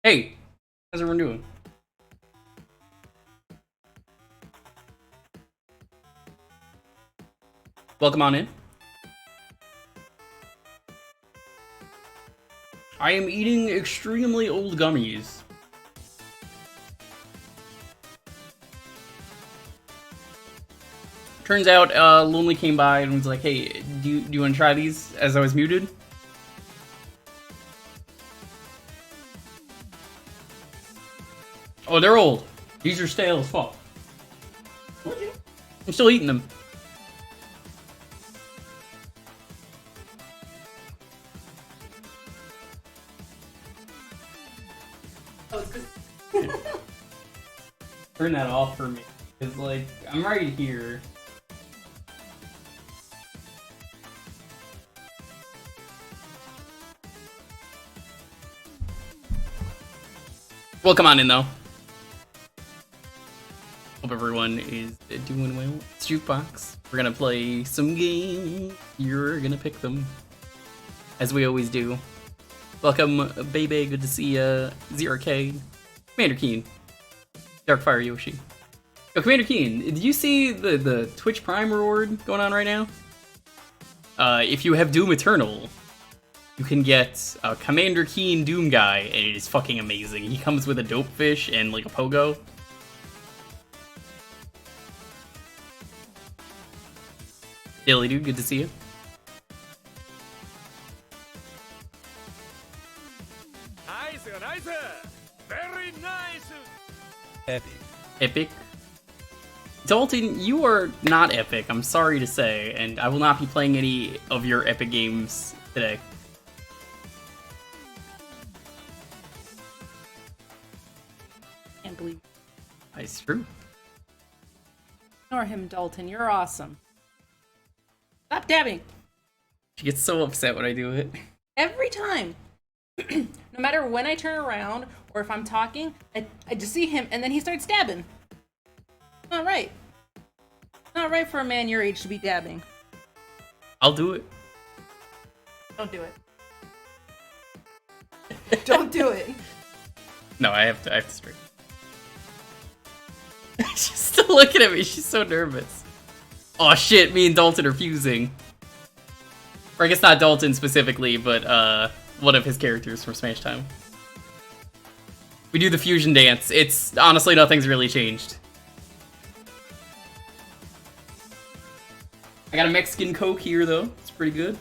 Hey, how's everyone doing? Welcome on in. I am eating extremely old gummies. Turns out, Lonely came by and was like, hey, do you want to try these as I was muted? Oh, they're old. These are stale as fuck. I'm still eating them. Turn that off for me, because, like, I'm right here. Welcome on in, though. Hope everyone is doing well. It's Jewkbox. We're gonna play some games. You're gonna pick them, as we always do. Welcome, Bebe. Good to see ya. ZRK. Commander Keen. Darkfire Yoshi. Yo, Commander Keen, did you see the Twitch Prime reward going on right now? If you have Doom Eternal, you can get a Commander Keen Doom guy, and it is fucking amazing. He comes with a dope fish and like a pogo. Dilly dude, good to see you. Nice, very nice. Epic. Dalton, you are not epic, I'm sorry to say, and I will not be playing any of your epic games today. Can't believe. It's true. Ignore him, Dalton. You're awesome. Stop dabbing. She gets so upset when I do it. Every time. No matter when I turn around or if I'm talking, I just see him and then he starts dabbing. Not right. Not right for a man your age to be dabbing. I'll do it. Don't do it. Don't do it. No, I have to straight. She's still looking at me. She's so nervous. Oh shit, me and Dalton are fusing. Or I guess not Dalton specifically, but one of his characters from Smash Time. We do the fusion dance. It's honestly nothing's really changed. I got a Mexican Coke here though. It's pretty good.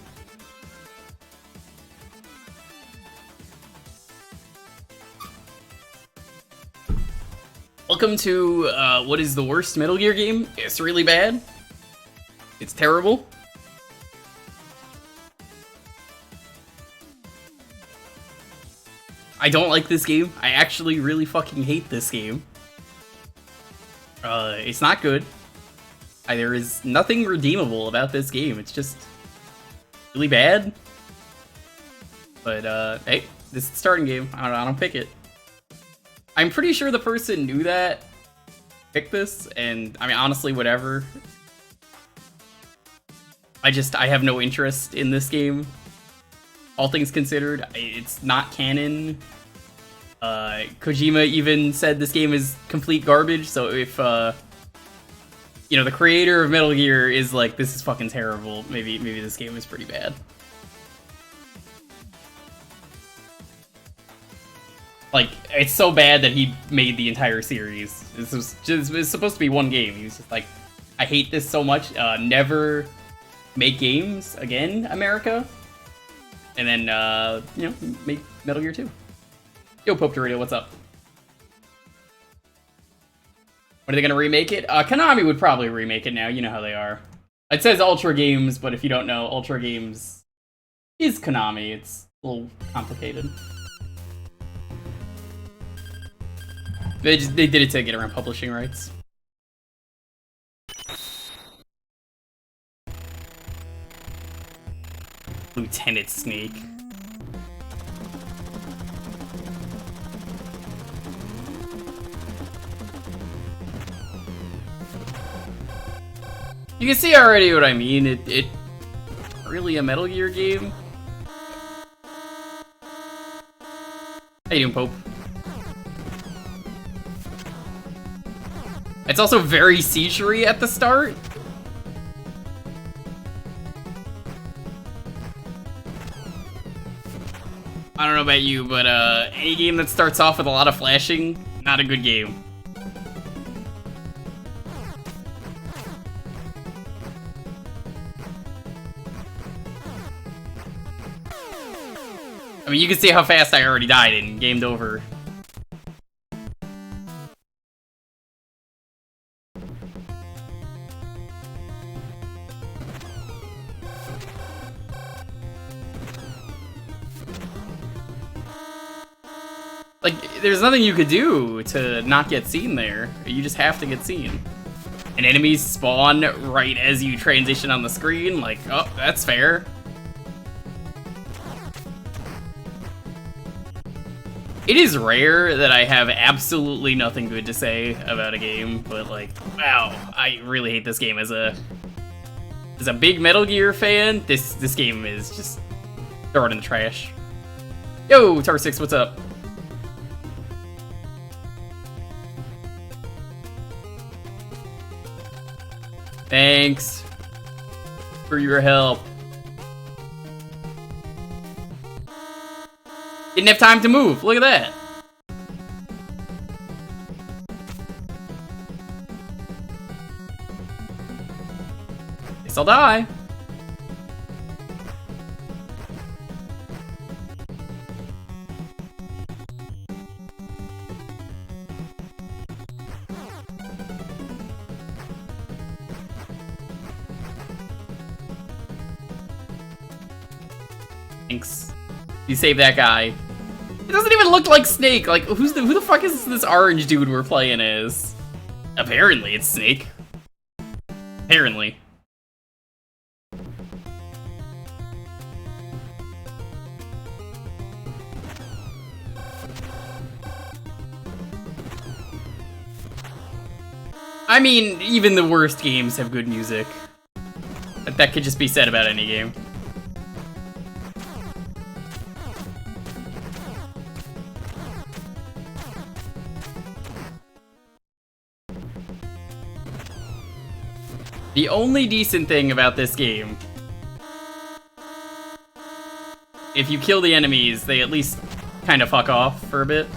Welcome to what is the worst Metal Gear game? It's really bad. It's terrible. I don't like this game. I actually really fucking hate this game. It's not good. There is nothing redeemable about this game. It's just really bad. But hey, this is the starting game. I don't pick it. I'm pretty sure the person knew that, picked this, and I mean honestly, whatever. I have no interest in this game. All things considered, it's not canon. Kojima even said this game is complete garbage, so if, you know, the creator of Metal Gear is like, this is fucking terrible, maybe this game is pretty bad. Like, it's so bad that he made the entire series. This was supposed to be one game. He was just like, I hate this so much, never make games again, America. And then, you know, make Metal Gear 2. Yo, Pope Dorito, what's up? When are they gonna remake it? Konami would probably remake it now, you know how they are. It says Ultra Games, but if you don't know, Ultra Games is Konami. It's a little complicated. They did it to get around publishing rights. Lieutenant Snake. You can see already what I mean. It really a Metal Gear game. How you doing, Pope? It's also very seisurey at the start. I don't know about you, but any game that starts off with a lot of flashing, not a good game. I mean, you can see how fast I already died and gamed over. Like, there's nothing you could do to not get seen there. You just have to get seen. And enemies spawn right as you transition on the screen, like, oh, that's fair. It is rare that I have absolutely nothing good to say about a game, but like, wow, I really hate this game. As a big Metal Gear fan, this game is just throw it in the trash. Yo, Tar6, what's up? Thanks for your help. Didn't have time to move. Look at that. Guess I'll die. Thanks. You saved that guy. It doesn't even look like Snake. Like, who the fuck is this orange dude we're playing as? Apparently, it's Snake. Apparently. I mean, even the worst games have good music. That could just be said about any game. The only decent thing about this game, if you kill the enemies, they at least kind of fuck off for a bit.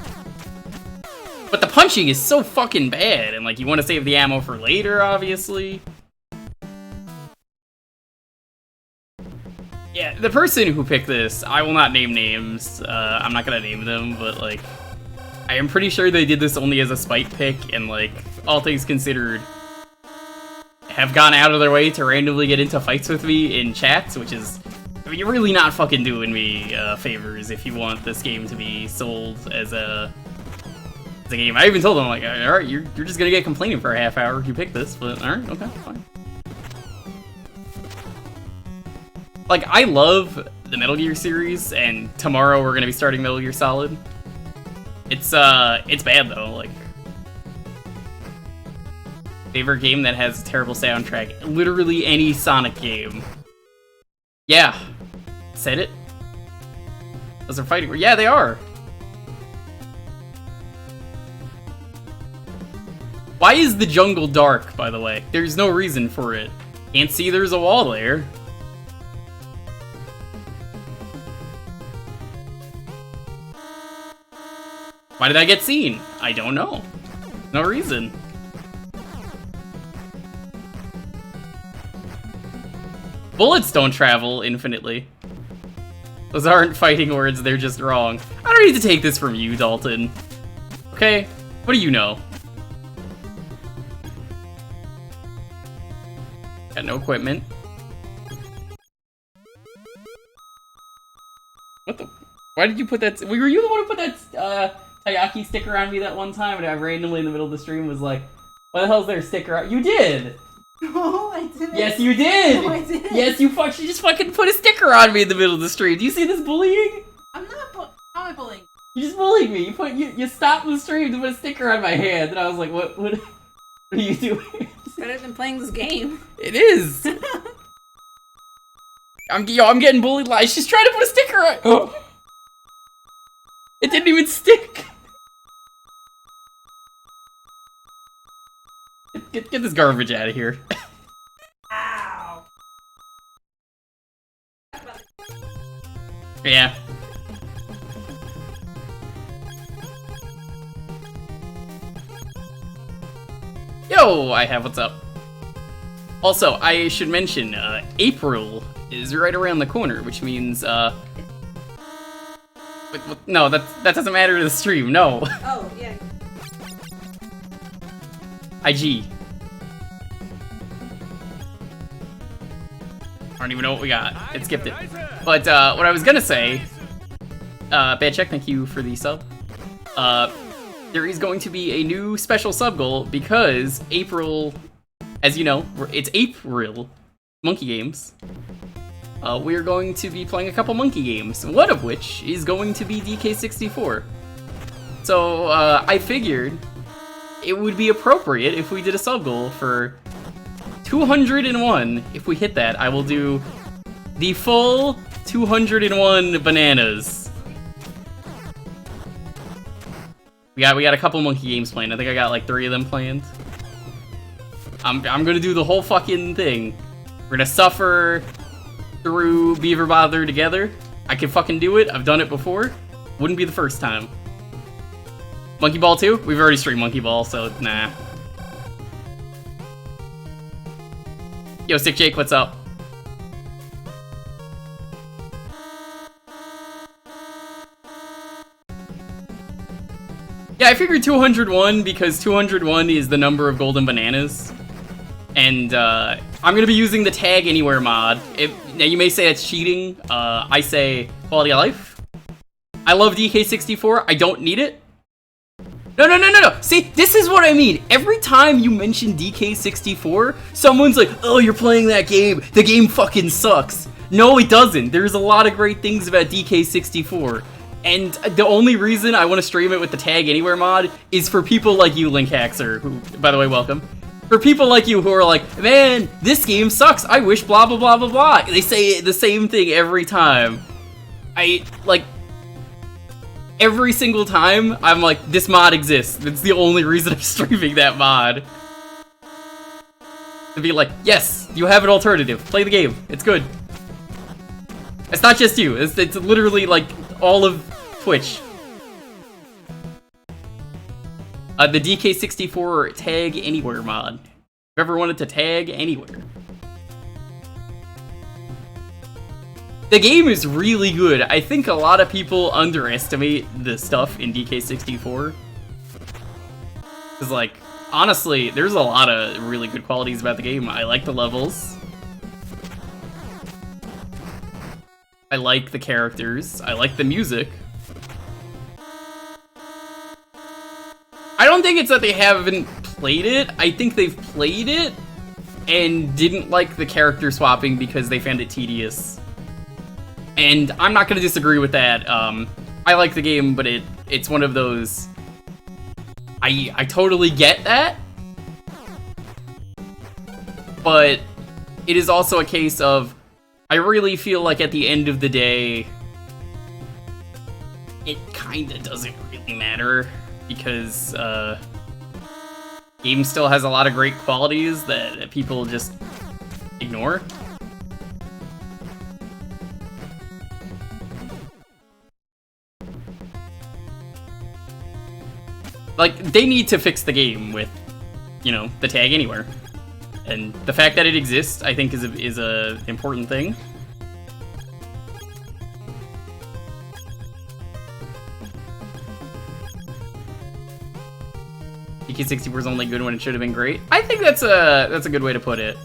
But the punching is so fucking bad, and like, you want to save the ammo for later, obviously. Yeah, the person who picked this, I will not name names, I'm not gonna name them, but like, I am pretty sure they did this only as a spite pick, and like, all things considered, have gone out of their way to randomly get into fights with me in chats, which is, I mean, you're really not fucking doing me favors if you want this game to be sold as a game. I even told them, like, alright, you're just gonna get complaining for a half hour if you pick this, but alright, okay, fine. Like, I love the Metal Gear series, and tomorrow we're gonna be starting Metal Gear Solid. It's bad though, like, favorite game that has a terrible soundtrack. Literally any Sonic game. Yeah. Said it? Those are fighting. Yeah, they are. Why is the jungle dark, by the way? There's no reason for it. Can't see there's a wall there. Why did I get seen? I don't know. No reason. Bullets don't travel infinitely. Those aren't fighting words, they're just wrong. I don't need to take this from you, Dalton. Okay? What do you know? Got no equipment. What the? Why did you put that? Were you the one who put that Taiyaki sticker on me that one time? And I randomly in the middle of the stream was like, "Why the hell is there a sticker on?" You did. No, I didn't. Yes, you did. No, I didn't. Yes, you just fucking put a sticker on me in the middle of the stream. Do you see this bullying? I'm not. How am I bullying? You just bullied me. You stopped the stream to put a sticker on my hand, and I was like, what are you doing? Better than playing this game. It is. I'm getting bullied. She's trying to put a sticker on. Oh. It didn't even stick. Get this garbage out of here. Ow. Yeah. Yo, I have what's up. Also, I should mention, April is right around the corner, which means, no, that doesn't matter to the stream, no. Oh, yeah. IG. I don't even know what we got. It skipped it. But, what I was gonna say, Bad Check, thank you for the sub. There is going to be a new special sub goal because April, as you know, it's April Monkey Games. We are going to be playing a couple monkey games, one of which is going to be DK64. So, I figured it would be appropriate if we did a sub goal for 201. If we hit that, I will do the full 201 bananas. We got a couple monkey games planned. I think I got like 3 of them planned. I'm gonna do the whole fucking thing. We're gonna suffer through Beaver Bother together. I can fucking do it. I've done it before. Wouldn't be the first time. Monkey Ball 2? We've already streamed Monkey Ball, so nah. Yo, Sick Jake, what's up? Yeah, I figured 201 because 201 is the number of golden bananas. And I'm gonna be using the Tag Anywhere mod. Now you may say it's cheating. I say quality of life. I love DK64. I don't need it. No. See, this is what I mean. Every time you mention DK64, someone's like, oh, you're playing that game. The game fucking sucks. No, it doesn't. There's a lot of great things about DK64. And the only reason I want to stream it with the Tag Anywhere mod is for people like you, Linkhaxer, who, by the way, welcome. For people like you who are like, man, this game sucks. I wish blah, blah, blah, blah, blah. They say the same thing every time. Every single time, I'm like, this mod exists. It's the only reason I'm streaming that mod. To be like, yes, you have an alternative. Play the game. It's good. It's not just you. It's literally, like, all of Twitch. The DK64 Tag Anywhere mod. If you ever wanted to tag anywhere. The game is really good. I think a lot of people underestimate the stuff in DK64. Because, like, honestly, there's a lot of really good qualities about the game. I like the levels. I like the characters. I like the music. I don't think it's that they haven't played it. I think they've played it and didn't like the character swapping because they found it tedious. And I'm not going to disagree with that. I like the game, but it's one of those... I totally get that. But it is also a case of... I really feel like at the end of the day, it kinda doesn't really matter, because game still has a lot of great qualities that people just ignore. Like, they need to fix the game with, you know, the Tag Anywhere. And the fact that it exists, I think, is a important thing. DK64 is only good when it should have been great. I think that's a good way to put it.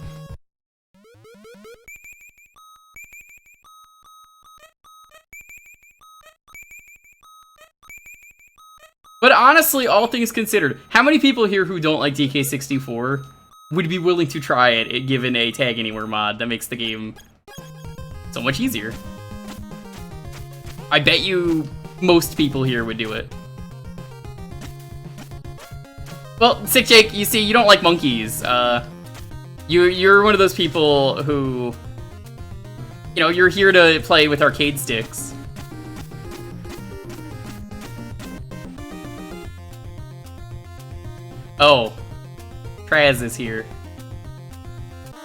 But honestly, all things considered, how many people here who don't like DK64 would be willing to try it given a Tag Anywhere mod that makes the game so much easier? I bet you most people here would do it. Well, Sick Jake, you see, you don't like monkeys. You're one of those people who, you know, you're here to play with arcade sticks. Oh. Traz is here.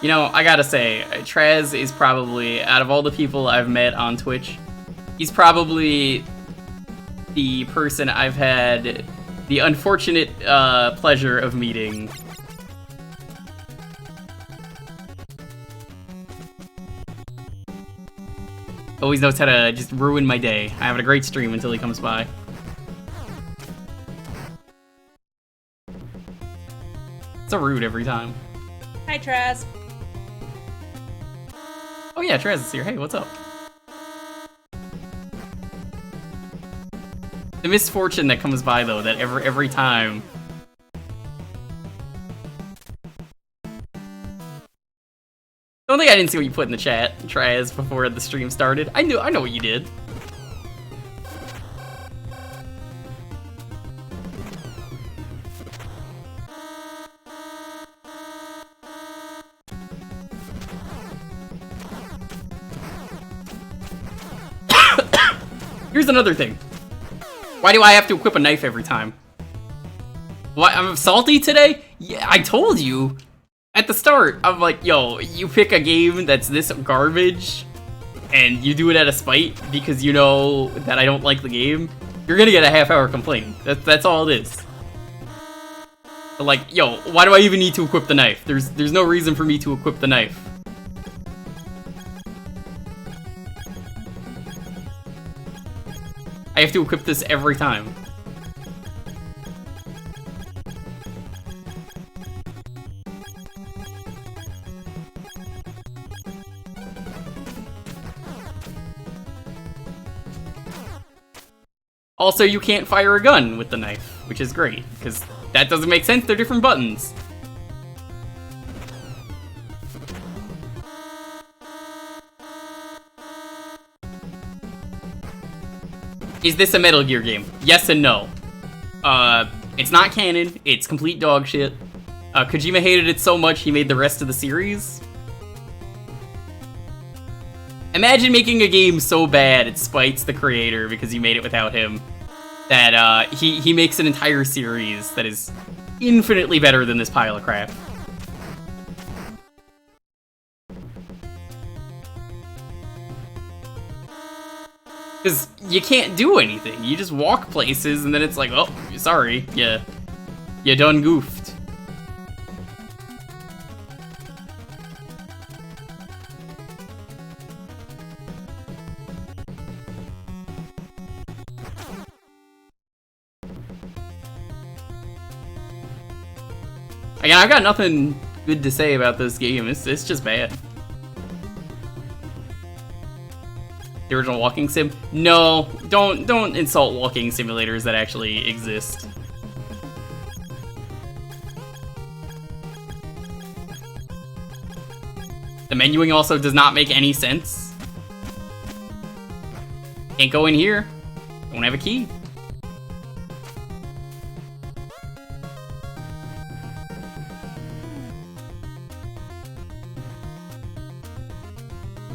You know, I gotta say, Traz is probably, out of all the people I've met on Twitch, he's probably the person I've had the unfortunate pleasure of meeting. Always knows how to just ruin my day. I have a great stream until he comes by. So rude every time. Hi, Traz. Oh yeah, Traz is here. Hey, what's up? The misfortune that comes by though, that every time. Don't think I didn't see what you put in the chat, Traz, before the stream started. I know what you did. Here's another thing. Why do I have to equip a knife every time? What, I'm salty today? Yeah, I told you at the start. I'm like, yo, you pick a game that's this garbage and you do it out of spite because you know that I don't like the game, you're gonna get a half-hour complaint. That's all it is. But like, yo, why do I even need to equip the knife? There's no reason for me to equip the knife. I have to equip this every time. Also, you can't fire a gun with the knife, which is great, because that doesn't make sense, they're different buttons. Is this a Metal Gear game? Yes and no. It's not canon, it's complete dog shit. Kojima hated it so much he made the rest of the series. Imagine making a game so bad it spites the creator because you made it without him, that he makes an entire series that is infinitely better than this pile of crap. Because you can't do anything. You just walk places and then it's like, oh, sorry, you done goofed. Again, I've got nothing good to say about this game. It's just bad. The original walking sim? No, don't insult walking simulators that actually exist. The menuing also does not make any sense. Can't go in here. Don't have a key.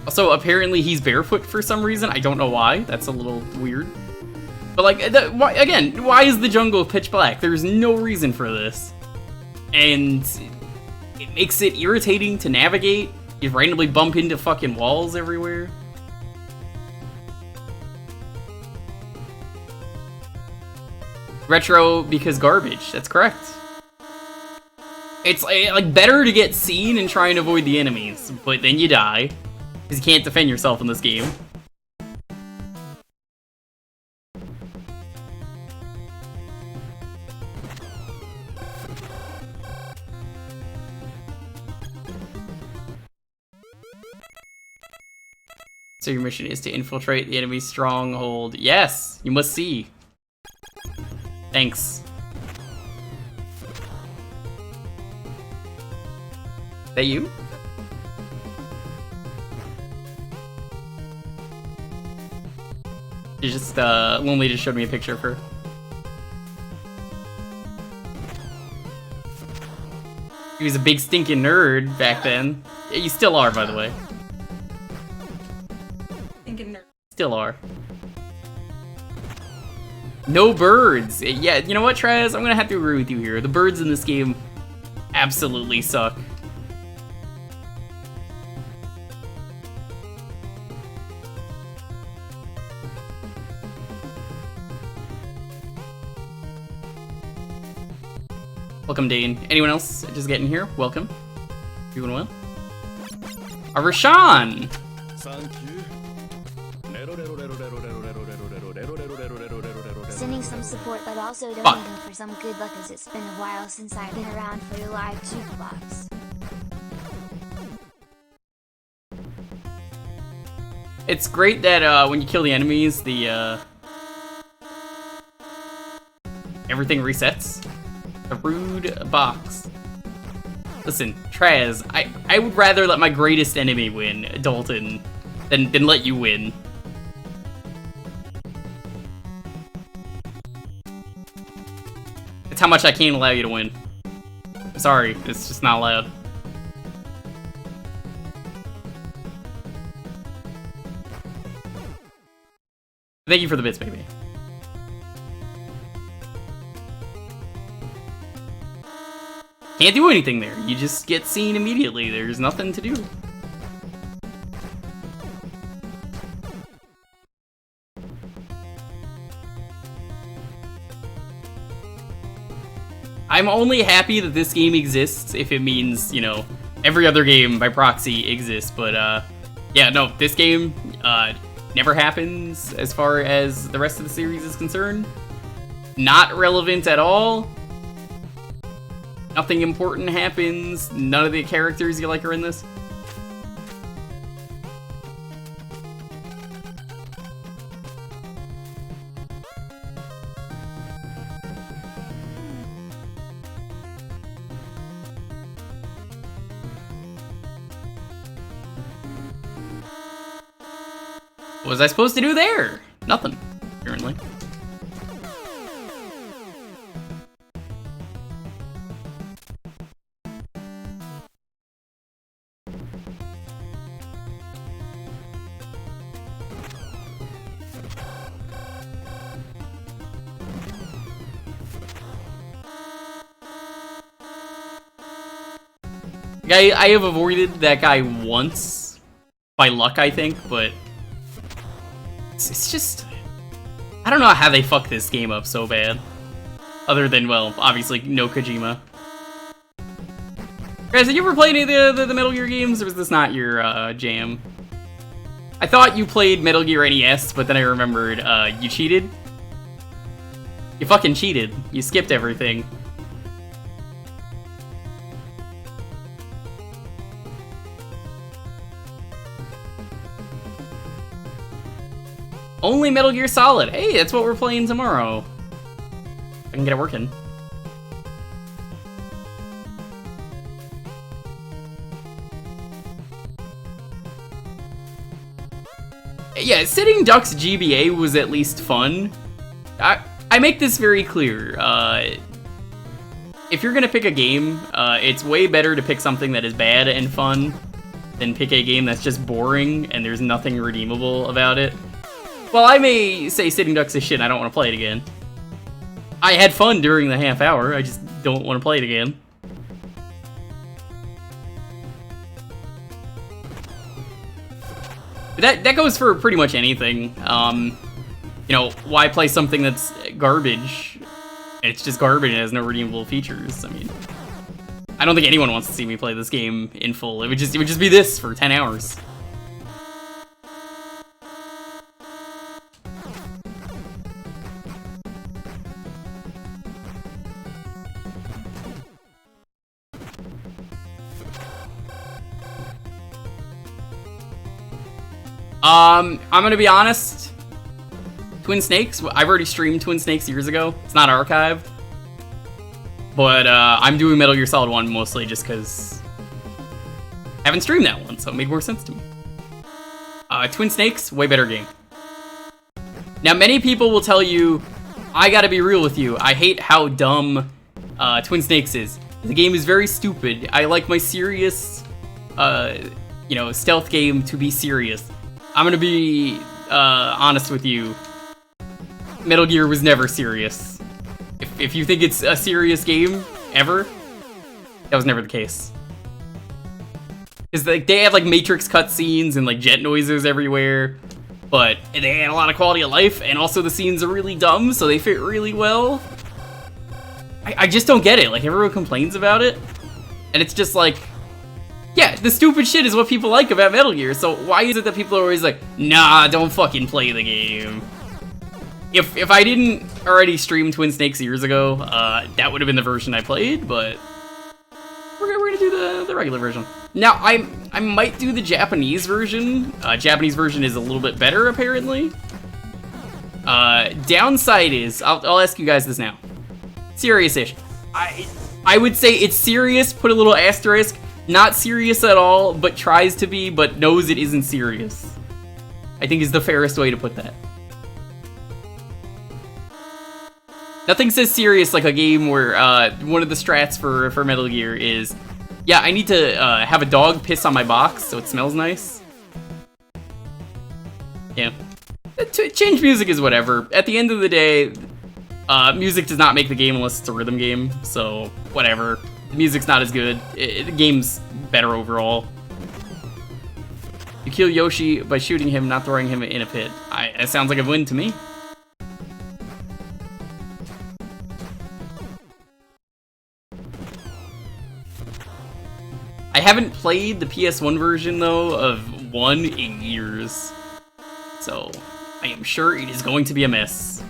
Also, apparently he's barefoot for some reason. I don't know why. That's a little weird. But like, again, why is the jungle pitch black? There's no reason for this. And it makes it irritating to navigate. You randomly bump into fucking walls everywhere. Retro because garbage. That's correct. It's like better to get seen and try and avoid the enemies, but then you die. Because you can't defend yourself in this game. So your mission is to infiltrate the enemy's stronghold. Yes, you must see. Thanks. Is that you? She just, Lonely just showed me a picture of her. He was a big stinking nerd back then. Yeah, you still are, by the way. Stinking nerd. Still are. No birds. Yeah, you know what, Traz? I'm gonna have to agree with you here. The birds in this game absolutely suck. Welcome, Dane. Anyone else just getting here? Welcome. You doing well? Rashan! Sending some support, but also donating for some good luck, as it's been a while since I've been around for the live Jewkbox. It's great that when you kill the enemies, the everything resets. A rude box. Listen, Traz, I would rather let my greatest enemy win, Dalton, than let you win. It's how much I can't allow you to win. Sorry, it's just not allowed. Thank you for the bits, baby. Can't do anything there. You just get seen immediately. There's nothing to do. I'm only happy that this game exists if it means, you know, every other game by proxy exists. But, yeah, no, this game never happens as far as the rest of the series is concerned. Not relevant at all. Nothing important happens. None of the characters you like are in this. What was I supposed to do there? Nothing, apparently. I have avoided that guy once, by luck, I think, but it's just, I don't know how they fuck this game up so bad. Other than, well, obviously, no Kojima. Guys, have you ever played any of the Metal Gear games, or was this not your jam? I thought you played Metal Gear NES, but then I remembered you cheated. You fucking cheated. You skipped everything. Only Metal Gear Solid. Hey, that's what we're playing tomorrow. I can get it working. Yeah, Sitting Ducks GBA was at least fun. I make this very clear. If you're gonna pick a game, it's way better to pick something that is bad and fun than pick a game that's just boring and there's nothing redeemable about it. Well, I may say Sitting Ducks is shit and I don't want to play it again. I had fun during the half hour, I just don't want to play it again. But that goes for pretty much anything. You know, why play something that's garbage? It's just garbage and has no redeemable features. I mean, I don't think anyone wants to see me play this game in full. It would just be this for 10 hours. I'm gonna be honest. Twin Snakes, I've already streamed Twin Snakes years ago. It's not archived. But I'm doing Metal Gear Solid 1 mostly just because I haven't streamed that one, so it made more sense to me. Twin Snakes, way better game. Now, many people will tell you, I gotta be real with you, I hate how dumb Twin Snakes is. The game is very stupid. I like my serious, you know, stealth game to be serious. I'm gonna be honest with you. Metal Gear was never serious. If you think it's a serious game, ever, That was never the case. Because like, they have like Matrix cutscenes and like jet noises everywhere, but they had a lot of quality of life, and also the scenes are really dumb, so they fit really well. I just don't get it. Like, everyone complains about it, and it's just like, yeah, the stupid shit is what people like about Metal Gear, so why is it that people are always like, nah, don't fucking play the game? If I didn't already stream Twin Snakes years ago, that would have been the version I played, but we're gonna do the regular version. Now, I might do the Japanese version. Japanese version is a little bit better, apparently. Downside is, I'll ask you guys this now. Serious-ish. I would say it's serious, put a little asterisk. Not serious at all, but tries to be, but knows it isn't serious. I think is the fairest way to put that. Nothing says serious like a game where one of the strats for Metal Gear is, yeah, I need to have a dog piss on my box so it smells nice. Yeah. Change music is whatever. At the end of the day, music does not make the game unless it's a rhythm game, so whatever. The music's not as good. The game's better overall. You kill Yoshi by shooting him, not throwing him in a pit. It sounds like a win to me. I haven't played the PS1 version, though, of 1 in years. So, I am sure it is going to be a mess.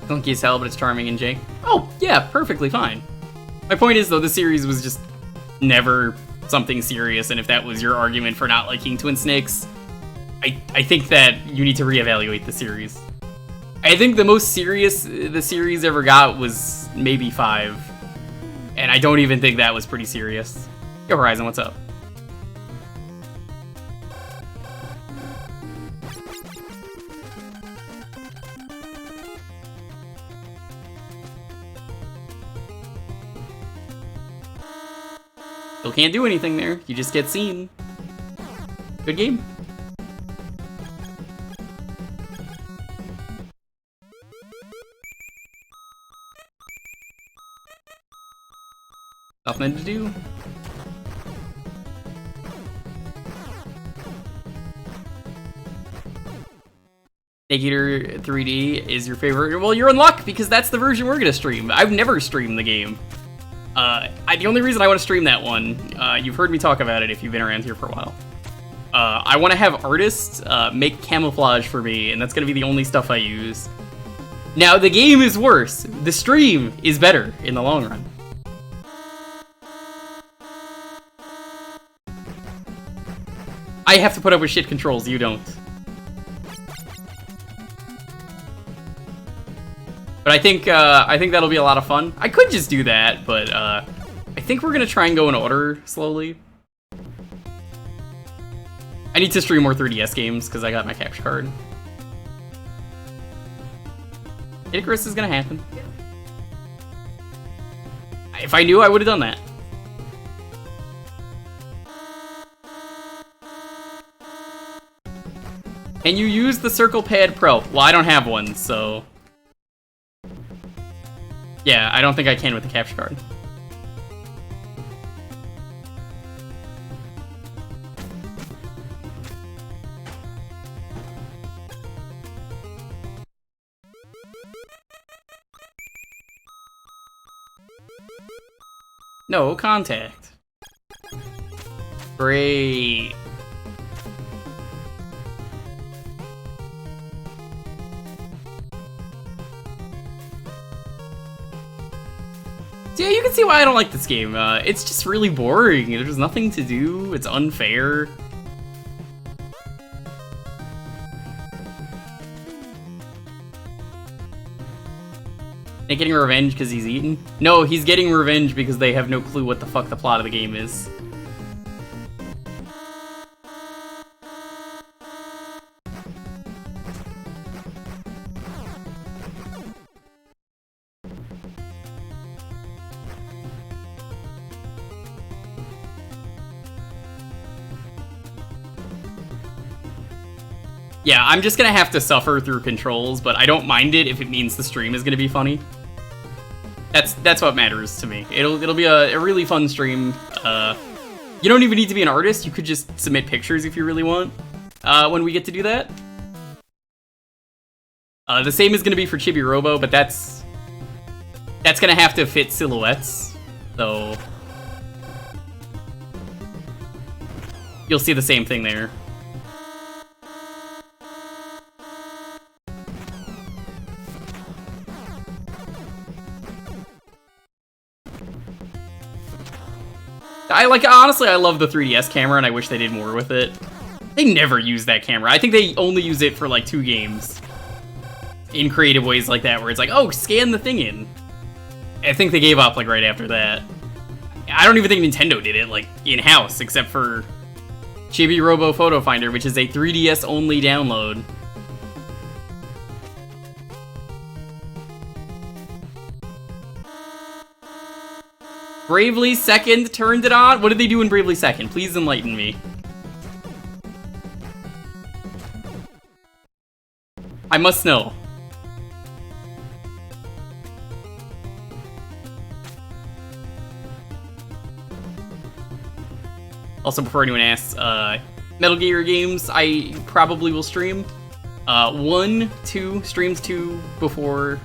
Clunky as hell, but it's charming and Jake. Oh, yeah, perfectly fine. My point is, though, the series was just never something serious, and if that was your argument for not liking Twin Snakes, I think that you need to reevaluate the series. I think the most serious the series ever got was maybe 5, and I don't even think that was pretty serious. Yo, Horizon, what's up? Still can't do anything there. You just get seen. Good game. Nothing to do. Snake Eater 3D is your favorite. Well, you're in luck because that's the version we're gonna stream. I've never streamed the game. The only reason I want to stream that one, you've heard me talk about it if you've been around here for a while. I want to have artists make camouflage for me, and that's going to be the only stuff I use. Now, the game is worse. The stream is better in the long run. I have to put up with shit controls, you don't. But I think that'll be a lot of fun. I could just do that, but I think we're gonna try and go in order slowly. I need to stream more 3DS games because I got my capture card. Icarus is gonna happen. If I knew, I would have done that. Can you use the Circle Pad Pro? Well, I don't have one, so... Yeah, I don't think I can with the capture card. No contact. Great. Yeah, you can see why I don't like this game. It's just really boring. There's nothing to do. It's unfair. Ain't getting revenge because he's eaten? No, he's getting revenge because they have no clue what the fuck the plot of the game is. Yeah, I'm just gonna have to suffer through controls, but I don't mind it if it means the stream is gonna be funny. That's what matters to me. It'll be a really fun stream. You don't even need to be an artist. You could just submit pictures if you really want. When we get to do that. The same is gonna be for Chibi Robo, but that's gonna have to fit silhouettes. So you'll see the same thing there. Honestly, I love the 3DS camera, and I wish they did more with it. They never use that camera. I think they only use it for, like, 2 games. In creative ways like that, where it's like, oh, scan the thing in. I think they gave up, like, right after that. I don't even think Nintendo did it, like, in-house, except for Chibi Robo Photo Finder, which is a 3DS-only download. Bravely Second turned it on? What did they do in Bravely Second? Please enlighten me. I must know. Also, before anyone asks, Metal Gear games I probably will stream. 1, 2, streams 2 before,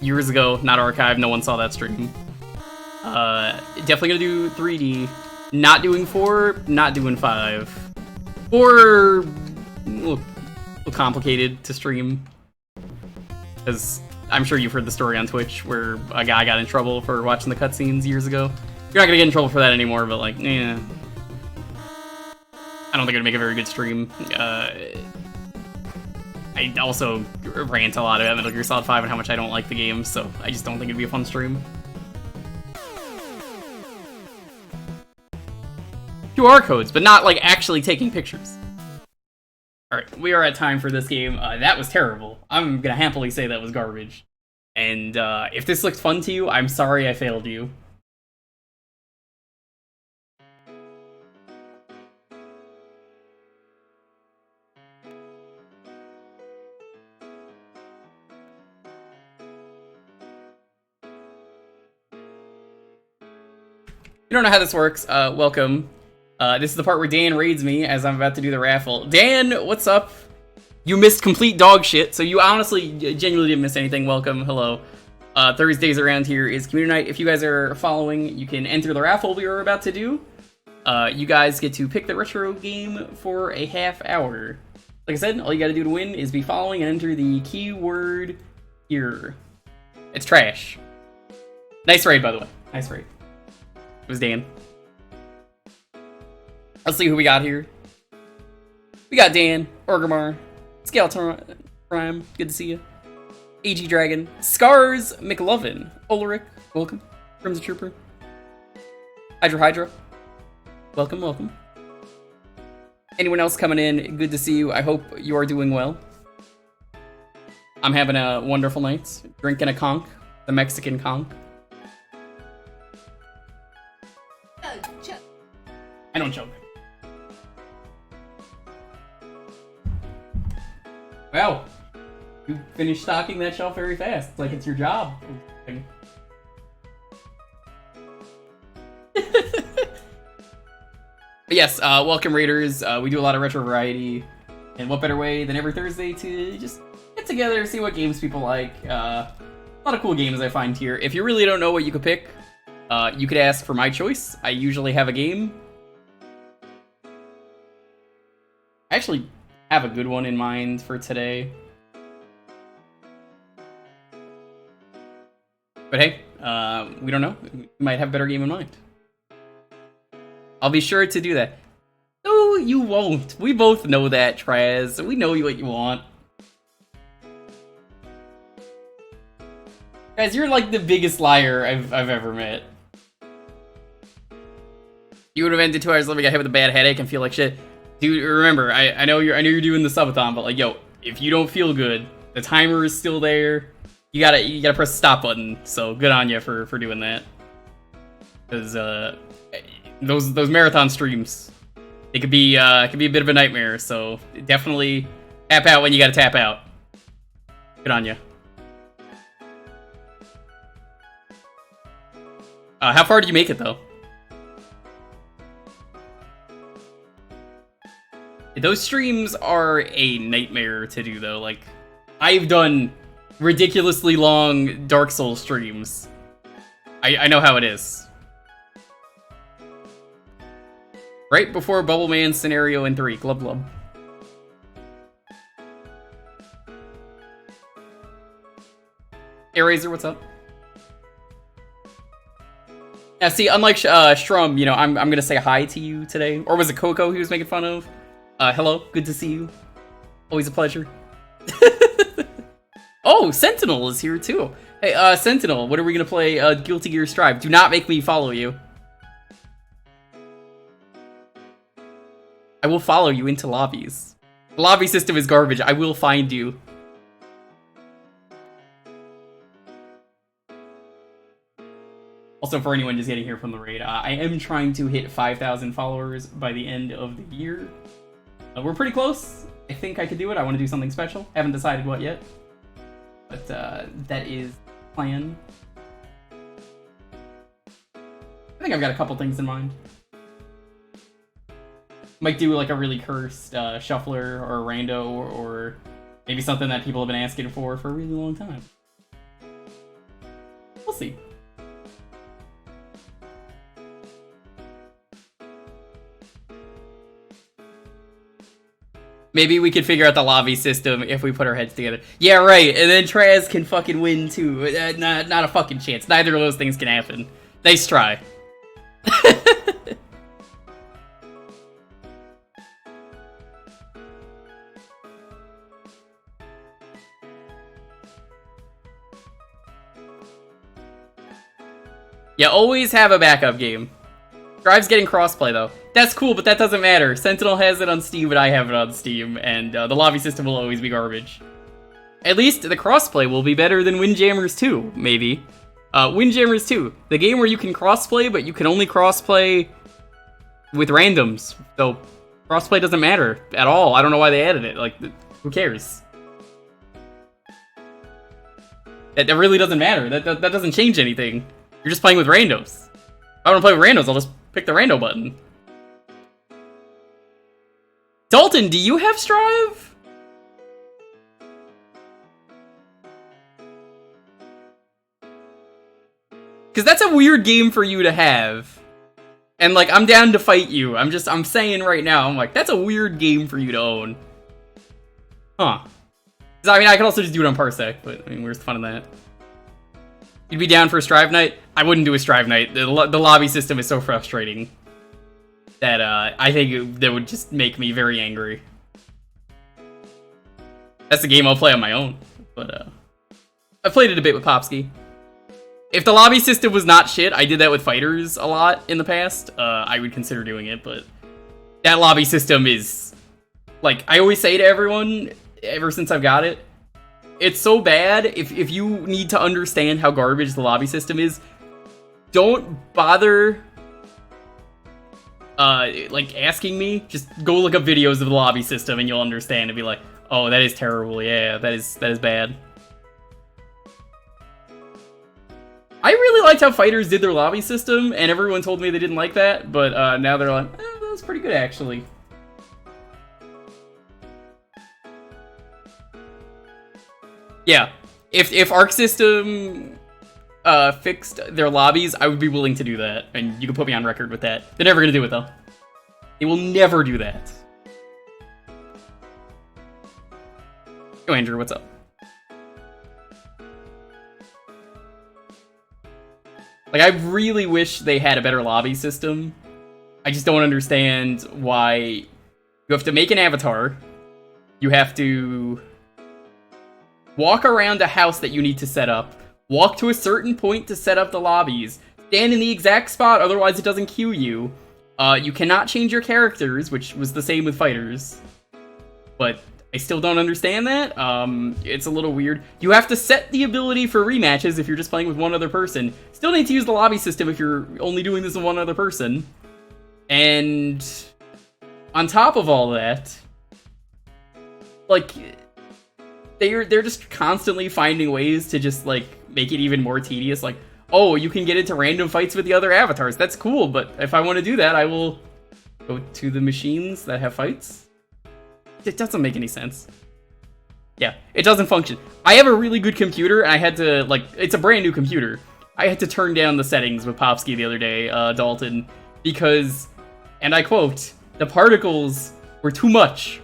years ago, not archived, no one saw that stream. Definitely gonna do 3D. Not doing 4, not doing 5. 4, a little complicated to stream. Because I'm sure you've heard the story on Twitch where a guy got in trouble for watching the cutscenes years ago. You're not gonna get in trouble for that anymore, but like, eh. I don't think it'd make a very good stream. I also rant a lot about Metal Gear Solid 5 and how much I don't like the game, so I just don't think it'd be a fun stream. QR codes, but not, like, actually taking pictures. Alright, we are at time for this game. That was terrible. I'm gonna happily say that was garbage. And, if this looked fun to you, I'm sorry I failed you. You don't know how this works, welcome. This is the part where Dan raids me as I'm about to do the raffle. Dan, what's up? You missed complete dog shit, so you honestly genuinely didn't miss anything. Welcome, hello. Thursdays around here is community night. If you guys are following, you can enter the raffle we were about to do. You guys get to pick the retro game for a half hour. Like I said, all you gotta do to win is be following and enter the keyword here. It's trash. Nice raid, by the way. Nice raid. It was Dan. Let's see who we got here. We got Dan, Orgrimmar, Skeleton Prime, good to see you. AG Dragon, Scars McLovin, Ulrich, welcome. Crimson Trooper, Hydra, welcome, welcome. Anyone else coming in, good to see you. I hope you are doing well. I'm having a wonderful night, drinking a conch, the Mexican conch. I don't choke. Well, you finished stocking that shelf very fast. It's like it's your job. But yes, welcome Raiders. We do a lot of retro variety. And what better way than every Thursday to just get together, see what games people like. A lot of cool games I find here. If you really don't know what you could pick, you could ask for my choice. I usually have a game. I actually have a good one in mind for today. But hey, we don't know. We might have a better game in mind. I'll be sure to do that. No, you won't. We both know that, Traz. We know what you want. Guys, you're like the biggest liar I've ever met. You would have ended 2 hours living got hit with a bad headache and feel like shit. Dude, remember, I know you're doing the subathon, but like, yo, if you don't feel good, the timer is still there. You gotta press the stop button. So good on you for doing that. Because those marathon streams, it could be a bit of a nightmare. So definitely Tap out when you gotta tap out. Good on you. How far did you make it, though? Those streams are a nightmare to do, though. Like, I've done ridiculously long Dark Souls streams. I know how it is. Right before Bubble Man scenario in 3. Glub glub. Hey Razor, what's up? Now see, unlike Shrum, you know, I'm gonna say hi to you today. Or was it Coco he was making fun of? Hello, good to see you. Always a pleasure. Oh, Sentinel is here too. Hey, Sentinel, what are we gonna play? Guilty Gear Strive. Do not make me follow you. I will follow you into lobbies. The lobby system is garbage. I will find you. Also, for anyone just getting here from the raid, I am trying to hit 5,000 followers by the end of the year. We're pretty close. I think I could do it. I want to do something special. Haven't decided what yet. But that is the plan. I think I've got a couple things in mind. Might do like a really cursed shuffler or a rando or maybe something that people have been asking for a really long time. We'll see. Maybe we could figure out the lobby system if we put our heads together. Yeah, right. And then Traz can fucking win too. Not a fucking chance. Neither of those things can happen. Nice try. Yeah, always have a backup game. Drive's getting crossplay though. That's cool, but that doesn't matter. Sentinel has it on Steam, but I have it on Steam, and the lobby system will always be garbage. At least the crossplay will be better than Windjammers 2, maybe. Windjammers 2, the game where you can crossplay, but you can only crossplay with randoms. So crossplay doesn't matter at all. I don't know why they added it. Like, who cares? That really doesn't matter. That doesn't change anything. You're just playing with randos. If I want to play with randos, I'll just pick the rando button. Dalton, do you have Strive? Because that's a weird game for you to have. And, like, I'm down to fight you. I'm saying right now, I'm like, that's a weird game for you to own. Huh. I mean, I could also just do it on Parsec, but, I mean, where's the fun in that? You'd be down for a Strive night? I wouldn't do a Strive night. The lobby system is so frustrating that I think that would just make me very angry. That's the game I'll play on my own. But I played it a bit with Popsky. If the lobby system was not shit, I did that with Fighters a lot in the past. I would consider doing it, but that lobby system is, like, I always say to everyone, ever since I've got it, it's so bad. If you need to understand how garbage the lobby system is, don't bother like asking me. Just go look up videos of the lobby system and you'll understand and be like, oh, that is terrible. Yeah, that is bad. I really liked how Fighters did their lobby system, and everyone told me they didn't like that, but now they're like, that was pretty good actually. Yeah, if Arc System fixed their lobbies, I would be willing to do that, and you can put me on record with that. They're never gonna do it though. They will never do that. Yo, Andrew, what's up? Like, I really wish they had a better lobby system. I just don't understand why you have to make an avatar. You have to walk around a house that you need to set up. Walk to a certain point to set up the lobbies. Stand in the exact spot, otherwise it doesn't queue you. You cannot change your characters, which was the same with Fighters. But I still don't understand that. It's a little weird. You have to set the ability for rematches if you're just playing with one other person. Still need to use the lobby system if you're only doing this with one other person. And on top of all that, like, they're just constantly finding ways to just, like, make it even more tedious. Like, oh, you can get into random fights with the other avatars. That's cool, but if I want to do that, I will go to the machines that have fights. It doesn't make any sense. Yeah, it doesn't function. I have a really good computer, and I had to, like, it's a brand new computer. I had to turn down the settings with Popsky the other day, Dalton, because, and I quote, the particles were too much.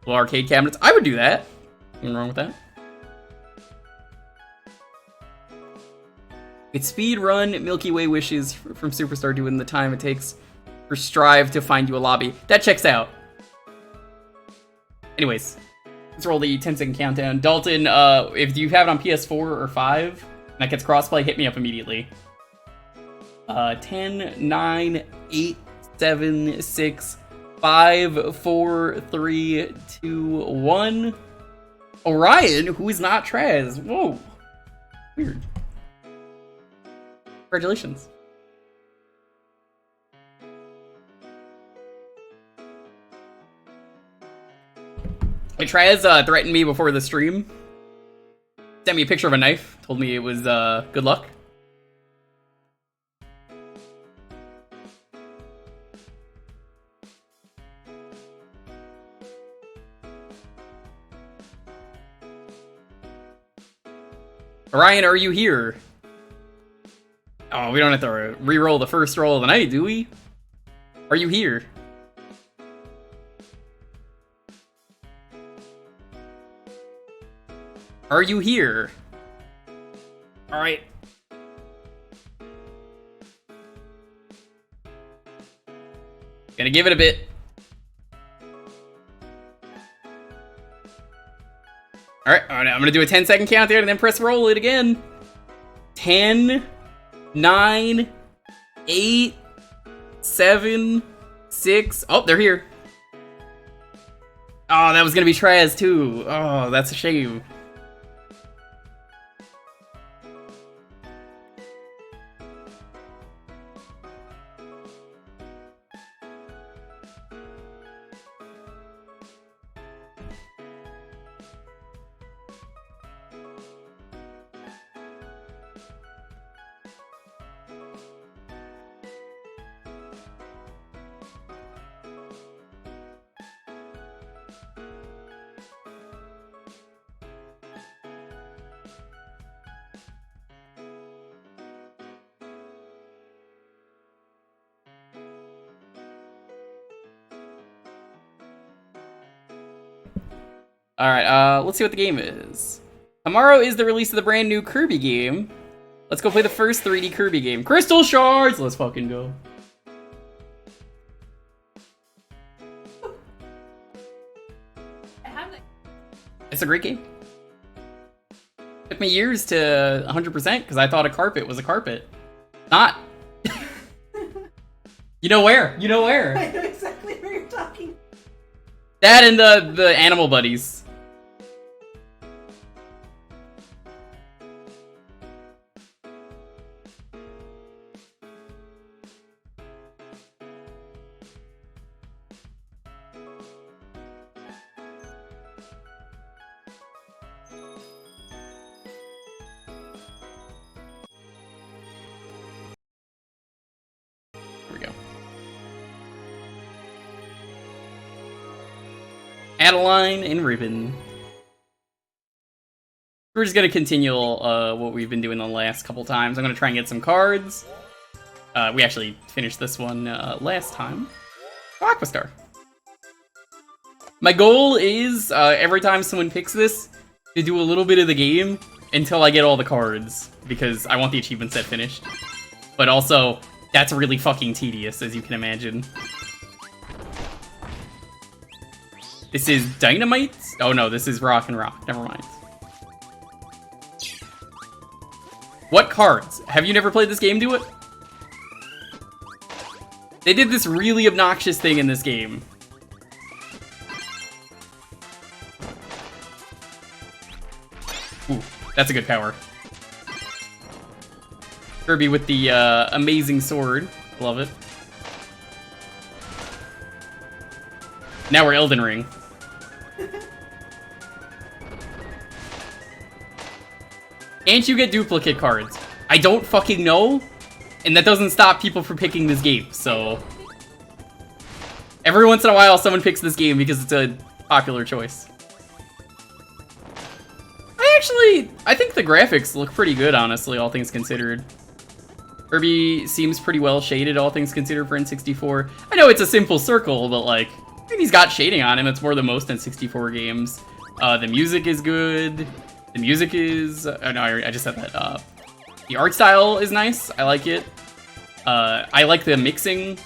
Well, arcade cabinets, I would do that. Nothing wrong with that. It's speed run Milky Way wishes from Superstar doing the time it takes for Strive to find you a lobby. That checks out. Anyways, let's roll the 10-second countdown. Dalton, if you have it on PS4 or 5, and that gets crossplay, hit me up immediately. 10, 9, 8, 7, 6, 5, 4, 3, 2, 1. Orion, who is not Traz. Whoa. Weird. Congratulations. Traz threatened me before the stream. Sent me a picture of a knife. Told me it was good luck. Orion, are you here? Oh, we don't have to re-roll the first roll of the night, do we? Are you here? Are you here? Alright. Gonna give it a bit. Alright, I'm gonna do a 10-second countdown and then press roll it again. 10, 9, 8, 7, 6. Oh, they're here. Oh, that was gonna be Traz too. Oh, that's a shame. Alright, let's see what the game is. Tomorrow is the release of the brand new Kirby game. Let's go play the first 3D Kirby game. Crystal Shards! Let's fucking go. It's a great game. Took me years to 100% because I thought a carpet was a carpet. Not. You know where? You know where? I know exactly where you're talking. That and the animal buddies. Adeline and Ribbon. We're just gonna continue what we've been doing the last couple times. I'm gonna try and get some cards. We actually finished this one last time. Oh, Aquastar. My goal is, every time someone picks this, to do a little bit of the game until I get all the cards, because I want the achievement set finished. But also, that's really fucking tedious, as you can imagine. This is Dynamite? Oh no, this is Rock and Rock. Never mind. What cards? Have you never played this game, do it? They did this really obnoxious thing in this game. Ooh, that's a good power. Kirby with the amazing sword. Love it. Now we're Elden Ring. Can't you get duplicate cards? I don't fucking know, and that doesn't stop people from picking this game, so... Every once in a while, someone picks this game because it's a popular choice. I think the graphics look pretty good, honestly, all things considered. Kirby seems pretty well shaded, all things considered, for N64. I know it's a simple circle, but, like, I mean, he's got shading on him. It's more than most N64 games. The music is good. The music is... oh, no, I just said that. The art style is nice. I like it. I like the mixing.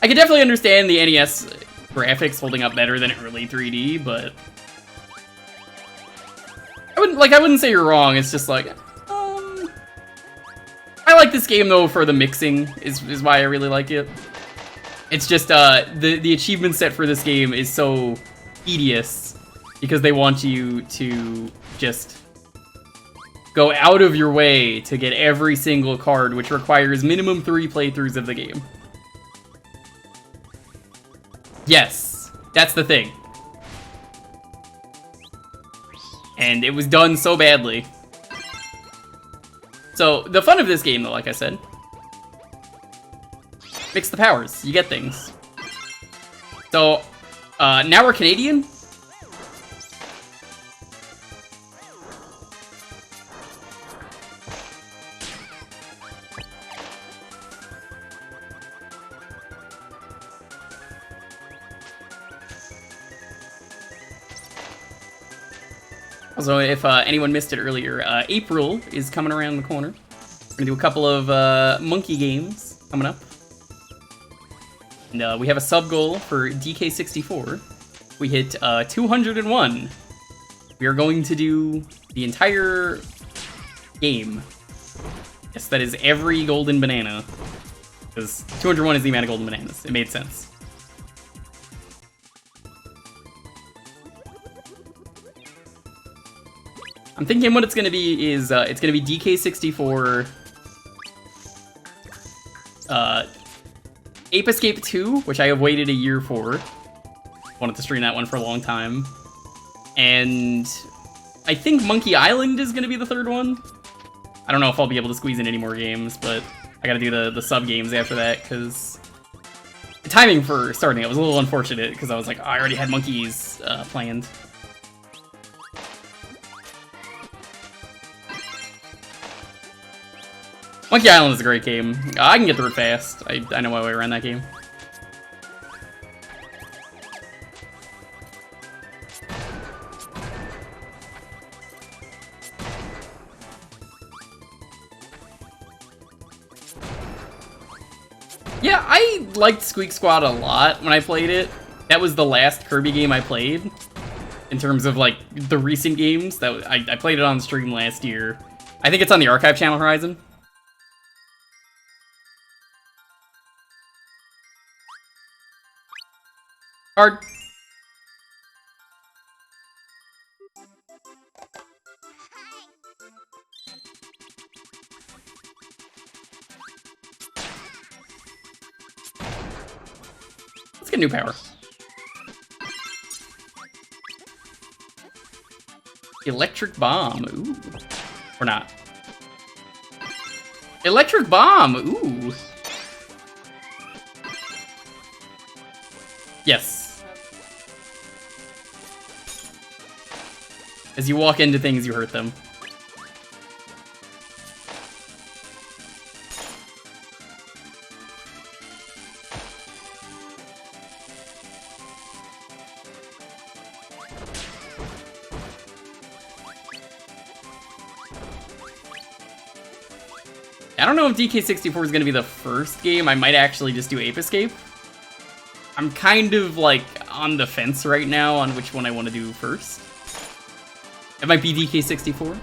I can definitely understand the NES graphics holding up better than early 3D, but... I wouldn't say you're wrong. It's just like... I like this game, though, for the mixing, is why I really like it. It's just, the achievement set for this game is so tedious, because they want you to just go out of your way to get every single card, which requires minimum 3 playthroughs of the game. Yes, that's the thing. And it was done so badly. So, the fun of this game, though, like I said, mix the powers. You get things. So, now we're Canadian. Also, if anyone missed it earlier, April is coming around the corner. We're gonna do a couple of monkey games coming up. And we have a sub goal for DK64. We hit 201. We are going to do the entire game. Yes, that is every golden banana. Because 201 is the amount of golden bananas. It made sense. I'm thinking what it's gonna be is, it's gonna be DK64, Ape Escape 2, which I have waited a year for. Wanted to stream that one for a long time. And I think Monkey Island is gonna be the third one. I don't know if I'll be able to squeeze in any more games, but I gotta do the sub games after that, because the timing for starting it was a little unfortunate, because I was like, oh, I already had monkeys planned. Monkey Island is a great game. I can get through it fast. I know my way around that game. Yeah, I liked Squeak Squad a lot when I played it. That was the last Kirby game I played. In terms of, like, the recent games. I played it on stream last year. I think it's on the Archive channel, Horizon. Hard. Let's get new power. Electric Bomb. Ooh. Or not. Electric Bomb. Ooh. Yes. As you walk into things, you hurt them. I don't know if DK64 is going to be the first game. I might actually just do Ape Escape. I'm kind of, like, on the fence right now on which one I want to do first. It might be DK64.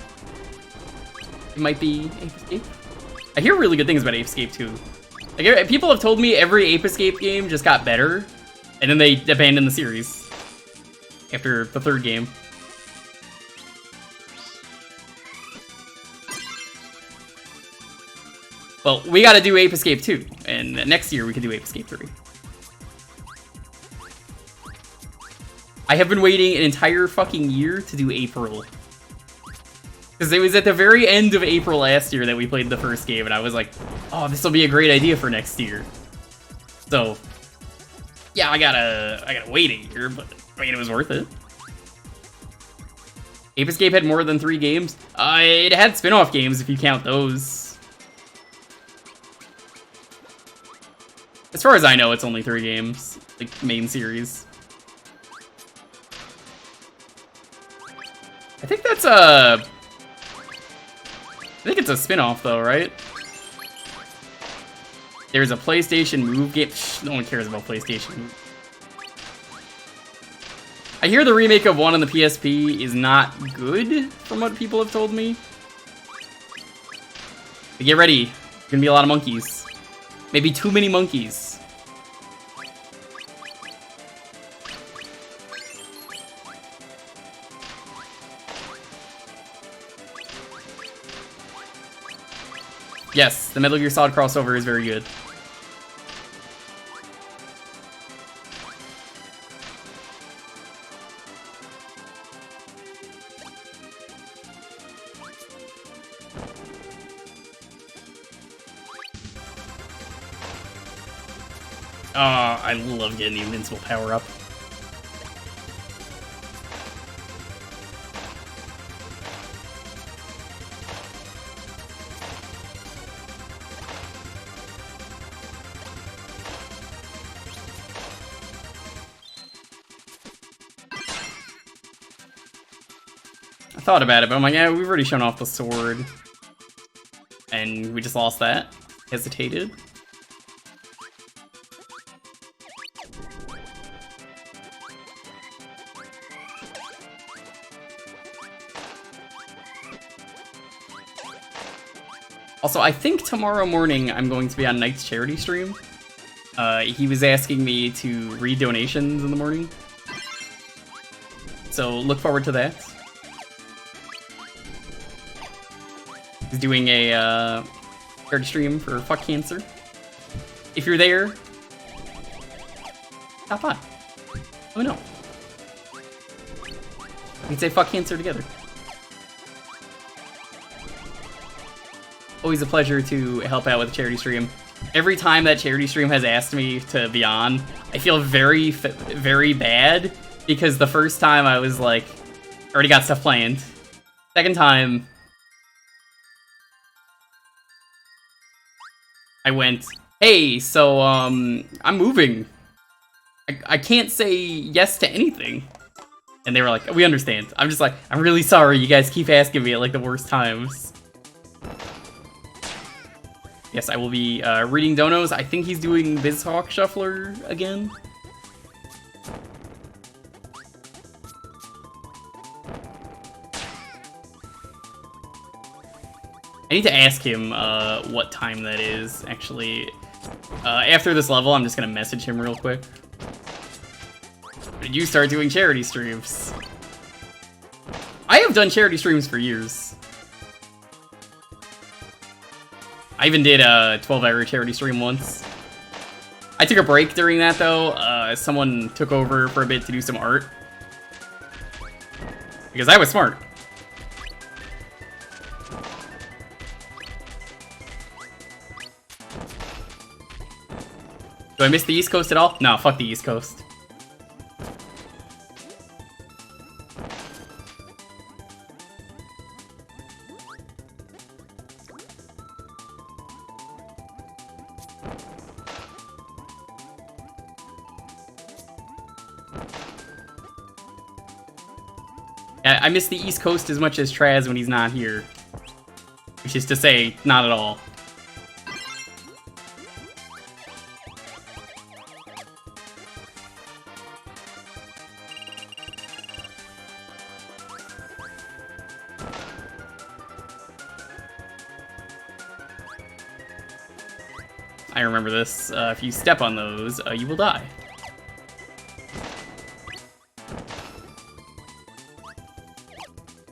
It might be Ape Escape. I hear really good things about Ape Escape, too. Like, people have told me every Ape Escape game just got better, and then they abandoned the series after the third game. Well, we gotta do Ape Escape 2, and next year we can do Ape Escape 3. I have been waiting an entire fucking year to do April. Because it was at the very end of April last year that we played the first game, and I was like, oh, this will be a great idea for next year. So, yeah, I gotta wait a year, but I mean, it was worth it. Ape Escape had more than 3 games. It had spin-off games if you count those. As far as I know, it's only 3 games, like main series. I think that's a... I think it's a spin-off though, right? There's a PlayStation Move game. No one cares about PlayStation Move. I hear the remake of 1 on the PSP is not good, from what people have told me. But get ready. There's gonna be a lot of monkeys. Maybe too many monkeys. Yes, the Metal Gear Solid crossover is very good. I love getting the invincible power-up. I thought about it, but I'm like, yeah, we've already shown off the sword. And we just lost that. Hesitated. Also, I think tomorrow morning I'm going to be on Knight's charity stream. He was asking me to read donations in the morning. So look forward to that. He's doing a charity stream for Fuck Cancer. If you're there, stop by. Let me know. We can say Fuck Cancer together. Always a pleasure to help out with the charity stream. Every time that charity stream has asked me to be on, I feel very, very bad because the first time I was like, already got stuff planned. Second time, I went, hey, so, I'm moving. I can't say yes to anything. And they were like, we understand. I'm just like, I'm really sorry you guys keep asking me at like the worst times. Yes, I will be reading donos. I think he's doing BizHawk Shuffler again. I need to ask him what time that is, actually. After this level, I'm just gonna message him real quick. Did you start doing charity streams? I have done charity streams for years. I even did a 12-hour charity stream once. I took a break during that, though. Someone took over for a bit to do some art. Because I was smart. Do I miss the East Coast at all? No, fuck the East Coast. I miss the East Coast as much as Traz when he's not here. Which is to say, not at all. I remember this. If you step on those, you will die.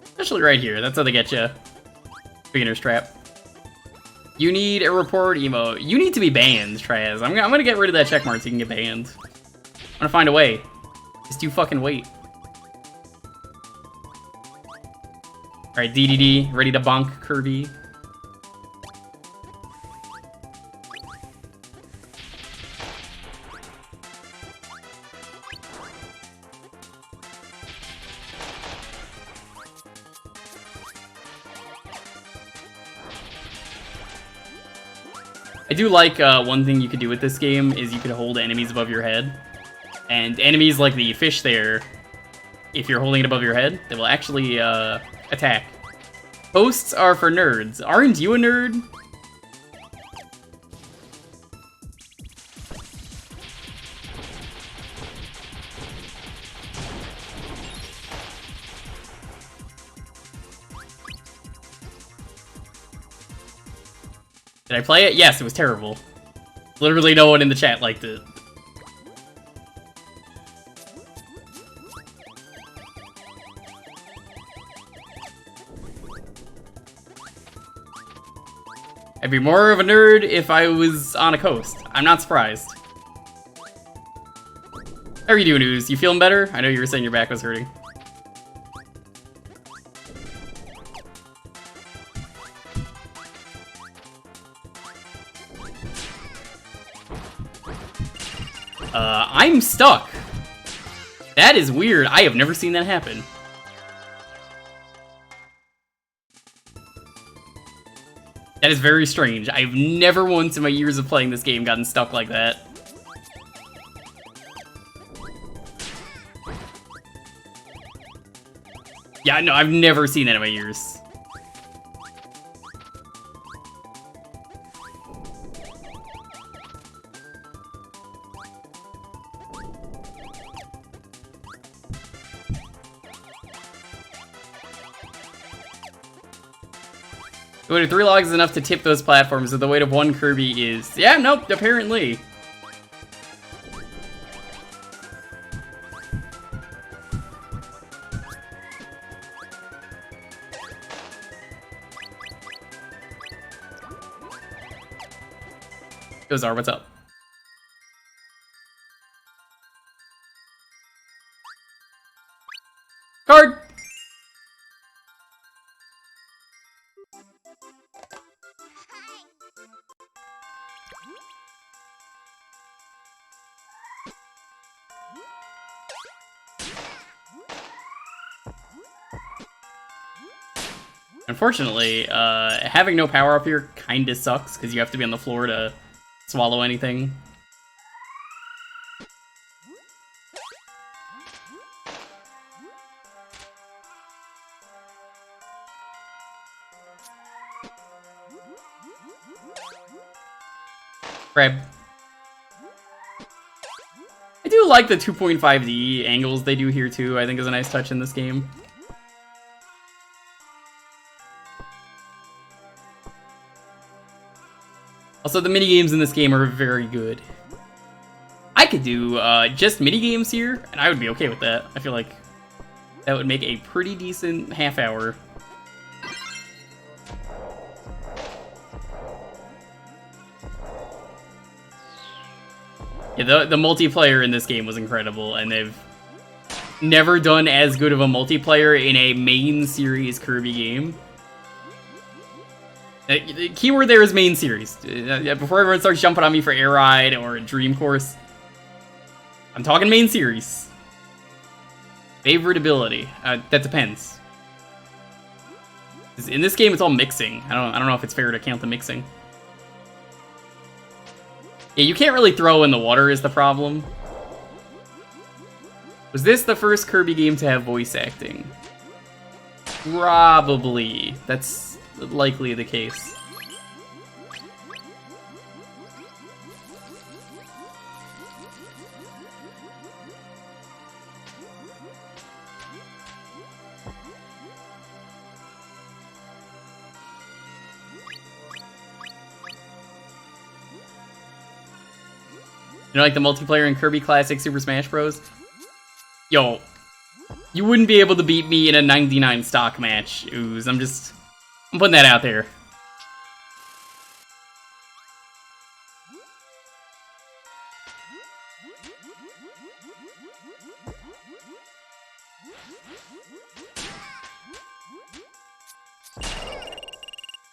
Especially right here. That's how they get you. Beginner's trap. You need a report emote. You need to be banned, Traz. I'm gonna get rid of that checkmark so you can get banned. I'm gonna find a way. Just you fucking wait. Alright, DDD, ready to bonk Kirby. I do like one thing you could do with this game is you could hold enemies above your head. And enemies like the fish there, if you're holding it above your head, they will actually attack. Hosts are for nerds. Aren't you a nerd? Did I play it? Yes, it was terrible. Literally no one in the chat liked it. I'd be more of a nerd if I was on a coast. I'm not surprised. How are you doing, Ooze? You feeling better? I know you were saying your back was hurting. I'm stuck. That is weird. I have never seen that happen. That is very strange. I've never once in my years of playing this game gotten stuck like that. Yeah, no, I've never seen that in my years. The weight of 3 logs is enough to tip those platforms, so the weight of 1 Kirby is... Yeah, nope, apparently. Gozar, what's up? Card! Unfortunately, having no power up here kinda sucks, because you have to be on the floor to swallow anything. Grab. I do like the 2.5D angles they do here too, I think is a nice touch in this game. Also, the minigames in this game are very good. I could do just minigames here, and I would be okay with that. I feel like that would make a pretty decent half hour. Yeah, the multiplayer in this game was incredible, and they've never done as good of a multiplayer in a main series Kirby game. The keyword there is main series. Before everyone starts jumping on me for Air Ride or Dream Course, I'm talking main series. Favorite ability? That depends. In this game, it's all mixing. I don't know if it's fair to count the mixing. Yeah, you can't really throw in the water is the problem. Was this the first Kirby game to have voice acting? Probably. That's likely the case. You know, like the multiplayer in Kirby Classic Super Smash Bros? Yo, you wouldn't be able to beat me in a 99 stock match, Ooze. I'm putting that out there.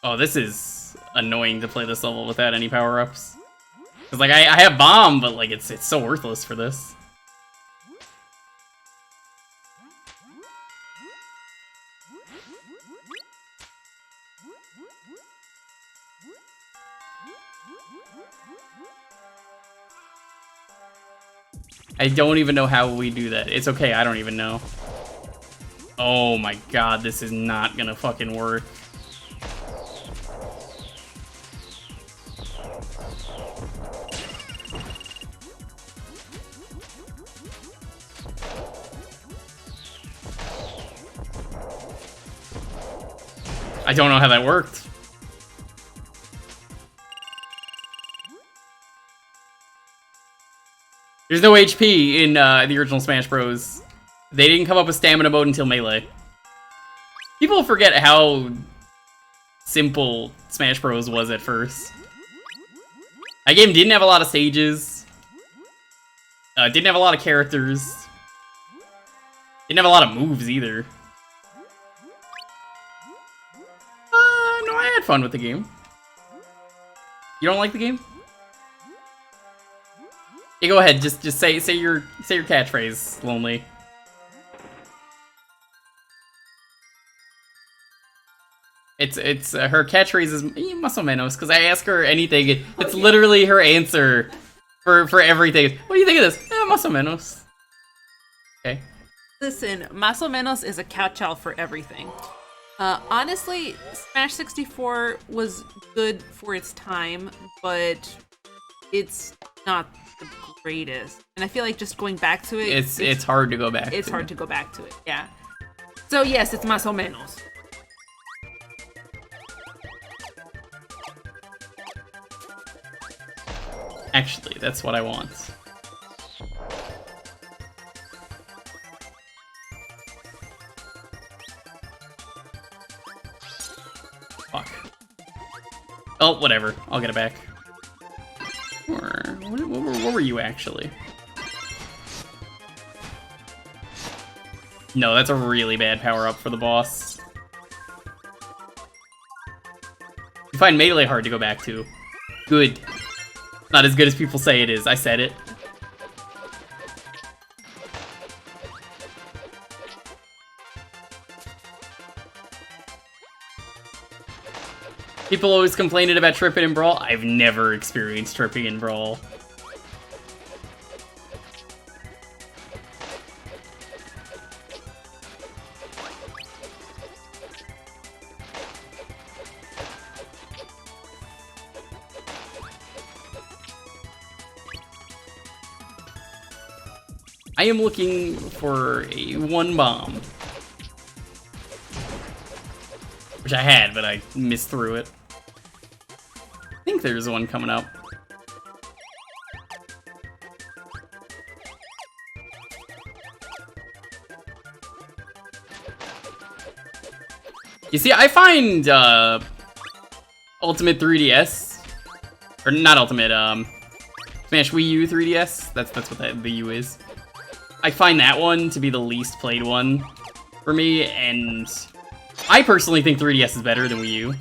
Oh, this is annoying to play this level without any power-ups. Cause like I have bomb, but like it's so worthless for this. I don't even know how we do that. It's okay, I don't even know. Oh my god, this is not gonna fucking work. I don't know how that worked. There's no HP in the original Smash Bros. They didn't come up with stamina mode until Melee. People forget how simple Smash Bros was at first. That game didn't have a lot of stages. Didn't have a lot of characters. Didn't have a lot of moves either. No, I had fun with the game. You don't like the game? Yeah, go ahead. Just say your catchphrase, Lonely. It's her catchphrase is más o menos, because I ask her anything. It's literally her answer for everything. What do you think of this? Más o menos. Okay. Listen, más o menos is a catch-all for everything. Honestly, Smash 64 was good for its time, but it's not the greatest. And I feel like just going back to it... It's hard to go back It's hard to go back to it, yeah. So yes, it's más o menos. Actually, that's what I want. Fuck. Oh, whatever. I'll get it back. What were you actually? No, that's a really bad power-up for the boss. You find Melee hard to go back to. Good. Not as good as people say it is. I said it. People always complaining about tripping in Brawl. I've never experienced tripping in Brawl. I am looking for a one bomb. Which I had, but I missed through it. I think there's one coming up. You see, I find Ultimate 3DS, or not Ultimate, Smash Wii U 3DS. That's what the U is. I find that one to be the least played one for me, and I personally think 3DS is better than Wii U.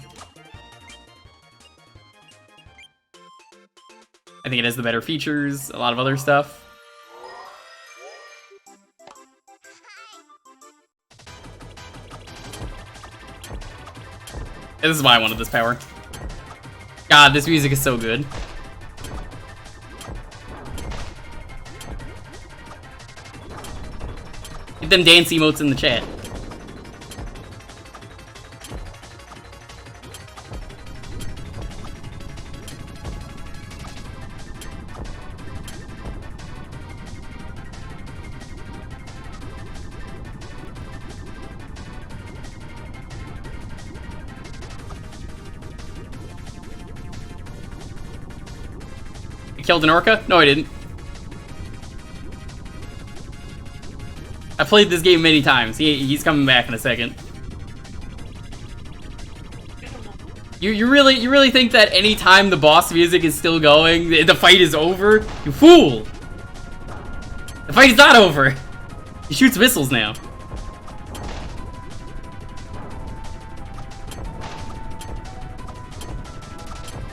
I think it has the better features, a lot of other stuff. This is why I wanted this power. God, this music is so good. Get them dance emotes in the chat. You killed an orca? No, I didn't. I played this game many times. He's coming back in a second. You really think that any time the boss music is still going, the fight is over? You fool! The fight is not over! He shoots missiles now.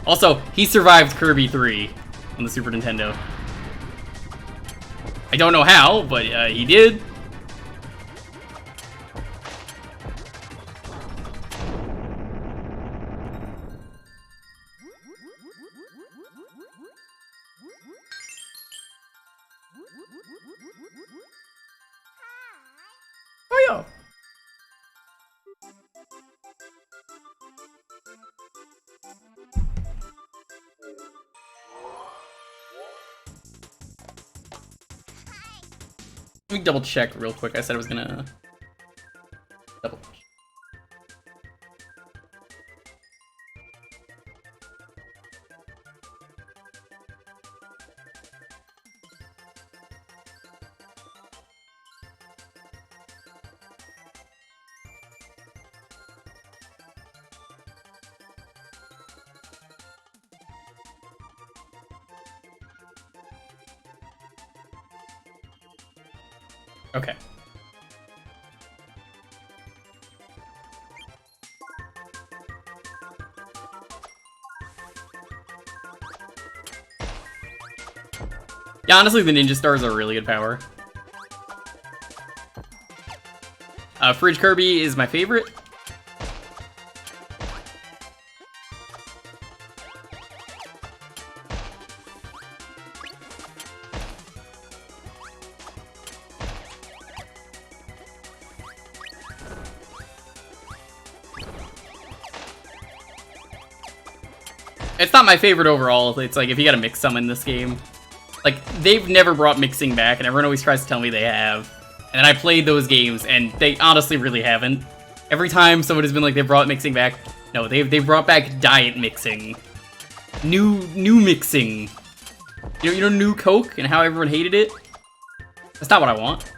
Also, he survived Kirby 3 on the Super Nintendo. I don't know how, but he did. Oh yeah. Let me double check real quick. I said I was gonna double check. Okay. Yeah, honestly, the Ninja Stars are really good power. Fridge Kirby is my favorite. It's not my favorite overall. It's like if you gotta mix some in this game. Like, they've never brought mixing back, and everyone always tries to tell me they have. And then I played those games, and they honestly really haven't. Every time someone has been like, they brought mixing back, no, they brought back diet mixing. New mixing. You know new Coke and how everyone hated it? That's not what I want.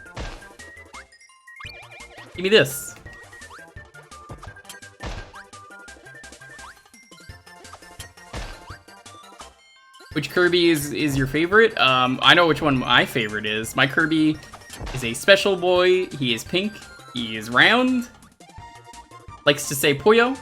Give me this. Which Kirby is your favorite? I know which one my favorite is. My Kirby is a special boy. He is pink. He is round. Likes to say Puyo.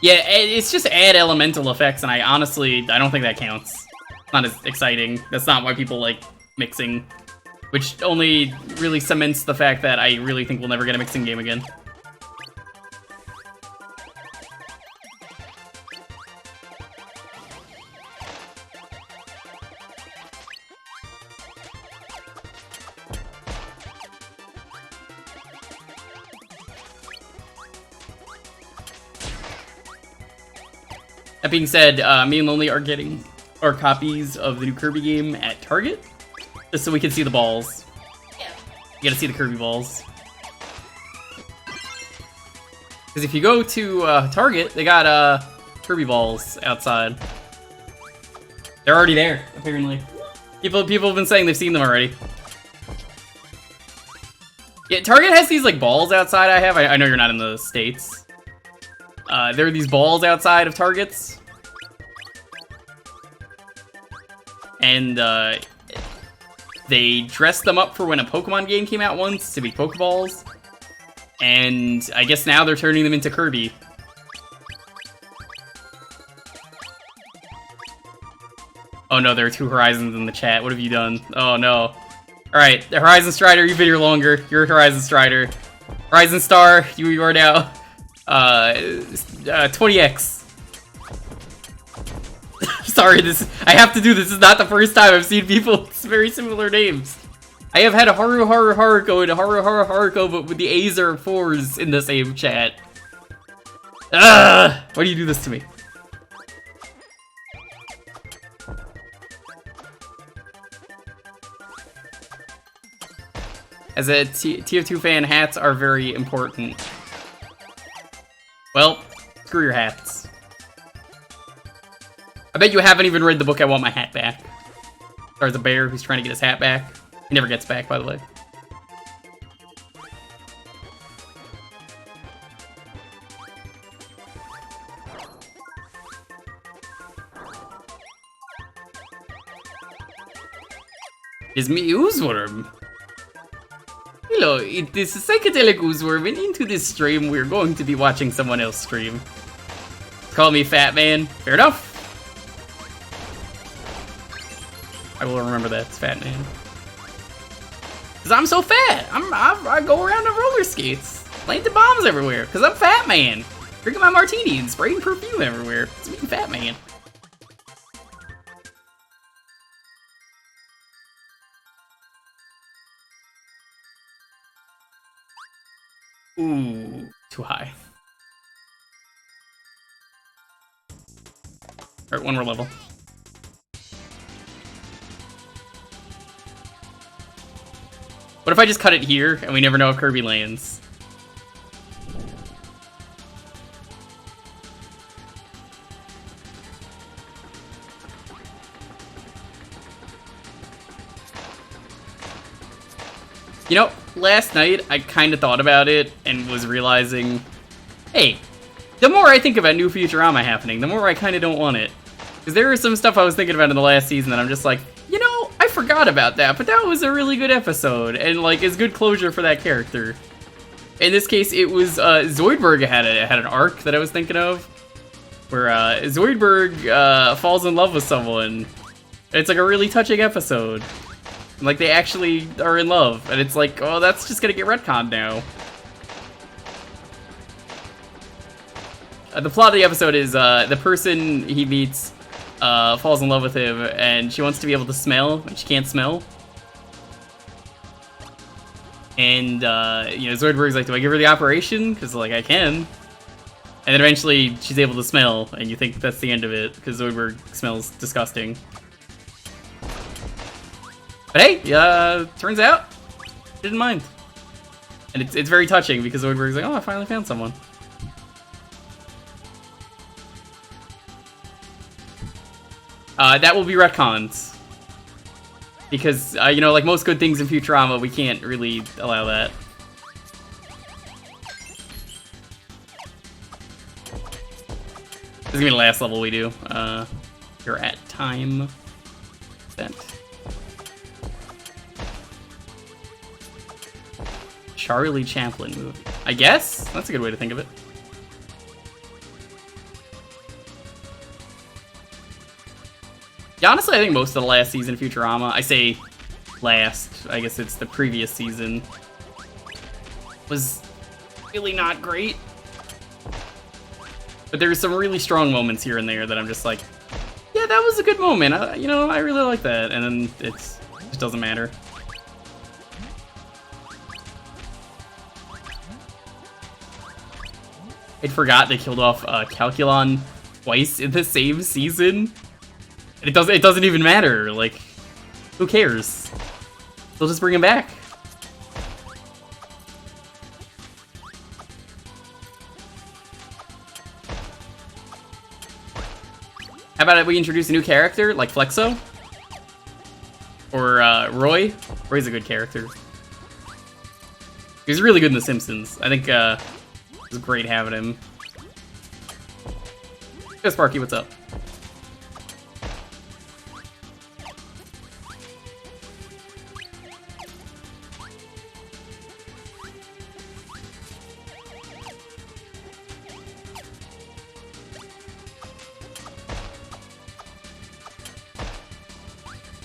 Yeah, it's just add elemental effects, and I don't think that counts. Not as exciting. That's not why people like mixing. Which only really cements the fact that I really think we'll never get a mixing game again. That being said, me and Lonely are getting our copies of the new Kirby game at Target, just so we can see the balls. Yeah. You gotta see the Kirby balls. Because if you go to Target, they got Kirby balls outside. They're already there, apparently. People have been saying they've seen them already. Yeah, Target has these like balls outside. I know you're not in the States. There are these balls outside of Targets. And, they dressed them up for when a Pokemon game came out once to be Pokeballs. And I guess now they're turning them into Kirby. Oh no, there are 2 Horizons in the chat. What have you done? Oh no. Alright, the Horizon Strider, you've been here longer. You're Horizon Strider. Horizon Star, you are now 20x. Sorry, I have to do this. This is not the first time I've seen people with very similar names. I have had a Haruko and a Haruko, but with the A's or 4s in the same chat. Why do you do this to me? As a TF2 fan, hats are very important. Well, screw your hats. I bet you haven't even read the book I Want My Hat Back. There's a bear who's trying to get his hat back. He never gets back, by the way. Is Meowsworm? Hello, it is Psychedelic Oozworm, and into this stream we're going to be watching someone else stream. Call me Fat Man. Fair enough. I will remember that, it's Fat Man. Cause I'm so fat. I go around on roller skates, planting bombs everywhere. Cause I'm Fat Man, drinking my martini and spraying perfume everywhere. It's me, Fat Man. Ooh, too high. Alright, one more level. What if I just cut it here and we never know if Kirby lands? You know, last night I kind of thought about it and was realizing, hey, the more I think about new Futurama happening, the more I kind of don't want it. Because there was some stuff I was thinking about in the last season that I'm just like, you know, I forgot about that, but that was a really good episode, and like, it's good closure for that character. In this case, it was Zoidberg had an arc that I was thinking of, where Zoidberg falls in love with someone. It's like a really touching episode. Like, they actually are in love, and it's like, oh, that's just gonna get retconned now. The plot of the episode is the person he meets falls in love with him, and she wants to be able to smell, and she can't smell. And, you know, Zoidberg's like, do I give her the operation? Because, like, I can. And then eventually she's able to smell, and you think that's the end of it, because Zoidberg smells disgusting. But hey, turns out, didn't mind. And it's very touching, because Zoidberg's like, oh, I finally found someone. That will be retcons. Because, you know, like most good things in Futurama, we can't really allow that. This is gonna be the last level we do. You're at time spent. Charlie Chaplin movie. I guess? That's a good way to think of it. Yeah, honestly, I think most of the last season of Futurama, I say last, I guess it's the previous season, was really not great. But there's some really strong moments here and there that I'm just like, yeah, that was a good moment. You know, I really like that. And then it just doesn't matter. I forgot they killed off Calculon twice in the same season. And it doesn't even matter. Like, who cares? They'll just bring him back. How about if we introduce a new character, like Flexo? Or Roy? Roy's a good character. He was really good in The Simpsons. I think it was great having him. Hey, Sparky, what's up?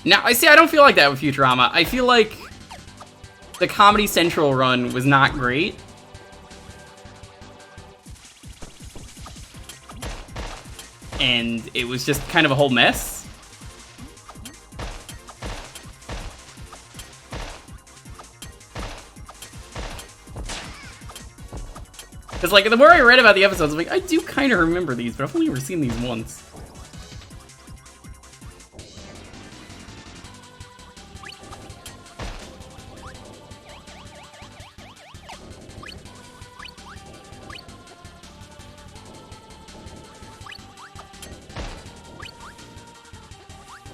Now, I don't feel like that with Futurama. I feel like the Comedy Central run was not great. And it was just kind of a whole mess. Because, like, the more I read about the episodes, I'm like, I do kind of remember these, but I've only ever seen these once.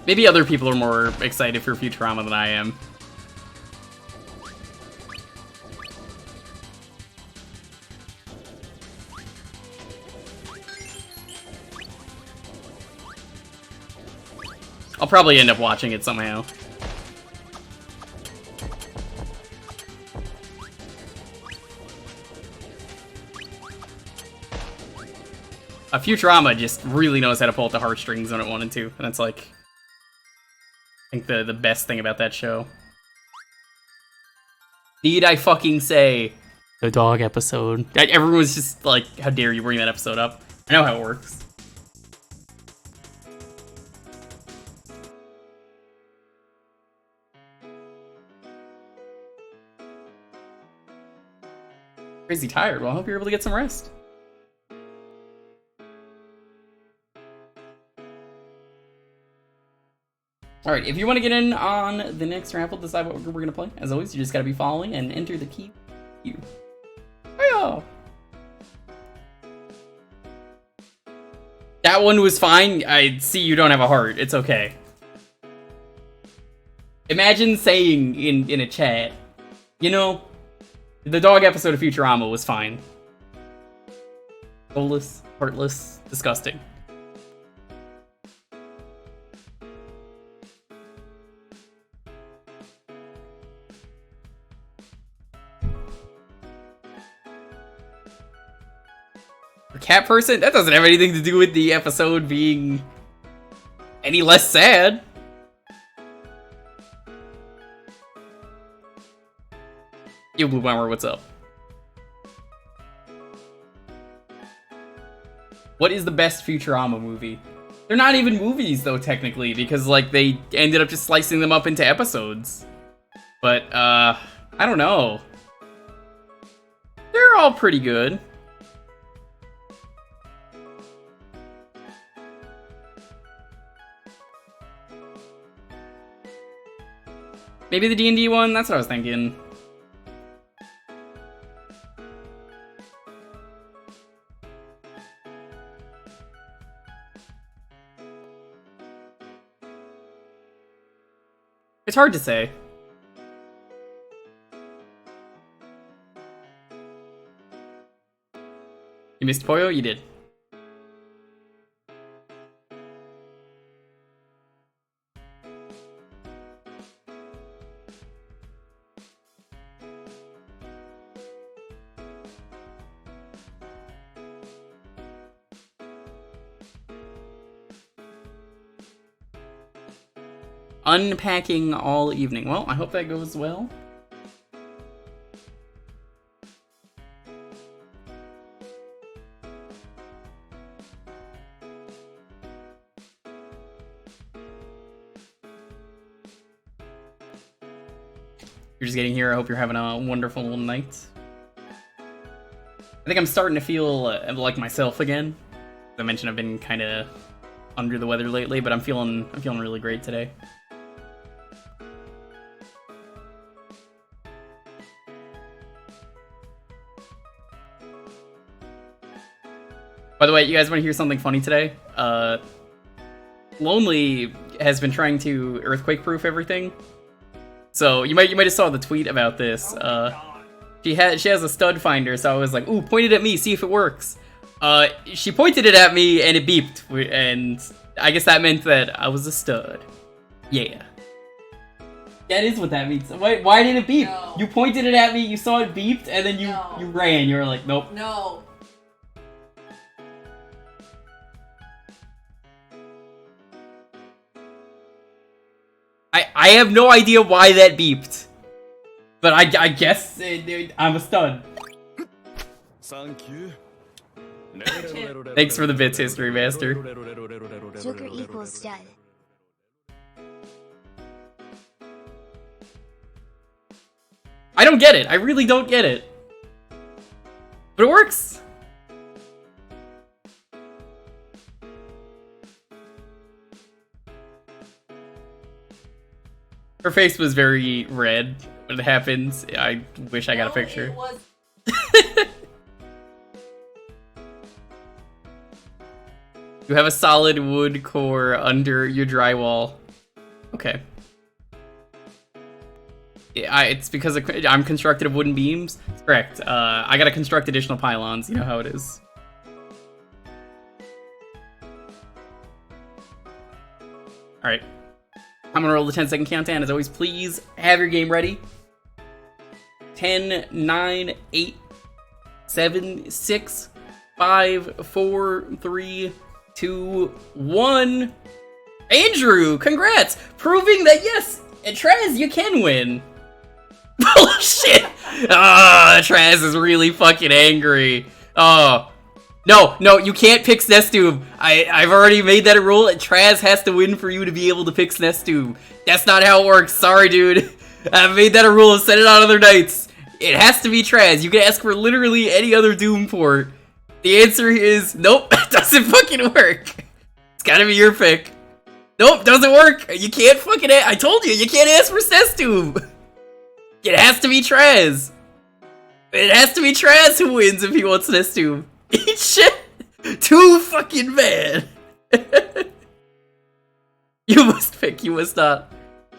Maybe other people are more excited for Futurama than I am. I'll probably end up watching it somehow. Futurama just really knows how to pull at the heartstrings when it wanted to, and that's like, I think the best thing about that show. Need I fucking say the dog episode? Everyone was just like, how dare you bring that episode up? I know how it works. Crazy tired. Well, I hope you're able to get some rest. Alright, if you want to get in on the next raffle, decide what we're going to play. As always, you just got to be following and enter the key. Hiya! That one was fine. I see you don't have a heart. It's okay. Imagine saying in a chat, you know, the dog episode of Futurama was fine. Soulless, heartless, disgusting. Cat person? That doesn't have anything to do with the episode being any less sad. Yo, Blue Bomber, what's up? What is the best Futurama movie? They're not even movies, though, technically, because, like, they ended up just slicing them up into episodes. But, I don't know. They're all pretty good. Maybe the D&D one? That's what I was thinking. It's hard to say. You missed Poyo? You did. Unpacking all evening. Well, I hope that goes well. You're just getting here. I hope you're having a wonderful night. I think I'm starting to feel like myself again. As I mentioned, I've been kind of under the weather lately, but I'm feeling really great today. By the way, you guys want to hear something funny today? Lonely has been trying to earthquake-proof everything. So you might have saw the tweet about this. She has a stud finder, so I was like, ooh, point it at me, see if it works. She pointed it at me and it beeped, and I guess that meant that I was a stud. Yeah. That is what that means. Why did it beep? No. You pointed it at me, you saw it beeped, and then you ran. You were like, nope. No. I have no idea why that beeped. But I guess I'm a stud. Thank you. Thanks for the bits, History Master. Jewker equals stud. I don't get it. I really don't get it. But it works. Her face was very red when it happens. I wish I got a picture. You have a solid wood core under your drywall. Okay. Yeah, it's because I'm constructed of wooden beams. That's correct. I gotta construct additional pylons. You know how it is. Alright. I'm gonna roll the 10-second countdown. As always, please have your game ready. 10, 9, 8, 7, 6, 5, 4, 3, 2, 1. Andrew, congrats! Proving that yes, Traz, you can win. Bullshit! Ah, Traz is really fucking angry. Oh. No, you can't pick Snestube. I've already made that a rule. Traz has to win for you to be able to pick Snestube. That's not how it works. Sorry, dude. I've made that a rule and said it on other nights. It has to be Traz. You can ask for literally any other Doom port. The answer is nope. It doesn't fucking work. It's gotta be your pick. Nope, doesn't work. You can't fucking. I told you can't ask for Snestube. It has to be Traz. It has to be Traz who wins if he wants Snestube. Eat shit! Too fucking bad! You must pick, you must not.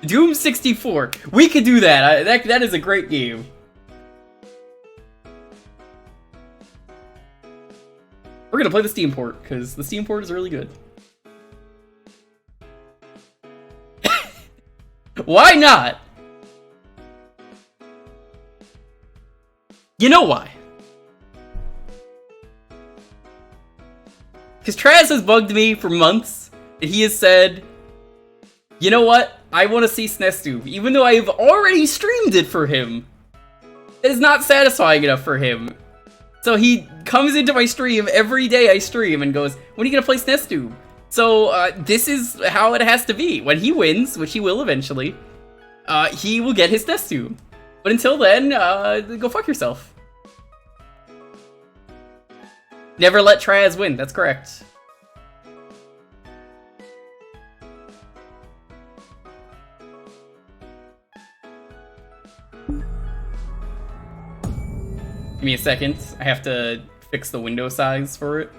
Doom 64. We could do that. That is a great game. We're gonna play the Steam port, because the Steam port is really good. Why not? You know why? Because Traz has bugged me for months, and he has said, you know what? I want to see Snestube, even though I've already streamed it for him. It is not satisfying enough for him. So he comes into my stream every day I stream and goes, when are you going to play Snestube? So this is how it has to be. When he wins, which he will eventually, he will get his Snestube. But until then, go fuck yourself. Never let Traz win, that's correct. Give me a second, I have to fix the window size for it.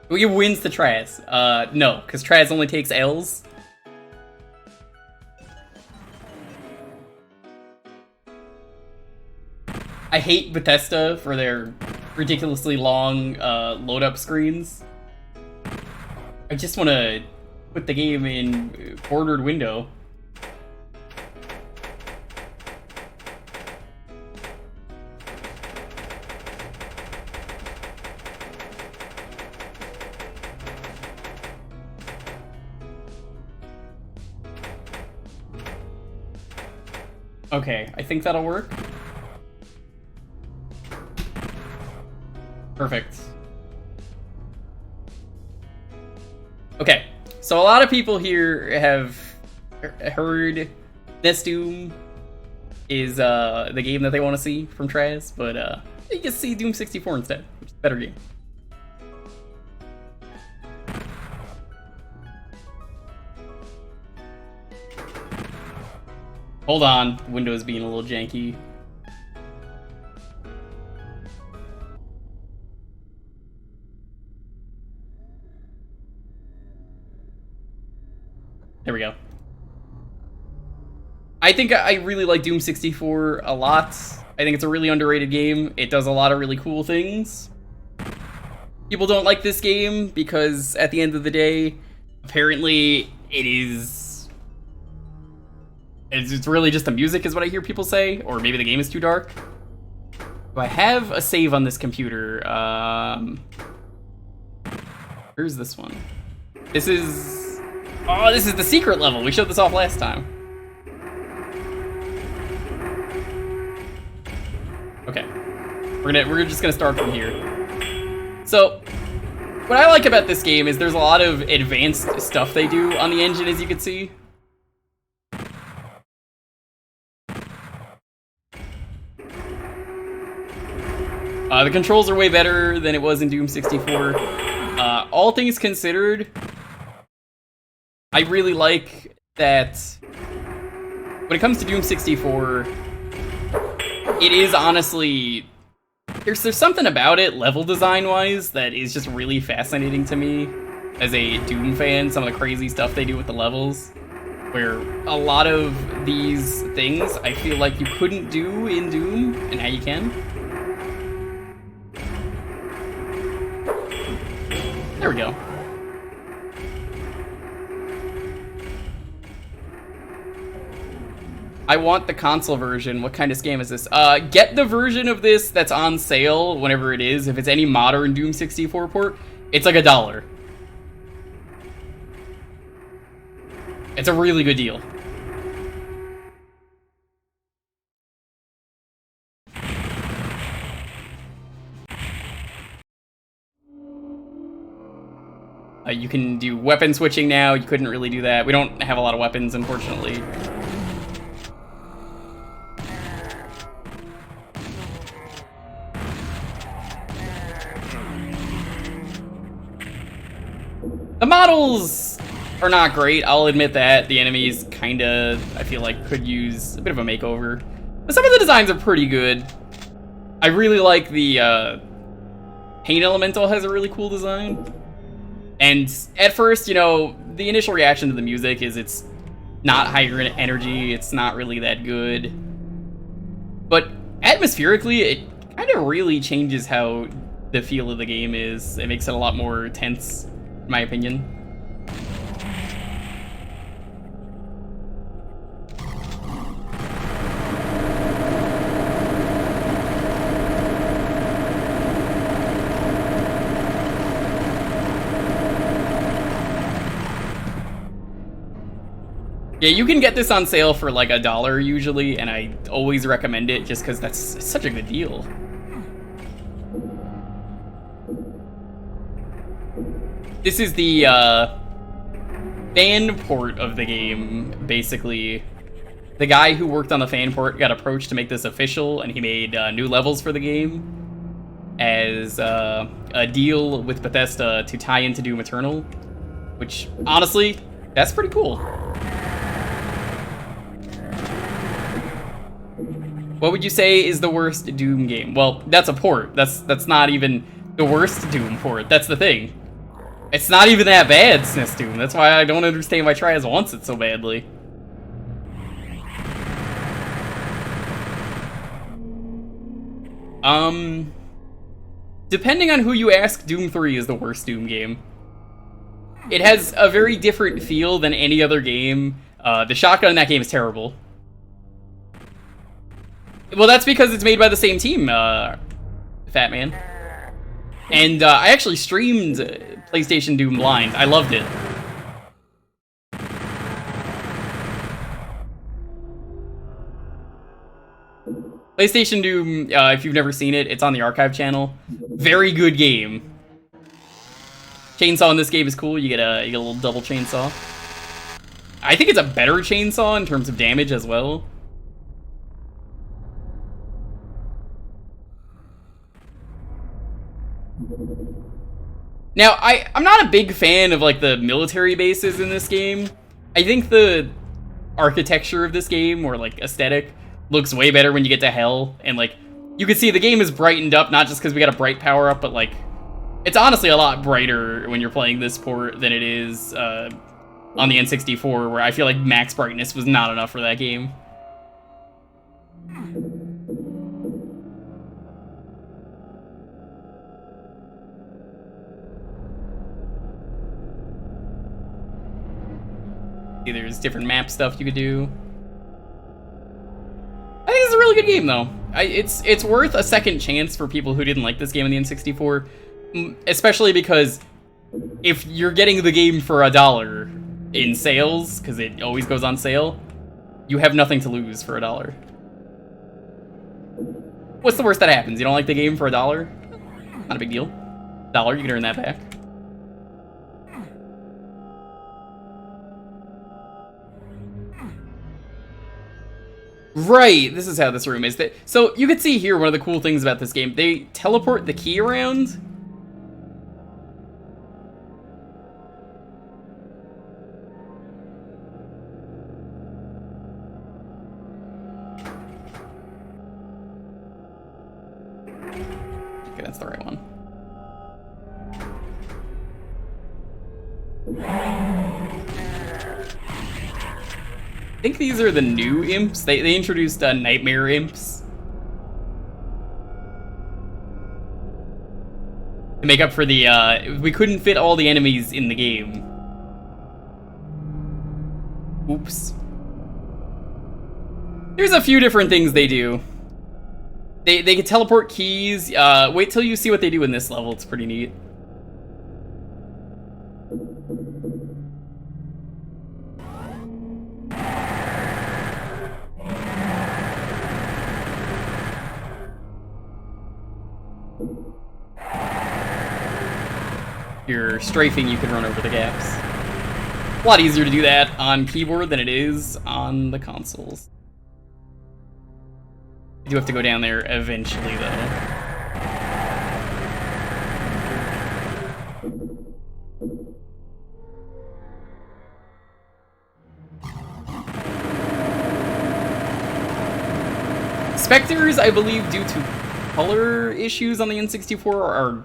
We give wins to Traz. No, because Traz only takes L's. I hate Bethesda for their ridiculously long load-up screens. I just want to put the game in bordered window. Okay, I think that'll work. Perfect. Okay, so a lot of people here have heard Doom is the game that they want to see from Traz, but you can see Doom 64 instead, which is a better game. Hold on, Windows being a little janky. There we go. I think I really like Doom 64 a lot. I think it's a really underrated game. It does a lot of really cool things. People don't like this game because at the end of the day, apparently it's really just the music is what I hear people say, or maybe the game is too dark. Do I have a save on this computer? Where's this one? This is... Oh, this is the secret level. We showed this off last time. Okay. We're just gonna start from here. So, what I like about this game is there's a lot of advanced stuff they do on the engine, as you can see. The controls are way better than it was in Doom 64. All things considered, I really like that when it comes to Doom 64, it is honestly... There's something about it, level design-wise, that is just really fascinating to me as a Doom fan, some of the crazy stuff they do with the levels, where a lot of these things I feel like you couldn't do in Doom, and now you can. There we go. I want the console version. What kind of scam is this? Get the version of this that's on sale whenever it is. If it's any modern Doom 64 port, it's like $1. It's a really good deal. You can do weapon switching now. You couldn't really do that. We don't have a lot of weapons, unfortunately. The models are not great, I'll admit that. The enemies kinda, I feel like, could use a bit of a makeover. But some of the designs are pretty good. I really like the, Pain Elemental has a really cool design. And at first, you know, the initial reaction to the music is it's not higher in energy, it's not really that good. But atmospherically, it kind of really changes how the feel of the game is. It makes it a lot more tense, in my opinion. Yeah, you can get this on sale for like $1 usually, and I always recommend it just because that's such a good deal. This is the fan port of the game, basically. The guy who worked on the fan port got approached to make this official, and he made new levels for the game as a deal with Bethesda to tie into Doom Eternal, which, honestly, that's pretty cool. What would you say is the worst Doom game? Well, that's a port. That's not even the worst Doom port. That's the thing. It's not even that bad, SNES Doom. That's why I don't understand why Triaz wants it so badly. Depending on who you ask, Doom 3 is the worst Doom game. It has a very different feel than any other game. The shotgun in that game is terrible. Well, that's because it's made by the same team, Fat Man. And I actually streamed PlayStation Doom Blind. I loved it. PlayStation Doom, if you've never seen it, it's on the Archive channel. Very good game. Chainsaw in this game is cool. You get a little double chainsaw. I think it's a better chainsaw in terms of damage as well. Now, I'm not a big fan of, like, the military bases in this game. I think the architecture of this game, or, like, aesthetic, looks way better when you get to Hell. And, like, you can see the game is brightened up, not just because we got a bright power-up, but, like, it's honestly a lot brighter when you're playing this port than it is on the N64, where I feel like max brightness was not enough for that game. There's different map stuff you could do. I think it's a really good game, though. It's worth a second chance for people who didn't like this game in the N64, especially because if you're getting the game for $1 in sales, because it always goes on sale, you have nothing to lose for $1. What's the worst that happens? You don't like the game for $1? Not a big deal. $1, you can earn that back. Right, this is how this room is. So you can see here one of the cool things about this game. They teleport the key around. Okay, that's the right one. I think these are the new imps. They introduced nightmare imps to make up for the we couldn't fit all the enemies in the game. Oops. There's a few different things they do. They can teleport keys. Wait till you see what they do in this level. It's pretty neat. If you're strafing, you can run over the gaps. A lot easier to do that on keyboard than it is on the consoles. You do have to go down there eventually, though. Spectres, I believe, due to color issues on the N64, are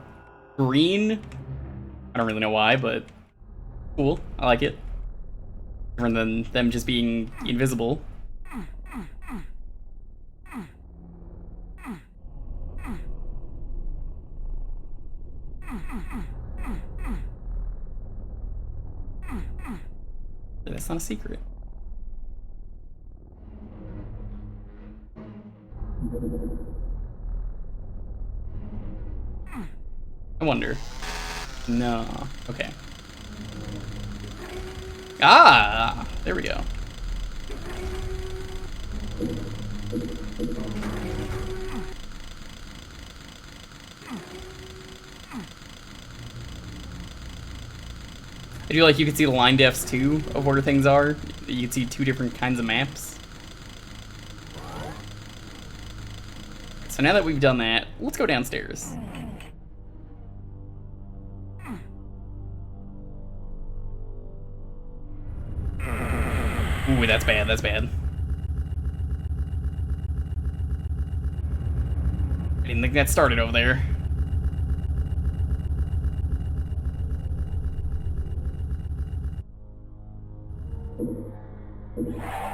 green. I don't really know why, but cool. I like it. Different than them just being invisible. That's not a secret. I wonder. No. Okay. Ah! There we go. I do like you can see the line defs too of where things are. You can see two different kinds of maps. So now that we've done that, let's go downstairs. Ooh, that's bad, that's bad. I didn't think that started over there.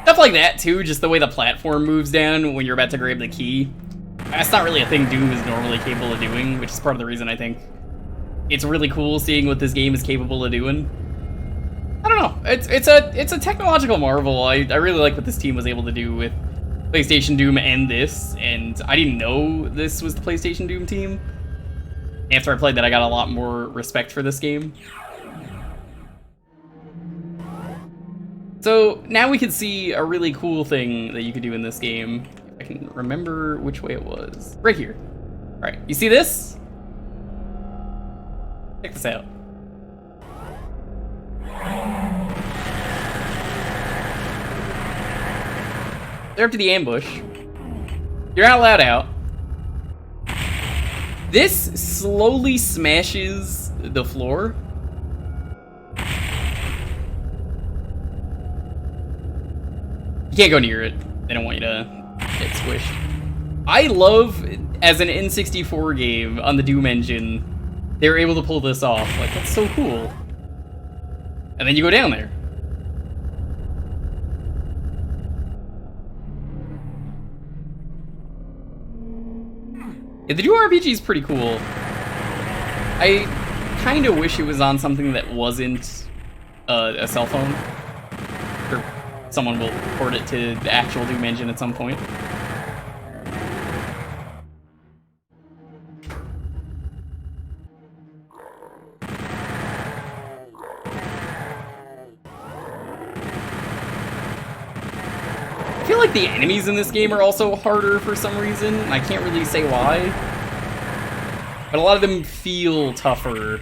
Stuff like that, too, just the way the platform moves down when you're about to grab the key. That's not really a thing Doom is normally capable of doing, which is part of the reason I think it's really cool seeing what this game is capable of doing. I don't know, it's a technological marvel. I really like what this team was able to do with PlayStation Doom and this, and I didn't know this was the PlayStation Doom team. After I played that, I got a lot more respect for this game. So now we can see a really cool thing that you could do in this game. If I can remember which way it was. Right here. All right, you see this? Check this out. They're up to the ambush. You're not allowed out. This slowly smashes the floor. You can't go near it. They don't want you to get squished. I love, as an N64 game on the Doom engine, they were able to pull this off. Like, that's so cool. And then you go down there. Yeah, the Doom RPG is pretty cool. I kind of wish it was on something that wasn't a cell phone. Or someone will port it to the actual Doom engine at some point. I feel like the enemies in this game are also harder for some reason. I can't really say why. But a lot of them feel tougher.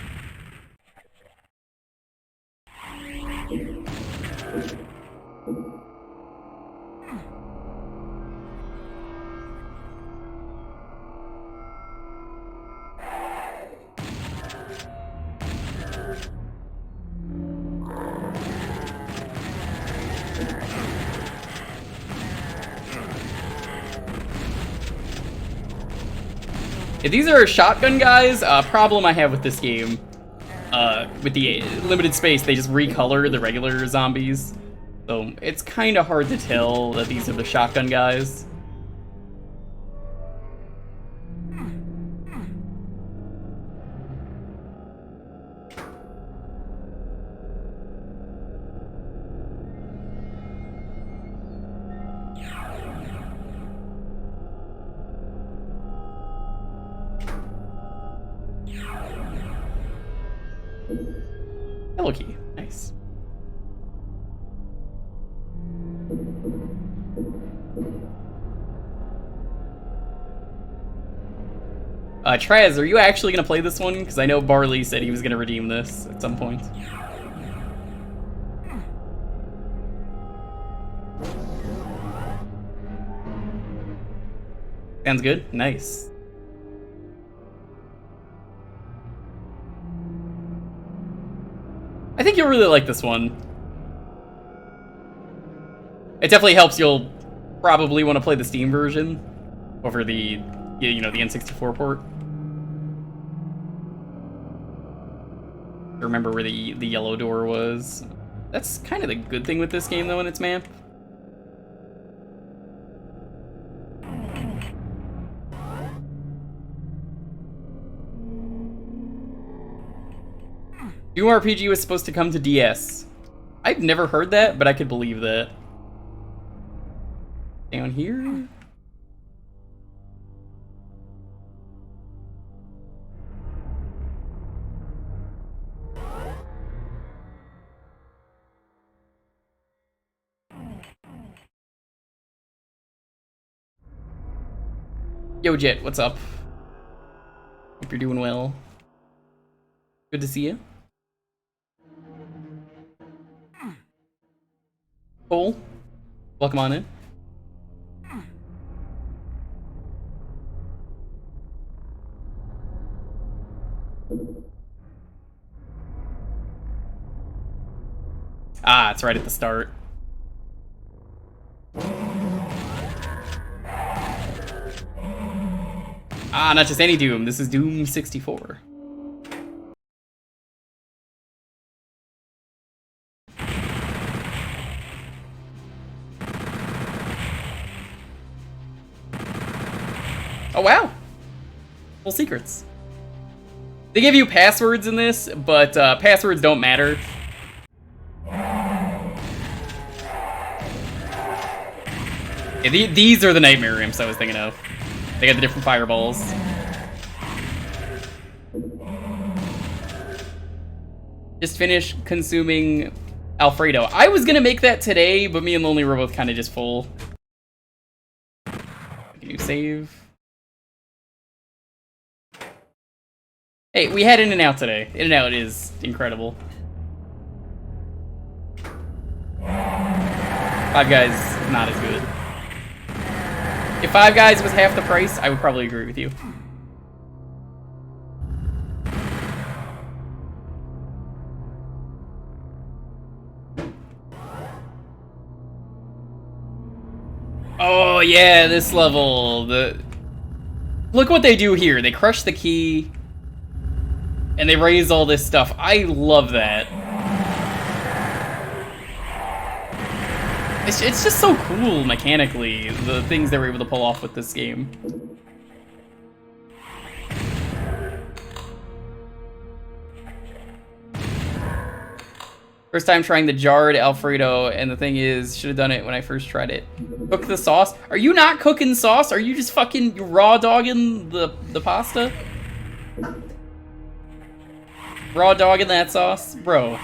If these are shotgun guys, problem I have with this game, with the limited space, they just recolor the regular zombies. So it's kind of hard to tell that these are the shotgun guys. Hello key. Nice. Traz, are you actually gonna play this one? Because I know Barley said he was gonna redeem this at some point. Sounds good. Nice. I think you'll really like this one. It definitely helps you'll probably want to play the Steam version over the, you know, the N64 port. Remember where the yellow door was. That's kind of the good thing with this game, though, in its map. Doom RPG was supposed to come to DS. I've never heard that, but I could believe that. Down here? Yo, Jet, what's up? Hope you're doing well. Good to see you. Cole, welcome on in. Ah, it's right at the start. Ah, not just any Doom. This is Doom 64. Oh, wow. Full secrets. They give you passwords in this, but passwords don't matter. Yeah, these are the nightmare imps I was thinking of. They got the different fireballs. Just finished consuming Alfredo. I was gonna make that today, but me and Lonely were both kind of just full. Can you save? Hey, we had In-N-Out today. In-N-Out is incredible. Five Guys, not as good. If Five Guys was half the price, I would probably agree with you. Oh yeah, this level. Look what they do here. They crush the key, and they raise all this stuff. I love that. It's just so cool mechanically, the things they were able to pull off with this game. First time trying the jarred Alfredo, and the thing is, should have done it when I first tried it. Cook the sauce? Are you not cooking sauce? Are you just fucking raw dogging the pasta? Raw dogging that sauce? Bro. You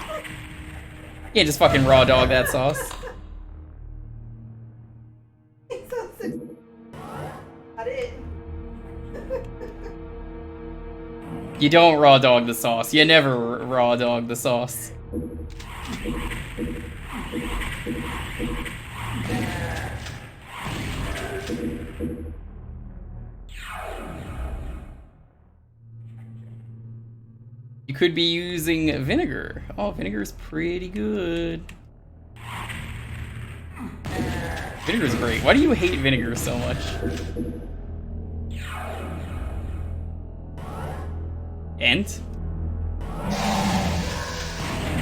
can't just fucking raw dog that sauce. You don't raw dog the sauce. You never raw dog the sauce. You could be using vinegar. Oh, vinegar's pretty good. Vinegar's great. Why do you hate vinegar so much? And?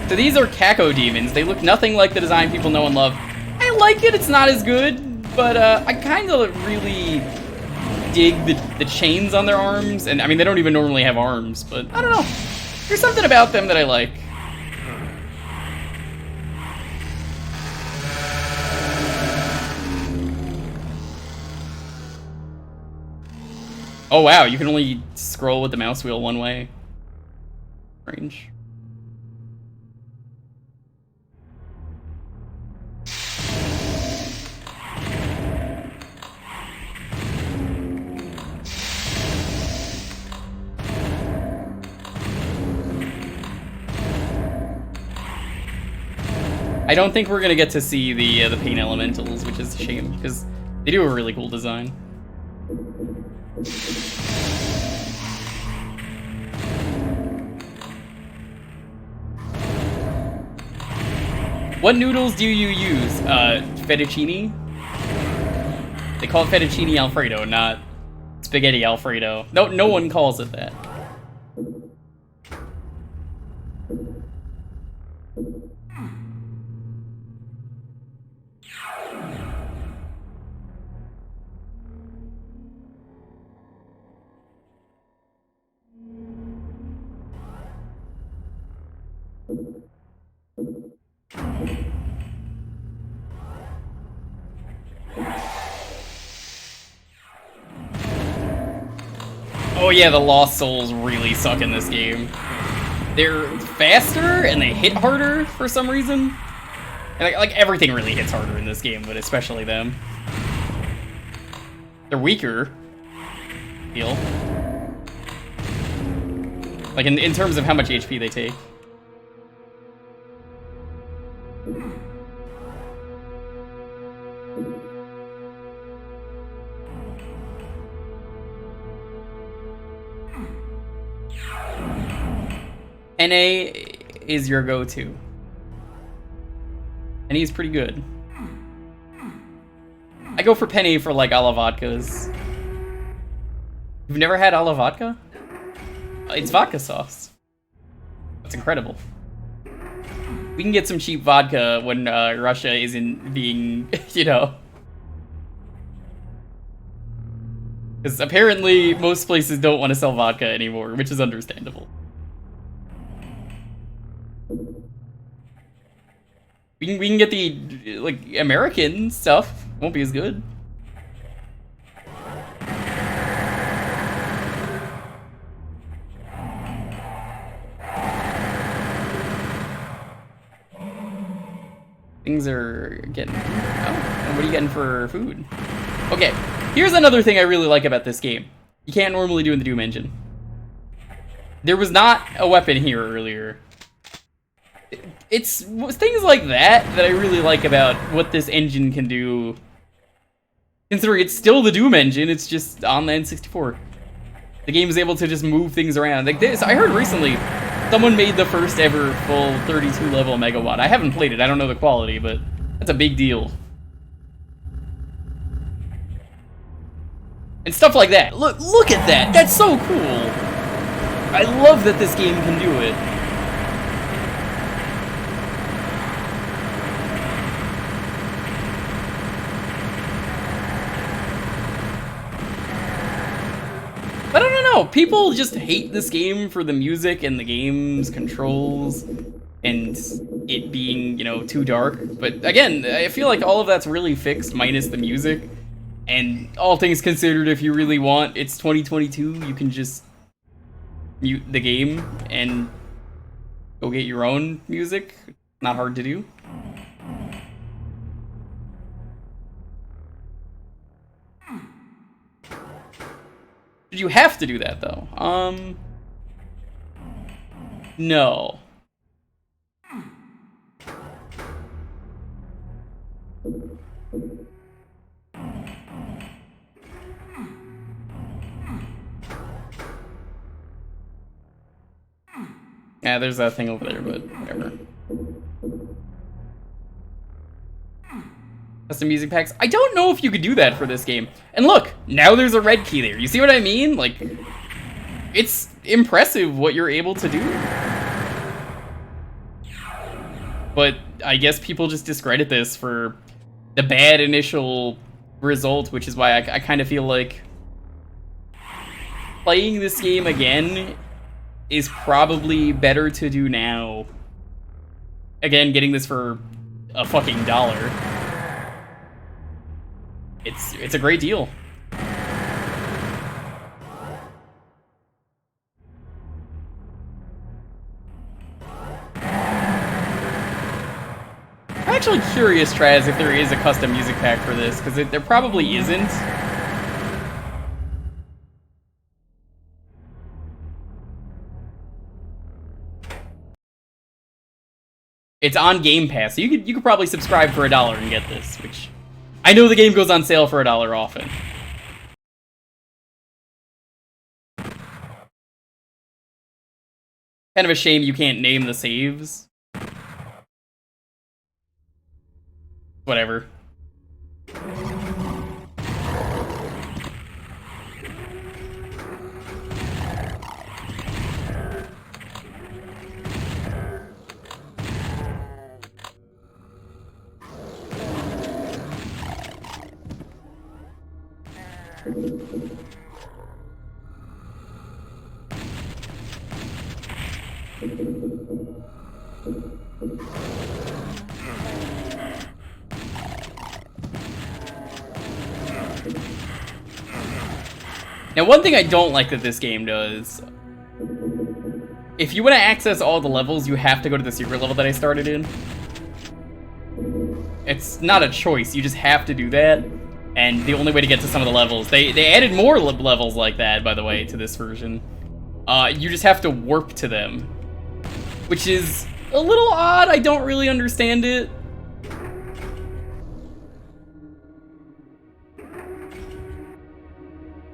So these are Kako demons. They look nothing like the design people know and love. I like it. It's not as good, but I kind of really dig the chains on their arms. And I mean, they don't even normally have arms, but I don't know. There's something about them that I like. Oh wow, you can only scroll with the mouse wheel one way. Strange. I don't think we're gonna get to see the pain elementals, which is a shame because they do a really cool design. What noodles do you use? Fettuccine? They call it fettuccine alfredo, not spaghetti alfredo. No one calls it that. Oh yeah, the Lost Souls really suck in this game. They're faster and they hit harder for some reason. And like everything really hits harder in this game, but especially them. They're weaker. I feel. Like in terms of how much HP they take. NA is your go-to. And he's pretty good. I go for Penny for like a la vodkas. You've never had a la vodka? It's vodka sauce. That's incredible. We can get some cheap vodka when Russia isn't being, you know. Because apparently most places don't want to sell vodka anymore, which is understandable. We can get the like American stuff. Won't be as good. Things are getting. Oh, and what are you getting for food? Okay, here's another thing I really like about this game. You can't normally do in the Doom engine. There was not a weapon here earlier. It's things like that that I really like about what this engine can do. Considering it's still the Doom engine, it's just on the N64. The game is able to just move things around. Like this, I heard recently, someone made the first ever full 32 level Megawatt. I haven't played it, I don't know the quality, but that's a big deal. And stuff like that. Look at that, that's so cool. I love that this game can do it. But I don't know, people just hate this game for the music and the game's controls and it being, you know, too dark. But again, I feel like all of that's really fixed minus the music. And all things considered, if you really want, it's 2022, you can just mute the game and go get your own music. Not hard to do. Did you have to do that though? No. Yeah, there's that thing over there, but whatever. Custom music packs. I don't know if you could do that for this game. And look, now there's a red key there. You see what I mean? Like, it's impressive what you're able to do. But I guess people just discredit this for the bad initial result, which is why I kind of feel like playing this game again is probably better to do now. Again, getting this for a fucking $1. It's a great deal. I'm actually curious, Traz, if there is a custom music pack for this, because there probably isn't. It's on Game Pass, so you could probably subscribe for $1 and get this, which I know the game goes on sale for $1 often. Kind of a shame you can't name the saves. Whatever. Now, one thing I don't like that this game does, if you want to access all the levels, you have to go to the secret level that I started in. It's not a choice, you just have to do that, and the only way to get to some of the levels, they added more levels like that, by the way, to this version. You just have to warp to them, which is a little odd. I don't really understand it.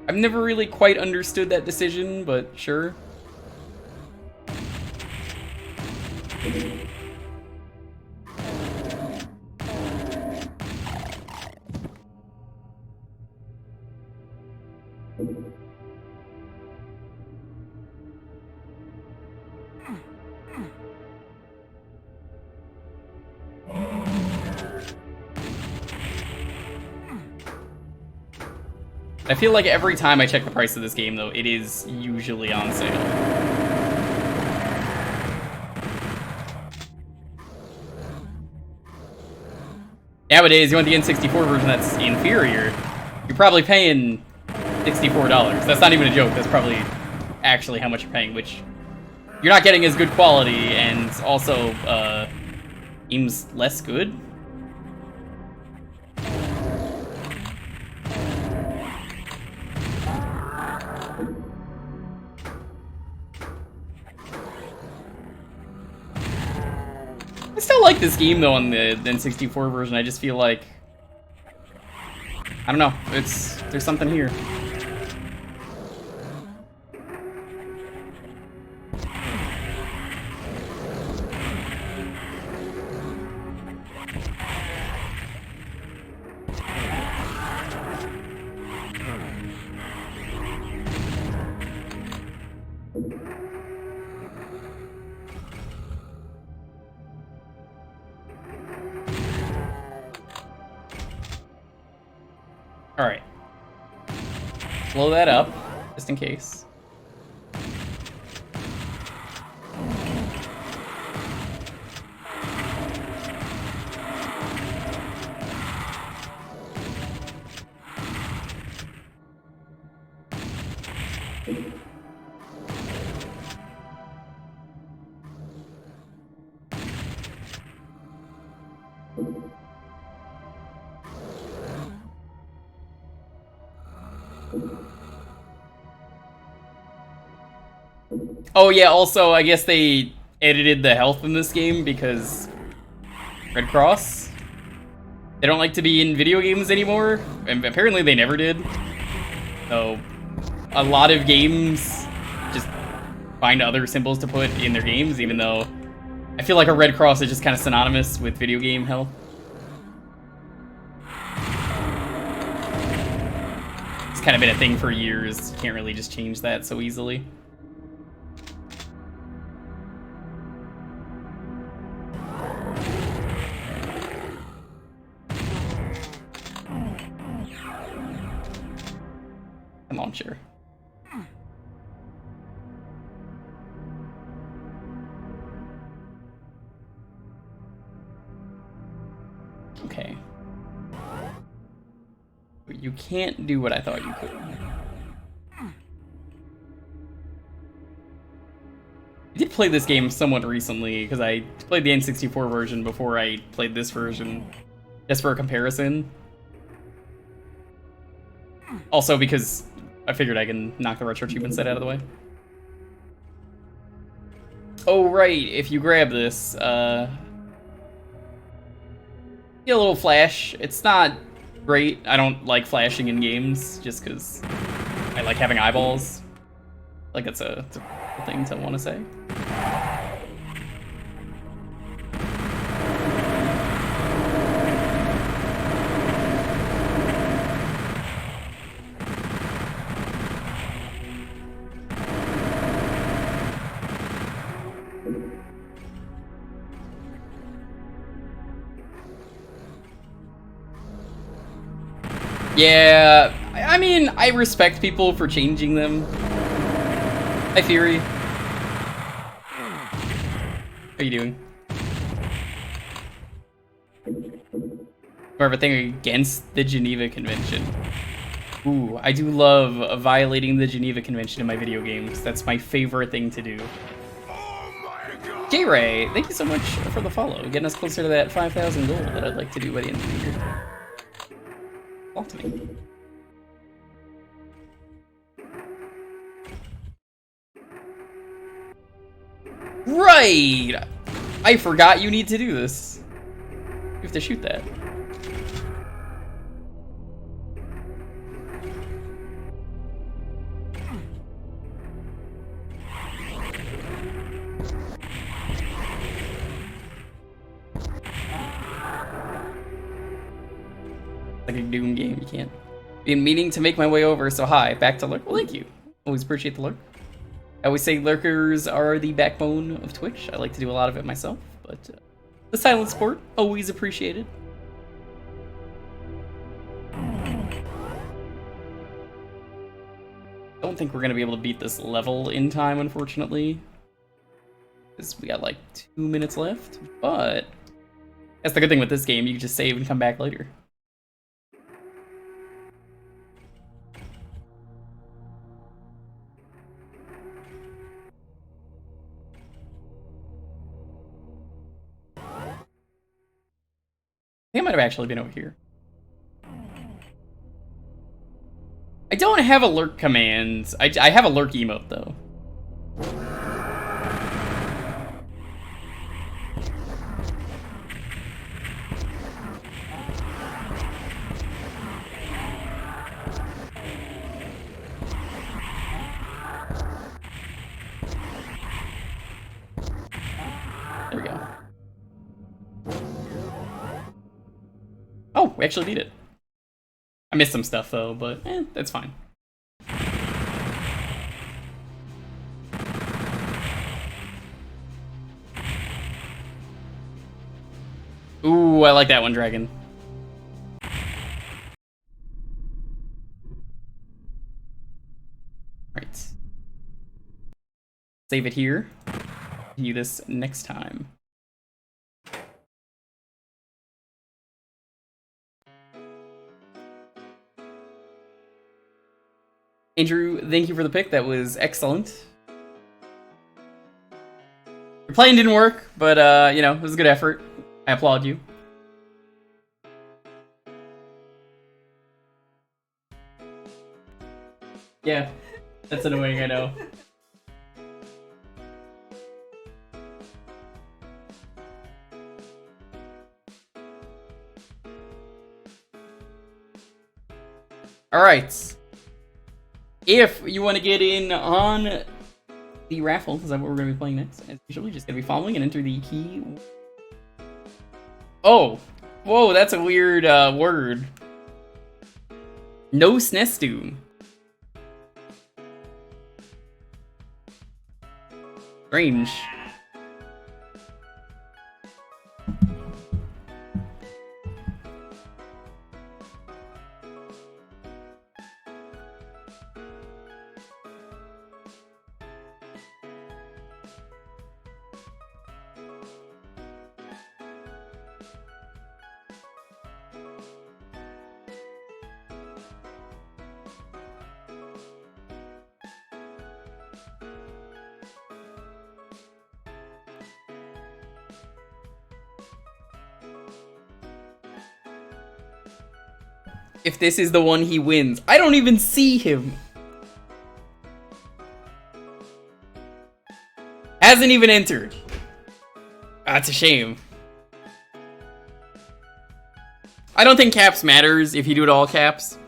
I've never really quite understood that decision, but sure. I feel like every time I check the price of this game, though, it is usually on sale. Nowadays, you want the N64 version that's inferior, you're probably paying $64. That's not even a joke, that's probably actually how much you're paying, which you're not getting as good quality, and also, seems less good. I still like this game though on the N64 version. I just feel like, I don't know, there's something here. Alright. Blow that up, just in case. Oh yeah, also, I guess they edited the health in this game because Red Cross, they don't like to be in video games anymore, and apparently they never did. So, a lot of games just find other symbols to put in their games, even though I feel like a Red Cross is just kind of synonymous with video game health. It's kind of been a thing for years, you can't really just change that so easily. Launcher. Okay. But you can't do what I thought you could. I did play this game somewhat recently because I played the N64 version before I played this version, just for a comparison. Also because I figured I can knock the retro achievement set out of the way. Oh right, if you grab this, Get a little flash. It's not great. I don't like flashing in games just because I like having eyeballs. Like it's a cool thing to want to say. Yeah, I mean, I respect people for changing them. Hi, Fury. How are you doing? More of a thing against the Geneva Convention. Ooh, I do love violating the Geneva Convention in my video games. That's my favorite thing to do. J-Ray, thank you so much for the follow. Getting us closer to that 5,000 goal that I'd like to do by the end of the year. Ultimate. Right! I forgot you need to do this. You have to shoot that. Like a Doom game, you can't. Been meaning to make my way over, so hi, back to lurk. Well, thank you. Always appreciate the lurk. I always say lurkers are the backbone of Twitch. I like to do a lot of it myself, but the silent sport, always appreciated. Don't think we're gonna be able to beat this level in time, unfortunately. Because we got like 2 minutes left, but that's the good thing with this game, you can just save and come back later. I think I might have actually been over here. I don't have a lurk command. I have a lurk emote though. There we go. Oh, we actually beat it. I missed some stuff though, but that's fine. Ooh, I like that one, Dragon. Right. Save it here. Do this next time. Andrew, thank you for the pick. That was excellent. Your plane didn't work, but you know, it was a good effort. I applaud you. Yeah, that's annoying, I know. Alright. If you want to get in on the raffle, because that's what we're going to be playing next, as usual, just going to be following and enter the key. Oh! Whoa, that's a weird word. No Snestoon. Strange. If this is the one he wins. I don't even see him. Hasn't even entered. That's a shame. I don't think caps matters if you do it all caps.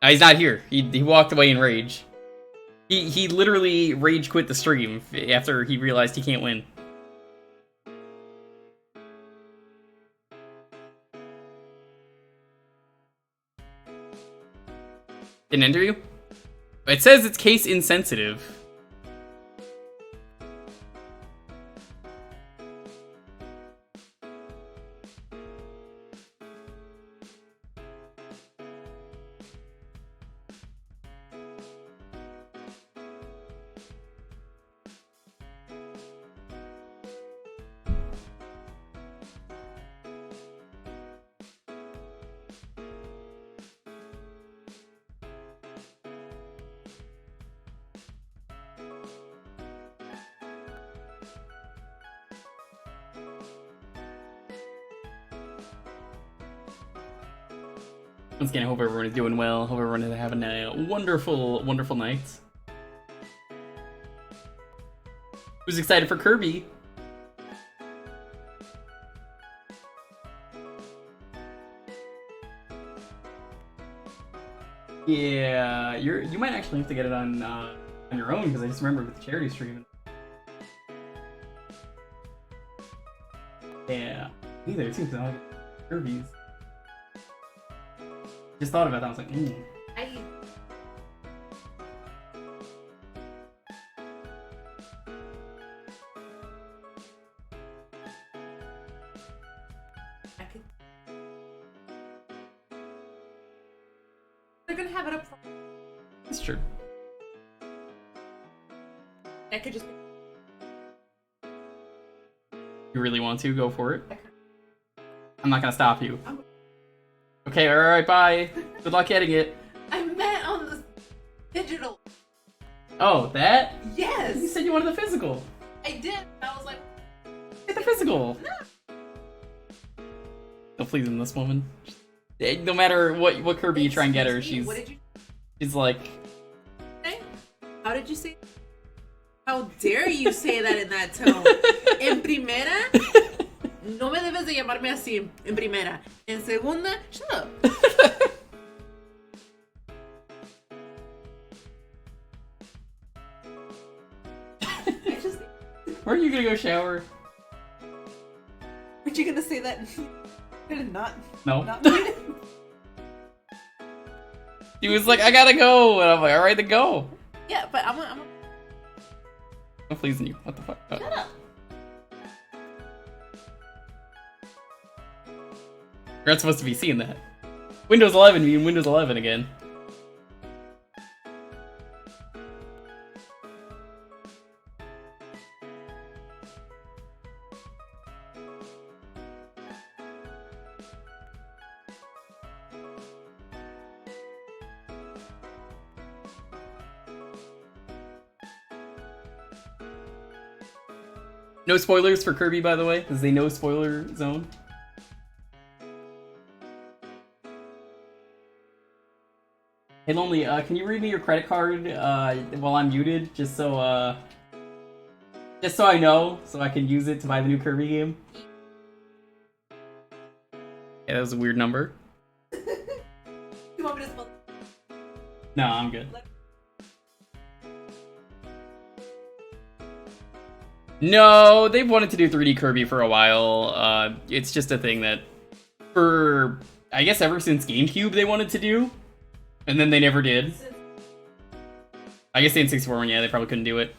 He's not here. He walked away in rage. He literally rage quit the stream after he realized he can't win. Didn't enter you? It says it's case insensitive. Once again, I hope everyone is doing well. Hope everyone is having a wonderful, wonderful night. Who's excited for Kirby? Yeah, you might actually have to get it on your own, because I just remember with the charity stream. Yeah, neither. It seems like Kirby's. Just thought about that. I was like, They're gonna have it up. That's true. I could just. You really want to go for it? I'm not gonna stop you. Okay, alright, bye. Good luck getting it. I meant on the digital. Oh, that? Yes. You said you wanted the physical. I did. I was like, Get the physical. Don't please this woman. No matter what Kirby you try and get her, she's like. Hey, how did you say? How dare you say that in that tone? En primera, no me debes de llamarme así. En primera. En segunda, shut up. Where are you gonna go shower? Aren't you gonna say that? Not. No. Not He was like, I gotta go, and I'm like, alright, then go. Yeah, but I'm I'm pleasing you. What the fuck? Oh. shut up. You're not supposed to be seeing that. Windows 11 being Windows 11 again. No spoilers for Kirby, by the way. This is a no spoiler zone. Hey, Lonely, can you read me your credit card while I'm muted, just so I know, so I can use it to buy the new Kirby game? Yeah, that was a weird number. You want me to spell? No, I'm good. No, they've wanted to do 3D Kirby for a while. It's just a thing that, for, I guess ever since GameCube they wanted to do, and then they never did. I guess the N64 one, yeah, they probably couldn't do it.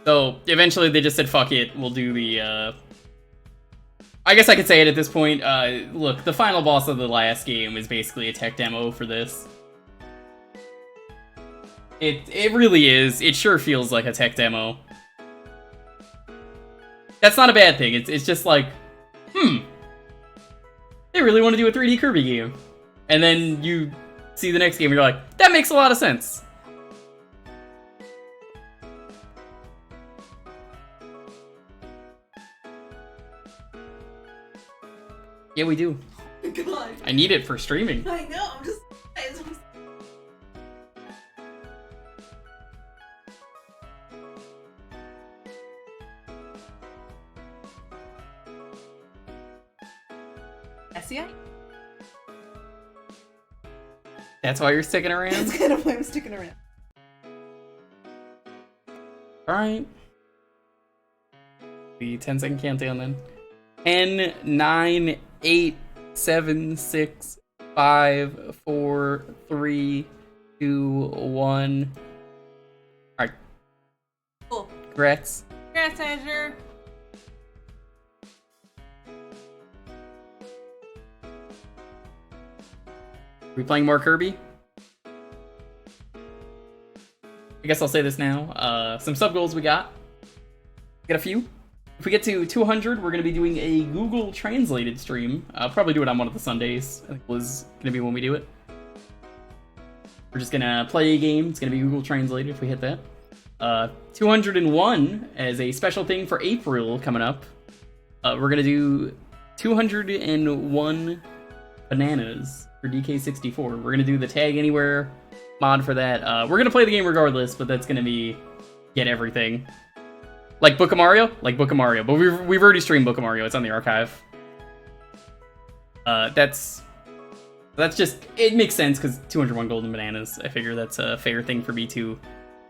So, eventually they just said, fuck it, we'll do the, I guess I could say it at this point. Look, the final boss of the last game is basically a tech demo for this. It really is. It sure feels like a tech demo. That's not a bad thing. It's just like, they really want to do a 3D Kirby game. And then you see the next game and you're like, that makes a lot of sense. Yeah, we do. Oh my God. I need it for streaming. I know. I'm just. Essia? That's why you're sticking around? That's kind of why I'm sticking around. Alright. The 10-second countdown then. 10, 9, 8, 7, 6, 5, 4, 3, 2, 1. Alright. Cool. Congrats. Congrats, Azure. Are we playing more Kirby? I guess I'll say this now. Some sub goals we got. Got a few. If we get to 200, we're going to be doing a Google translated stream. I'll probably do it on one of the Sundays. I think it was going to be when we do it. We're just going to play a game. It's going to be Google translated if we hit that. 201 as a special thing for April coming up. We're going to do 201 bananas for DK64. We're going to do the tag anywhere mod for that. We're going to play the game regardless, but that's going to be get everything. Like Book of Mario? Like Book of Mario. But we've already streamed Book of Mario. It's on the archive. That's just... It makes sense, because 201 golden bananas. I figure that's a fair thing for me to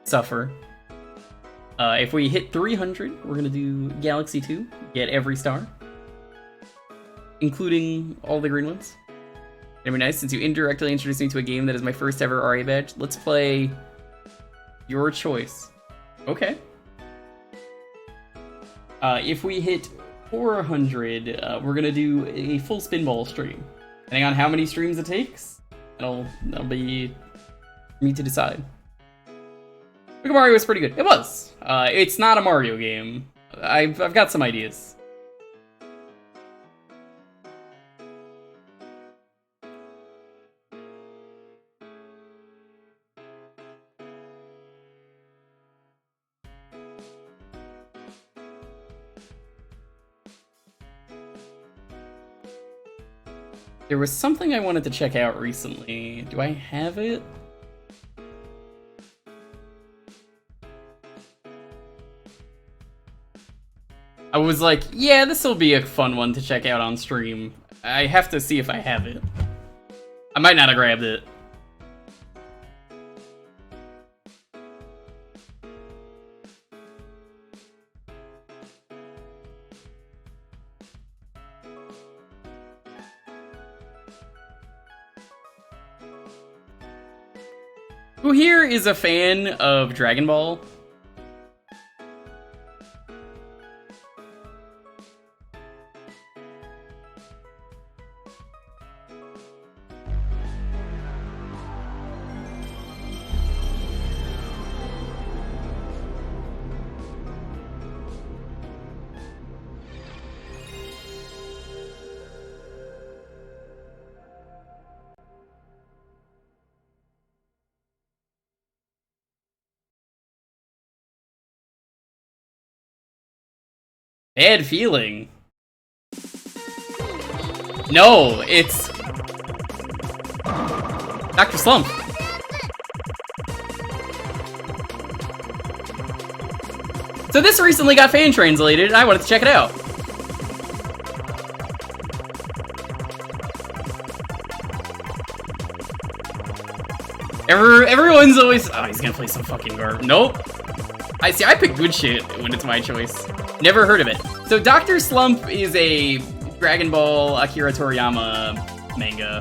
suffer. If we hit 300, we're going to do Galaxy 2. Get every star. Including all the green ones. It'd be nice, since you indirectly introduced me to a game that is my first ever RA badge. Let's play your choice. Okay. If we hit 400, we're gonna do a full spinball stream. Depending on how many streams it takes, that'll be for me to decide. Book of Mario was pretty good. It was. It's not a Mario game. I've got some ideas. There was something I wanted to check out recently. Do I have it? I was like, yeah, this will be a fun one to check out on stream. I have to see if I have it. I might not have grabbed it. Who here is a fan of Dragon Ball? Bad feeling. No, it's Dr. Slump. So this recently got fan translated, and I wanted to check it out. Everyone's always, oh, he's gonna play some fucking garbage. Nope. I pick good shit when it's my choice. Never heard of it. So Dr. Slump is a Dragon Ball Akira Toriyama manga.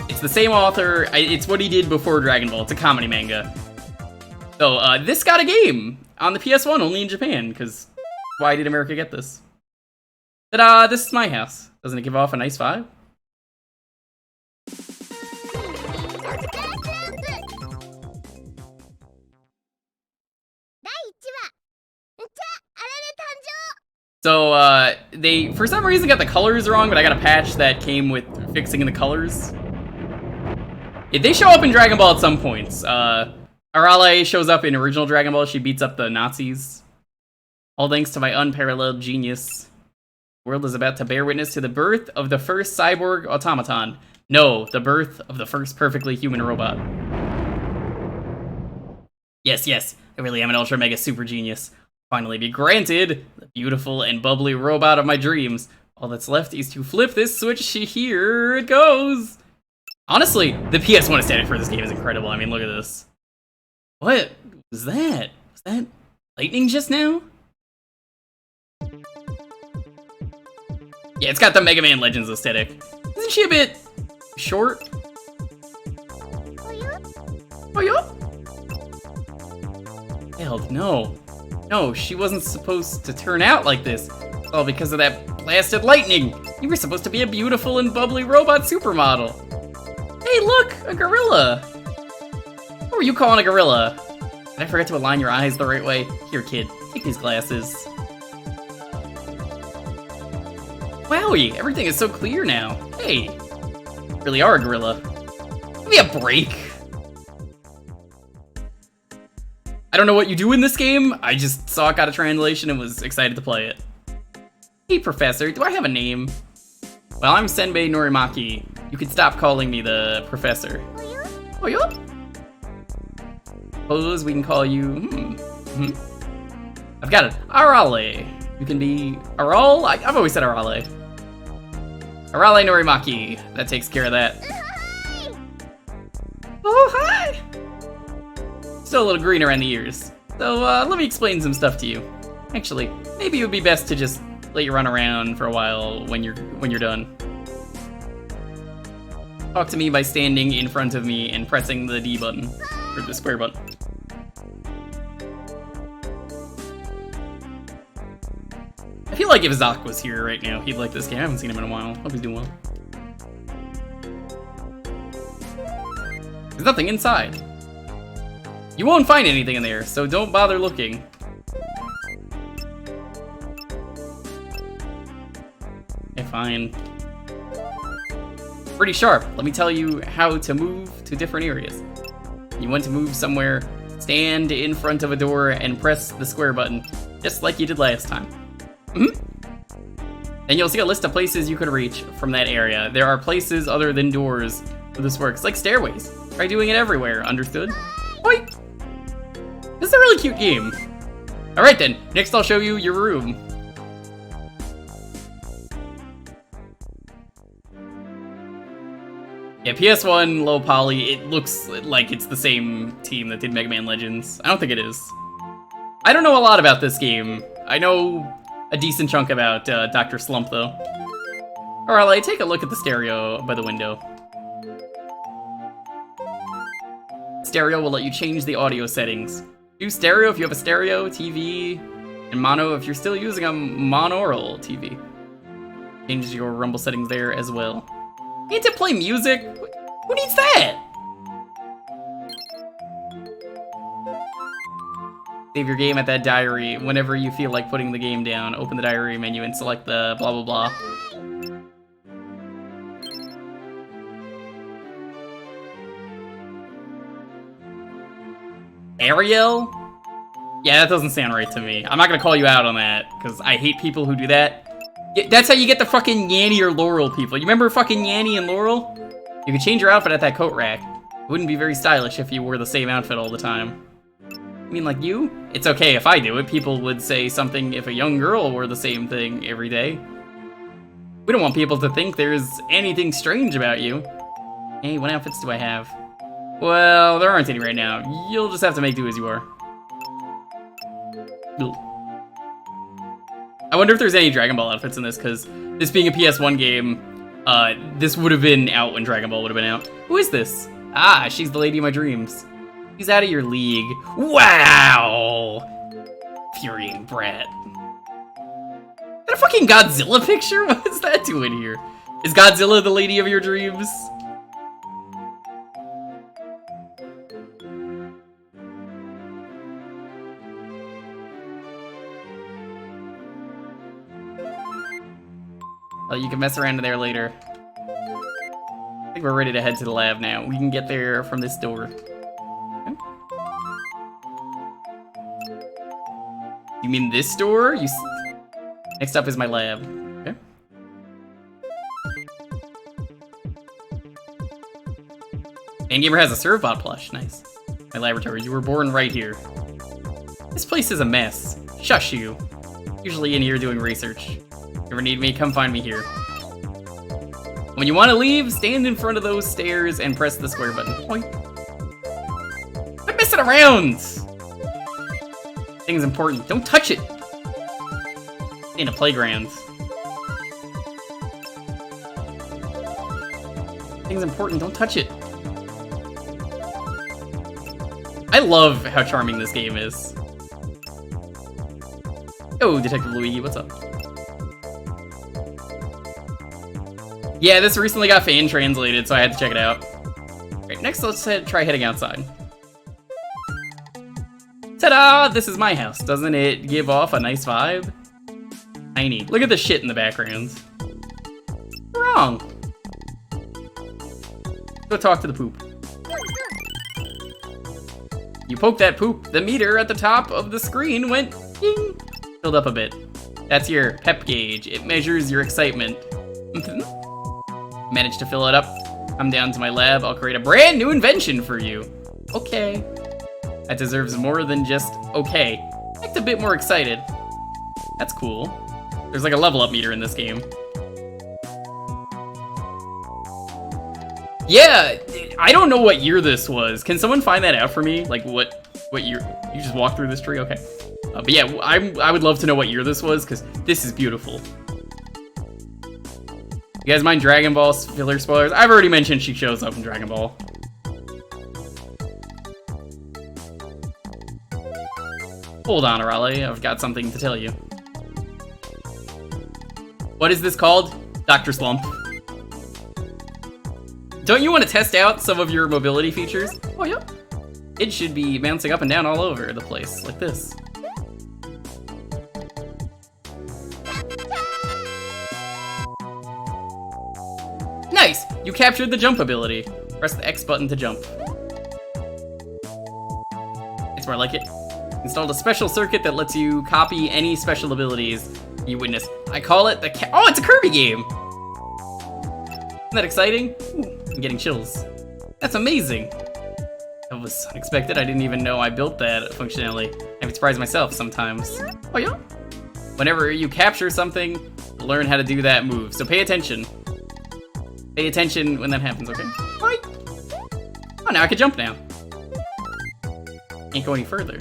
It's the same author. It's what he did before Dragon Ball. It's a comedy manga. So this got a game on the PS1, only in Japan, because why did America get this? Ta-da! This is my house. Doesn't it give off a nice vibe? So, they, for some reason, got the colors wrong, but I got a patch that came with fixing the colors. They show up in Dragon Ball at some points. Arale shows up in original Dragon Ball. She beats up the Nazis. All thanks to my unparalleled genius. The world is about to bear witness to the birth of the first cyborg automaton. No, the birth of the first perfectly human robot. Yes, I really am an ultra mega super genius. Finally be granted the beautiful and bubbly robot of my dreams. All that's left is to flip this switch. Here it goes. Honestly, the PS1 aesthetic for this game is incredible. I mean, look at this. What was that? Was that lightning just now? Yeah, it's got the Mega Man Legends aesthetic. Isn't she a bit short? Oh, yeah? Hell, no. No, she wasn't supposed to turn out like this. All because of that blasted lightning. You were supposed to be a beautiful and bubbly robot supermodel. Hey, look, a gorilla. What were you calling a gorilla? Did I forget to align your eyes the right way? Here, kid, take these glasses. Wowie, everything is so clear now. Hey, you really are a gorilla. Give me a break. I don't know what you do in this game. I just saw it got a translation and was excited to play it. Hey, Professor, do I have a name? Well, I'm Senbei Norimaki. You could stop calling me the Professor. Oh, yeah? Suppose we can call you, I've got it. Arale. You can be Aral? I've always said Arale. Arale Norimaki. That takes care of that. Oh, hi! Still a little green around the ears. So, let me explain some stuff to you. Actually, maybe it would be best to just let you run around for a while when you're done. Talk to me by standing in front of me and pressing the D button, or the square button. I feel like if Zach was here right now, he'd like this game. I haven't seen him in a while. Hope he's doing well. There's nothing inside. You won't find anything in there, so don't bother looking. Okay, fine. Pretty sharp. Let me tell you how to move to different areas. You want to move somewhere, stand in front of a door and press the square button, just like you did last time. Then you'll see a list of places you could reach from that area. There are places other than doors where this works, like stairways. Try doing it everywhere, understood? Oi! This is a really cute game. Alright then, next I'll show you your room. Yeah, PS1, low poly, it looks like it's the same team that did Mega Man Legends. I don't think it is. I don't know a lot about this game. I know a decent chunk about Dr. Slump, though. Alright, take a look at the stereo by the window. Stereo will let you change the audio settings. Do stereo if you have a stereo TV, and mono if you're still using a monaural TV. Change your rumble settings there as well. Need to play music? Who needs that? Save your game at that diary whenever you feel like putting the game down. Open the diary menu and select the blah blah blah. Ariel? Yeah, that doesn't sound right to me. I'm not gonna call you out on that, because I hate people who do that. Yeah, that's how you get the fucking Yanny or Laurel people. You remember fucking Yanny and Laurel? You could change your outfit at that coat rack. It wouldn't be very stylish if you wore the same outfit all the time. I mean, like you? It's okay if I do it. People would say something if a young girl wore the same thing every day. We don't want people to think there's anything strange about you. Hey, what outfits do I have? Well, there aren't any right now. You'll just have to make do as you are. Ugh. I wonder if there's any Dragon Ball outfits in this, because this being a PS1 game, this would have been out when Dragon Ball would have been out. Who is this? Ah, she's the lady of my dreams. She's out of your league. Wow! Infuriating brat. Is that a fucking Godzilla picture? What is that doing here? Is Godzilla the lady of your dreams? Oh, you can mess around in there later. I think we're ready to head to the lab now. We can get there from this door. Okay. You mean this door? Next up is my lab. Okay. Gamer has a Servbot plush. Nice. My laboratory. You were born right here. This place is a mess. Shush you. Usually in here doing research. Ever need me, come find me here. When you want to leave, stand in front of those stairs and press the square button. Boink. Quit messing around! Thing's important. Don't touch it! In a playground. Thing's important. Don't touch it. I love how charming this game is. Oh, Detective Luigi, what's up? Yeah, this recently got fan translated, so I had to check it out. Alright, next let's try heading outside. Ta-da! This is my house. Doesn't it give off a nice vibe? Tiny. Look at the shit in the background. What's wrong? Go talk to the poop. You poke that poop, the meter at the top of the screen went ding! Filled up a bit. That's your pep gauge. It measures your excitement. Managed to fill it up. Come down to my lab. I'll create a brand new invention for you. Okay. That deserves more than just okay. Act a bit more excited. That's cool. There's like a level up meter in this game. Yeah, I don't know what year this was. Can someone find that out for me? Like what year? You just walk through this tree? Okay. But yeah, I would love to know what year this was, because this is beautiful. You guys mind Dragon Ball filler spoilers? I've already mentioned she shows up in Dragon Ball. Hold on, Arale, I've got something to tell you. What is this called? Dr. Slump. Don't you want to test out some of your mobility features? Oh yeah. It should be bouncing up and down all over the place, like this. Nice! You captured the jump ability. Press the X button to jump. It's more like it. Installed a special circuit that lets you copy any special abilities you witness. I call it the oh, it's a Kirby game! Isn't that exciting? Ooh, I'm getting chills. That's amazing. That was unexpected. I didn't even know I built that functionality. I can surprise myself sometimes. Oh yeah? Whenever you capture something, learn how to do that move. So pay attention. Pay attention when that happens, okay? Bye. Oh, now I can jump now. Can't go any further.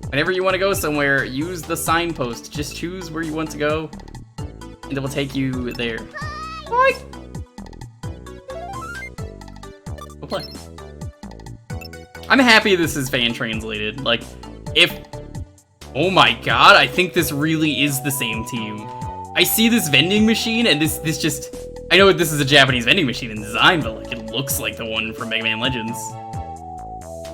Whenever you want to go somewhere, use the signpost. Just choose where you want to go, and it will take you there. Bye. Go play. I'm happy this is fan translated. Like, if... Oh my god, I think this really is the same team. I see this vending machine, and this just... I know this is a Japanese vending machine in design, but like, it looks like the one from Mega Man Legends.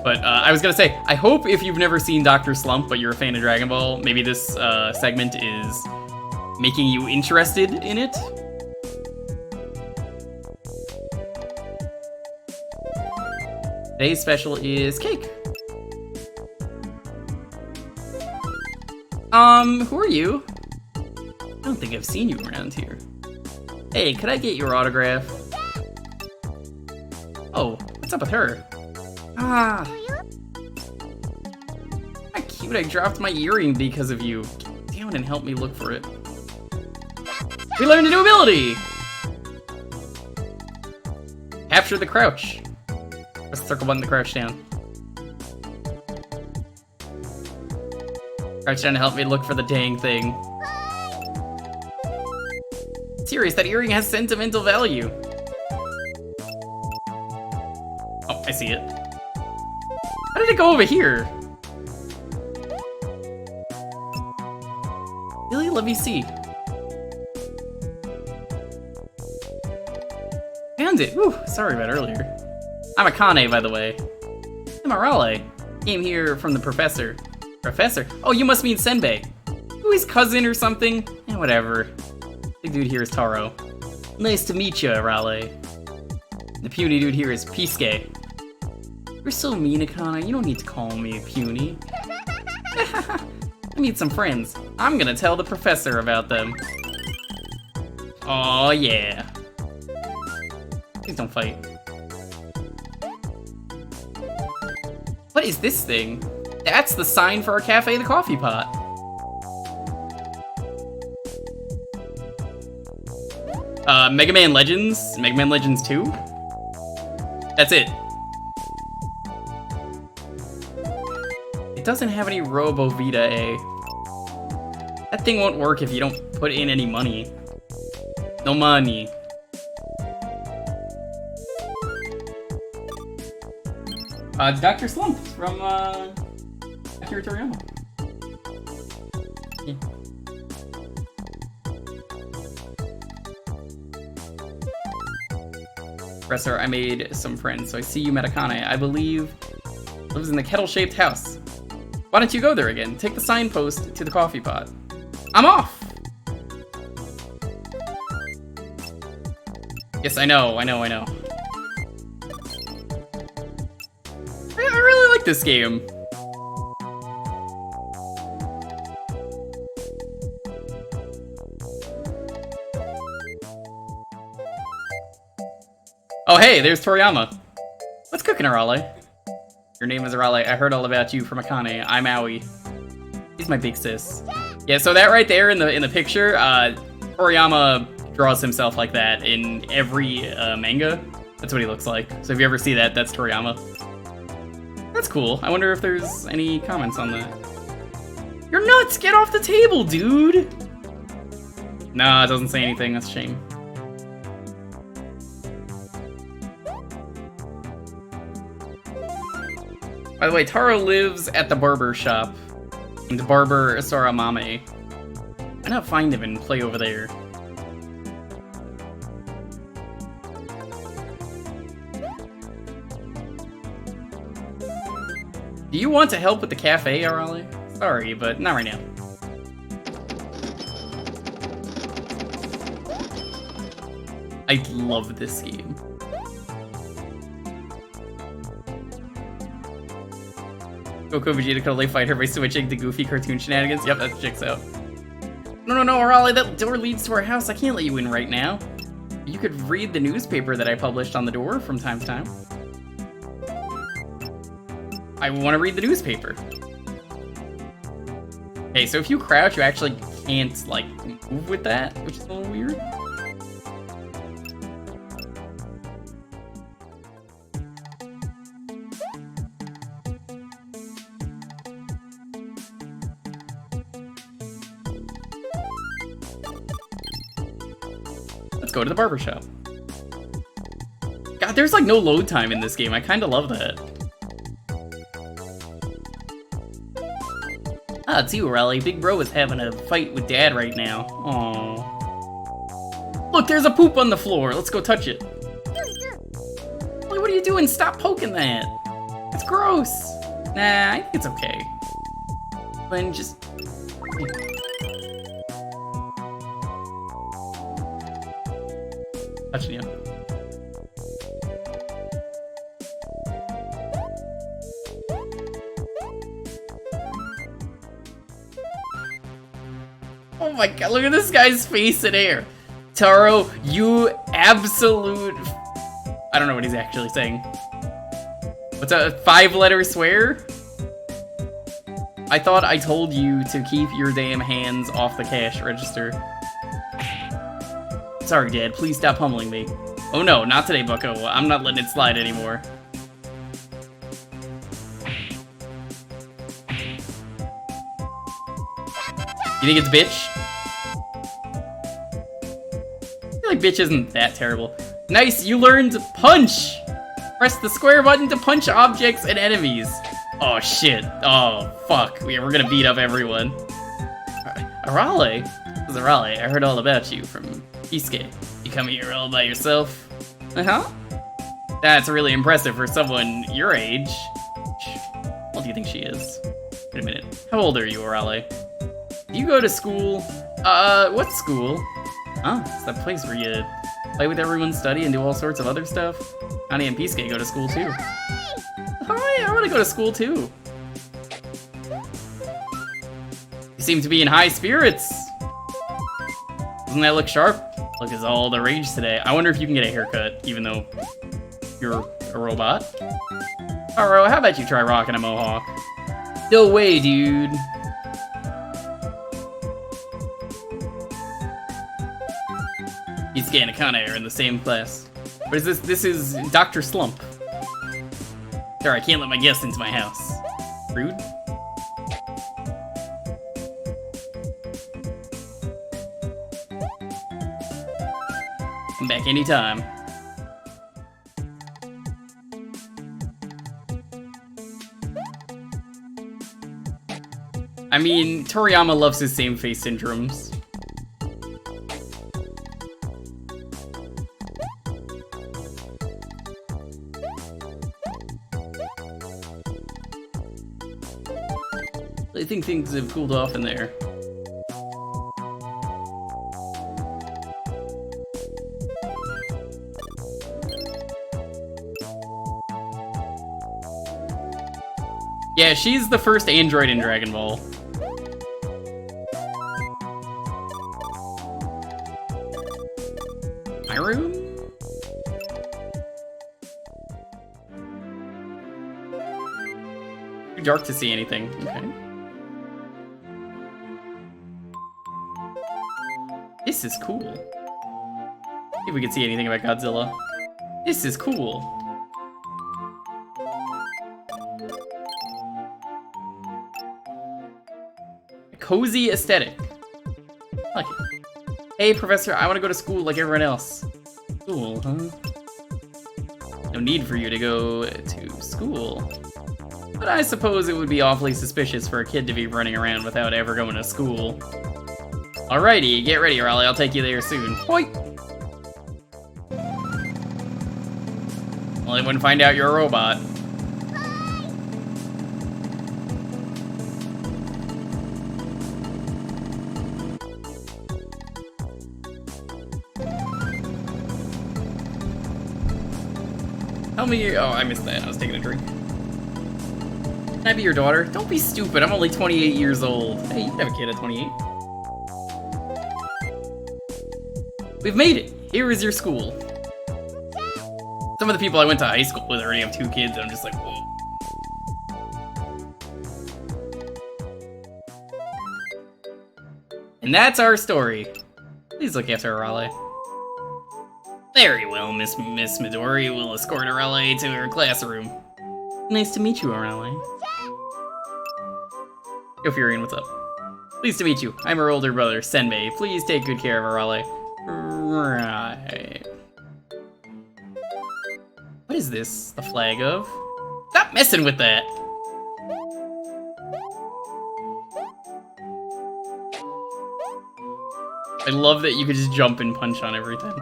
But I was gonna say, I hope if you've never seen Dr. Slump, but you're a fan of Dragon Ball, maybe this segment is making you interested in it. Today's special is cake. Who are you? I don't think I've seen you around here. Hey, could I get your autograph? Oh, what's up with her? Ah. How cute, I dropped my earring because of you. Get down and help me look for it. We learned a new ability! Capture the crouch. Press the circle button to crouch down. Crouch down to help me look for the dang thing. Serious, that earring has sentimental value. Oh, I see it. How did it go over here? Really? Let me see. Found it! Whew, sorry about earlier. I'm Akane, by the way. I'm Arale. Came here from the professor. Professor? Oh, you must mean Senbei. Who, his cousin or something? Eh, whatever. Big dude here is Taro. Nice to meet you, Arale. The puny dude here is Pisuke. You're so mean, Akane. You don't need to call me puny. I meet some friends. I'm gonna tell the professor about them. Oh yeah. Please don't fight. What is this thing? That's the sign for our cafe, the coffee pot. Mega Man Legends, Mega Man Legends 2. That's it. It doesn't have any Robo Vita A. That thing won't work if you don't put in any money. No money. It's Dr. Slump from Akira Toriyama. Yeah. Professor, I made some friends, so I see you met Akane. I believe lives in the kettle-shaped house. Why don't you go there again? Take the signpost to the coffee pot. I'm off! Yes, I know. I really like this game. Oh hey, there's Toriyama. What's cooking, Arale? Your name is Arale. I heard all about you from Akane. I'm Aoi. He's my big sis. Yeah, so that right there in the picture, Toriyama draws himself like that in every manga. That's what he looks like. So if you ever see that, that's Toriyama. That's cool. I wonder if there's any comments on that. You're nuts! Get off the table, dude! Nah, it doesn't say anything. That's a shame. By the way, Taro lives at the barber shop. The barber Saramame. Why not find him and play over there? Do you want to help with the cafe, Arale? Sorry, but not right now. I love this game. Goku Vegeta could only fight her by switching to goofy cartoon shenanigans. Yep, that checks out. No, Arale, that door leads to our house. I can't let you in right now. You could read the newspaper that I published on the door from time to time. I want to read the newspaper. Okay, so if you crouch, you actually can't, like, move with that, which is a little weird. Let's go to the barbershop. God, there's like no load time in this game. I kind of love that. Ah, it's you, Raleigh. Big bro is having a fight with Dad right now. Aww. Look, there's a poop on the floor. Let's go touch it. What are you doing? Stop poking that. It's gross. Nah, I think it's okay. Then just... touching you. Oh my god, look at this guy's face in air. Taro, you absolute... I don't know what he's actually saying. What's a 5-letter swear? I thought I told you to keep your damn hands off the cash register. Sorry, Dad, please stop pummeling me. Oh no, not today, bucko. I'm not letting it slide anymore. You think it's bitch? I feel like bitch isn't that terrible. Nice, you learned punch! Press the square button to punch objects and enemies. Oh shit. Oh fuck. Yeah, we're gonna beat up everyone. Arale? This is Arale. I heard all about you from Isuke. You come here all by yourself? Uh-huh. That's really impressive for someone your age. How old do you think she is? Wait a minute. How old are you, Arale? Do you go to school? What school? Oh, it's that place where you play with everyone, study, and do all sorts of other stuff? Ani and Pisuke go to school too. Hi, I want to go to school too. You seem to be in high spirits. Doesn't that look sharp? Look, is all the rage today. I wonder if you can get a haircut, even though you're a robot. Alright, how about you try rocking a mohawk? No way, dude. Yusuke and Akane are in the same class. What is this? This is Dr. Slump. Sorry, I can't let my guests into my house. Rude. Come back anytime. I mean, Toriyama loves his same face syndromes. I think things have cooled off in there. Yeah, she's the first android in Dragon Ball. My room? Too dark to see anything. Okay. This is cool. See if we can see anything about Godzilla. This is cool. A cozy aesthetic. I like it. Hey, Professor, I want to go to school like everyone else. School, huh? No need for you to go to school. But I suppose it would be awfully suspicious for a kid to be running around without ever going to school. Alrighty, get ready, Raleigh. I'll take you there soon. Hoi! Well, I wouldn't find out you're a robot. Tell me, oh, I missed that. I was taking a drink. Can I be your daughter? Don't be stupid. I'm only 28 years old. Hey, you can have a kid at 28. We've made it. Here is your school. Some of the people I went to high school with already have 2 kids, and I'm just like, whoa. And that's our story. Please look after Arale. Very well, Miss Midori will escort Arale to her classroom. Nice to meet you, Arale. Yo, Furion, what's up? Pleased to meet you. I'm her older brother, Senbei. Please take good care of Arale. Right. What is this? The flag of? Stop messing with that! I love that you could just jump and punch on everything.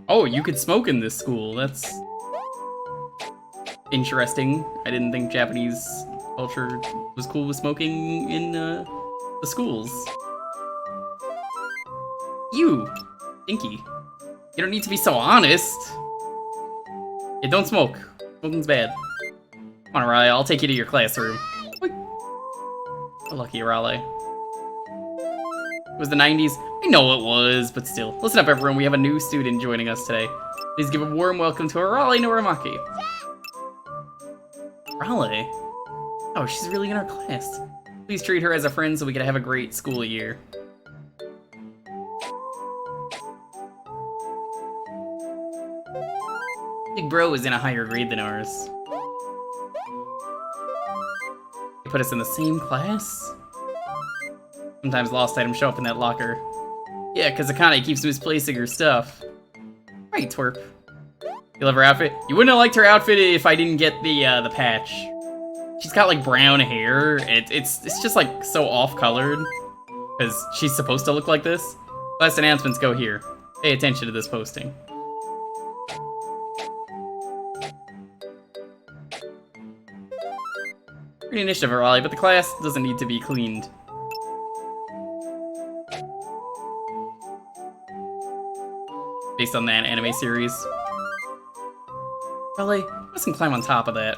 Oh, you could smoke in this school. That's interesting. I didn't think Japanese culture was cool with smoking in the schools. You, Stinky. You don't need to be so honest. Yeah, don't smoke. Smoking's bad. Come on, Raleigh, I'll take you to your classroom. Oh, lucky Raleigh. It was the 90s. I know it was, but still. Listen up, everyone. We have a new student joining us today. Please give a warm welcome to Arale Norimaki. Raleigh? Oh, she's really in our class. Please treat her as a friend so we can have a great school year. Big Bro is in a higher grade than ours. They put us in the same class? Sometimes lost items show up in that locker. Yeah, because Akane keeps misplacing her stuff. Right, twerp. You love her outfit? You wouldn't have liked her outfit if I didn't get the patch. She's got like brown hair. It's just like so off-colored. Because she's supposed to look like this. Last announcements go here. Pay attention to this posting. Pretty initiative, Raleigh, but the class doesn't need to be cleaned. Based on that anime series. Raleigh, let's climb on top of that.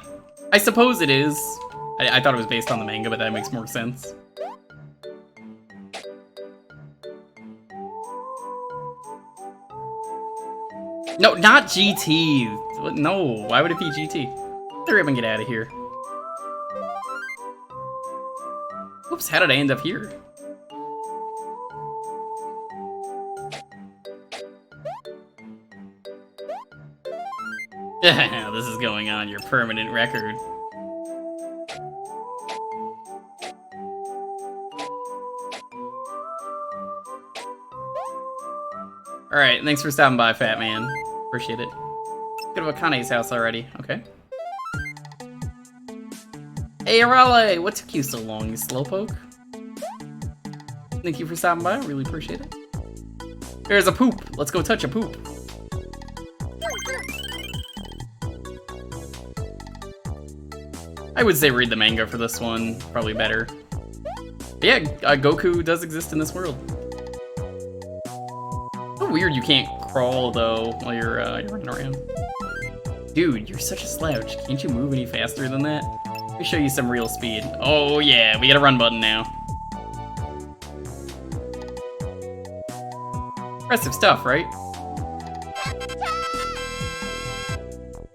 I suppose it is. I thought it was based on the manga, but that makes more sense. No, not GT. No, why would it be GT? Hurry up and get out of here. Oops, how did I end up here? This is going on your permanent record. Alright, thanks for stopping by, Fat Man. Appreciate it. Go to Akane's house already. Okay. Hey, Arale! What took you so long, you slowpoke? Thank you for stopping by. Really appreciate it. There's a poop. Let's go touch a poop. I would say read the manga for this one. Probably better. But yeah, Goku does exist in this world. So weird you can't crawl, though, while you're running around. Dude, you're such a slouch. Can't you move any faster than that? Let me show you some real speed. Oh yeah, we got a run button now. Impressive stuff, right?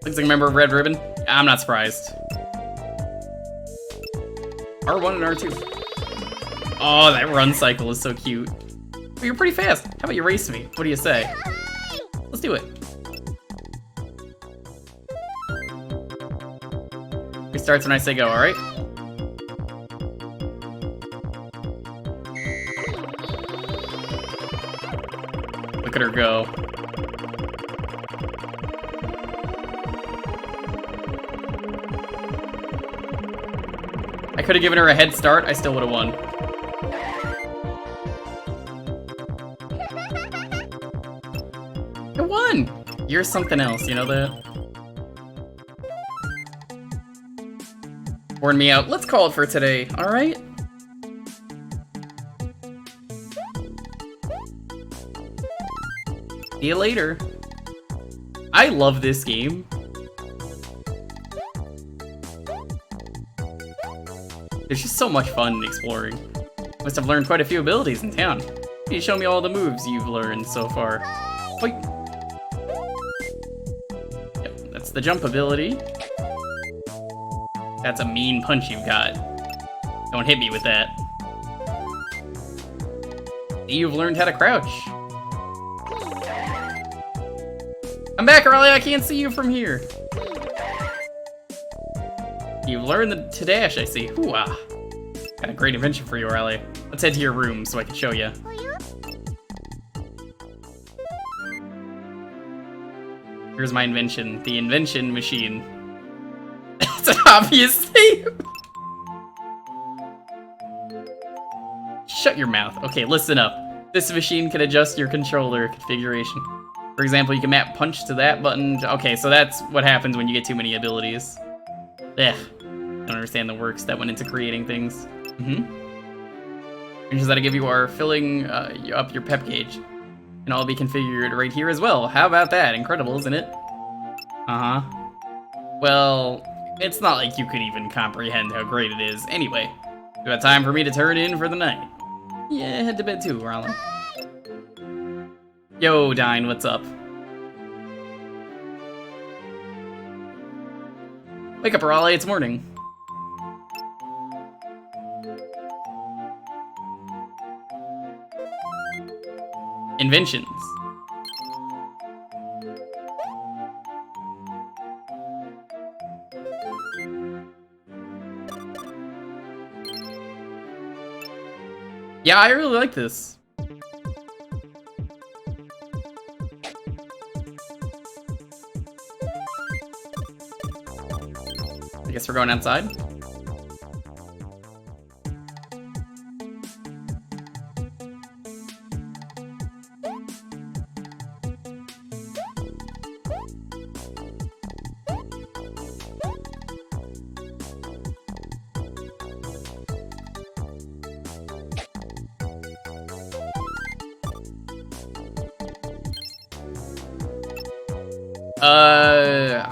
Looks like a member of Red Ribbon. I'm not surprised. R1 and R2. Oh, that run cycle is so cute. Oh, you're pretty fast. How about you race me? What do you say? Let's do it. Restarts when I say go, alright? Look at her go. I could have given her a head start, I still would have won. I won! You're something else, you know that? Warn me out. Let's call it for today, alright? See you later. I love this game. There's just so much fun exploring. Must have learned quite a few abilities in town. Can you show me all the moves you've learned so far? Wait. Yep, that's the jump ability. That's a mean punch you've got. Don't hit me with that. You've learned how to crouch. I'm back, Arlie. I can't see you from here. You've learned to dash, I see. Hoo-ah. Got a great invention for you, Arlie. Let's head to your room so I can show you. Here's my invention. The invention machine. It's an obvious thing. Shut your mouth. Okay, listen up. This machine can adjust your controller configuration. For example, you can map punch to that button. Okay, so that's what happens when you get too many abilities. Ugh. Don't understand the works that went into creating things. Features that I give you are filling up your pep gauge. And all be configured right here as well. How about that? Incredible, isn't it? Uh-huh. Well, it's not like you could even comprehend how great it is. Anyway, you got time for me to turn in for the night. Yeah, head to bed too, Rollin. Yo, Dine, what's up? Wake up, Raleigh, it's morning. Inventions. Yeah, I really like this. I guess we're going outside.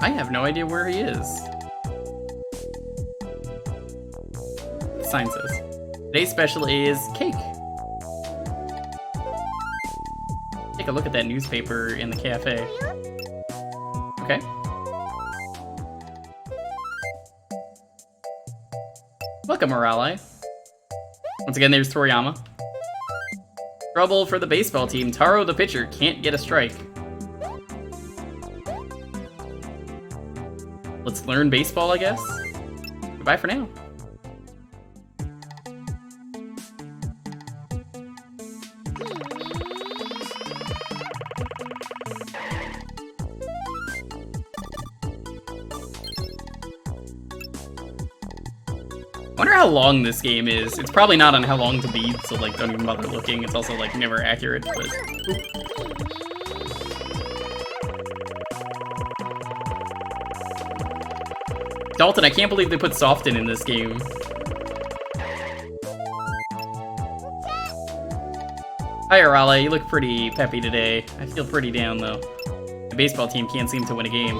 I have no idea where he is. The sign says. Today's special is cake. Take a look at that newspaper in the cafe. Okay. Welcome, Morale. Once again, there's Toriyama. Trouble for the baseball team. Taro, the pitcher, can't get a strike. Let's learn baseball, I guess. Goodbye for now. I wonder how long this game is. It's probably not on how long to beat, so like don't even bother looking. It's also like never accurate, but Dalton, I can't believe they put Soften in this game. Hi Arale, you look pretty peppy today. I feel pretty down though. The baseball team can't seem to win a game.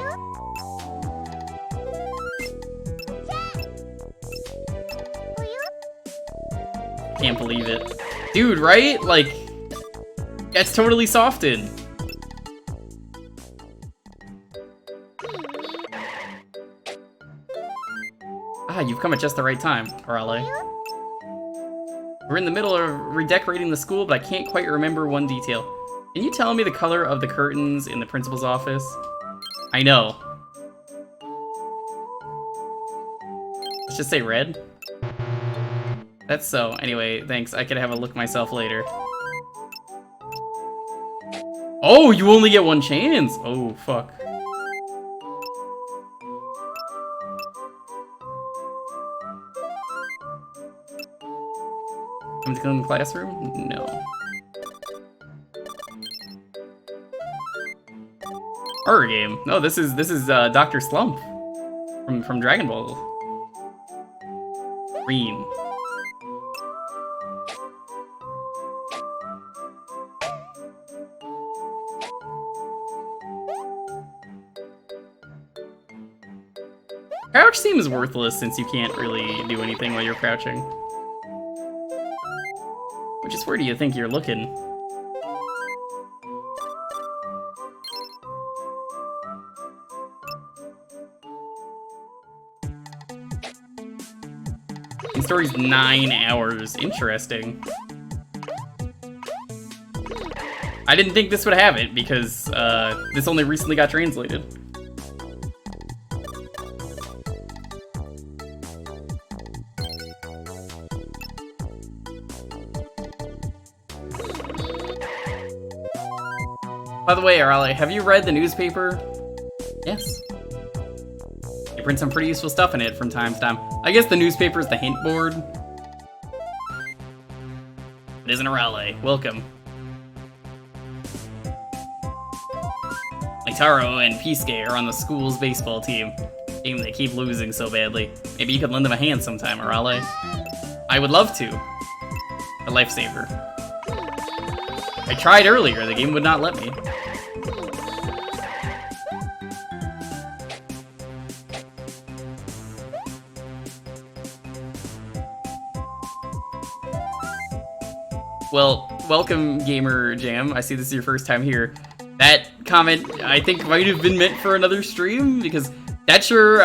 Can't believe it. Dude, right? Like, that's totally Soften. Ah, you've come at just the right time, Arale. We're in the middle of redecorating the school, but I can't quite remember one detail. Can you tell me the color of the curtains in the principal's office? I know. Let's just say red. That's so. Anyway, thanks. I could have a look myself later. Oh, you only get one chance! Oh, fuck. I'm to go in the classroom? No. Horror game. No, this is Dr. Slump from Dragon Ball. Green. Crouch seems worthless since you can't really do anything while you're crouching. Which is where do you think you're looking? The story's 9 hours. Interesting. I didn't think this would have it because this only recently got translated. By the way, Arale, have you read the newspaper? Yes. They print some pretty useful stuff in it from time to time. I guess the newspaper is the hint board. It isn't Arale. Welcome. Like Taro and Pisuke are on the school's baseball team. Game they keep losing so badly. Maybe you could lend them a hand sometime, Arale. I would love to. A lifesaver. I tried earlier, the game would not let me. Well, welcome, Gamer Jam. I see this is your first time here. That comment, I think, might have been meant for another stream, because that sure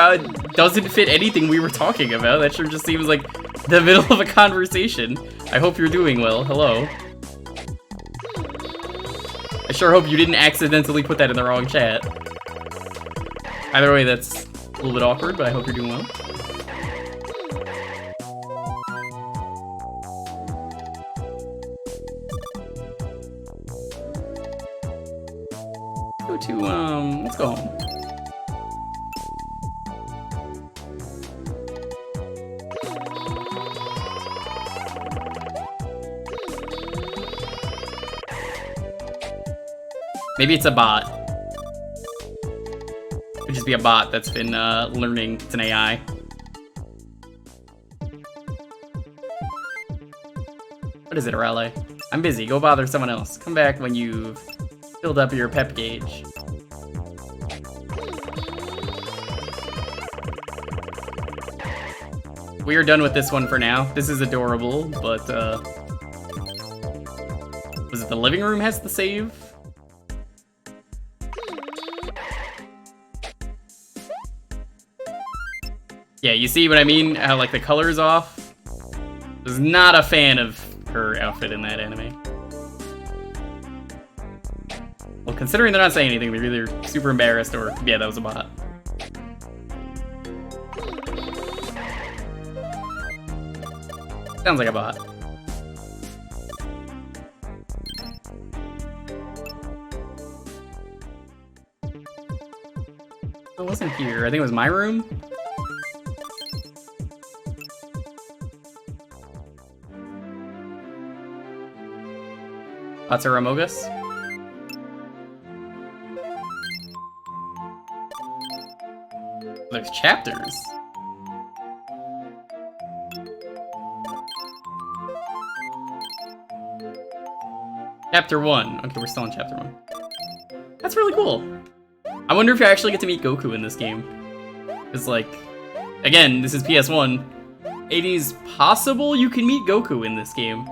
doesn't fit anything we were talking about. That sure just seems like the middle of a conversation. I hope you're doing well. Hello. I sure hope you didn't accidentally put that in the wrong chat. Either way, that's a little bit awkward, but I hope you're doing well. Let's go home. Maybe it's a bot. Could just be a bot that's been learning. It's an AI. What is it, Arale? I'm busy. Go bother someone else. Come back when you've filled up your pep gauge. We are done with this one for now. This is adorable, but was it the living room has the save? Yeah, you see what I mean? How like the color's off? Was not a fan of her outfit in that anime. Well, considering they're not saying anything, they're either super embarrassed or, yeah, that was a bot. Sounds like a bot. It wasn't here. I think it was my room. That's a Ramogus. There's chapters. Chapter 1. Okay, we're still in chapter 1. That's really cool. I wonder if you actually get to meet Goku in this game. Because, like, again, this is PS1. It is possible you can meet Goku in this game.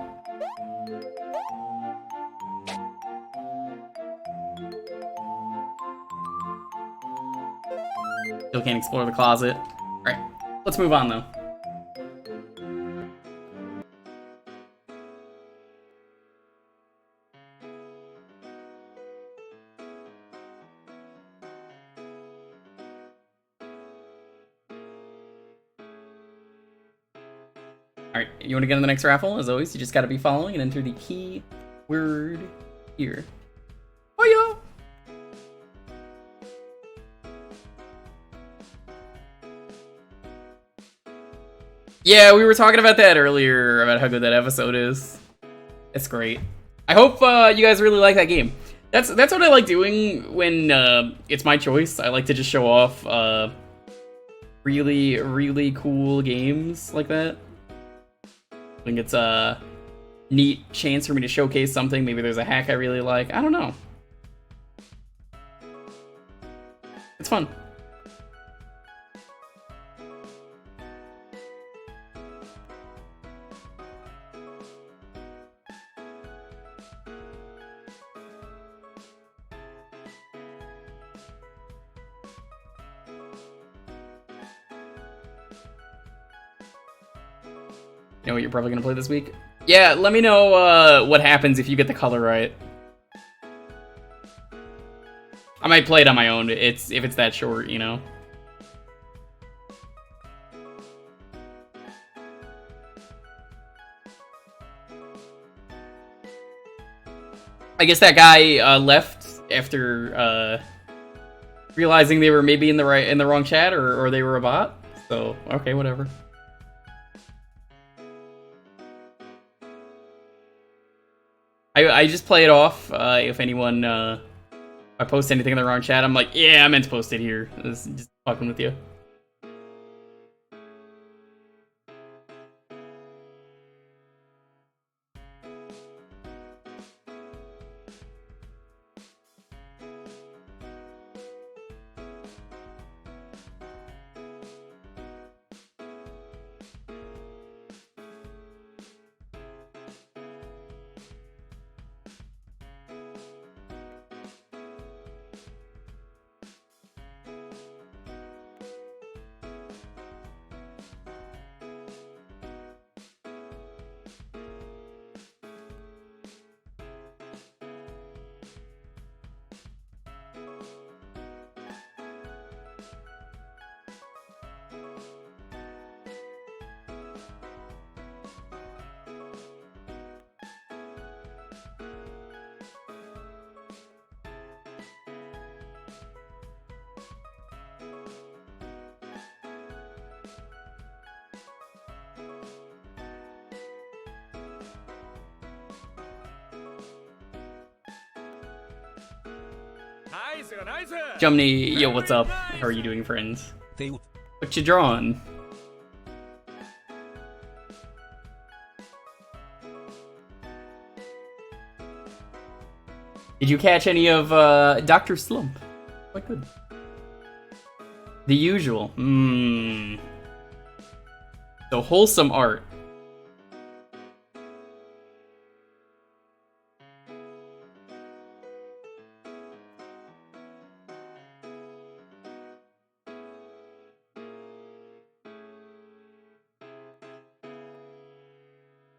Still can't explore the closet. Alright, let's move on, though. Alright, you want to get in the next raffle? As always, you just gotta be following and enter the key word here. Oh, yeah! Yeah, we were talking about that earlier, about how good that episode is. It's great. I hope you guys really like that game. That's what I like doing when it's my choice. I like to just show off really, really cool games like that. I think it's a neat chance for me to showcase something. Maybe there's a hack I really like. I don't know. It's fun. You know what you're probably gonna play this week? Yeah, let me know what happens if you get the color right. I might play it on my own. If it's that short, you know. I guess that guy left after realizing they were maybe in the wrong chat or they were a bot. So okay, whatever. I just play it off. If anyone, if I post anything in the wrong chat, I'm like, yeah, I meant to post it here. Just fucking with you. Jumney, yo, what's up? How are you doing, friends? What you drawing? Did you catch any of Dr. Slump? Quite good. The usual. So wholesome art.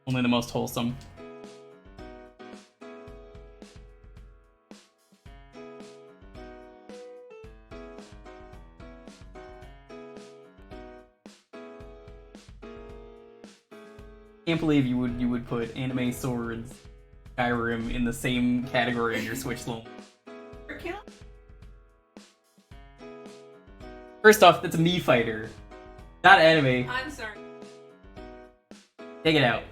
Only the most wholesome. Can't believe you would put anime swords, Skyrim in the same category in your Switch loan. First off, that's a Mii fighter, not anime. I'm sorry. Take it out.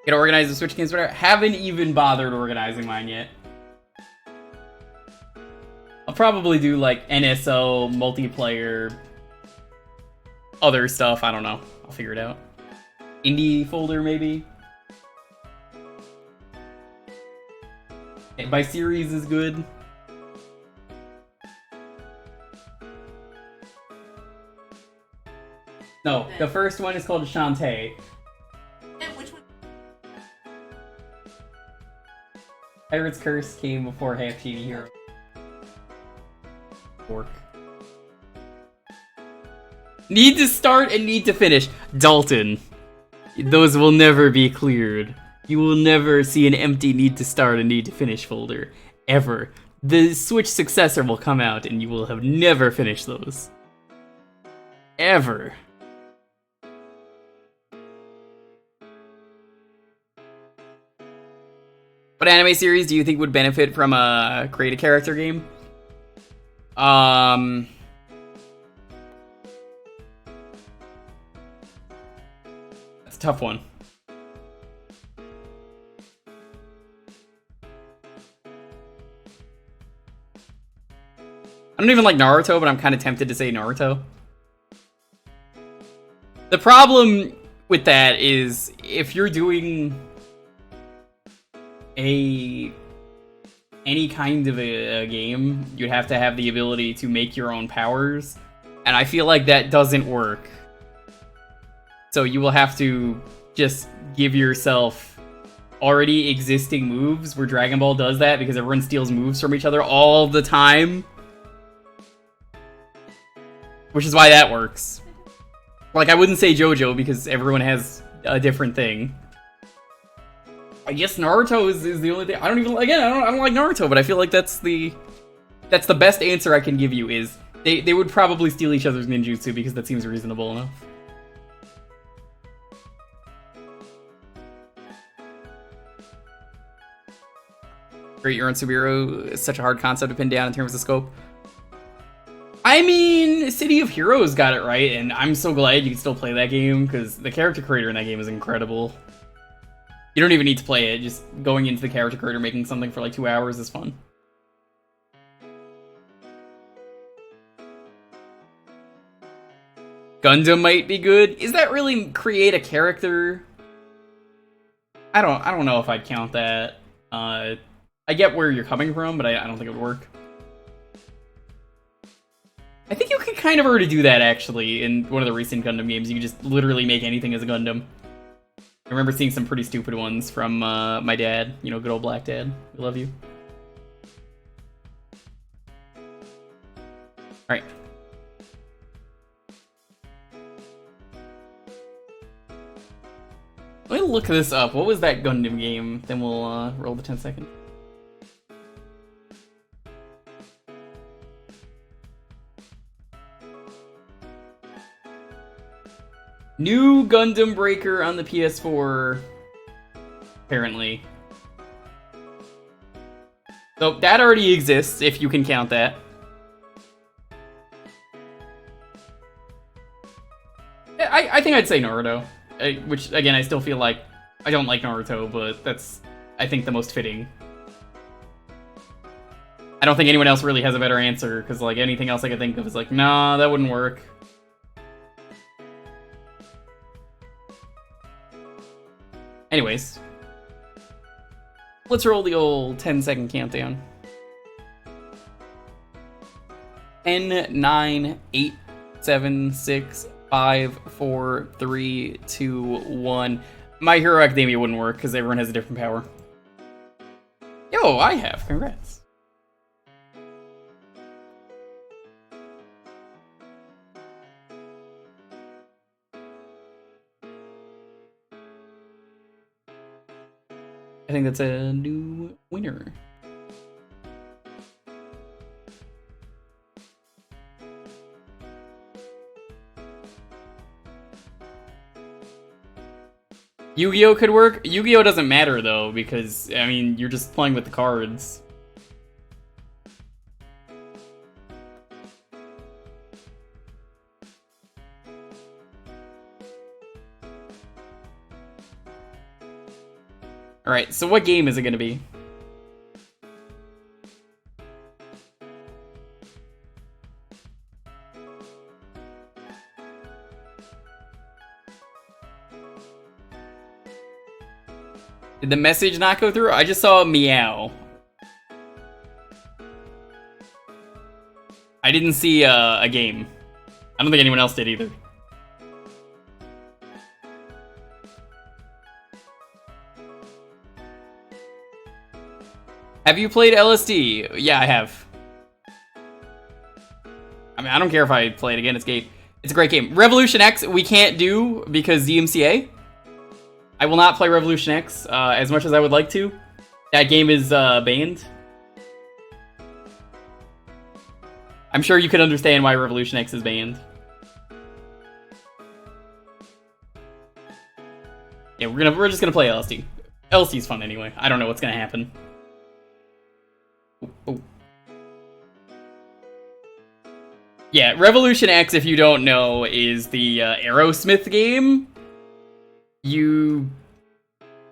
Gonna organize the Switch games, whatever. Haven't even bothered organizing mine yet. I'll probably do like NSO, multiplayer, other stuff. I don't know. I'll figure it out. Indie folder, maybe. By series is good. No, the first one is called Shantae. Pirate's Curse came before Half Genie Hero. Work. Need to start and need to finish. Dalton. Those will never be cleared. You will never see an empty need to start and need to finish folder. Ever. The Switch successor will come out and you will have never finished those. Ever. What anime series do you think would benefit from a create a character game? That's a tough one. I don't even like Naruto, but I'm kind of tempted to say Naruto. The problem with that is if you're doing any kind of a game, you'd have to have the ability to make your own powers, and I feel like that doesn't work. So you will have to just give yourself already existing moves, where Dragon Ball does that because everyone steals moves from each other all the time. Which is why that works. Like, I wouldn't say JoJo because everyone has a different thing. I guess Naruto is the only thing. I don't like Naruto, but I feel like that's the best answer I can give you is they would probably steal each other's ninjutsu because that seems reasonable enough. Great Urine Subiru is such a hard concept to pin down in terms of scope. I mean, City of Heroes got it right, and I'm so glad you can still play that game because the character creator in that game is incredible. You don't even need to play it, just going into the character creator, making something for like 2 hours is fun. Gundam might be good. Is that really create a character? I don't know if I'd count that. I get where you're coming from, but I don't think it would work. I think you can kind of already do that, actually, in one of the recent Gundam games. You can just literally make anything as a Gundam. I remember seeing some pretty stupid ones from my dad. You know, good old Black Dad. We love you. Alright. Let me look this up. What was that Gundam game? Then we'll roll the 10 second. New Gundam Breaker on the PS4, apparently. So that already exists, if you can count that. I think I'd say Naruto, which, again, I still feel like I don't like Naruto, but that's, I think, the most fitting. I don't think anyone else really has a better answer, because, like, anything else I could think of is like, nah, that wouldn't work. Anyways, let's roll the old 10-second countdown. 10, 9, 8, 7, 6, 5, 4, 3, 2, 1. My Hero Academia wouldn't work because everyone has a different power. Yo, Oh, I have. Congrats. I think that's a new winner. Yu-Gi-Oh could work. Yu-Gi-Oh doesn't matter though, because I mean you're just playing with the cards. Alright, so what game is it gonna be? Did the message not go through? I just saw a meow. I didn't see a game. I don't think anyone else did either. Have you played LSD? Yeah, I have. I mean, I don't care if I play it again. It's great. It's a great game. Revolution X, we can't do because DMCA. I will not play Revolution X as much as I would like to. That game is banned. I'm sure you could understand why Revolution X is banned. Yeah, we're just gonna play LSD. LSD's fun anyway. I don't know what's gonna happen. Oh. Yeah, Revolution X, if you don't know, is the Aerosmith game.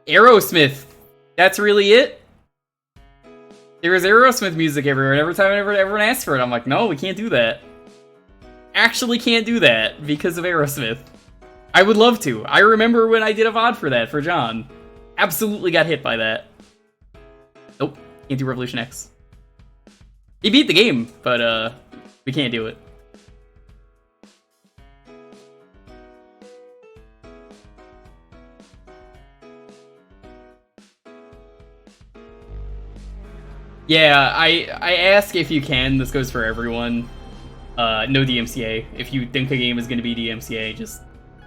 Aerosmith. That's really it? There was Aerosmith music everywhere, and every time everyone asks for it, I'm like, no, we can't do that. Actually can't do that because of Aerosmith. I would love to. I remember when I did a VOD for that, for John. Absolutely got hit by that. Nope, can't do Revolution X. He beat the game, but we can't do it. Yeah, I ask if you can. This goes for everyone. No DMCA. If you think a game is going to be DMCA, just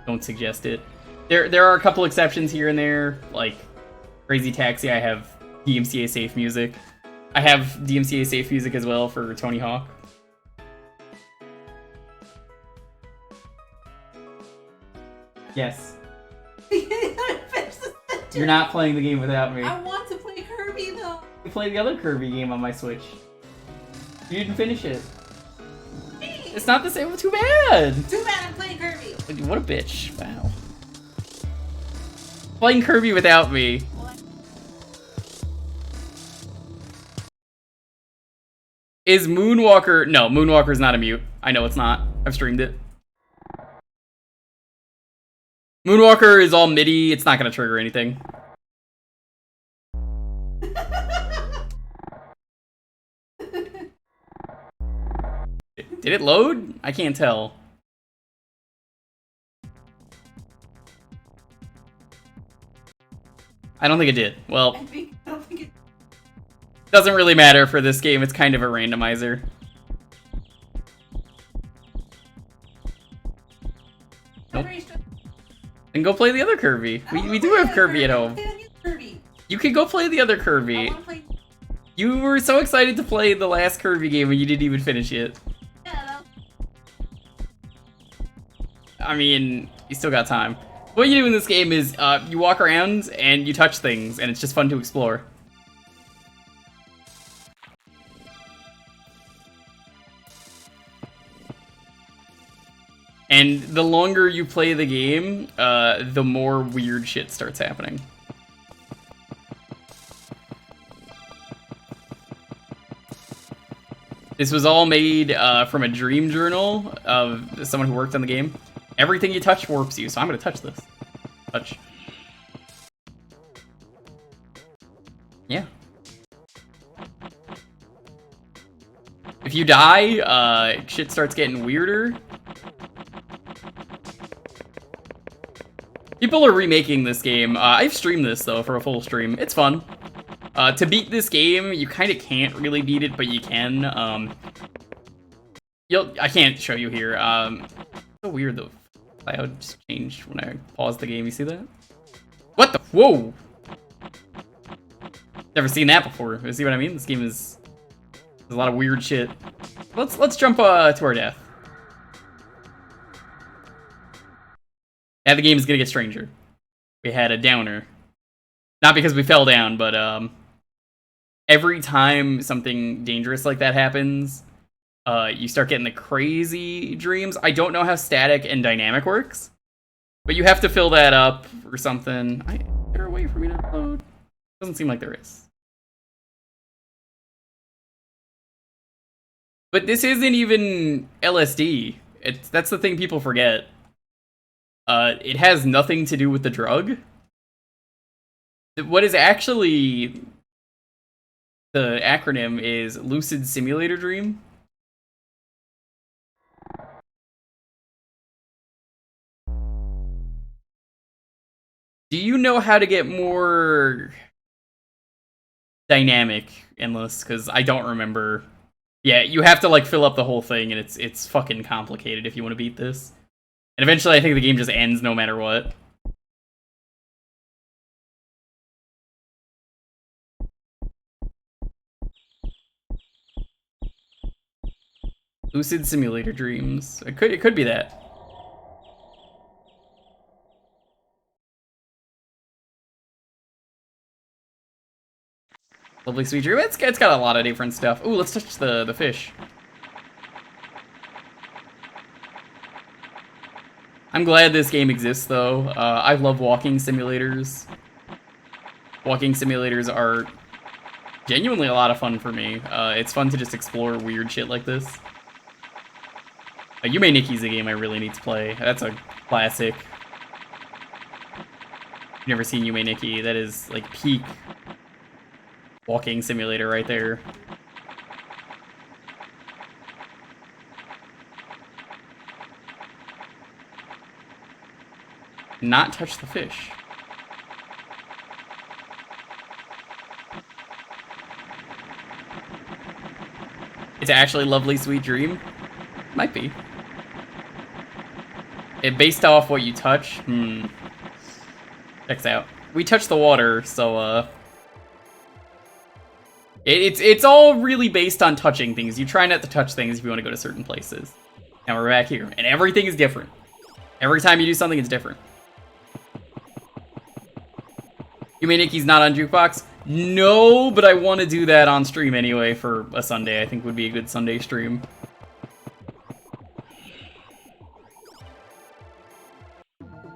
don't suggest it. There are a couple exceptions here and there, like Crazy Taxi. I have DMCA safe music. I have DMCA safe music as well for Tony Hawk. Yes. You're not playing the game without me. I want to play Kirby though. You played the other Kirby game on my Switch. You didn't finish it. It's not the same. Too bad. Too bad I'm playing Kirby. What a bitch. Wow. Playing Kirby without me. Is Moonwalker... No, Moonwalker's not a mute. I know it's not. I've streamed it. Moonwalker is all MIDI. It's not going to trigger anything. Did it load? I can't tell. I don't think it did. Well, I don't think it... doesn't really matter for this game. It's kind of a randomizer. Nope. Then go play the other Kirby. We do have Kirby at home. You can go play the other Kirby. You were so excited to play the last Kirby game and you didn't even finish it. I mean, you still got time. What you do in this game is you walk around and you touch things, and it's just fun to explore. And the longer you play the game, the more weird shit starts happening. This was all made from a dream journal of someone who worked on the game. Everything you touch warps you, so I'm gonna touch this. Touch. Yeah. If you die, shit starts getting weirder. People are remaking this game. I've streamed this, though, for a full stream. It's fun. To beat this game, you kind of can't really beat it, but you can. I can't show you here. So weird, the cloud just changed when I paused the game. You see that? What the? Whoa! Never seen that before. You see what I mean? This game is there's a lot of weird shit. Let's jump to our death. Now the game is gonna get stranger. We had a downer. Not because we fell down, but every time something dangerous like that happens, you start getting the crazy dreams. I don't know how static and dynamic works, but you have to fill that up or something. Is there a way for me to load? Doesn't seem like there is. But this isn't even LSD. That's the thing people forget. It has nothing to do with the drug. What is actually the acronym is Lucid Simulator Dream. Do you know how to get more dynamic endless? Because I don't remember. Yeah, you have to like fill up the whole thing, and it's fucking complicated if you want to beat this. And eventually, I think the game just ends no matter what. Lucid Simulator Dreams. It could be that. Lovely sweet dream. It's got a lot of different stuff. Ooh, let's touch the fish. I'm glad this game exists, though. I love walking simulators. Walking simulators are genuinely a lot of fun for me. It's fun to just explore weird shit like this. Yume Nikki's a game I really need to play. That's a classic. I've never seen Yume Nikki. That is like peak walking simulator right there. Not touch the fish. It's actually Lovely Sweet Dream? Might be. It based off what you touch? Checks out. We touch the water, so it's all really based on touching things. You try not to touch things if you want to go to certain places. Now we're back here, and everything is different. Every time you do something, it's different. Yume Nikki's not on Jewkbox? No, but I want to do that on stream anyway for a Sunday. I think would be a good Sunday stream.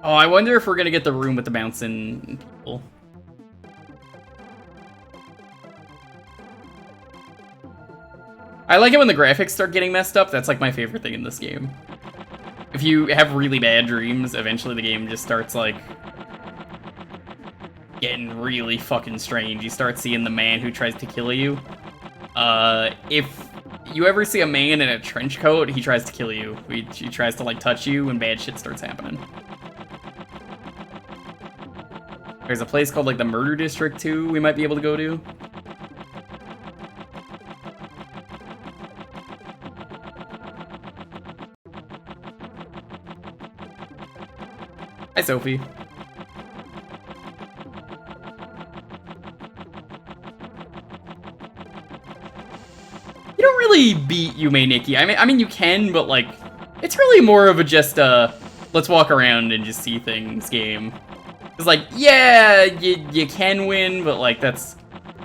Oh, I wonder if we're gonna get the room with the bouncing people. I like it when the graphics start getting messed up. That's like my favorite thing in this game. If you have really bad dreams, eventually the game just starts like getting really fucking strange. You start seeing the man who tries to kill you. If you ever see a man in a trench coat, he tries to kill you. He tries to like touch you and bad shit starts happening. There's a place called like the Murder District too we might be able to go to. Hi, Sophie. You don't really beat Yume Nikki. I mean you can, but like it's really more of a just let's walk around and just see things game. It's like, yeah, you can win, but like that's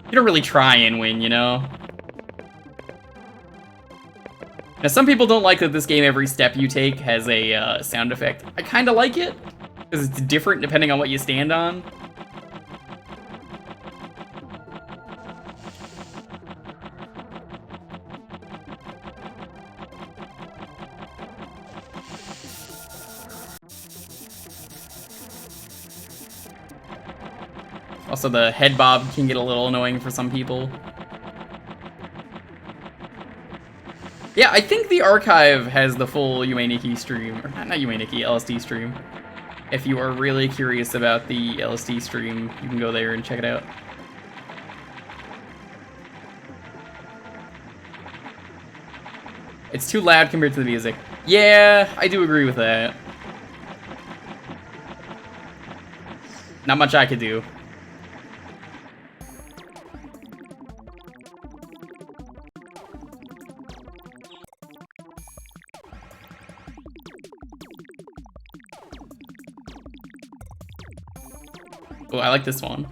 you don't really try and win, you know? Now some people don't like that this game every step you take has a sound effect. I kinda like it. Because it's different depending on what you stand on. Also, the head bob can get a little annoying for some people. Yeah, I think the archive has the full Yume Nikki stream. Or not Yume Nikki, LSD stream. If you are really curious about the LSD stream, you can go there and check it out. It's too loud compared to the music. Yeah, I do agree with that. Not much I could do. Oh, I like this one.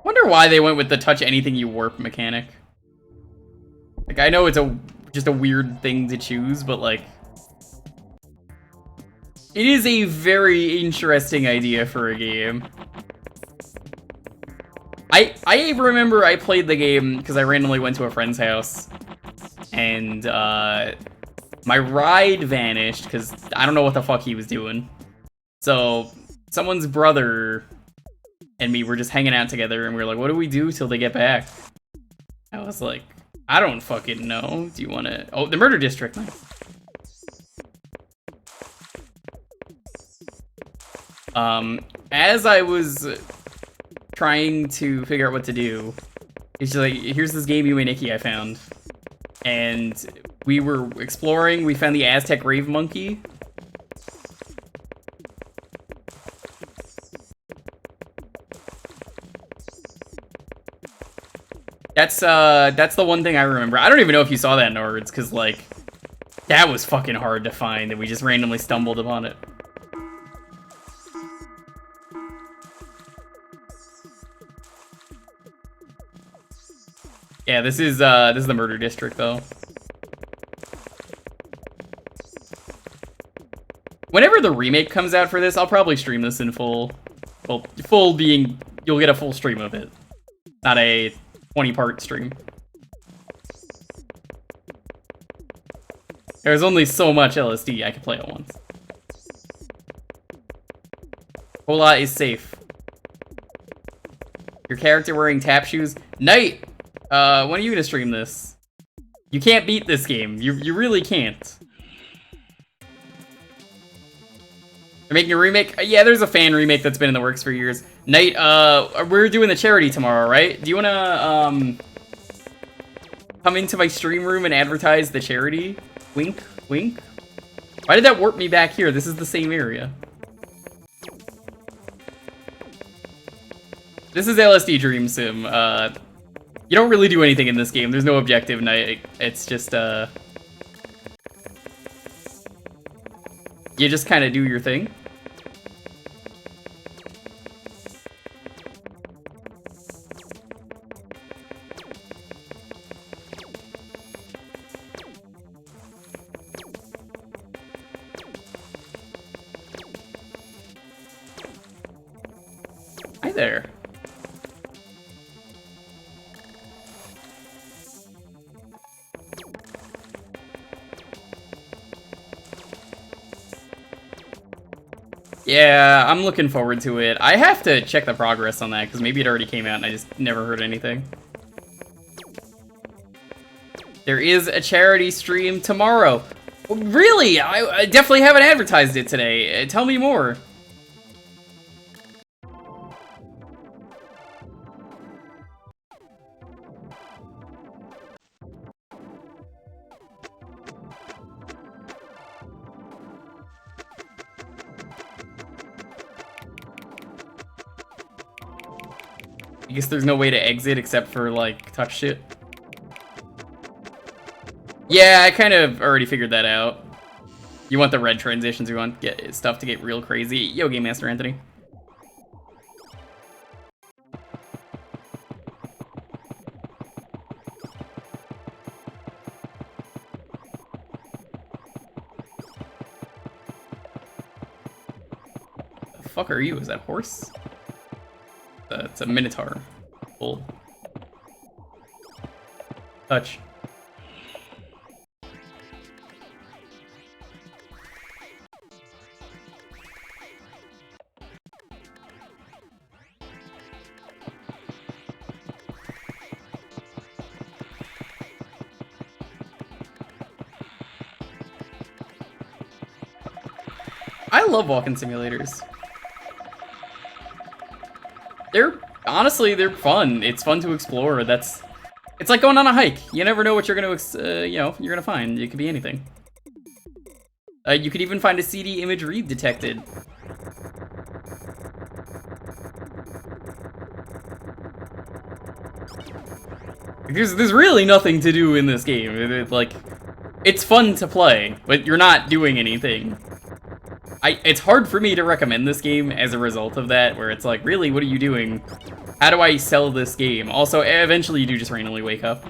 Wonder why they went with the touch anything you warp mechanic. Like, I know it's just a weird thing to choose, but like, it is a very interesting idea for a game. I remember I played the game because I randomly went to a friend's house, and my ride vanished because I don't know what the fuck he was doing. So someone's brother and me were just hanging out together, and we were like, what do we do till they get back? I was like, I don't fucking know. Do you want to... Oh, the murder district. Nice. As I was trying to figure out what to do, it's just like, here's this game you and Nikki I found. And we were exploring, we found the Aztec Rave Monkey. That's the one thing I remember. I don't even know if you saw that in Nords, because, like, that was fucking hard to find, and we just randomly stumbled upon it. Yeah, this is the murder district, though. Whenever the remake comes out for this, I'll probably stream this in full. Well, full being, you'll get a full stream of it. Not a 20-part stream. There's only so much LSD I can play at once. Whole lot is safe. Your character wearing tap shoes. Knight! When are you gonna stream this? You can't beat this game. You really can't. They're making a remake? Yeah, there's a fan remake that's been in the works for years. Knight, we're doing the charity tomorrow, right? Do you wanna, come into my stream room and advertise the charity? Wink, wink. Why did that warp me back here? This is the same area. This is LSD Dream Sim. You don't really do anything in this game. There's no objective, Knight. It's just, you just kind of do your thing. Hi there. Yeah, I'm looking forward to it. I have to check the progress on that, because maybe it already came out and I just never heard anything. There is a charity stream tomorrow. Really? I definitely haven't advertised it today. Tell me more. I guess there's no way to exit except for, like, touch shit. Yeah, I kind of already figured that out. You want the red transitions, you want get stuff to get real crazy. Yo, Game Master Anthony. The fuck are you? Is that a horse? It's a Minotaur. Bull. Touch. I love walking simulators. They're honestly, they're fun. It's fun to explore. It's like going on a hike. You never know what you're gonna, you're gonna find. It could be anything. You could even find a CD image read detected. There's really nothing to do in this game. It's fun to play, but you're not doing anything. It's hard for me to recommend this game as a result of that, where it's like, really, what are you doing? How do I sell this game? Also, eventually you do just randomly wake up.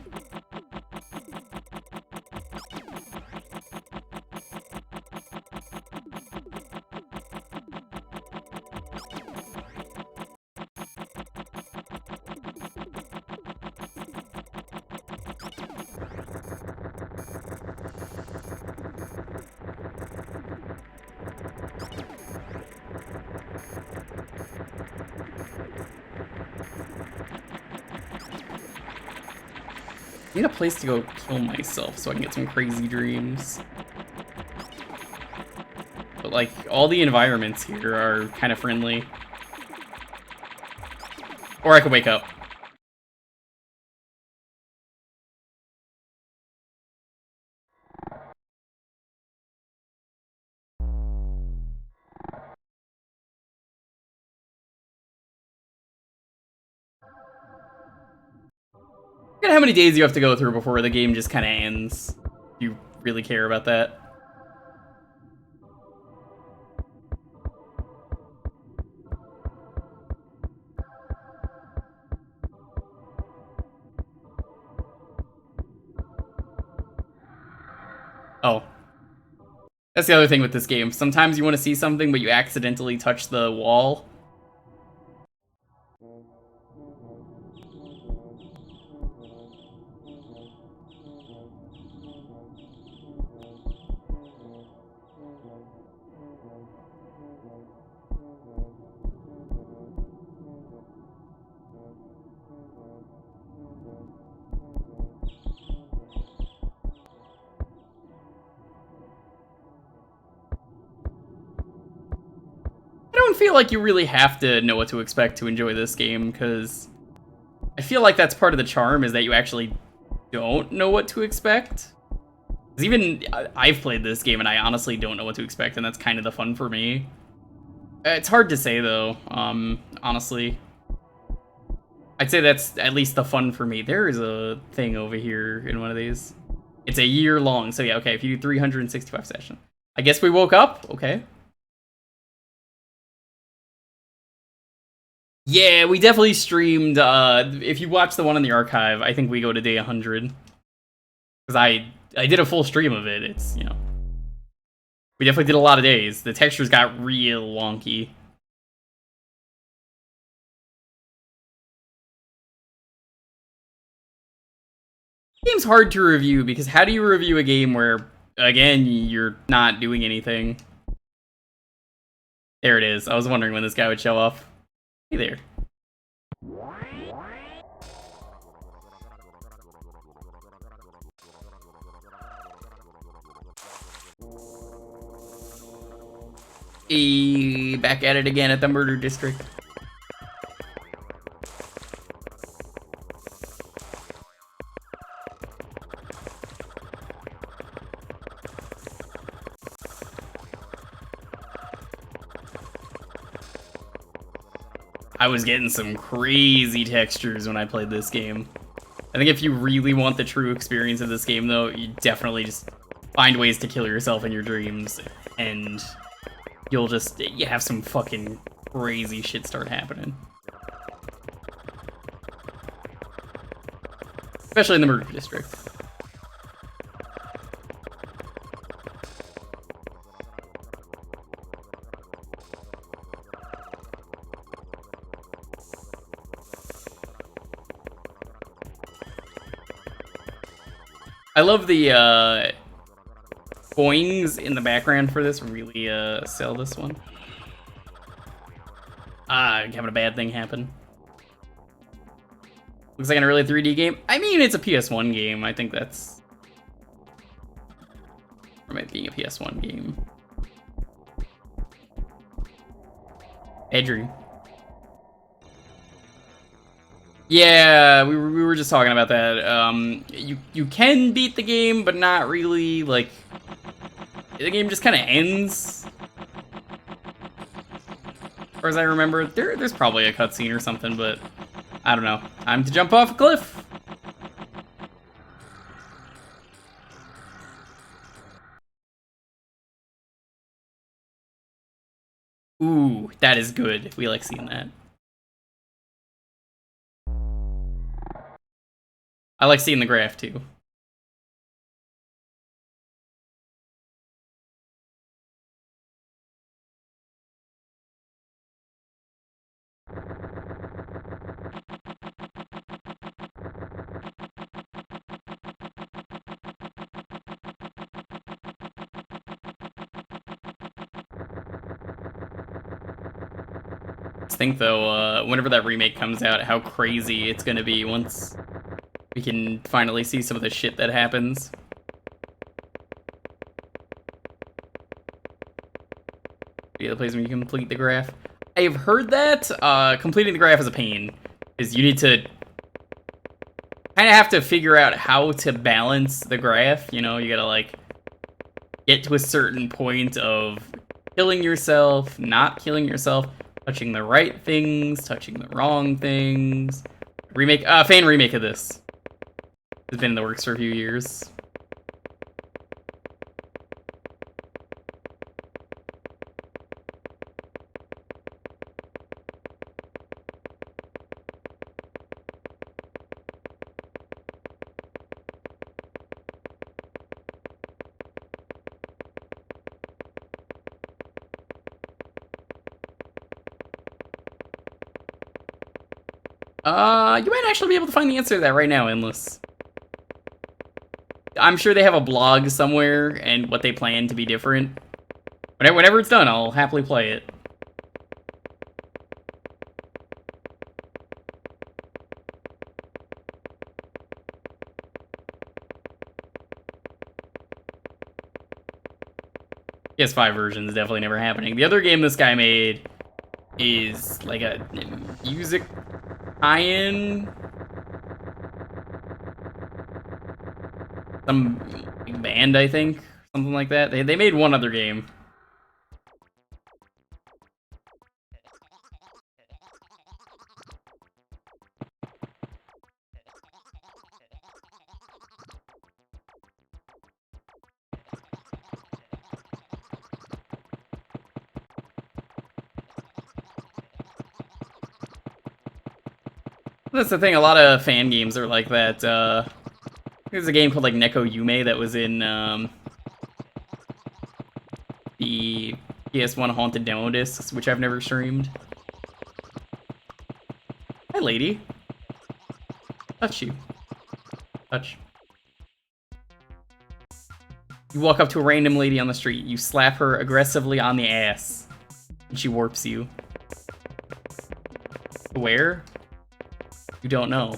I need a place to go kill myself so I can get some crazy dreams. But like, all the environments here are kind of friendly. Or I could wake up. Look at how many days you have to go through before the game just kind of ends. Do you really care about that? Oh. That's the other thing with this game. Sometimes you want to see something, but you accidentally touch the wall. I don't feel like you really have to know what to expect to enjoy this game, because I feel like that's part of the charm, is that you actually don't know what to expect. Because even I've played this game and I honestly don't know what to expect, and that's kind of the fun for me. It's hard to say though, honestly. I'd say that's at least the fun for me. There is a thing over here in one of these. It's a year long, so yeah, okay, if you do 365 sessions. I guess we woke up, okay. Yeah, we definitely streamed, if you watch the one in the archive, I think we go to day 100. Because I did a full stream of it, it's, you know. We definitely did a lot of days. The textures got real wonky. Game's hard to review, because how do you review a game where, again, you're not doing anything? There it is. I was wondering when this guy would show up. Hey there. Back at it again at the murder district. I was getting some crazy textures when I played this game. I think if you really want the true experience of this game, though, you definitely just find ways to kill yourself in your dreams, and you'll just, you have some fucking crazy shit start happening. Especially in the murder district. I love the boings in the background for this, really sell this one. Having a bad thing happen. Looks like an early 3D game. I mean, it's a PS1 game. I think that's from it being a PS1 game. Bad dream. Yeah, we were just talking about that. You can beat the game, but not really. Like, the game just kind of ends. As far as I remember, there's probably a cutscene or something, but I don't know. Time to jump off a cliff. Ooh, that is good. We like seeing that. I like seeing the graph too. Just think though, whenever that remake comes out, how crazy it's gonna be once we can finally see some of the shit that happens. Yeah, the place when you complete the graph. I've heard that completing the graph is a pain, because you need to kind of have to figure out how to balance the graph. You know, you gotta like get to a certain point of killing yourself, not killing yourself, touching the right things, touching the wrong things. Fan remake of this. It's been in the works for a few years. You might actually be able to find the answer to that right now, Endless. I'm sure they have a blog somewhere and what they plan to be different. Whenever it's done, I'll happily play it. PS5 version is definitely never happening. The other game this guy made is like a music tie-in. Some band, I think. Something like that. They made one other game. That's the thing, a lot of fan games are like that. There's a game called like Neko Yume that was in the PS1 Haunted Demo Discs, which I've never streamed. Hi, lady. Touch you. Touch. You walk up to a random lady on the street. You slap her aggressively on the ass, and she warps you. Where? You don't know.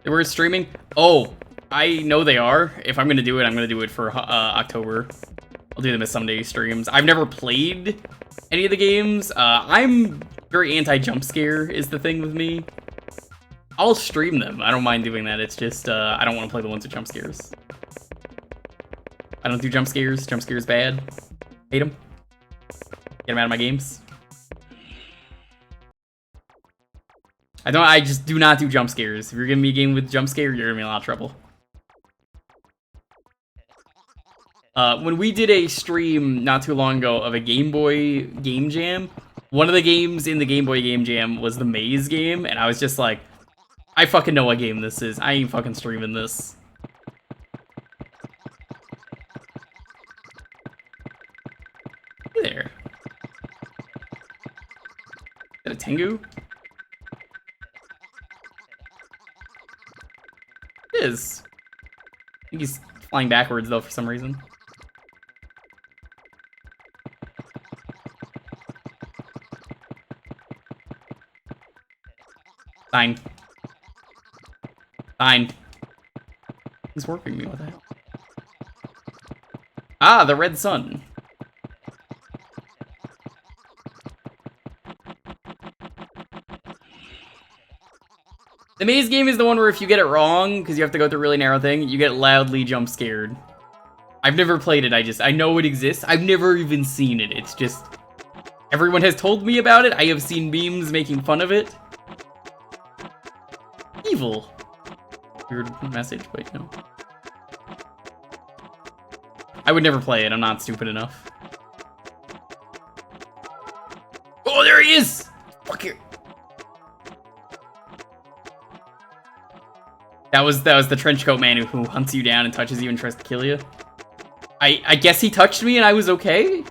They were streaming? Oh, I know they are. If I'm gonna do it, I'm gonna do it for October. I'll do them as someday streams. I've never played any of the games. I'm very anti-jump scare is the thing with me. I'll stream them. I don't mind doing that. It's just, I don't want to play the ones with jump scares. I don't do jump scares. Jump scares bad. Hate them. Get them out of my games. I just do not do jump scares. If you're giving me a game with jump scare, you're gonna be in a lot of trouble. When we did a stream not too long ago of a Game Boy Game Jam, one of the games in the Game Boy Game Jam was the Maze game, and I was just like, I fucking know what game this is. I ain't fucking streaming this. Hey there. Is that a Tengu? It is. I think he's flying backwards, though, for some reason. Fine. Fine. He's working me with that. Ah, the red sun. The maze game is the one where if you get it wrong, because you have to go through a really narrow thing, you get loudly jump scared. I've never played it, I know it exists. I've never even seen it. It's just, everyone has told me about it. I have seen memes making fun of it. Evil. Weird message, but no. I would never play it, I'm not stupid enough. Oh, there he is! Fuck you. That was the trenchcoat man who hunts you down and touches you and tries to kill you. I guess he touched me and I was okay?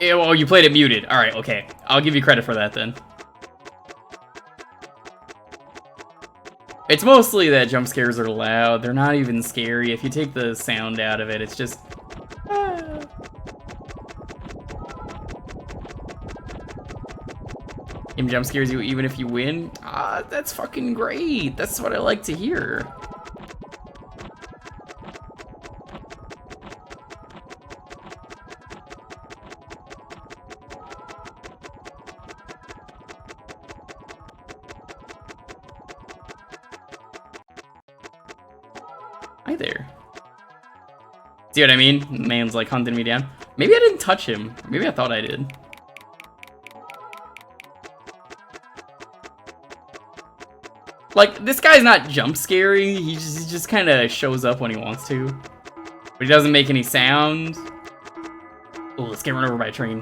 Yeah, well, you played it muted. Alright, okay. I'll give you credit for that then. It's mostly that jump scares are loud. They're not even scary. If you take the sound out of it, it's just... Game jump scares you even if you win? Ah, that's fucking great. That's what I like to hear. Hi there. See what I mean? Man's like hunting me down. Maybe I didn't touch him. Maybe I thought I did. Like, this guy's not jump scaring. He just kind of shows up when he wants to. But he doesn't make any sound. Oh, let's get run over by a train.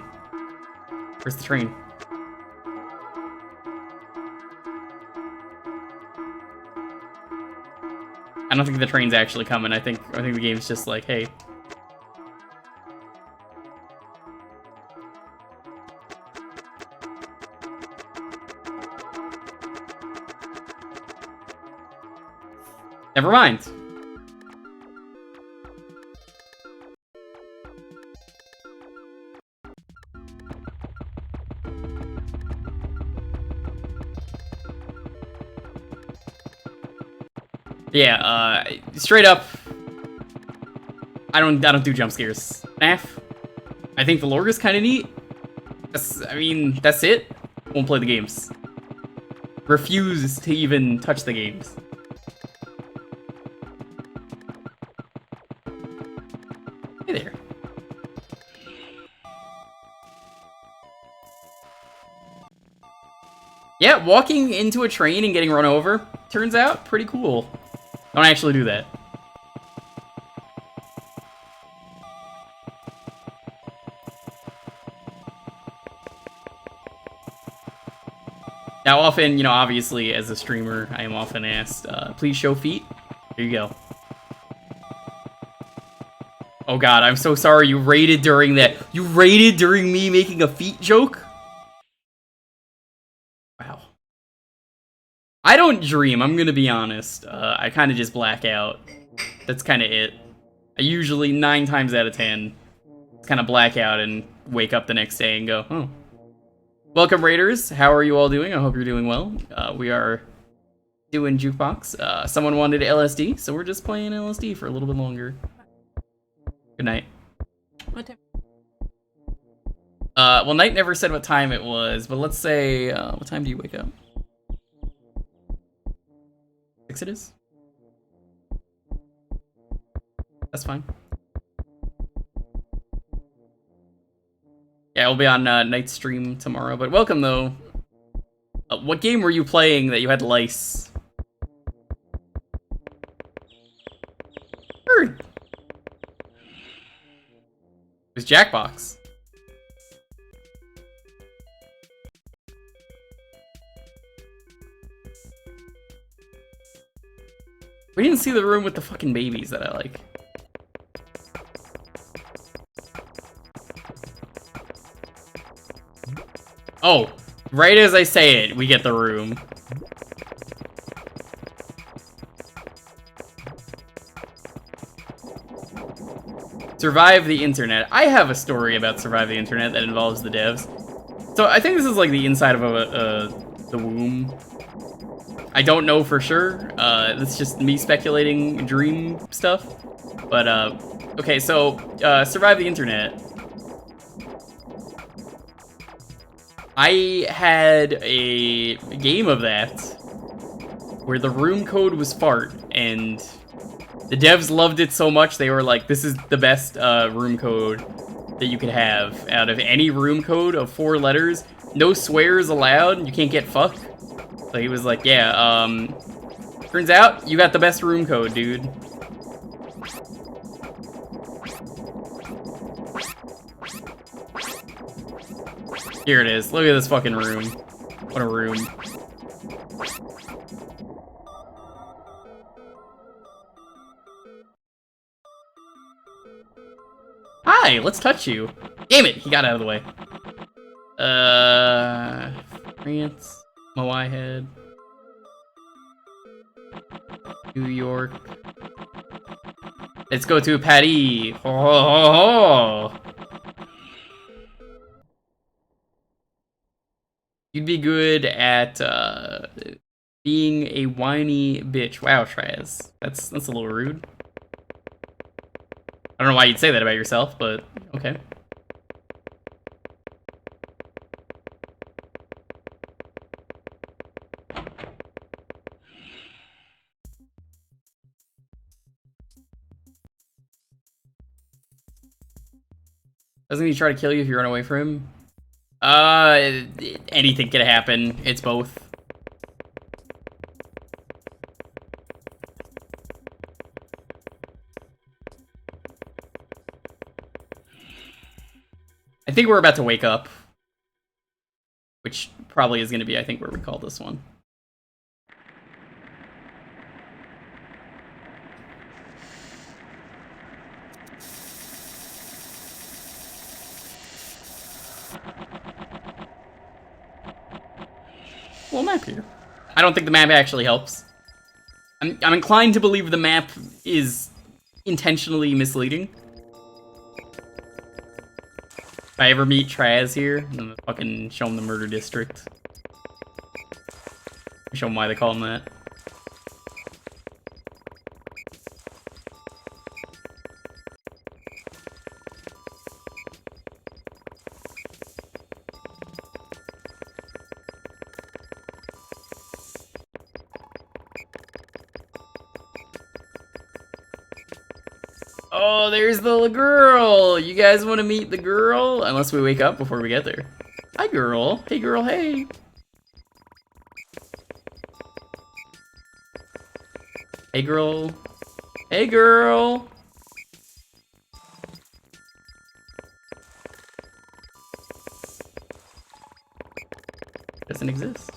Where's the train? I don't think the train's actually coming. I think the game's just like, hey. Never mind. Yeah, straight up, I don't do jump scares. Naff. I think the lore is kind of neat. I mean, that's it. Won't play the games. Refuse to even touch the games. Hey there. Yeah, walking into a train and getting run over turns out pretty cool. Don't actually do that. Now often, you know, obviously as a streamer, I am often asked, please show feet. Here you go. Oh god, I'm so sorry you raided during that. You raided during me making a feet joke? Wow. I don't dream, I'm gonna be honest. I kind of just black out. That's kind of it. I usually, 9 times out of 10, kind of black out and wake up the next day and go, oh. Welcome, Raiders. How are you all doing? I hope you're doing well. We are doing Jewkbox. Someone wanted LSD, so we're just playing LSD for a little bit longer. Good night. What time? Well, Night never said what time it was, but let's say, what time do you wake up? 6 it is? That's fine. Yeah, we'll be on Night's stream tomorrow, but welcome, though. What game were you playing that you had lice? Bird. It was Jewkbox. We didn't see the room with the fucking babies that I like. Oh, right as I say it, we get the room. Survive the internet. I have a story about Survive the Internet that involves the devs. So I think this is like the inside of the womb. I don't know for sure. That's just me speculating dream stuff. But, okay, so, survive the internet. I had a game of that where the room code was fart, and the devs loved it so much they were like, this is the best room code that you could have out of any room code of 4 letters. No swears allowed, you can't get fucked. So he was like, yeah, turns out you got the best room code, dude. Here it is. Look at this fucking room. What a room. Hi, let's touch you. Damn it, he got out of the way. France, Moai Head, New York. Let's go to Paris. Ho, ho, ho, ho. You'd be good at being a whiny bitch. Wow, Trez. That's a little rude. I don't know why you'd say that about yourself, but okay. Doesn't he try to kill you if you run away from him? Anything could happen. It's both. I think we're about to wake up. Which probably is going to be, I think, where we call this one. Well, map here. I don't think the map actually helps. I'm inclined to believe the map is intentionally misleading. If I ever meet Traz here, I'm gonna fucking show him the murder district. Show him why they call him that. Oh, there's the girl! You guys want to meet the girl? Unless we wake up before we get there. Hi, girl. Hey, girl, hey. Hey, girl. Hey, girl. Doesn't exist.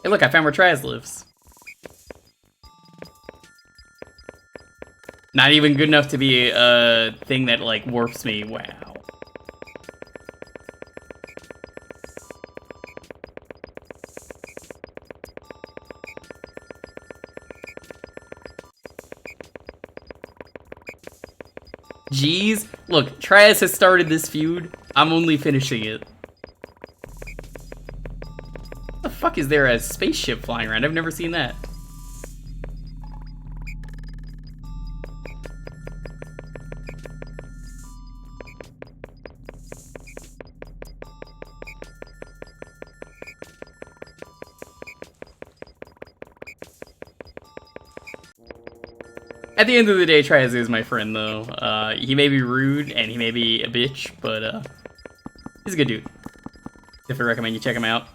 Hey, look, I found where Traz lives. Not even good enough to be a thing that, like, warps me. Wow. Jeez. Look, Traz has started this feud. I'm only finishing it. What the fuck is there a spaceship flying around? I've never seen that. At the end of the day, Traz is my friend, though. He may be rude, and he may be a bitch, but, he's a good dude. Definitely recommend you check him out.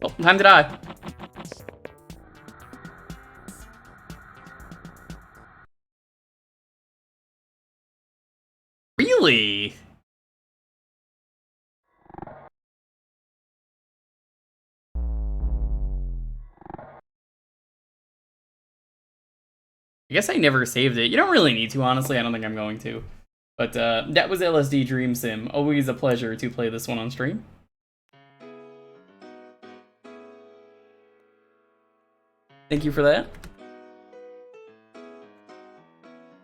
Oh, time to die. Really? I guess I never saved it. You don't really need to, honestly. I don't think I'm going to. But that was LSD Dream Sim. Always a pleasure to play this one on stream. Thank you for that.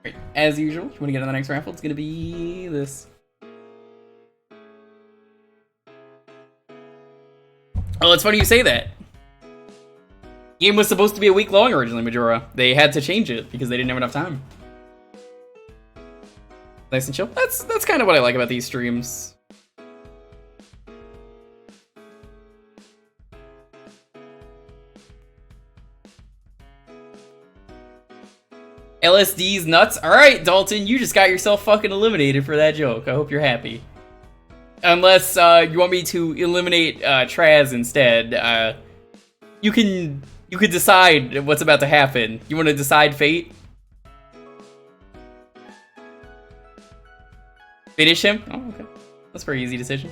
Right, as usual, if you want to get on the next raffle, it's going to be this. Oh, it's funny you say that. Game was supposed to be a week long originally, Majora. They had to change it because they didn't have enough time. Nice and chill. That's kind of what I like about these streams. LSD's nuts. Alright, Dalton, you just got yourself fucking eliminated for that joke. I hope you're happy. Unless you want me to eliminate Traz instead. You could decide what's about to happen. You want to decide fate? Finish him? Oh, okay. That's a very easy decision.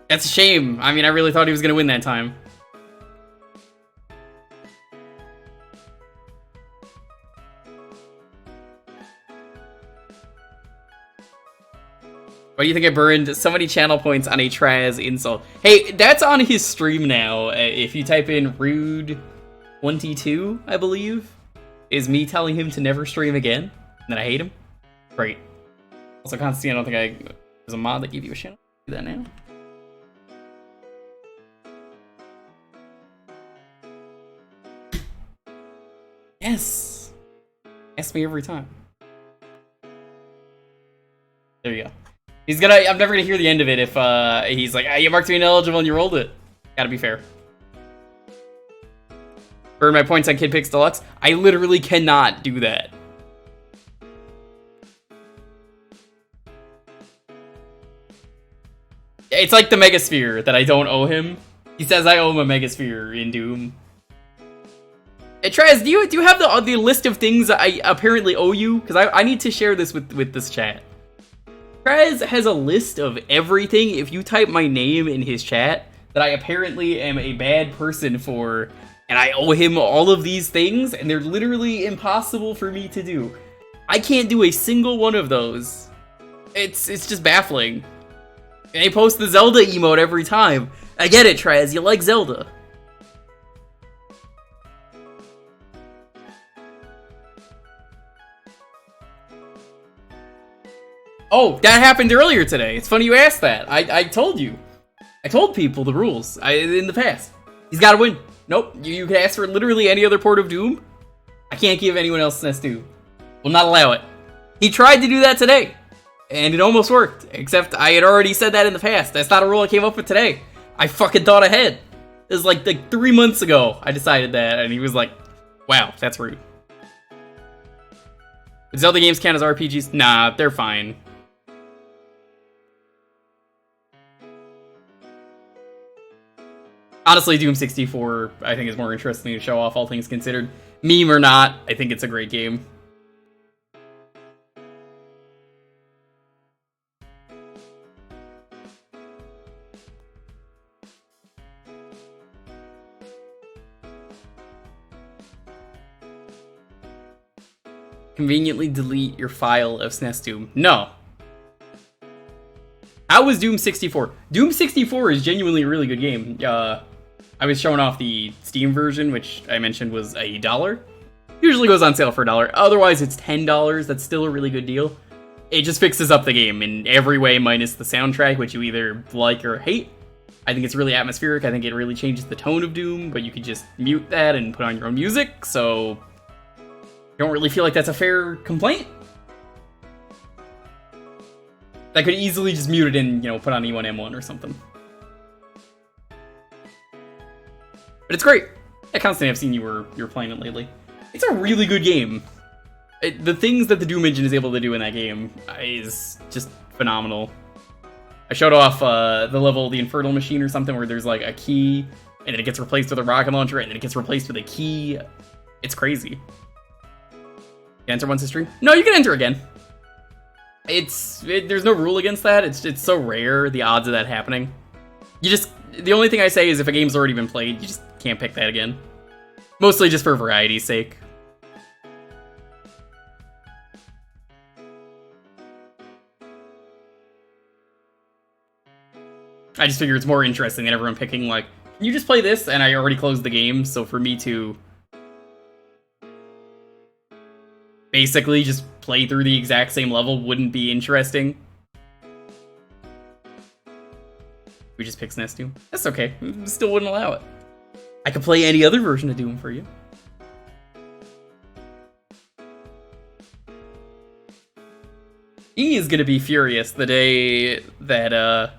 That's a shame. I mean, I really thought he was going to win that time. Why do you think I burned so many channel points on a Traz insult? Hey, that's on his stream now. If you type in rude22, I believe, is me telling him to never stream again, and that I hate him. Great. Also, Constantine, I don't think there's a mod that gave you a channel. Do that now. Yes. Ask me every time. There you go. I'm never gonna hear the end of it if he's like, you marked me ineligible and you rolled it. Gotta be fair. Burn my points on Kid Pix Deluxe. I literally cannot do that. It's like the Megasphere that I don't owe him. He says I owe him a Megasphere in Doom. Hey, Traz, do you have the list of things I apparently owe you? Because I need to share this with this chat. Traz has a list of everything, if you type my name in his chat, that I apparently am a bad person for, and I owe him all of these things, and they're literally impossible for me to do. I can't do a single one of those. It's just baffling. And they post the Zelda emote every time. I get it, Traz, you like Zelda. Oh, that happened earlier today. It's funny you asked that. I told you. I told people the rules in the past. He's got to win. Nope. You can ask for literally any other port of Doom. I can't give anyone else SNES Doom. Will not allow it. He tried to do that today, and it almost worked. Except I had already said that in the past. That's not a rule I came up with today. I fucking thought ahead. It was like 3 months ago I decided that, and he was like, wow, that's rude. But Zelda games count as RPGs? Nah, they're fine. Honestly, Doom 64, I think, is more interesting to show off, all things considered. Meme or not, I think it's a great game. Conveniently delete your file of SNES Doom. No. How was Doom 64? Doom 64 is genuinely a really good game. I was showing off the Steam version, which I mentioned was $1. Usually goes on sale for $1. Otherwise, it's $10. That's still a really good deal. It just fixes up the game in every way, minus the soundtrack, which you either like or hate. I think it's really atmospheric. I think it really changes the tone of Doom, but you could just mute that and put on your own music, so I don't really feel like that's a fair complaint. I could easily just mute it and, put on E1M1 or something. But it's great. Yeah, Constantine, I've seen you were playing it lately. It's a really good game. The things that the Doom engine is able to do in that game is just phenomenal. I showed off the level, the Infernal Machine or something, where there's like a key, and then it gets replaced with a rocket launcher, and then it gets replaced with a key. It's crazy. You can enter once a stream? No, you can enter again. There's no rule against that. It's so rare, the odds of that happening. The only thing I say is if a game's already been played, you just can't pick that again. Mostly just for variety's sake. I just figure it's more interesting than everyone picking, like, can you just play this? And I already closed the game, so for me to basically just play through the exact same level wouldn't be interesting. We just pick SNES Doom. That's okay. Still wouldn't allow it. I could play any other version of Doom for you. He is gonna be furious the day that I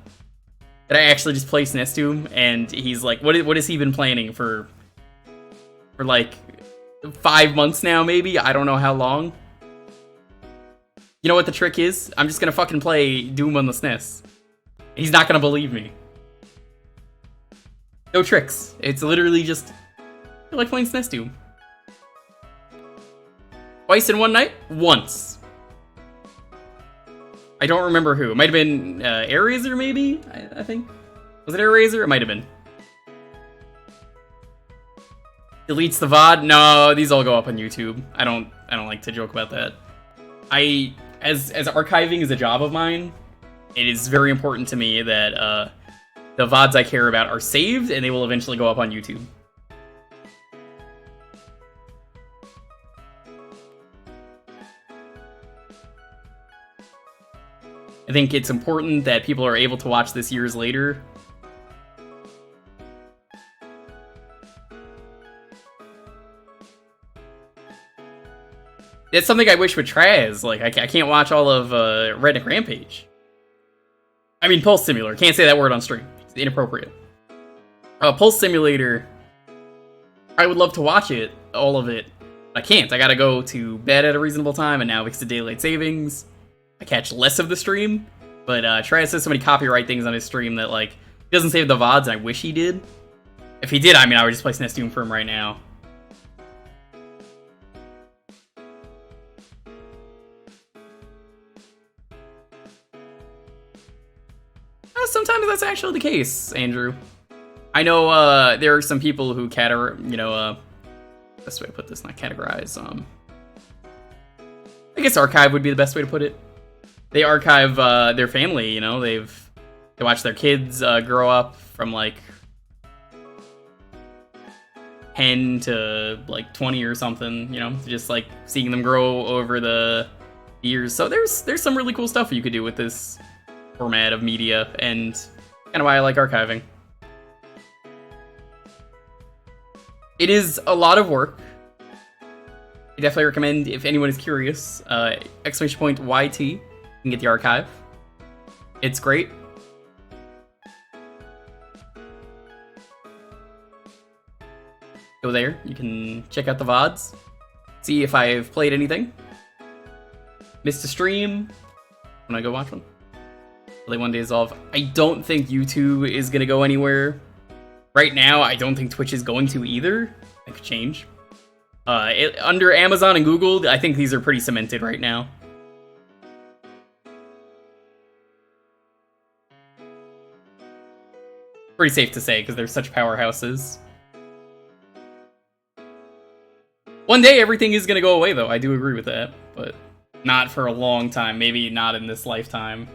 actually just play SNES Doom, and he's like, what has he been planning for like 5 months now, maybe? I don't know how long. You know what the trick is? I'm just gonna fucking play Doom on the SNES. He's not gonna believe me. No tricks. It's literally just, I like playing SNES Doom. Twice in one night? Once. I don't remember who. It might have been AirRaiser, maybe? I think. Was it AirRaiser? It might have been. Deletes the VOD? No, these all go up on YouTube. I don't like to joke about that. As archiving is a job of mine, it is very important to me that the VODs I care about are saved, and they will eventually go up on YouTube. I think it's important that people are able to watch this years later. It's something I wish with Traz. Like, I can't watch all of Redneck Rampage. I mean, Pulse Simulator. Can't say that word on stream. It's inappropriate. Pulse Simulator. I would love to watch it, all of it. I can't. I gotta go to bed at a reasonable time, and now because of daylight savings, I catch less of the stream. But Traz says so many copyright things on his stream that, like, he doesn't save the VODs, and I wish he did. If he did, I mean, I would just play SNES Doom for him right now. Sometimes that's actually the case, Andrew. I know there are some people who best way to put this, not categorize. I guess archive would be the best way to put it. They archive their family, you know. They watch their kids grow up from like 10 to like 20 or something, you know, just like seeing them grow over the years. So there's some really cool stuff you could do with this format of media, and kind of why I like archiving. It is a lot of work. I definitely recommend, if anyone is curious, !YT, you can get the archive. It's great. Go there, you can check out the VODs, see if I've played anything. Missed a stream, wanna go watch one? Play one Days Off. I don't think YouTube is gonna go anywhere. Right now, I don't think Twitch is going to either. That could change. Under Amazon and Google, I think these are pretty cemented right now. Pretty safe to say, because they're such powerhouses. One day, everything is gonna go away, though. I do agree with that, but not for a long time. Maybe not in this lifetime.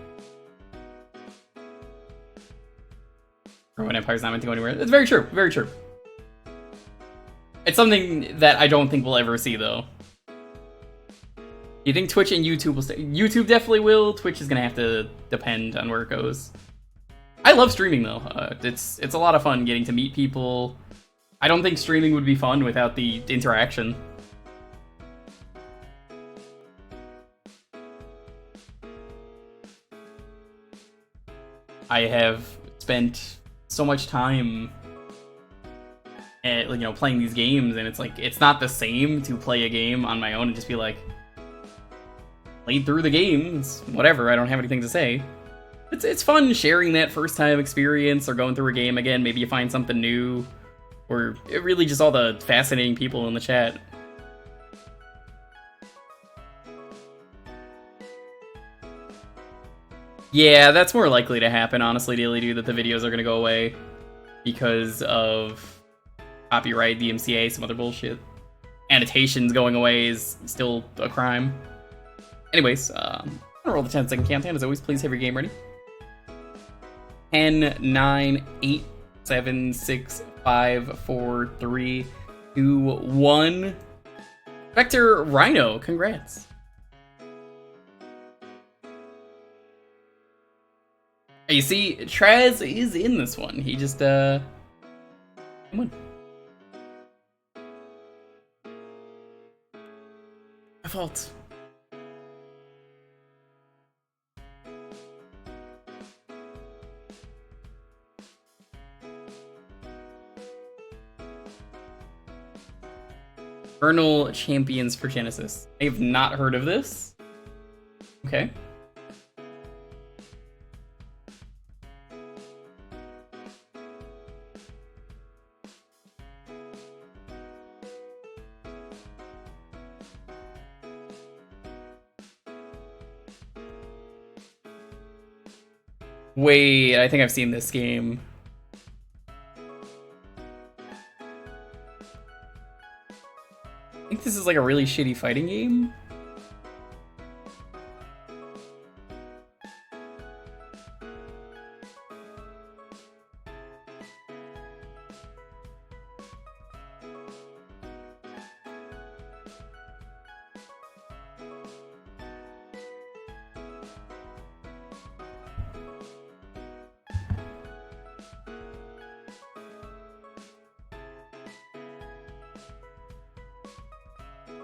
When Empire's not meant to go anywhere. It's very true, very true. It's something that I don't think we'll ever see, though. You think Twitch and YouTube will stay? YouTube definitely will. Twitch is gonna have to depend on where it goes. I love streaming, though. It's a lot of fun getting to meet people. I don't think streaming would be fun without the interaction. I have spent so much time playing these games, and it's like, it's not the same to play a game on my own and just be like, played through the games, whatever, I don't have anything to say. It's fun sharing that first time experience or going through a game again. Maybe you find something new, or really just all the fascinating people in the chat. Yeah, that's more likely to happen, honestly, Daily Dude, that the videos are gonna go away because of copyright, DMCA, some other bullshit. Annotations going away is still a crime. Anyways, I'm gonna roll the 10-second countdown. As always, please have your game ready. 10, 9, 8, 7, 6, 5, 4, 3, 2, 1. Vector Rhino, congrats. You see, Traz is in this one. He just, come on. My fault. Vernal Champions for Genesis. I have not heard of this. Okay. Wait, I think I've seen this game. I think this is like a really shitty fighting game.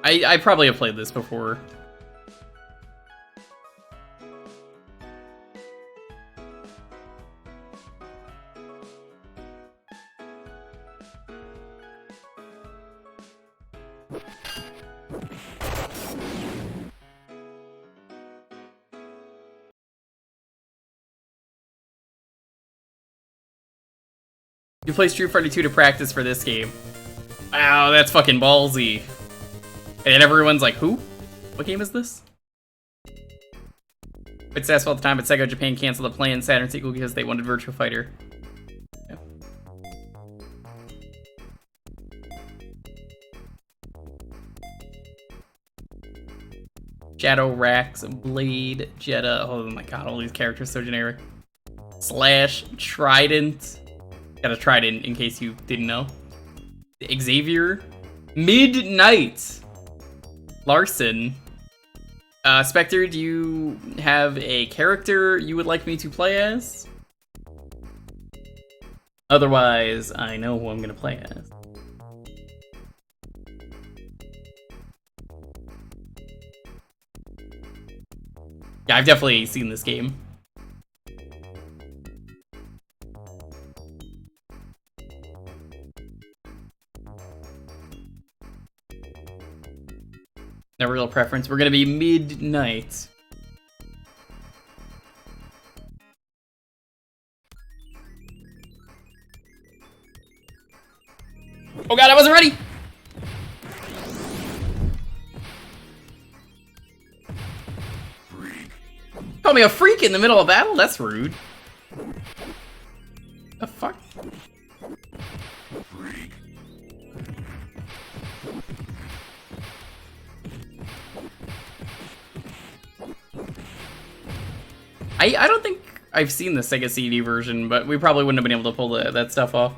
I probably have played this before. You play Street Fighter 2 to practice for this game. Wow, that's fucking ballsy. And everyone's like, who? What game is this? It's successful at the time, but Sega Japan canceled the planned Saturn sequel because they wanted Virtua Fighter. Yeah. Shadow Rax, Blade, Jetta. Oh my god, all these characters so generic. Slash, Trident. Got a Trident in case you didn't know. Xavier. Midnight. Larson. Spectre, do you have a character you would like me to play as? Otherwise, I know who I'm gonna play as. Yeah, I've definitely seen this game. No real preference. We're gonna be Midnight. Oh god, I wasn't ready! Call me a freak in the middle of battle? That's rude. The fuck? I don't think I've seen the Sega CD version, but we probably wouldn't have been able to pull that stuff off.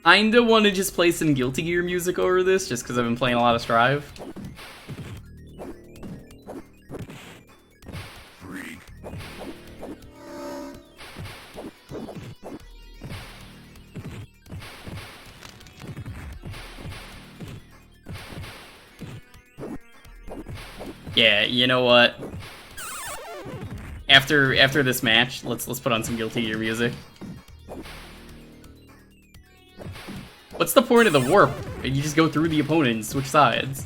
Kinda want to just play some Guilty Gear music over this, just because I've been playing a lot of Strive. Yeah, you know what? After this match, let's put on some Guilty Gear music. What's the point of the warp? You just go through the opponent and switch sides.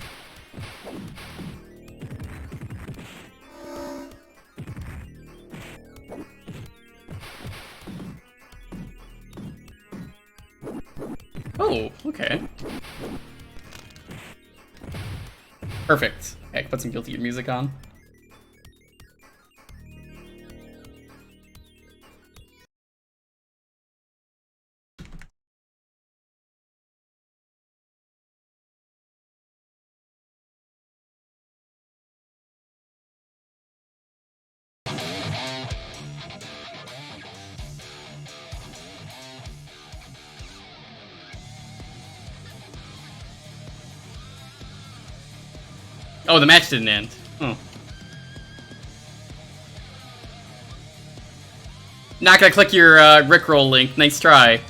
Oh, okay. Perfect. Okay, put some Guilty Gear music on. Oh, the match didn't end. Oh. Not gonna click your Rickroll link. Nice try.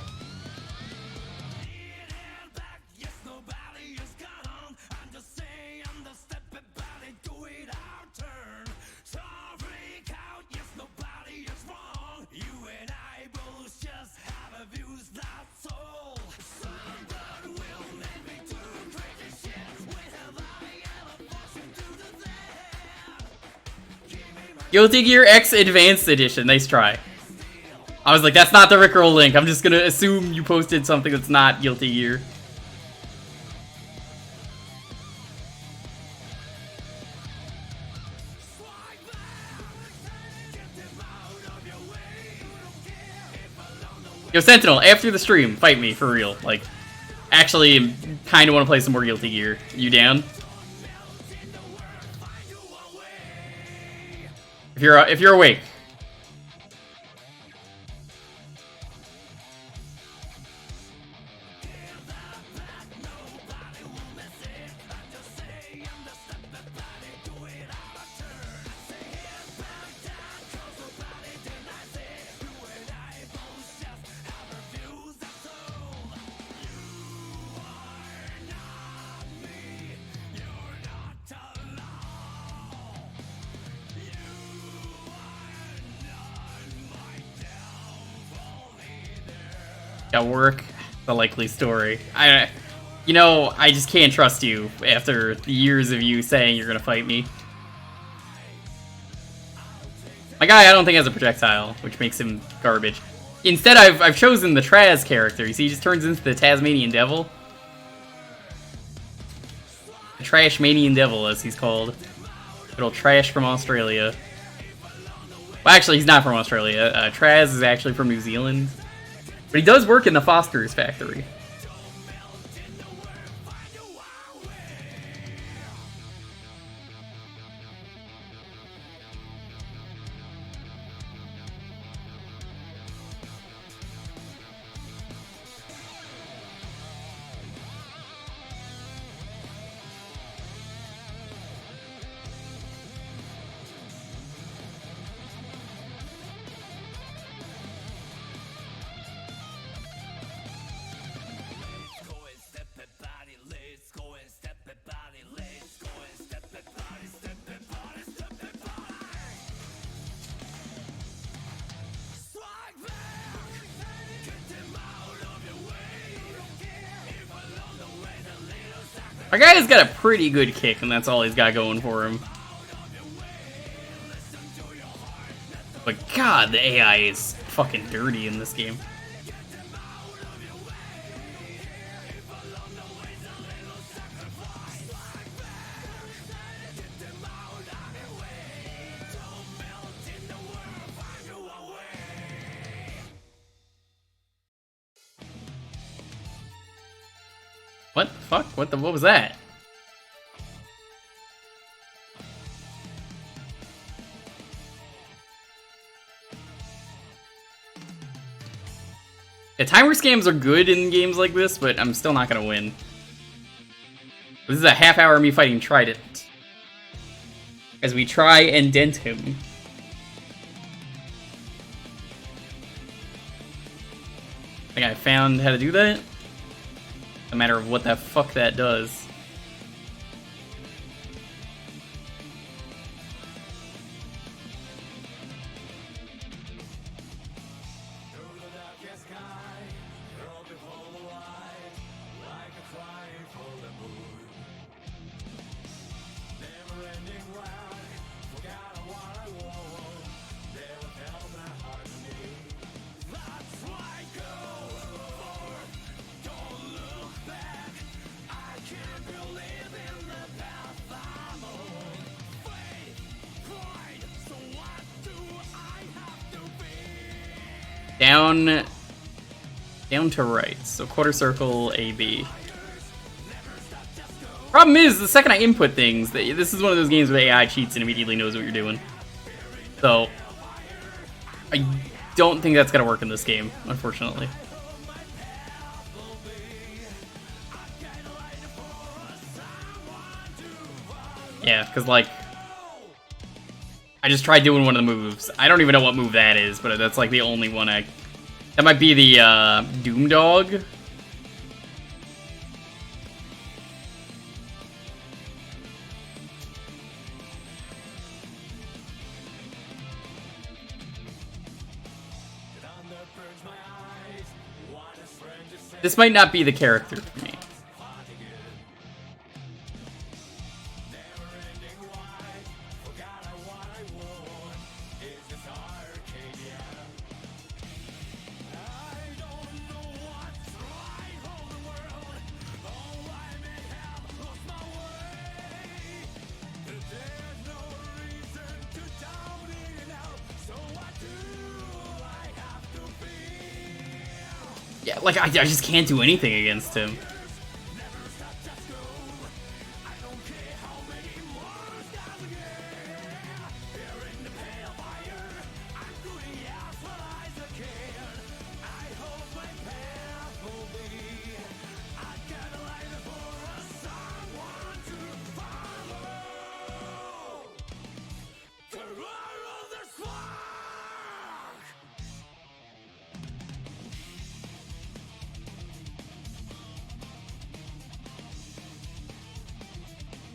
Guilty Gear X Advanced Edition. Nice try. I was like, that's not the Rickroll link. I'm just gonna assume you posted something that's not Guilty Gear. Yo, Sentinel, after the stream, fight me, for real. Like, actually, kinda wanna play some more Guilty Gear. You down? If you're awake. Got work. The likely story. You know, I just can't trust you after the years of you saying you're gonna fight me. My guy, I don't think has a projectile, which makes him garbage. Instead, I've chosen the Traz character. You see, he just turns into the Tasmanian Devil. The Trashmanian Devil, as he's called. Little trash from Australia. Well, actually, he's not from Australia. Traz is actually from New Zealand. But he does work in the Foster's factory. Our guy's got a pretty good kick, and that's all he's got going for him. But god, the AI is fucking dirty in this game. What the fuck? What was that? Yeah, timer scams are good in games like this, but I'm still not gonna win. This is a half hour of me fighting Trident. As we try and dent him. I think I found how to do that. A matter of what the fuck that does. Down to right. So quarter circle, A, B. Problem is, the second I input things, this is one of those games where the AI cheats and immediately knows what you're doing. So, I don't think that's gonna work in this game, unfortunately. Yeah, because, like, I just tried doing one of the moves. I don't even know what move that is, but that's, like, the only one I... That might be the, Doom Dog. This might not be the character for me. Yeah, like, I just can't do anything against him.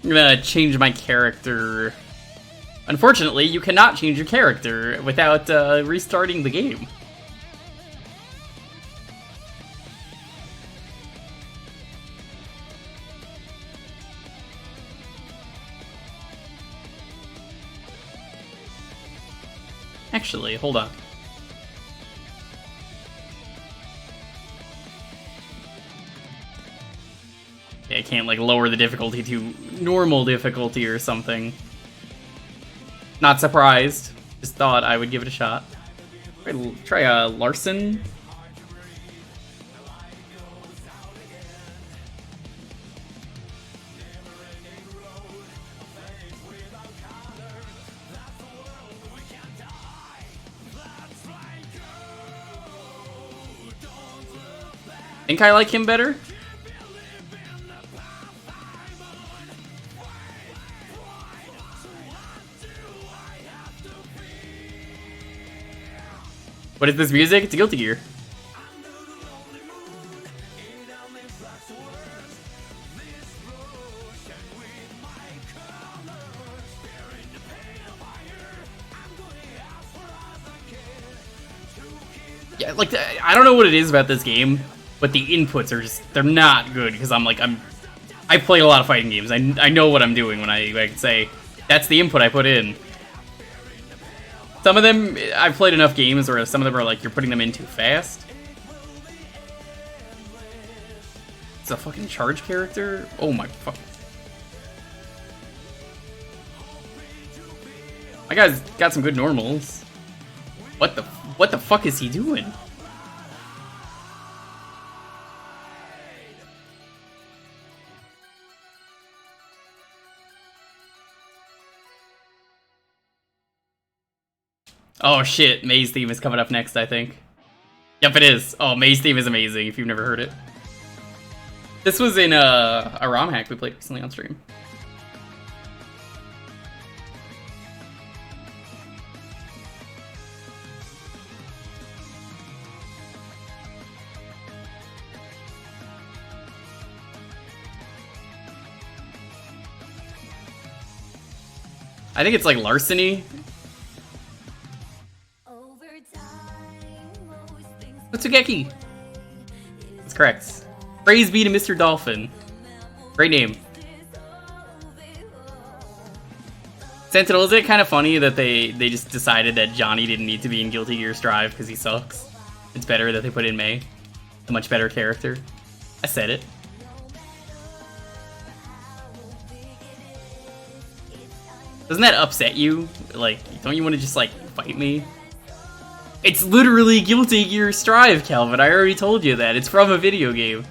I'm gonna change my character. Unfortunately, you cannot change your character without restarting the game. Actually, hold on. I can't, like, lower the difficulty to normal difficulty or something. Not surprised. Just thought I would give it a shot. Try Larson. Think I like him better? What is this music? It's Guilty Gear. Yeah, like, I don't know what it is about this game, but the inputs are just, they're not good, because I play a lot of fighting games. I know what I'm doing when I can say, that's the input I put in. Some of them, I've played enough games where some of them are like, you're putting them in too fast. It's a fucking charge character? Oh my fuck. My guy's got some good normals. What the fuck is he doing? Oh shit, May's theme is coming up next, I think. Yep, it is. Oh, May's theme is amazing if you've never heard it. This was in a ROM hack we played recently on stream. I think it's like larceny. Otsugeki! That's correct. Praise be to Mr. Dolphin. Great name. Sentinel, is it kind of funny that they just decided that Johnny didn't need to be in Guilty Gear Strive because he sucks? It's better that they put in May. A much better character. I said it. Doesn't that upset you? Like, don't you want to just, like, fight me? It's literally Guilty Gear Strive, Calvin. I already told you that. It's from a video game.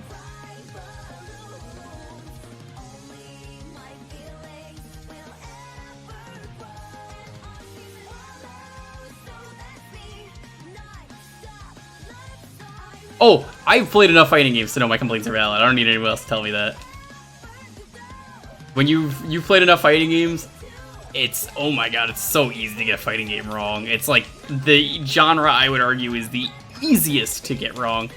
Oh, I've played enough fighting games to know my complaints are valid. I don't need anyone else to tell me that. When you've played enough fighting games, it's, oh my god, it's so easy to get a fighting game wrong. It's like the genre I would argue is the easiest to get wrong.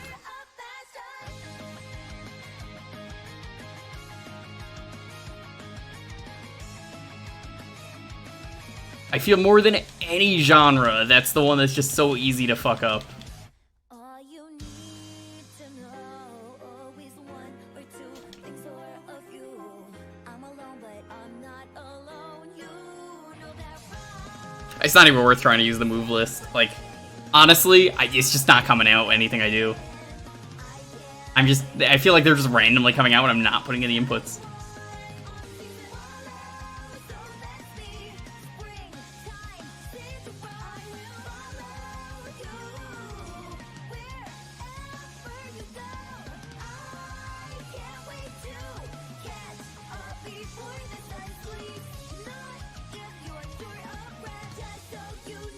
I feel more than any genre, that's the one that's just so easy to fuck up. It's not even worth trying to use the move list. Like, honestly, it's just not coming out anything I do. I feel like they're just randomly coming out when I'm not putting in the inputs.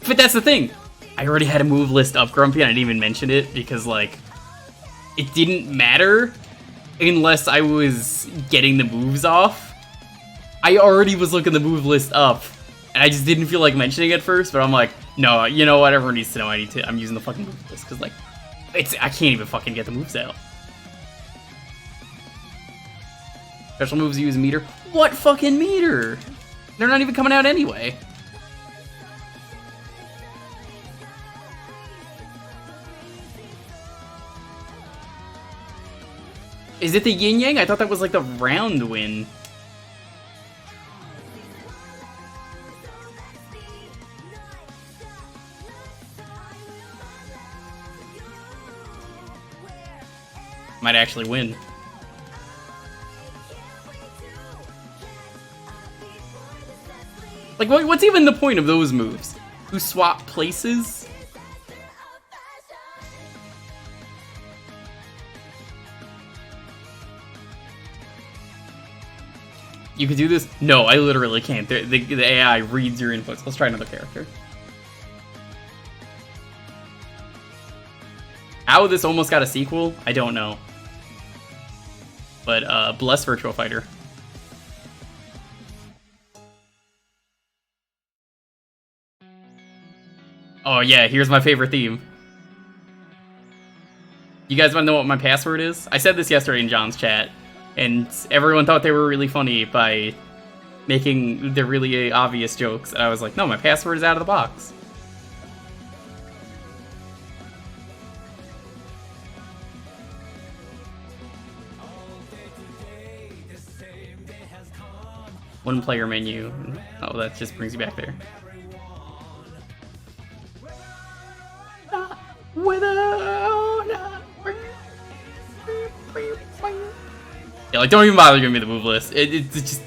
But that's the thing. I already had a move list up, Grumpy, and I didn't even mention it because, like, it didn't matter unless I was getting the moves off. I already was looking the move list up, and I just didn't feel like mentioning it first, but I'm like, no, you know what, everyone needs to know I'm using the fucking move list, because, like, I can't even fucking get the moves out. Special moves use meter? What fucking meter? They're not even coming out anyway. Is it the yin yang? I thought that was like the round win. Might actually win. Like, what's even the point of those moves? You swap places? You could do this? No, I literally can't. The AI reads your inputs. Let's try another character. How this almost got a sequel, I don't know. But, bless Virtual Fighter. Oh yeah, here's my favorite theme. You guys want to know what my password is? I said this yesterday in John's chat. And everyone thought they were really funny by making the really obvious jokes. And I was like, no, my password is out of the box. One player menu. Oh, that just brings you back there. Yeah, like, don't even bother giving me the move list. It's just,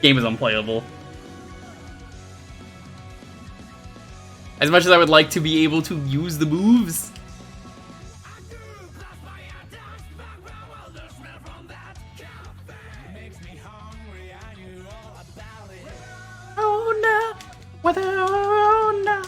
game is unplayable. As much as I would like to be able to use the moves. Oh no, oh no.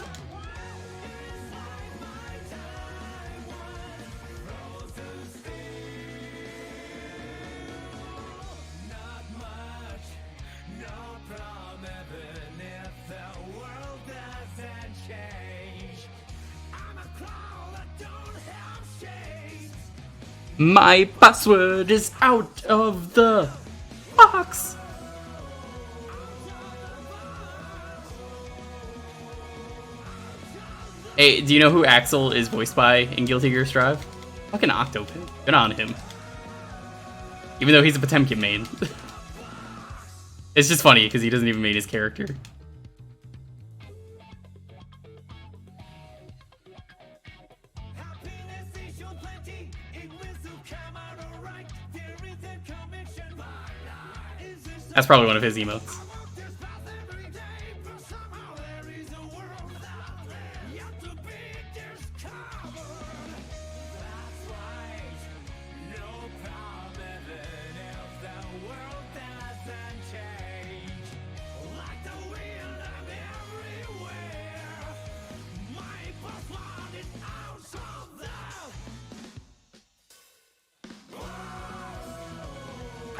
My password is out of the box. Hey, do you know who Axel is voiced by in Guilty Gear Strive? Fucking Octopin. Good on him. Even though he's a Potemkin main. It's just funny because he doesn't even make his character. That's probably one of his emotes.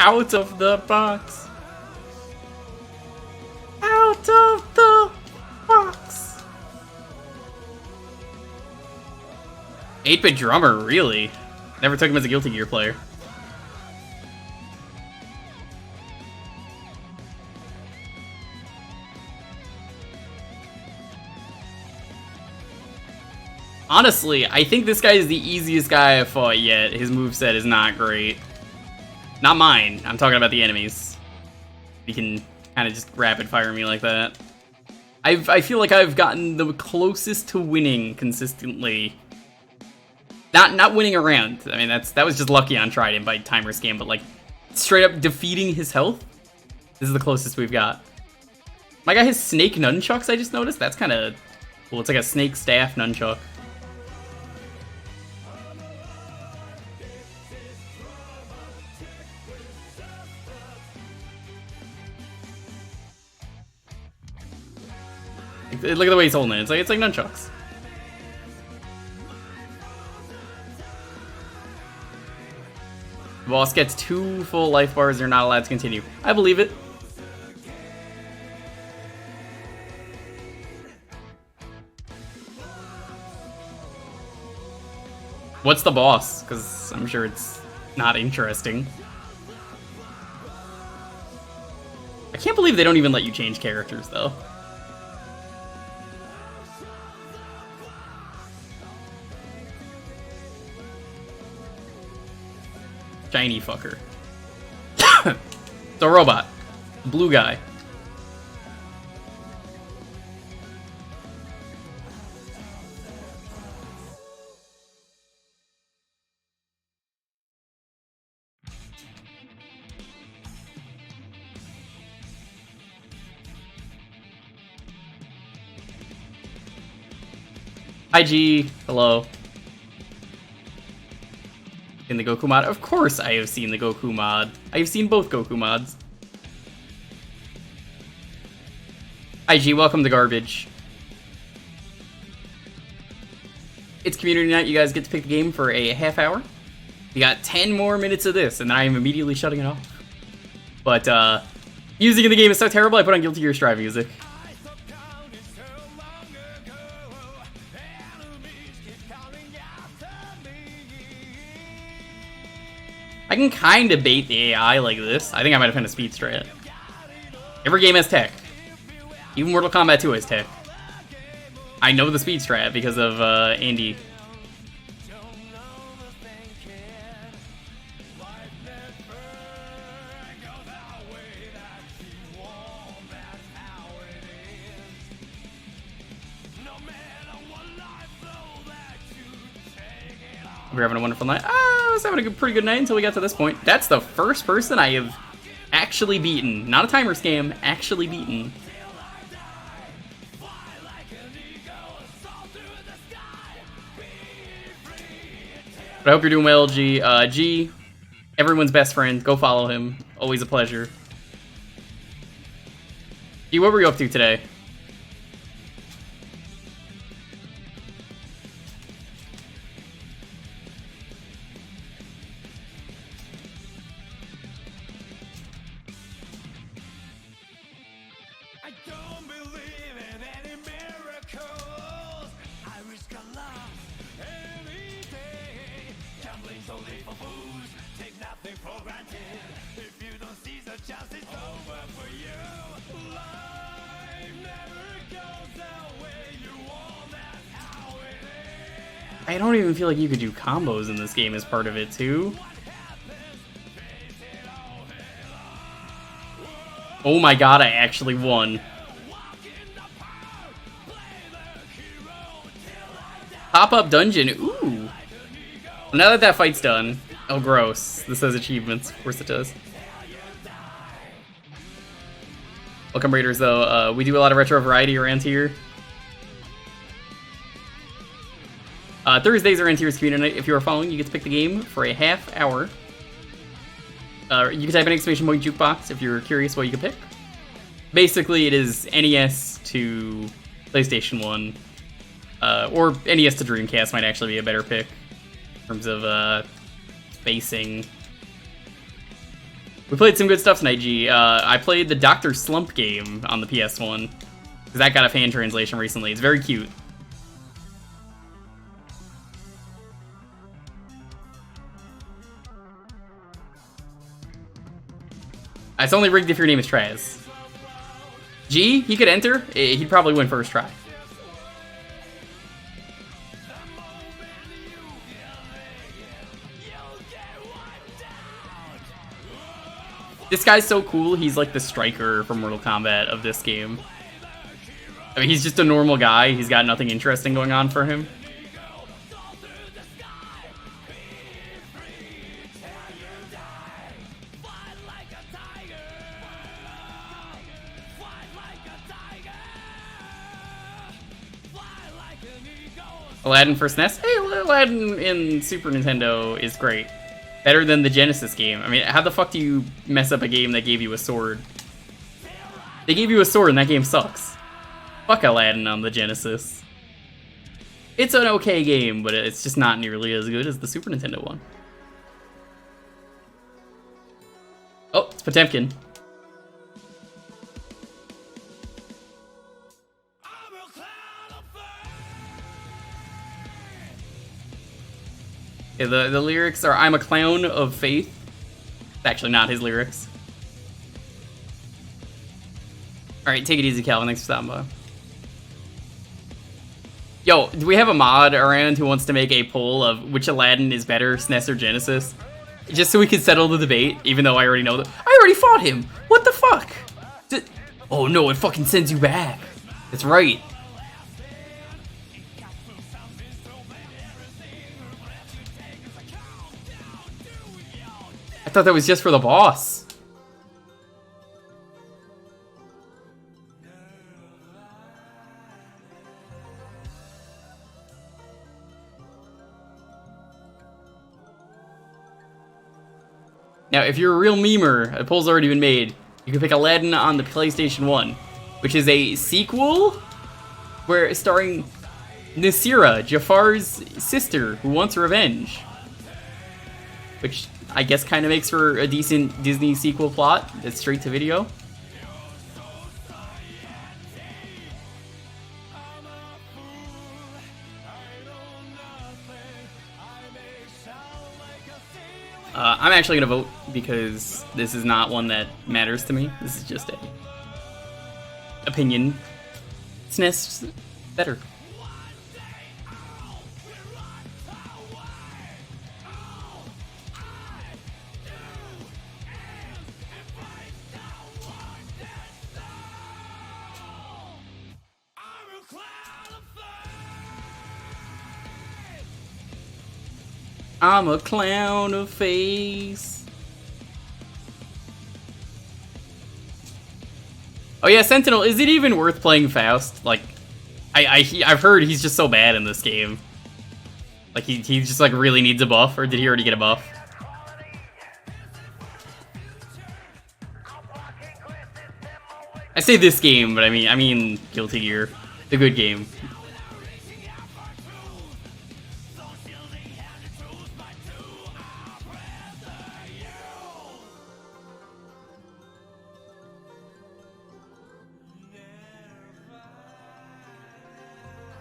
Out of the box. Out of the box. 8-bit drummer, really? Never took him as a Guilty Gear player. Honestly, I think this guy is the easiest guy I've fought yet. His moveset is not great. Not mine. I'm talking about the enemies. You can kind of just rapid fire me like that. I feel like I've gotten the closest to winning consistently. Not winning a round. I mean, that was just lucky on Trident by timer scam, but like straight up defeating his health. This is the closest we've got. My guy has snake nunchucks, I just noticed. That's kind of cool. It's like a snake staff nunchuck. Look at the way he's holding it. It's like nunchucks. The boss gets 2 full life bars. They're not allowed to continue. I believe it. What's the boss? Because I'm sure it's not interesting. I can't believe they don't even let you change characters, though. Shiny fucker. It's a robot. Blue guy. Hi G. Hello. In the Goku mod? Of course I have seen the Goku mod. I have seen both Goku mods. IG, welcome to Garbage. It's community night. You guys get to pick the game for a half hour. We got 10 more minutes of this, and then I am immediately shutting it off. But, music in the game is so terrible, I put on Guilty Gear Strive music. I can kind of bait the AI like this. I think I might have found a speed strat. Every game has tech. Even Mortal Kombat 2 has tech. I know the speed strat because of Andy. We're having a wonderful night. I was having a pretty good night until we got to this point. That's the first person I have actually beaten. Not a timer scam, actually beaten. But I hope you're doing well, G. G, everyone's best friend. Go follow him. Always a pleasure. G, what were you up to today? I don't even feel like you could do combos in this game as part of it, too. Oh my god, I actually won. Pop-up dungeon, ooh. Now that that fight's done. Oh, gross. This has achievements. Of course it does. Welcome, Raiders, though. We do a lot of retro variety around here. Thursdays are Antier's community night. If you are following, you get to pick the game for a half hour. You can type in exclamation point Jewkbox if you're curious what you can pick. Basically, it is NES to PlayStation 1. Or NES to Dreamcast might actually be a better pick in terms of spacing. We played some good stuff tonight, G. I played the Dr. Slump game on the PS1. Because that got a fan translation recently. It's very cute. It's only rigged if your name is Traz. G, he could enter. He'd probably win first try. This guy's so cool, he's like the striker from Mortal Kombat of this game. I mean, he's just a normal guy, he's got nothing interesting going on for him. Aladdin for SNES? Hey, Aladdin in Super Nintendo is great. Better than the Genesis game. I mean, how the fuck do you mess up a game that gave you a sword? They gave you a sword and that game sucks. Fuck Aladdin on the Genesis. It's an okay game, but it's just not nearly as good as the Super Nintendo one. Oh, it's Potemkin. Yeah, the lyrics are, I'm a clown of faith. It's actually not his lyrics. Alright, take it easy, Calvin. Thanks for stopping by. Yo, do we have a mod around who wants to make a poll of which Aladdin is better, SNES or Genesis? Just so we can settle the debate, even though I already know that. I already fought him! What the fuck? Oh no, it fucking sends you back. That's right. I thought that was just for the boss. Now, if you're a real memer, a poll's already been made. You can pick Aladdin on the PlayStation 1, which is a sequel where starring Nasira, Jafar's sister, who wants revenge. Which I guess kind of makes for a decent Disney sequel plot that's straight to video. I'm actually gonna vote because this is not one that matters to me. This is just a opinion. SNES better. I'm a clown of face. Oh yeah, Sentinel, is it even worth playing Faust? Like, I've heard he's just so bad in this game. Like, he just like really needs a buff, or did he already get a buff? I say this game, but I mean Guilty Gear, the good game.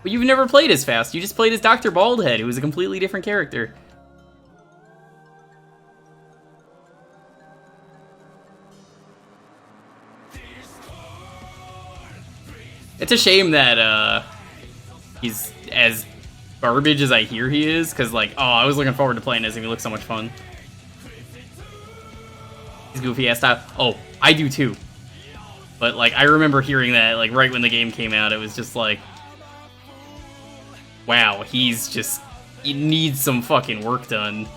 But you've never played as Faust. You just played as Dr. Baldhead, who was a completely different character. It's a shame that he's as garbage as I hear he is, because like, oh, I was looking forward to playing as him. He looks so much fun. His goofy ass style. Oh, I do too. But like, I remember hearing that like right when the game came out. It was just like, wow, he needs some fucking work done.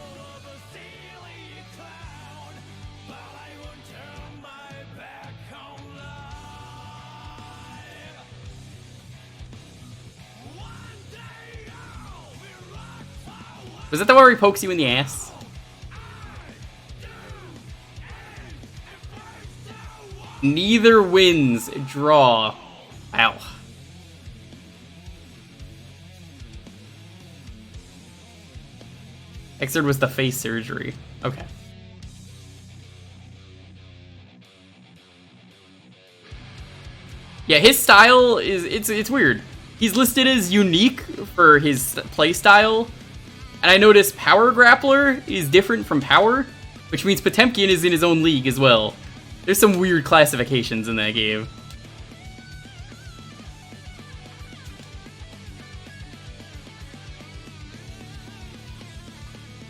Was that the one where he pokes you in the ass? Neither wins. Draw. Ow. Xrd was the face surgery. Okay. Yeah, his style is it's weird. He's listed as unique for his play style, and I noticed Power Grappler is different from Power, which means Potemkin is in his own league as well. There's some weird classifications in that game.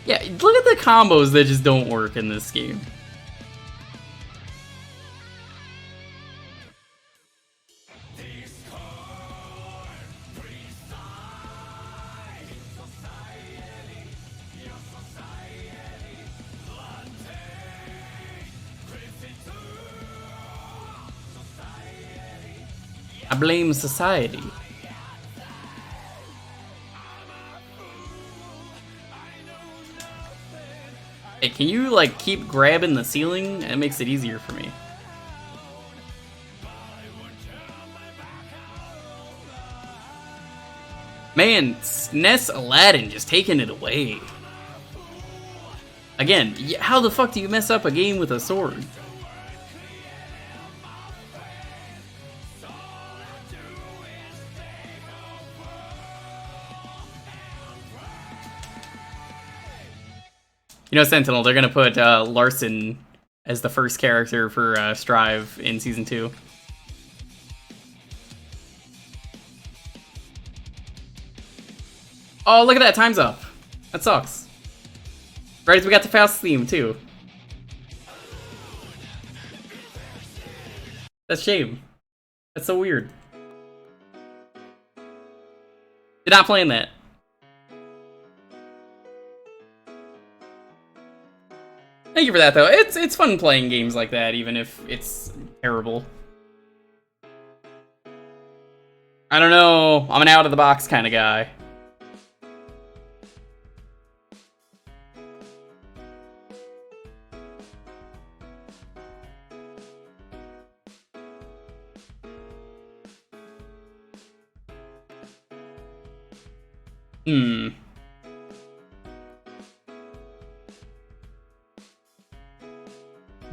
Yeah, look at the combos that just don't work in this game. I blame society. Hey, can you, like, keep grabbing the ceiling? It makes it easier for me. Man, SNES Aladdin just taking it away. Again, how the fuck do you mess up a game with a sword? You know, Sentinel, they're gonna put Larson as the first character for Strive in Season 2. Oh, look at that, time's up. That sucks. Right as we got the fast theme, too. That's a shame. That's so weird. Did not plan that. Thank you for that, though. It's fun playing games like that, even if it's terrible. I don't know. I'm an out-of-the-box kind of guy.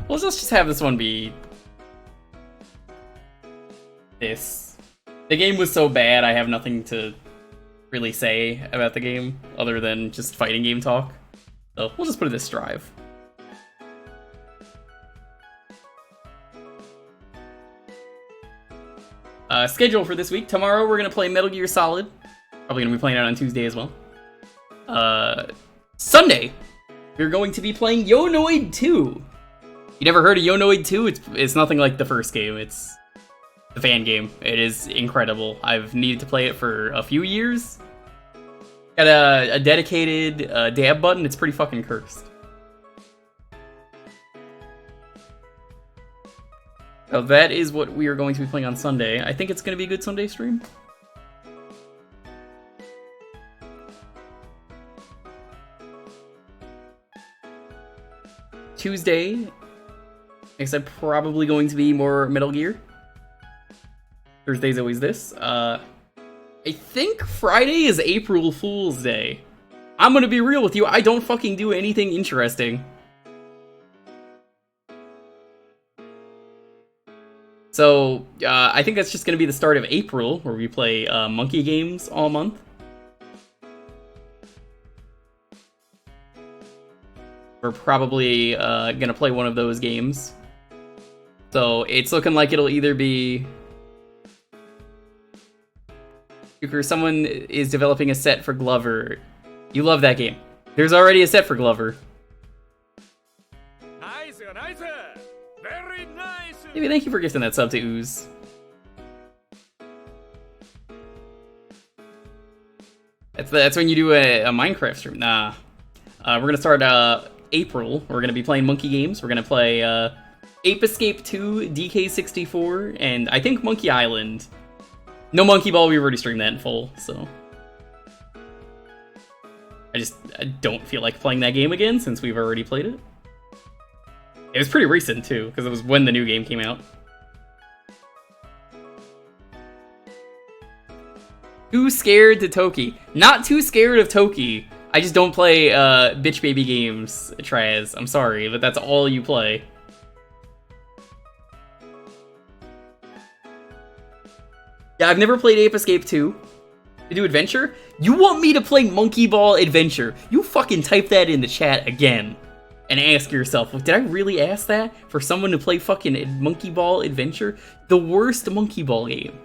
Well, let's just have this one be this. The game was so bad, I have nothing to really say about the game other than just fighting game talk. So we'll just put it as Strive. Schedule for this week. Tomorrow we're going to play Metal Gear Solid. Probably going to be playing it on Tuesday as well. Sunday, we're going to be playing Yonoid 2. You never heard of Yonoid 2? It's nothing like the first game. It's the fan game. It is incredible. I've needed to play it for a few years. Got a dedicated dab button. It's pretty fucking cursed. So that is what we are going to be playing on Sunday. I think it's going to be a good Sunday stream. Tuesday, I guess I'm probably going to be more Metal Gear. Thursday's always this. I think Friday is April Fool's Day. I'm gonna be real with you, I don't fucking do anything interesting. So, I think that's just gonna be the start of April, where we play monkey games all month. We're probably gonna play one of those games. So it's looking like it'll either be Jewker, someone is developing a set for Glover. You love that game. There's already a set for Glover. Nice, nice, very nice. Maybe thank you for gifting that sub to Ooze. That's when you do a Minecraft stream. Nah. We're gonna start April. We're gonna be playing monkey games. We're gonna play Ape Escape 2, DK64, and I think Monkey Island. No Monkey Ball, we've already streamed that in full, so I don't feel like playing that game again since we've already played it. It was pretty recent too, because it was when the new game came out. Too scared to Toki. Not too scared of Toki. I just don't play bitch baby games, Traz. I'm sorry, but that's all you play. Yeah, I've never played Ape Escape 2. To do Adventure? You want me to play Monkey Ball Adventure? You fucking type that in the chat again. And ask yourself, did I really ask that? For someone to play fucking Monkey Ball Adventure? The worst Monkey Ball game.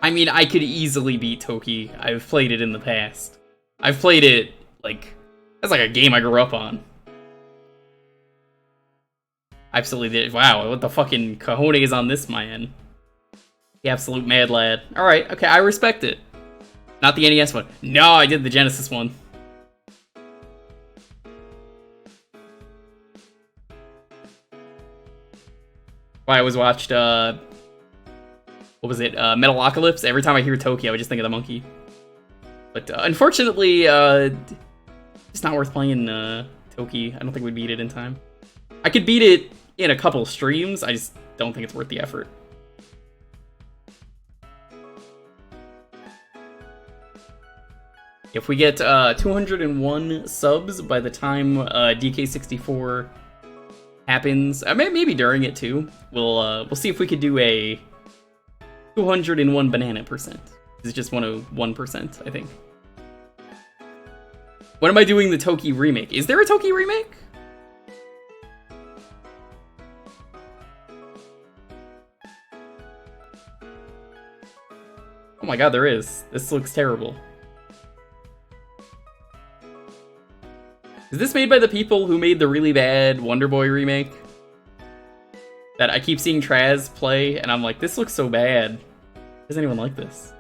I mean, I could easily beat Toki. I've played it in the past. I've played it, like, that's like a game I grew up on. Absolutely did. Wow, what the fucking cojones on this man? The absolute mad lad. Alright, okay, I respect it. Not the NES one. No, I did the Genesis one. I always watched, what was it? Metalocalypse. Every time I hear Toki, I would just think of the monkey. But unfortunately, it's not worth playing Toki. I don't think we'd beat it in time. I could beat it in a couple streams. I just don't think it's worth the effort. If we get 201 subs by the time DK64 happens, maybe during it too, we'll see if we could do a 201 banana percent. It's just 101%, I think. When am I doing the Toki remake? Is there a Toki remake? Oh my god, there is. This looks terrible. Is this made by the people who made the really bad Wonder Boy remake? That I keep seeing Traz play, and I'm like, this looks so bad. Does anyone like this?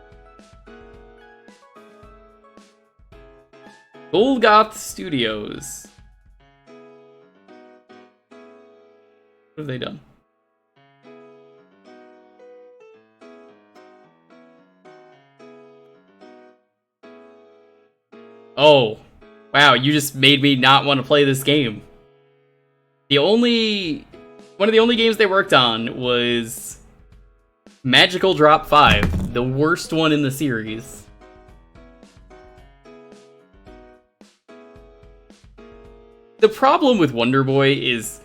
Golgoth Studios. What have they done? Oh. Wow, you just made me not want to play this game. One of the only games they worked on was Magical Drop 5, the worst one in the series. The problem with Wonder Boy is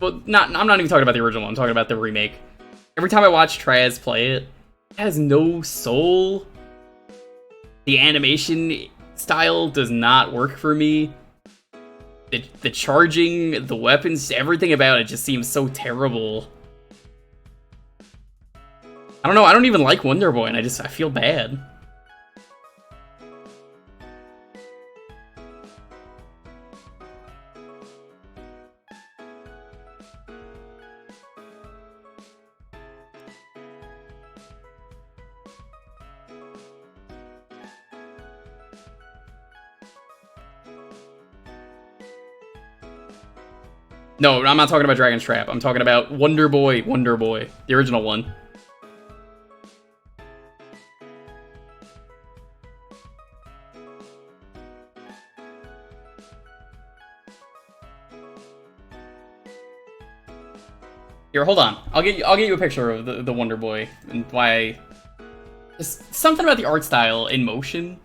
I'm not even talking about the original one, I'm talking about the remake. Every time I watch Traz play it, it has no soul. The animation style does not work for me. The charging, the weapons, everything about it just seems so terrible. I don't know, I don't even like Wonder Boy, and I feel bad. No, I'm not talking about Dragon's Trap. I'm talking about Wonder Boy, the original one. Here, hold on. I'll get you a picture of the Wonder Boy and why. Just something about the art style in motion.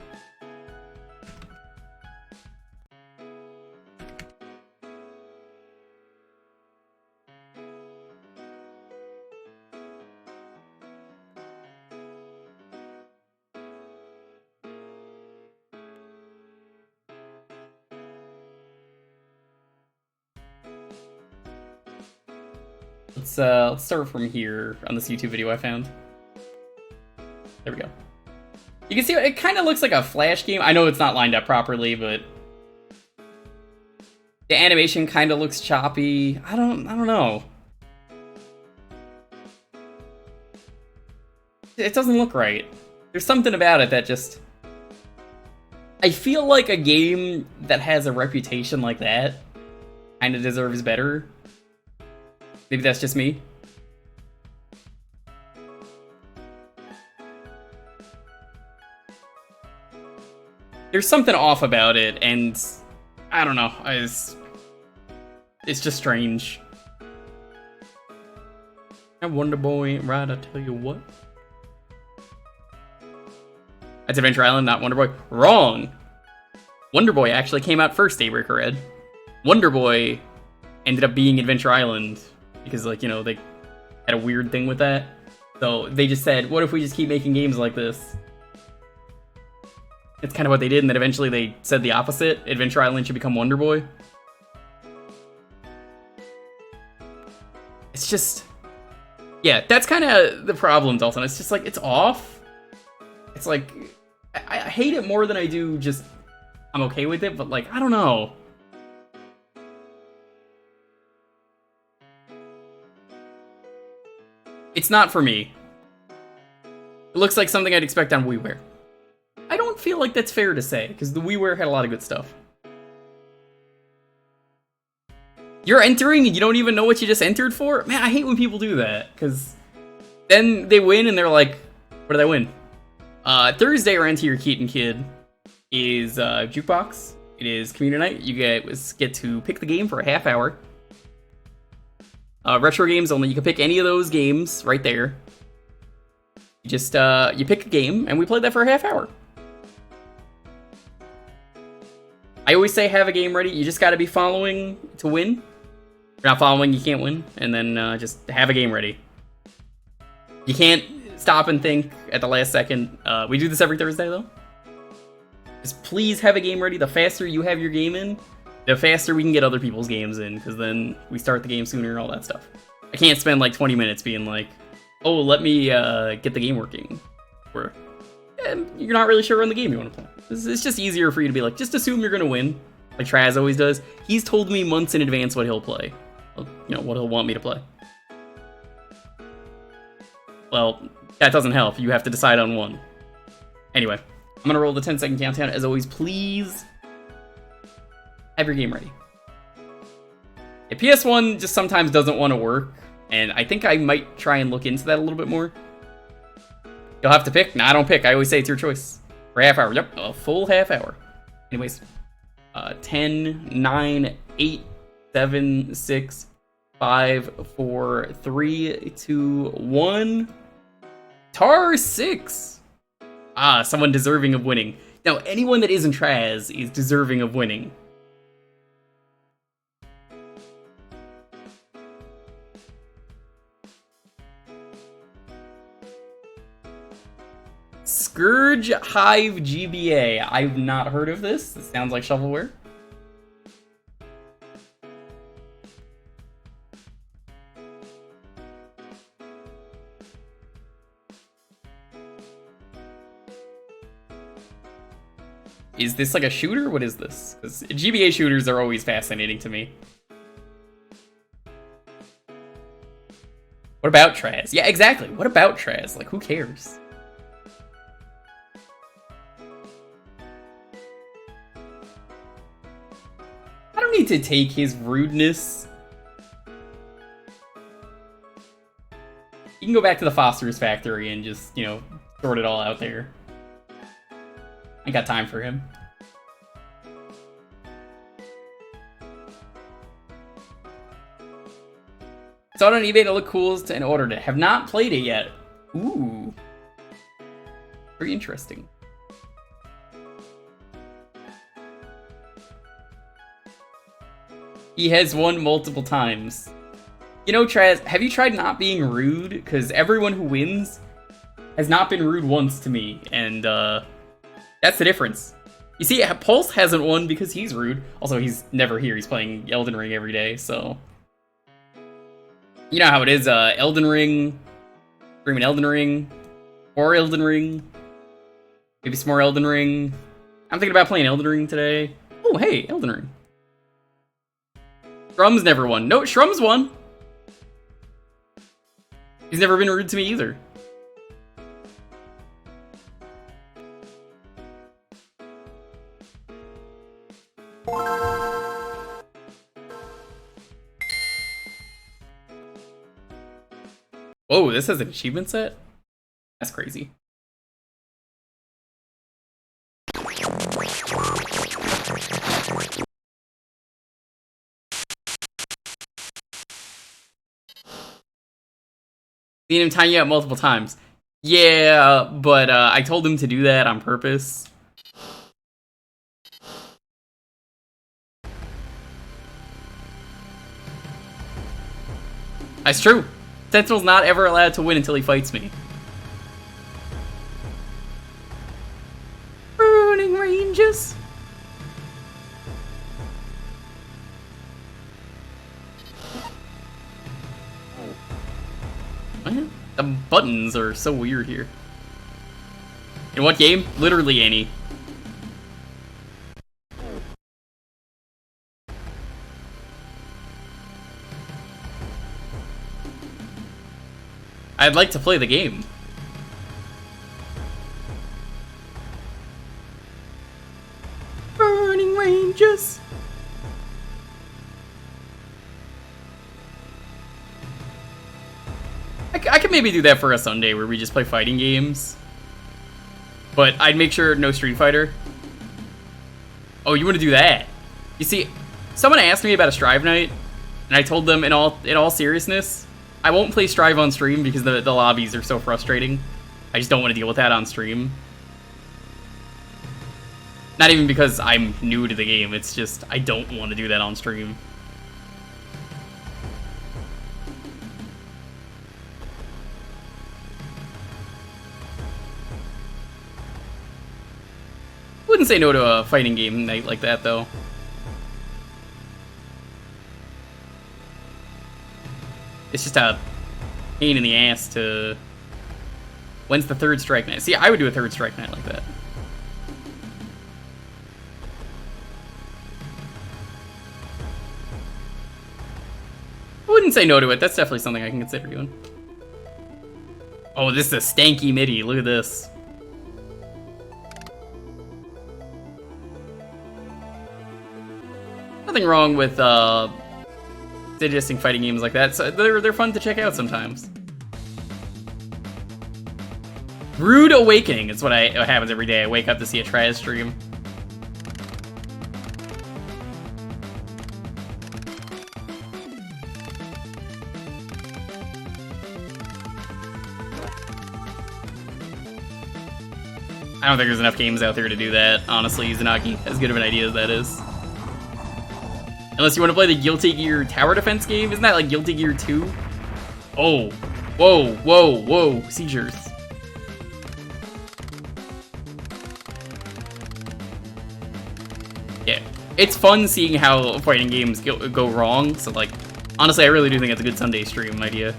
Let's start from here on this YouTube video I found. There we go. You can see it kind of looks like a Flash game. I know it's not lined up properly, but the animation kind of looks choppy. I don't know. It doesn't look right. There's something about it that just... I feel like a game that has a reputation like that kind of deserves better. Maybe that's just me. There's something off about it, and I don't know. It's just strange. That Wonder Boy ain't right, I tell you what. That's Adventure Island, not Wonder Boy. Wrong! Wonder Boy actually came out first, Daybreaker Red. Wonder Boy ended up being Adventure Island because, like, you know, they had a weird thing with that. So they just said, what if we just keep making games like this? It's kind of what they did, and then eventually they said the opposite. Adventure Island should become Wonder Boy. It's just... yeah, that's kind of the problem, Dalton. It's just like, it's off. It's like, I hate it more than I do just... I'm okay with it, but like, I don't know. It's not for me. It looks like something I'd expect on WiiWare. I don't feel like that's fair to say, because the WiiWare had a lot of good stuff. You're entering and you don't even know what you just entered for? Man, I hate when people do that, because then they win and they're like, what did I win? Thursday, our Enter Your Keaton Kid is Jewkbox. It is community night. You get to pick the game for a half hour. Retro games only. You can pick any of those games right there. You just, you pick a game, and we played that for a half hour. I always say have a game ready. You just gotta be following to win. If you're not following, you can't win. And then just have a game ready. You can't stop and think at the last second. We do this every Thursday, though. Just please have a game ready. The faster you have your game in, the faster we can get other people's games in, because then we start the game sooner and all that stuff. I can't spend like 20 minutes being like, oh, let me get the game working. Or you're not really sure on the game you want to play. It's just easier for you to be like, just assume you're going to win, like Traz always does. He's told me months in advance what he'll play. You know, what he'll want me to play. Well, that doesn't help. You have to decide on one. Anyway, I'm going to roll the 10-second countdown. As always, please have your game ready. Yeah, PS1 just sometimes doesn't want to work, and I think I might try and look into that a little bit more. You'll have to pick. Nah, I don't pick. I always say it's your choice. For a half hour. Yep, a full half hour. Anyways, 10, 9, 8, 7, 6, 5, 4, 3, 2, 1. Tar 6. Ah, someone deserving of winning. Now, anyone that isn't Traz is deserving of winning. Scurge Hive GBA. I've not heard of this. This sounds like shovelware. Is this like a shooter? What is this? Because GBA shooters are always fascinating to me. What about Traz? Yeah, exactly. What about Traz? Like, who cares? I don't need to take his rudeness. You can go back to the Foster's factory and just, you know, sort it all out there. I got time for him. Saw it on eBay to look cool and ordered it. Have not played it yet. Ooh. Very interesting. He has won multiple times. You know, Traz, have you tried not being rude? Because everyone who wins has not been rude once to me, and that's the difference. You see, Pulse hasn't won because he's rude. Also, he's never here. He's playing Elden Ring every day, so... You know how it is, Elden Ring, streaming Elden Ring, or Elden Ring, maybe some more Elden Ring. I'm thinking about playing Elden Ring today. Oh, hey, Elden Ring. Shrum's never won. No, Shrum's won. He's never been rude to me either. Whoa, this has an achievement set? That's crazy. Seen him tying you up multiple times. Yeah, but I told him to do that on purpose. That's true. Sentinel's not ever allowed to win until he fights me. Burning ranges. The buttons are so weird here. In what game? Literally any. I'd like to play the game. Burning ranges. I could maybe do that for a Sunday where we just play fighting games. But I'd make sure no Street Fighter. Oh, you want to do that? You see, someone asked me about a Strive night, and I told them in all seriousness, I won't play Strive on stream because the lobbies are so frustrating. I just don't want to deal with that on stream. Not even because I'm new to the game, it's just I don't want to do that on stream. Wouldn't say no to a fighting game night like that, though. It's just a pain in the ass to... When's the third strike night? See, I would do a third strike night like that. I wouldn't say no to it. That's definitely something I can consider doing. Oh, this is a stanky MIDI. Look at this. Nothing wrong with suggesting fighting games like that. So they're fun to check out sometimes. Rude awakening is what happens every day. I wake up to see a Triad stream. I don't think there's enough games out there to do that, honestly, Izanagi. As good of an idea as that is. Unless you want to play the Guilty Gear Tower Defense game? Isn't that like Guilty Gear 2? Oh. Whoa, whoa, whoa. Seizures. Yeah. It's fun seeing how fighting games go wrong, so like, honestly, I really do think it's a good Sunday stream idea.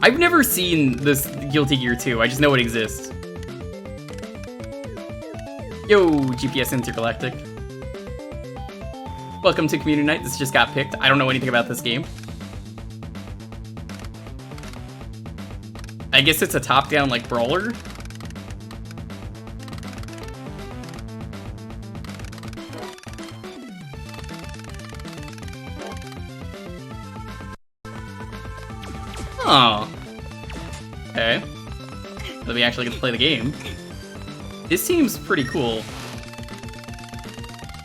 I've never seen this Guilty Gear 2, I just know it exists. Yo, GPS Intergalactic. Welcome to Community Night, this just got picked. I don't know anything about this game. I guess it's a top-down, like, brawler? Oh. Okay. So we actually get to play the game. This seems pretty cool.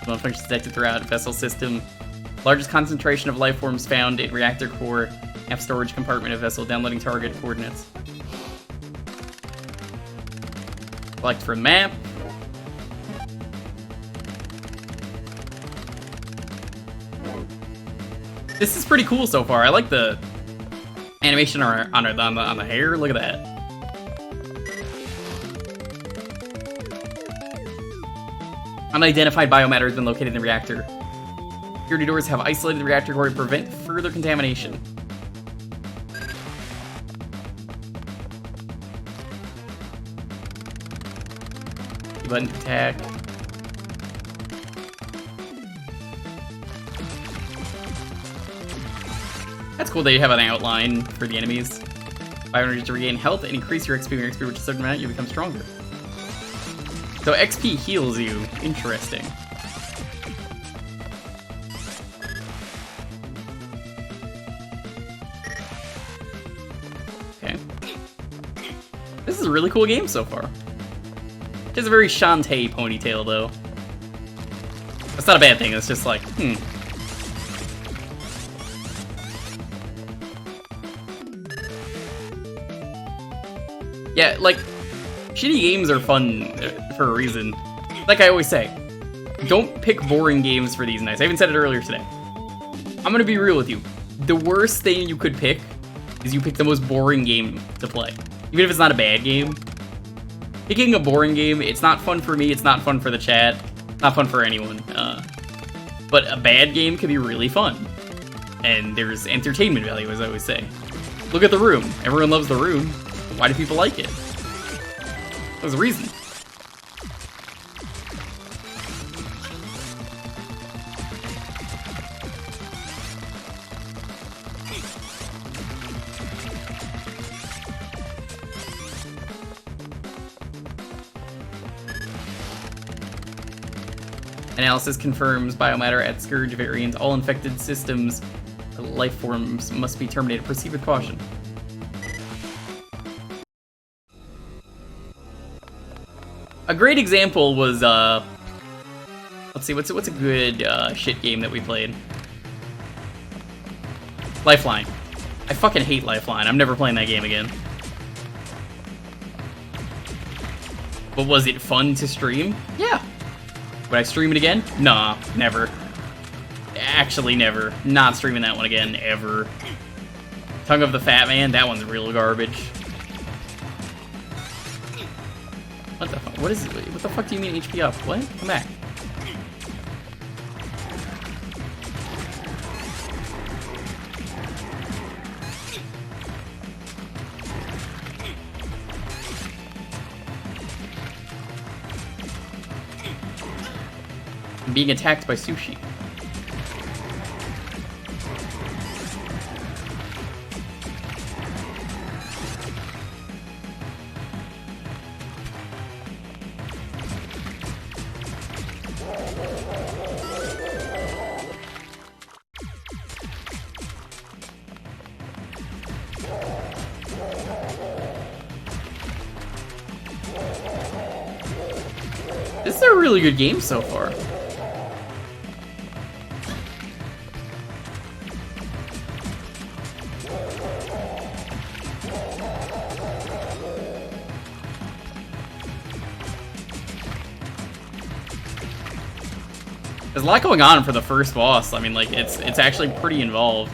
Functions detected throughout vessel system. Largest concentration of life forms found in reactor core. Half storage compartment of vessel. Downloading target coordinates. Select from map. This is pretty cool so far. I like the animation on the hair. Look at that. Unidentified biomatter has been located in the reactor. Security doors have isolated the reactor core to prevent further contamination. Button to attack. That's cool that you have an outline for the enemies. Bioenergy to regain health and increase your XP. When your XP reaches a certain amount, you become stronger. So XP heals you. Interesting. Okay. This is a really cool game so far. It has a very Shantae ponytail, though. That's not a bad thing, it's just like, Yeah, like, shitty games are fun for a reason. Like I always say, don't pick boring games for these nights. I even said it earlier today. I'm gonna be real with you. The worst thing you could pick is you pick the most boring game to play. Even if it's not a bad game. Picking a boring game, it's not fun for me, it's not fun for the chat, not fun for anyone. But a bad game can be really fun. And there's entertainment value, as I always say. Look at The Room. Everyone loves The Room. Why do people like it? There's a reason. Analysis confirms biomatter at Scurge variant. All infected systems, life forms must be terminated. Proceed with caution. A great example was, let's see, what's a good shit game that we played? Lifeline. I fucking hate Lifeline. I'm never playing that game again. But was it fun to stream? Yeah. Would I stream it again? Nah, never. Actually, never. Not streaming that one again, ever. Tongue of the Fat Man, that one's real garbage. What the fuck? What is it? What the fuck do you mean HP up? What? Come back. I'm being attacked by sushi. This is a really good game so far. There's a lot going on for the first boss. I mean, like, it's actually pretty involved.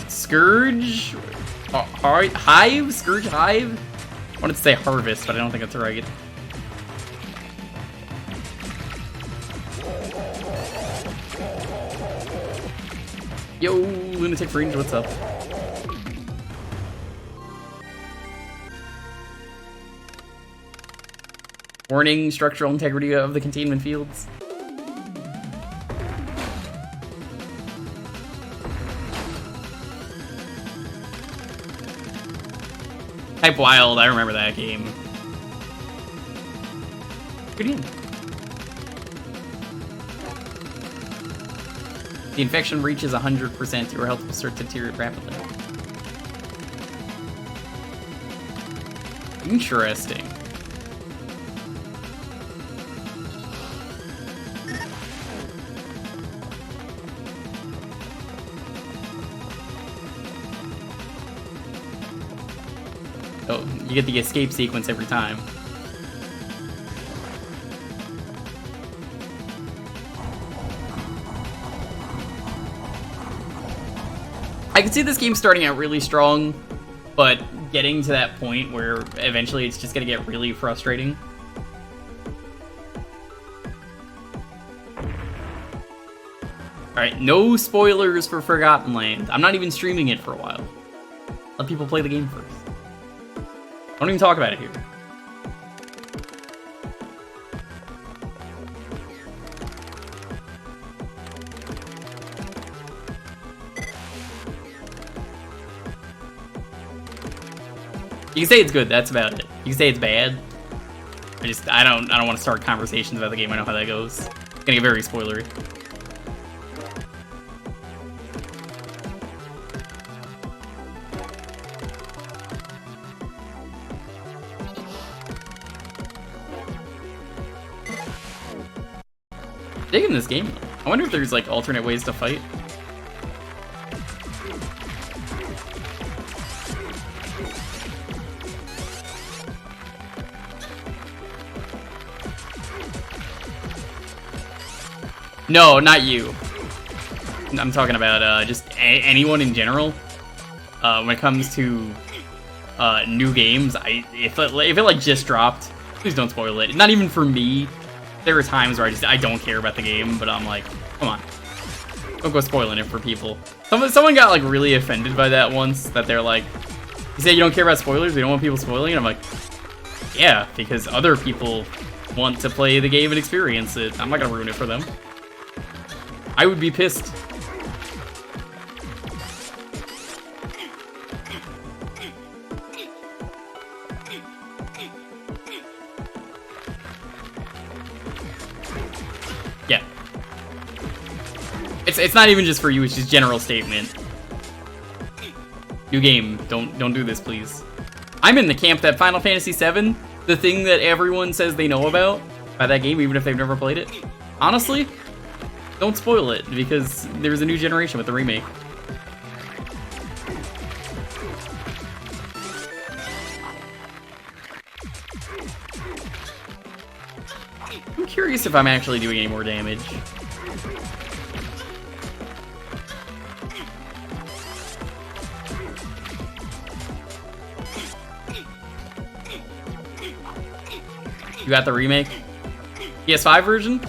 Scurge Hive? Scurge Hive? I wanted to say Harvest, but I don't think that's right. Yo, Lunatic Fringe, what's up? Warning, structural integrity of the containment fields. Type Wild, I remember that game. Good game. The infection reaches 100%, your health will start to deteriorate rapidly. Interesting. Oh, you get the escape sequence every time. I can see this game starting out really strong, but getting to that point where eventually it's just gonna get really frustrating. Alright, no spoilers for Forgotten Land. I'm not even streaming it for a while. Let people play the game first. Don't even talk about it here. You can say it's good, that's about it. You can say it's bad. I don't want to start conversations about the game. I know how that goes. It's gonna get very spoilery. Digging this game. I wonder if there's like alternate ways to fight. No, not you. I'm talking about just anyone in general. When it comes to new games, if it like just dropped, please don't spoil it. Not even for me. There are times where I don't care about the game, but I'm like, come on, don't go spoiling it for people. Someone got like really offended by that once. That they're like, you say you don't care about spoilers, you don't want people spoiling it. I'm like, yeah, because other people want to play the game and experience it. I'm not gonna ruin it for them. I would be pissed. Yeah. It's not even just for you, it's just general statement. New game, don't do this, please. I'm in the camp that Final Fantasy VII, the thing that everyone says they know about by that game, even if they've never played it. Honestly, don't spoil it, because there's a new generation with the remake. I'm curious if I'm actually doing any more damage. You got the remake? PS5 version?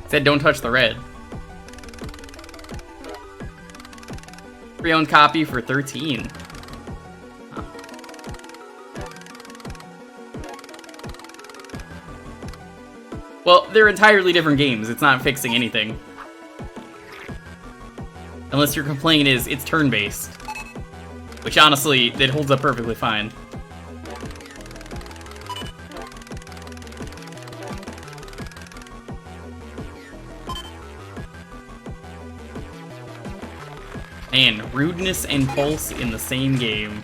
Said don't touch the red. Pre-owned copy for 13. Huh. Well, they're entirely different games. It's not fixing anything. Unless your complaint is it's turn-based. Which honestly, it holds up perfectly fine. Man, rudeness and pulse in the same game.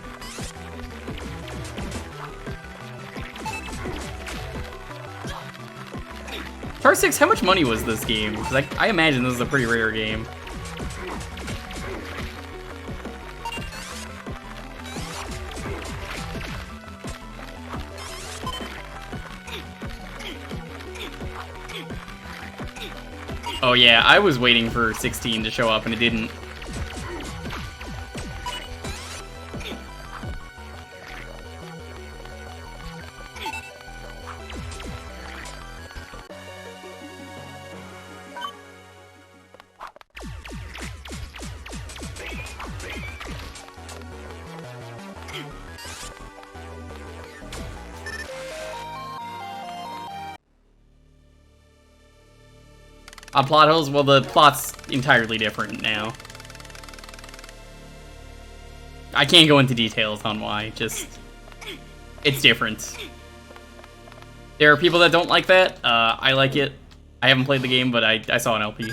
Star 6, how much money was this game? Because I imagine this is a pretty rare game. Oh yeah, I was waiting for 16 to show up and it didn't. On plot holes? Well, the plot's entirely different now. I can't go into details on why, just... it's different. There are people that don't like that. I like it. I haven't played the game, but I saw an LP.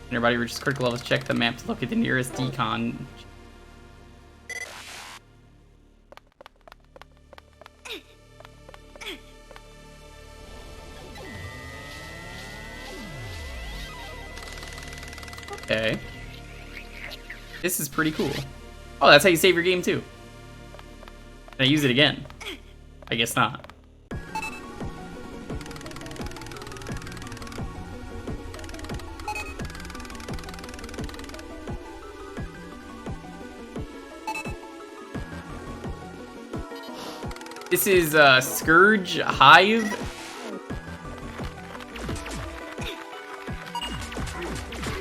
Everybody reaches critical levels, check the map to look at the nearest decon. Okay. This is pretty cool. Oh, that's how you save your game too. Can I use it again? I guess not. This is Scurge Hive.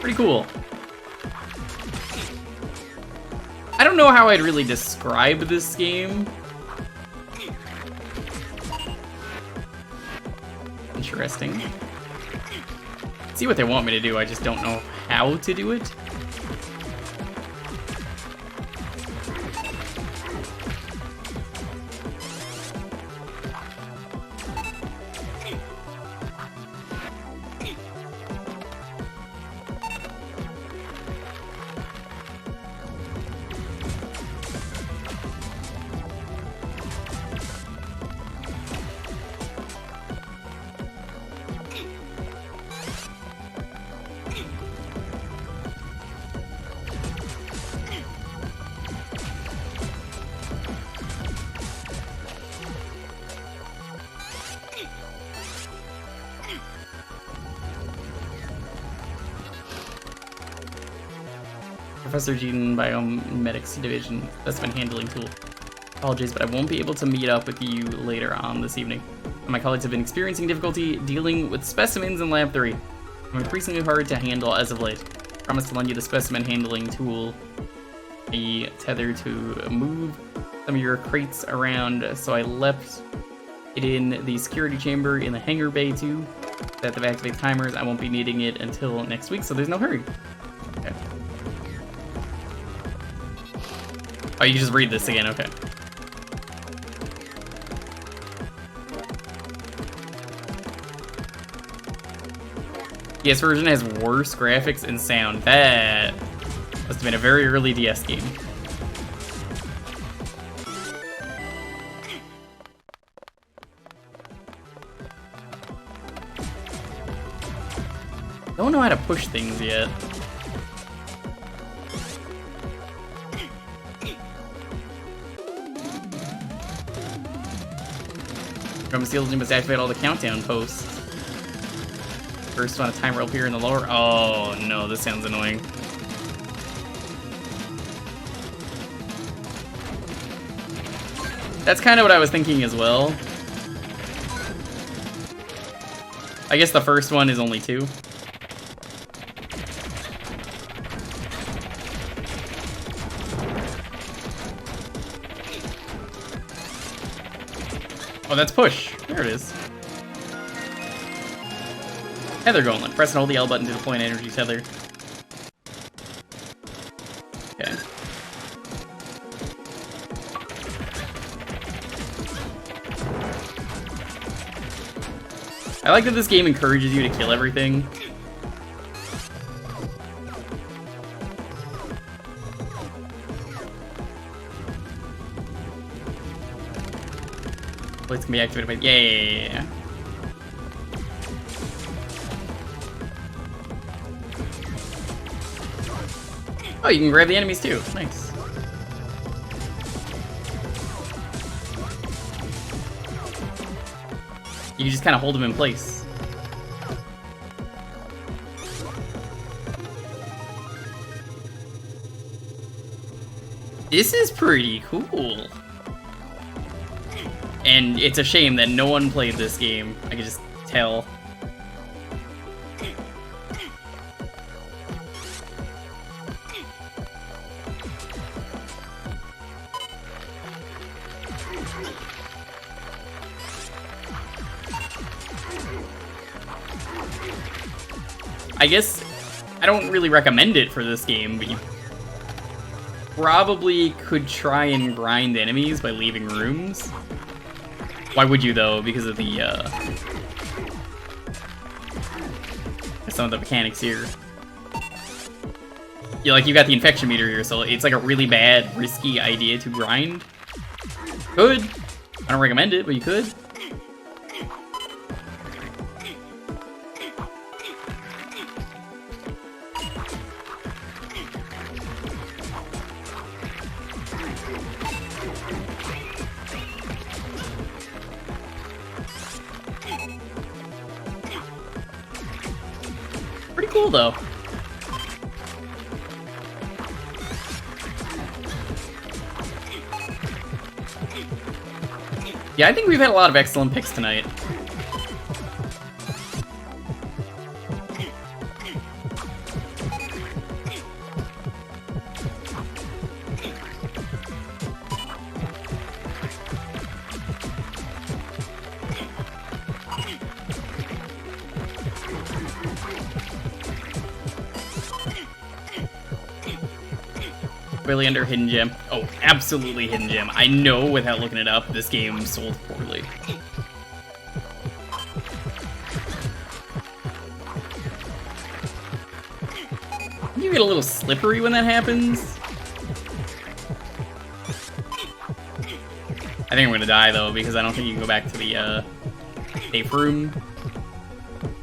Pretty cool. I don't know how I'd really describe this game. Interesting. See what they want me to do, I just don't know how to do it. Professor Jean Biomedics Division Specimen Handling Tool. Apologies, but I won't be able to meet up with you later on this evening. My colleagues have been experiencing difficulty dealing with specimens in Lab 3. I'm increasingly hard to handle as of late. I promise to lend you the specimen handling tool, a tether to move some of your crates around, so I left it in the security chamber in the hangar bay too. That to activate timers, I won't be needing it until next week, so there's no hurry. Okay. Oh, you just read this again, okay. DS version has worse graphics and sound. That must have been a very early DS game. Don't know how to push things yet. Drum seals, you must activate all the countdown posts. First on a timer up here in the lower. Oh no, this sounds annoying. That's kind of what I was thinking as well. I guess the first one is only 2. Oh, that's push. There it is. Tether gauntlet. Press and hold the L button to deploy an energy tether. Okay. I like that this game encourages you to kill everything. Lights can be activated by... Yeah. Oh, you can grab the enemies too. Nice. You can just kind of hold them in place. This is pretty cool. And it's a shame that no one played this game. I can just tell. I guess I don't really recommend it for this game, but you probably could try and grind enemies by leaving rooms. Why would you though? Because of the some of the mechanics here. Yeah, like you got the infection meter here, so it's like a really bad, risky idea to grind. Could. I don't recommend it, but you could. Pretty cool though. Yeah, I think we've had a lot of excellent picks tonight. Really under Hidden Gem. Oh, absolutely Hidden Gem. I know without looking it up, this game sold poorly. You get a little slippery when that happens. I think I'm gonna die though, because I don't think you can go back to the safe room.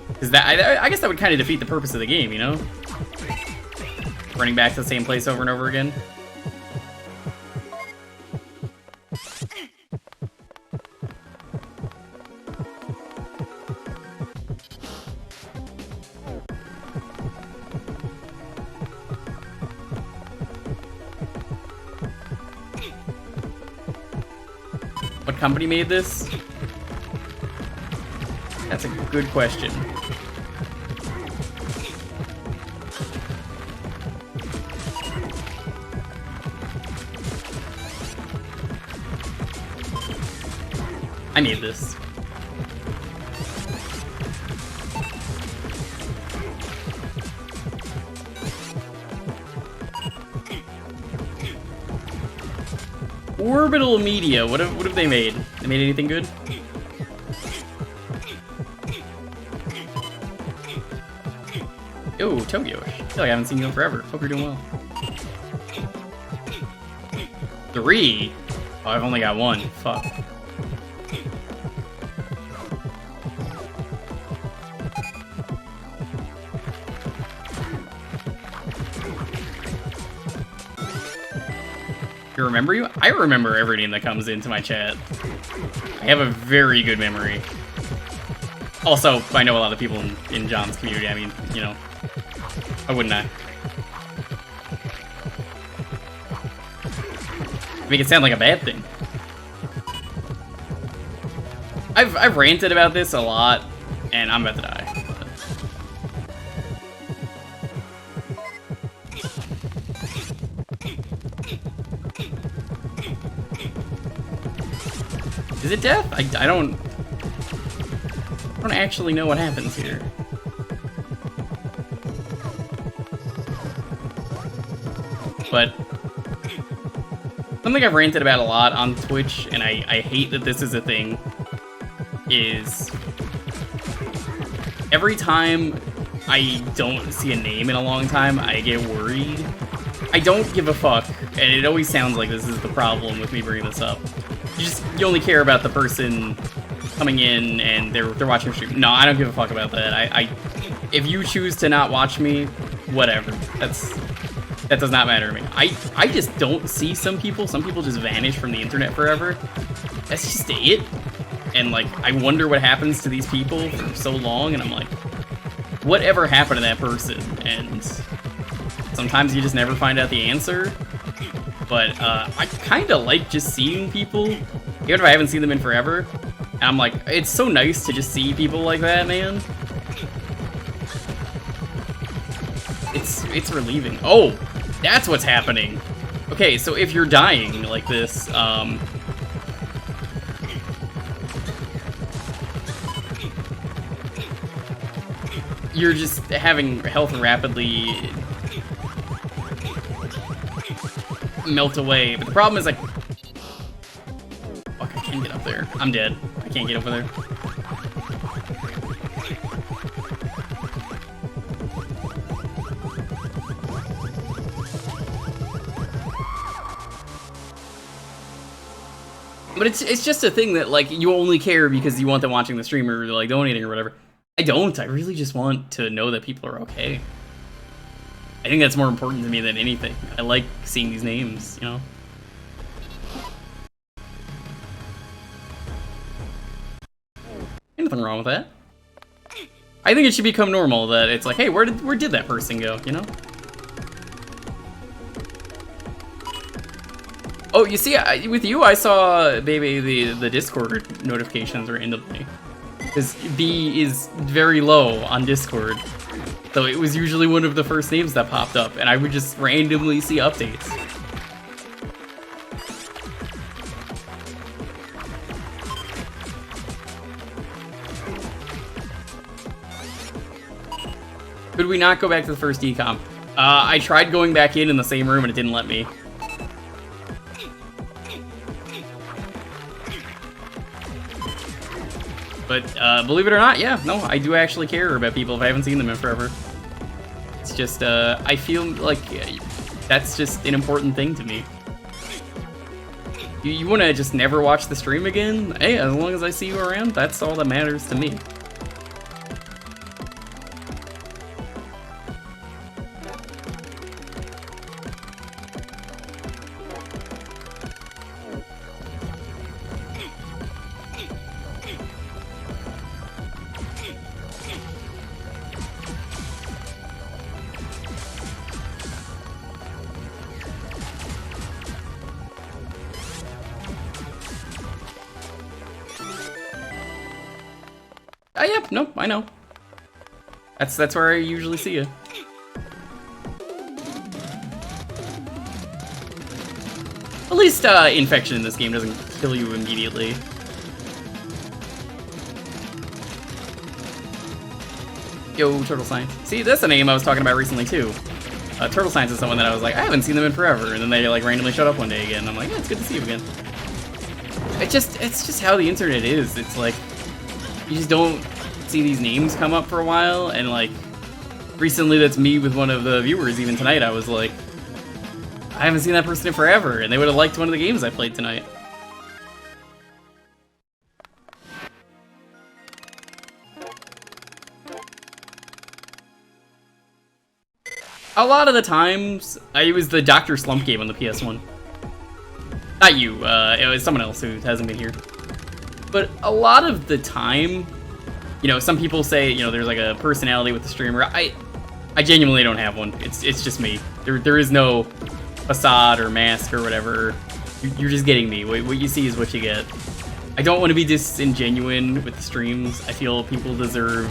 Because that, I guess that would kind of defeat the purpose of the game, you know? Running back to the same place over and over again. What company made this? That's a good question. I made this. Orbital Media, what have they made? They made anything good? Yo, Tokyo. I feel like I haven't seen you in forever. Hope you're doing well. 3? Oh, I've only got 1. Fuck. You remember you? I remember every name that comes into my chat. I have a very good memory. Also, I know a lot of people in John's community. I mean, you know, why wouldn't I? Make it sound like a bad thing. I've ranted about this a lot, and I'm about to die. Is it death? I don't actually know what happens here. But something I've ranted about a lot on Twitch, and I hate that this is a thing, is every time I don't see a name in a long time, I get worried. I don't give a fuck, and it always sounds like this is the problem with me bringing this up. You only care about the person coming in and they're watching your stream. No, I don't give a fuck about that. If you choose to not watch me, whatever. That does not matter to me. I just don't see some people. Some people just vanish from the internet forever. That's just it. And like, I wonder what happens to these people for so long, and I'm like, whatever happened to that person? And sometimes you just never find out the answer. But I kind of like just seeing people, even if I haven't seen them in forever. And I'm like, it's so nice to just see people like that, man. It's relieving. Oh, that's what's happening. Okay, so if you're dying like this, you're just having health rapidly melt away. But the problem is, like, fuck, I can't get up there. I'm dead. I can't get over there. But it's just a thing that, like, you only care because you want them watching the stream or, like, donating or whatever. I don't. I really just want to know that people are okay. I think that's more important to me than anything. I like seeing these names, you know? Ain't nothing wrong with that. I think it should become normal that it's like, hey, where did that person go, you know? Oh, you see, with you, I saw, baby, the Discord notifications randomly. Because B is very low on Discord. So it was usually one of the first names that popped up, and I would just randomly see updates. Could we not go back to the first decomp? I tried going back in the same room and it didn't let me. But believe it or not, yeah, no, I do actually care about people if I haven't seen them in forever. It's just, I feel like that's just an important thing to me. You want to just never watch the stream again? Hey, as long as I see you around, that's all that matters to me. Yep, nope, I know. That's where I usually see you. At least infection in this game doesn't kill you immediately. Yo, Turtle Science. See, that's a name I was talking about recently too. Turtle Science is someone that I was like, I haven't seen them in forever, and then they like randomly showed up one day again. And I'm like, yeah, it's good to see you again. It's just how the internet is. It's like you just don't see these names come up for a while, and like recently that's me with one of the viewers. Even tonight, I was like, I haven't seen that person in forever, and they would have liked one of the games I played tonight. A lot of the times, it was the Dr. Slump game on the PS1. Not you, it was someone else who hasn't been here. But a lot of the time, you know, some people say, you know, there's like a personality with the streamer. I genuinely don't have one. It's just me. There is no facade or mask or whatever. You're just getting me. What you see is what you get. I don't want to be disingenuous with the streams. I feel people deserve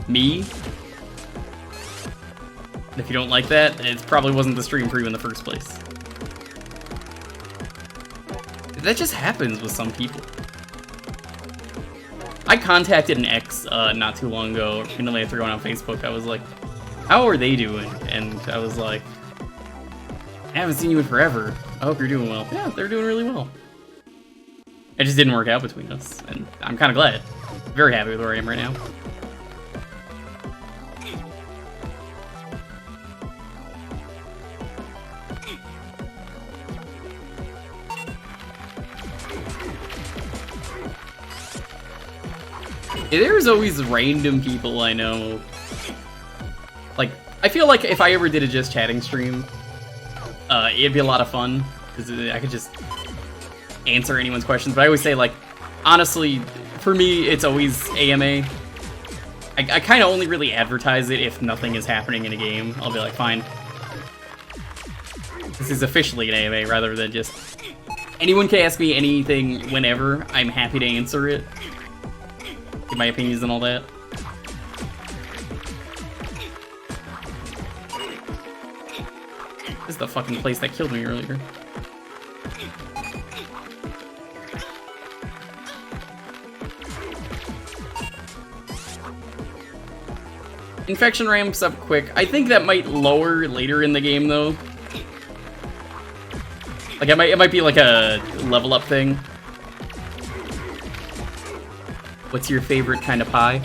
me. And if you don't like that, it probably wasn't the stream for you in the first place. That just happens with some people. I contacted an ex not too long ago, randomly after going on Facebook. I was like, how are they doing? And I was like, I haven't seen you in forever. I hope you're doing well. Yeah, they're doing really well. It just didn't work out between us, and I'm kind of glad. Very happy with where I am right now. There's always random people I know. Like, I feel like if I ever did a just chatting stream, it'd be a lot of fun, because I could just answer anyone's questions. But I always say, like, honestly, for me, it's always AMA. I kind of only really advertise it if nothing is happening in a game. I'll be like, fine. This is officially an AMA, rather than just... Anyone can ask me anything whenever. I'm happy to answer it. Give my opinions and all that. This is the fucking place that killed me earlier. Infection ramps up quick. I think that might lower later in the game though. Like it might be like a level up thing. What's your favorite kind of pie?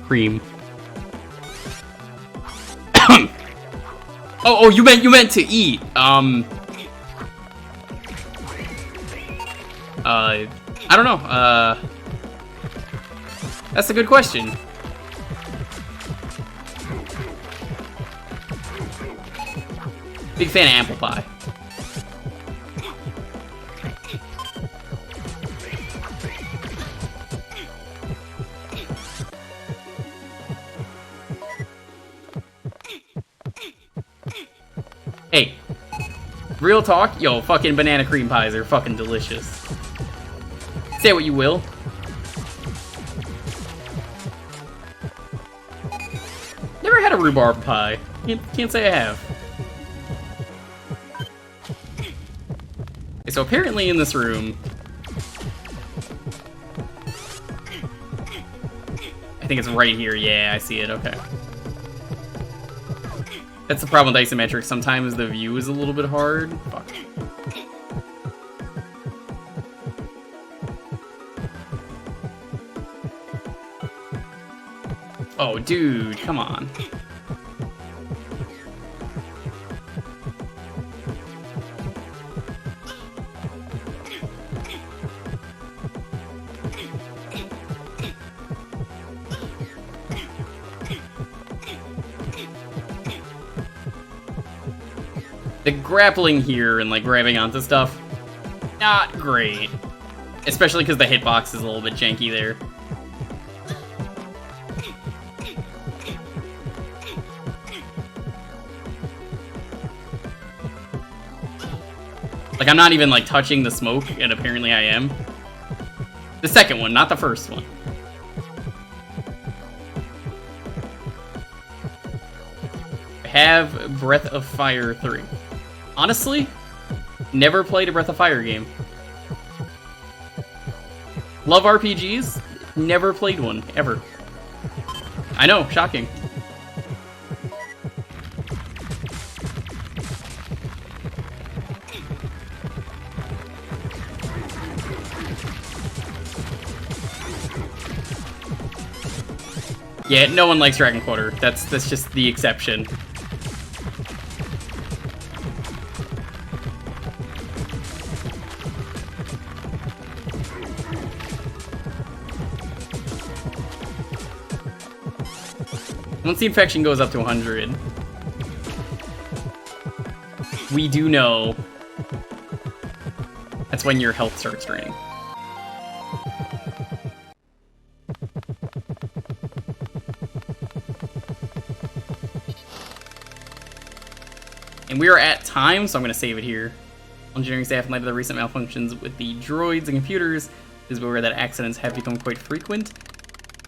Cream. Oh, you meant to eat. I don't know. That's a good question. Big fan of apple pie. Hey, real talk, yo, fucking banana cream pies are fucking delicious. Say what you will. Never had a rhubarb pie. Can't say I have. Okay, so apparently in this room, I think it's right here. Yeah, I see it. Okay. That's the problem with isometric. Sometimes the view is a little bit hard. Fuck. Oh, dude, come on. The grappling here and like grabbing onto stuff, not great. Especially because the hitbox is a little bit janky there. Like, I'm not even, like, touching the smoke, and apparently I am. The second one, not the first one. I have Breath of Fire 3. Honestly, never played a Breath of Fire game. Love RPGs, never played one, ever. I know, shocking. Yeah, no one likes Dragon Quarter. That's just the exception. Once the infection goes up to 100, we do know that's when your health starts draining. And we are at time, so I'm going to save it here. Engineering staff, in light of the recent malfunctions with the droids and computers, is aware that accidents have become quite frequent.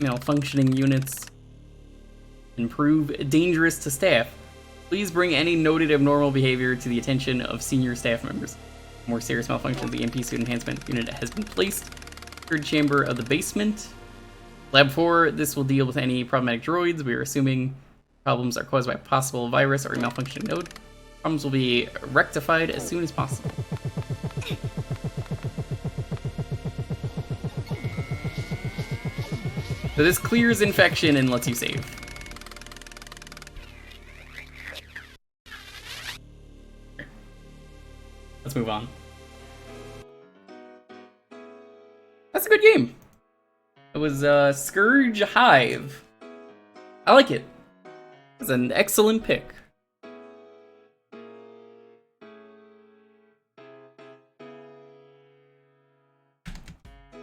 Malfunctioning units can prove dangerous to staff. Please bring any noted abnormal behavior to the attention of senior staff members. More serious malfunctions, the EMP suit enhancement unit has been placed. Third chamber of the basement. Lab 4, this will deal with any problematic droids. We are assuming problems are caused by a possible virus or a malfunctioning node. Problems will be rectified as soon as possible. So this clears infection and lets you save. Let's move on. That's a good game. It was Scurge Hive. I like it. It's an excellent pick.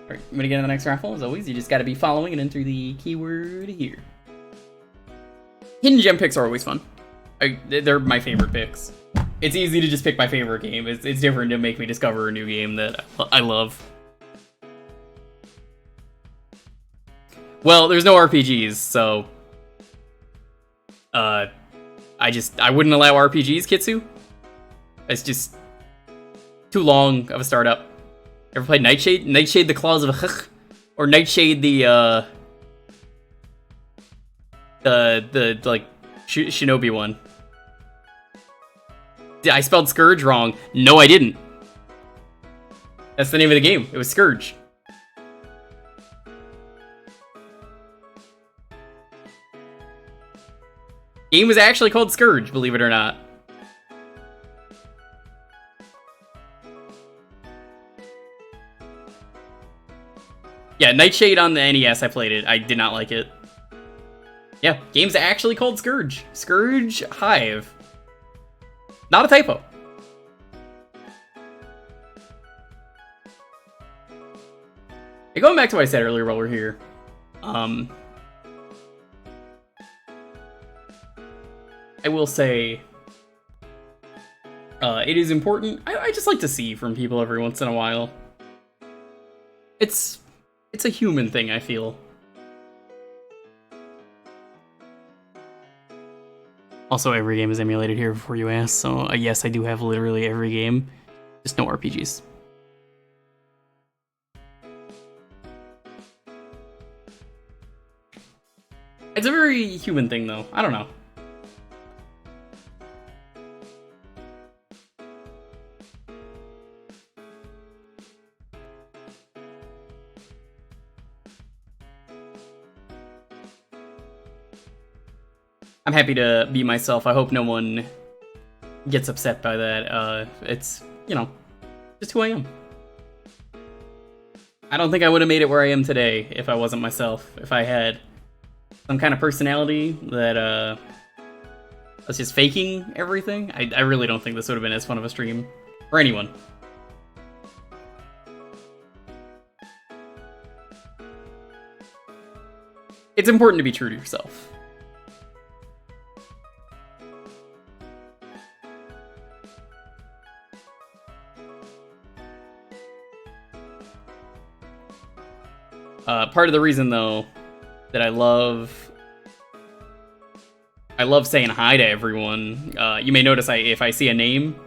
Alright, I'm gonna get into the next raffle. As always, you just gotta be following and enter the keyword here. Hidden gem picks are always fun. They're my favorite picks. It's easy to just pick my favorite game. It's different to make me discover a new game that I love. Well, there's no RPGs, so I wouldn't allow RPGs, Kitsu. It's just too long of a startup. Ever played Nightshade? Nightshade the Claws of a Hch? Or Nightshade the like Shinobi one? I spelled Scurge wrong. No, I didn't. That's the name of the game. It was Scurge. Game was actually called Scurge, believe it or not. Yeah, Nightshade on the NES, I played it. I did not like it. Yeah, game's actually called Scurge. Scurge Hive. Not a typo. Hey, going back to what I said earlier while we're here. I will say, it is important. I just like to see from people every once in a while. It's a human thing, I feel. Also, every game is emulated here before you ask, so yes, I do have literally every game, just no RPGs. It's a very human thing, though. I don't know. I'm happy to be myself. I hope no one gets upset by that. It's, you know, just who I am. I don't think I would have made it where I am today if I wasn't myself. If I had some kind of personality that was just faking everything, I really don't think this would have been as fun of a stream for anyone. It's important to be true to yourself. Part of the reason, though, that I love saying hi to everyone. You may notice if I see a name,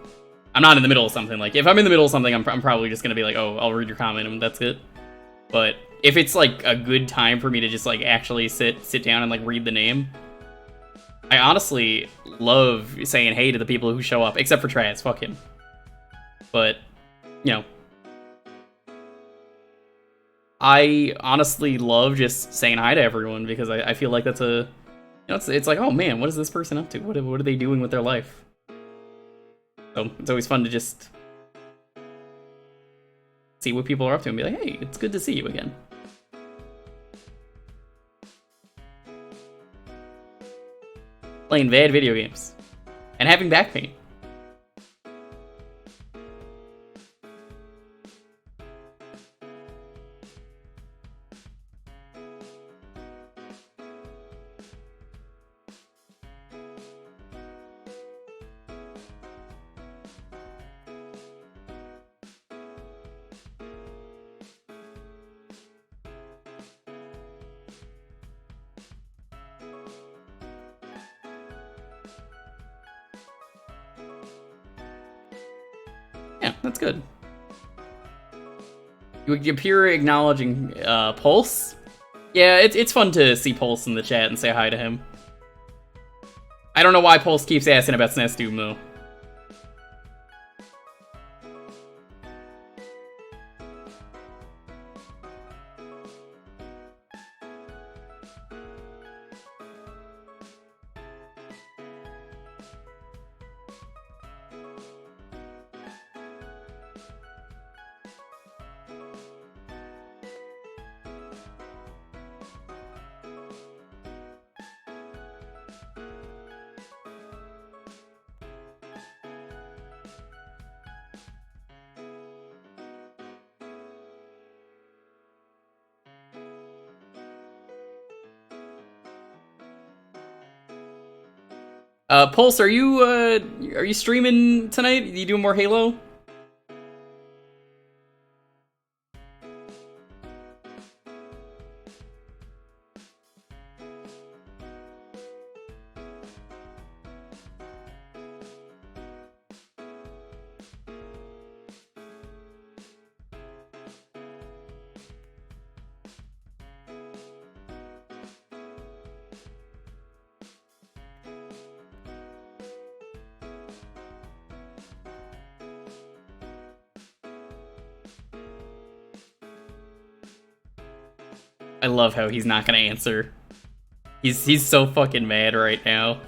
I'm not in the middle of something. Like, if I'm in the middle of something, I'm probably just gonna be like, oh, I'll read your comment and that's it. But if it's like a good time for me to just like actually sit down and like read the name, I honestly love saying hey to the people who show up, except for Traz, fuck him. But, you know, I honestly love just saying hi to everyone because I feel like that's a, you know, it's like, oh man, what is this person up to? What are they doing with their life? So it's always fun to just see what people are up to and be like, hey, it's good to see you again. Playing bad video games and having back pain. Yeah, that's good. You appear acknowledging Pulse. Yeah, it's fun to see Pulse in the chat and say hi to him. I don't know why Pulse keeps asking about SNES Doom, though. Pulse, are you streaming tonight? Are you doing more Halo? I love how he's not gonna answer. He's so fucking mad right now.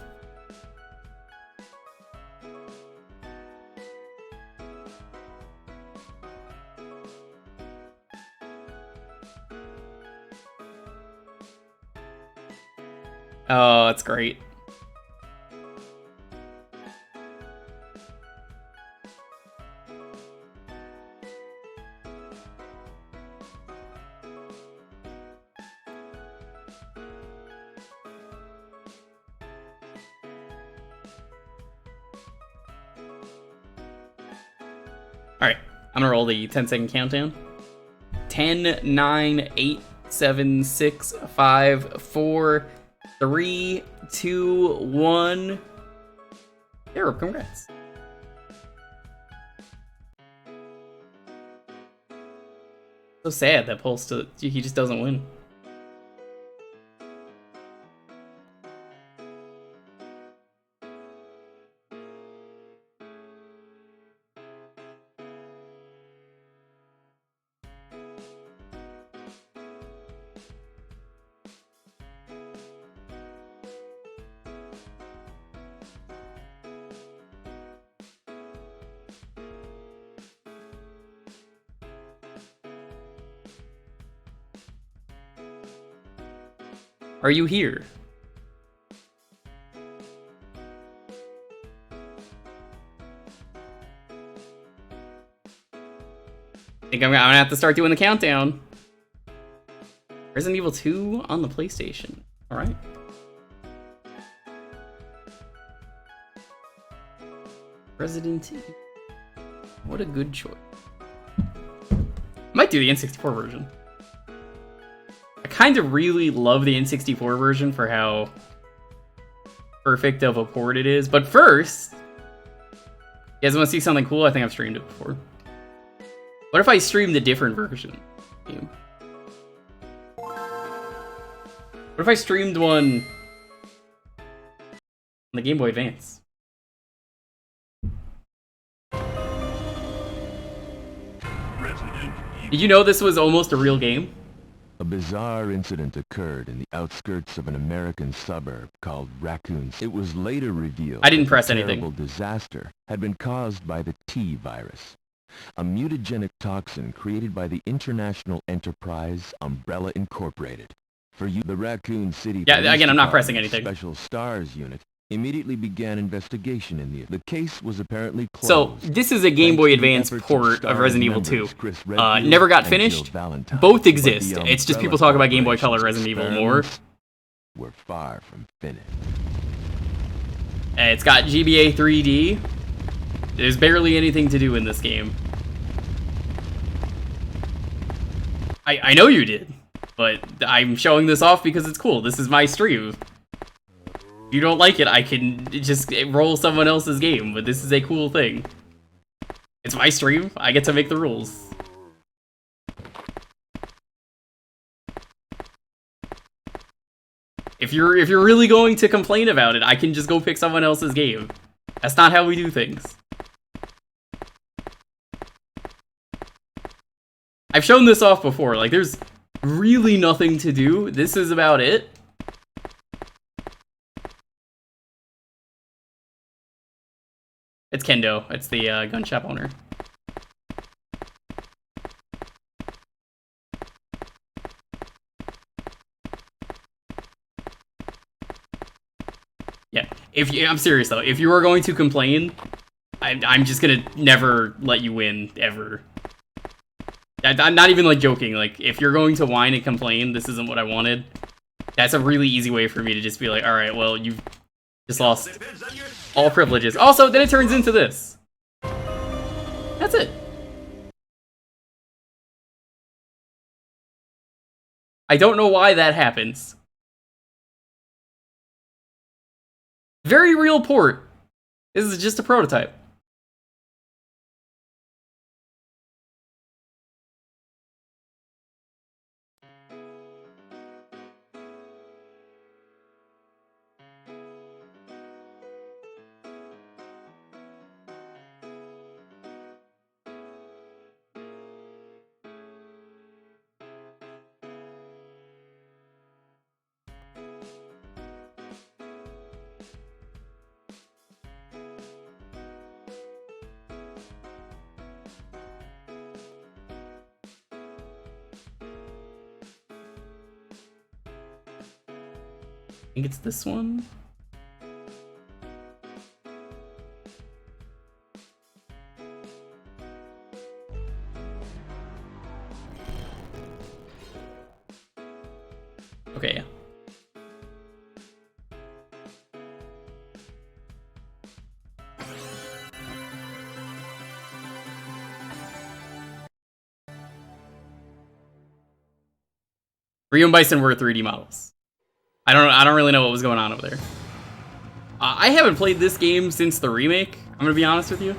Oh, that's great. Alright, I'm gonna roll the 10-second countdown. 10, 9, 8, 7, 6, 5, 4, 3, 2, 1. There, congrats. So sad that Pulse he just doesn't win. Are you here? I think I'm gonna have to start doing the countdown. Resident Evil 2 on the PlayStation. Alright. Resident Evil. What a good choice. I might do the N64 version. kind of really love the N64 version for how perfect of a port it is. But first, you guys want to see something cool? I think I've streamed it before. What if I streamed a different version? What if I streamed one on the Game Boy Advance? Did you know this was almost a real game? A bizarre incident occurred in the outskirts of an American suburb called Raccoon. It was later revealed I didn't press that the anything. terrible disaster had been caused by the T virus, a mutagenic toxin created by the international enterprise Umbrella Incorporated. For you, the Raccoon City Yeah, Police again, I'm not pressing Department's anything. Special Stars Unit immediately began investigation in the case was apparently So, closed. this is a Game Boy Thanks to the Advance efforts of port of Stars Resident Evil members 2. Chris Redfield Never got and finished. Jill Valentine. Both But exist. the It's just people Umbrella talk about Game Boy Color Corporation's Resident Evil more. experiments were far from finished. It's got GBA 3D. There's barely anything to do in this game. I know you did, but I'm showing this off because it's cool. This is my stream. If you don't like it, I can just roll someone else's game, but this is a cool thing. It's my stream. I get to make the rules. If you're really going to complain about it, I can just go pick someone else's game. That's not how we do things. I've shown this off before. Like, there's really nothing to do. This is about it. It's Kendo. It's the gun shop owner. Yeah, I'm serious though. If you are going to complain, I'm just gonna never let you win ever. I'm not even like joking. Like, if you're going to whine and complain, this isn't what I wanted. That's a really easy way for me to just be like, all right, well, you've just lost all privileges. Also, then it turns into this. That's it. I don't know why that happens. Very real port. This is just a prototype. I think it's this one. Okay, yeah. Ryu and Bison were 3D models. I don't really know what was going on over there. I haven't played this game since the remake. I'm gonna be honest with you.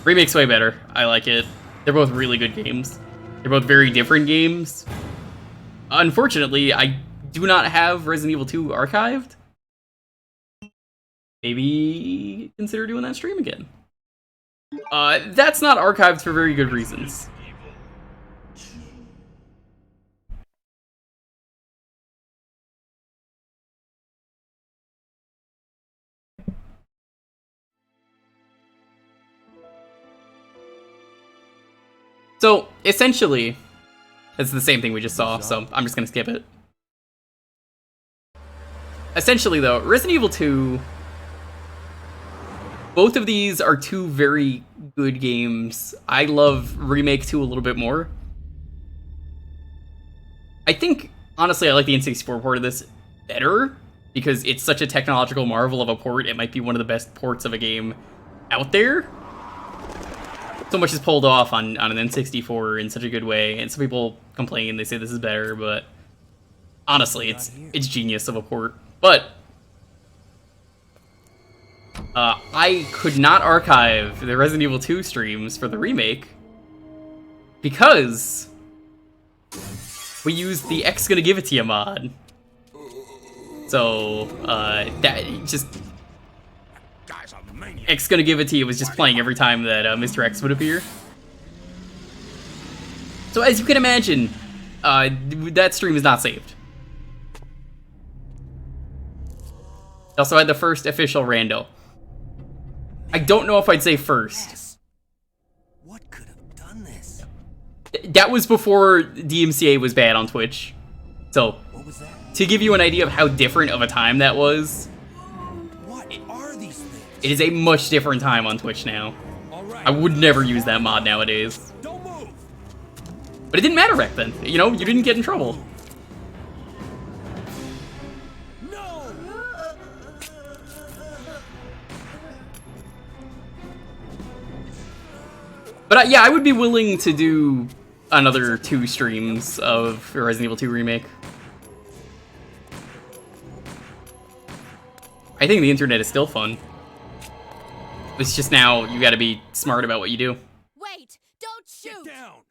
Remake's way better. I like it. They're both really good games. They're both very different games. Unfortunately, I do not have Resident Evil 2 archived. Maybe consider doing that stream again. That's not archived for very good reasons. So, essentially, it's the same thing we just saw, so I'm just gonna skip it. Essentially, though, Resident Evil 2... both of these are two very good games. I love Remake 2 a little bit more. I think, honestly, I like the N64 port of this better, because it's such a technological marvel of a port. It might be one of the best ports of a game out there. so much is pulled off on an N64 in such a good way, and some people complain, they say this is better, but honestly, it's genius of a port. But I could not archive the Resident Evil 2 streams for the remake because we used the X Gonna Give It To You mod. So, that just... X Gonna Give It To You was just playing every time that Mr. X would appear. So as you can imagine, that stream is not saved. I also had the first official rando. I don't know if I'd say first. What could have done this? That was before DMCA was bad on Twitch. So, What was that? to give you an idea of how different of a time that was, What are these things? it is a much different time on Twitch now. All right. I would never use that mod nowadays. Don't move. But it didn't matter back then. You know, you didn't get in trouble. No. But yeah, I would be willing to do another 2 streams of Resident Evil 2 Remake. I think the internet is still fun. It's just now you gotta be smart about what you do. Wait! Don't shoot! Get down.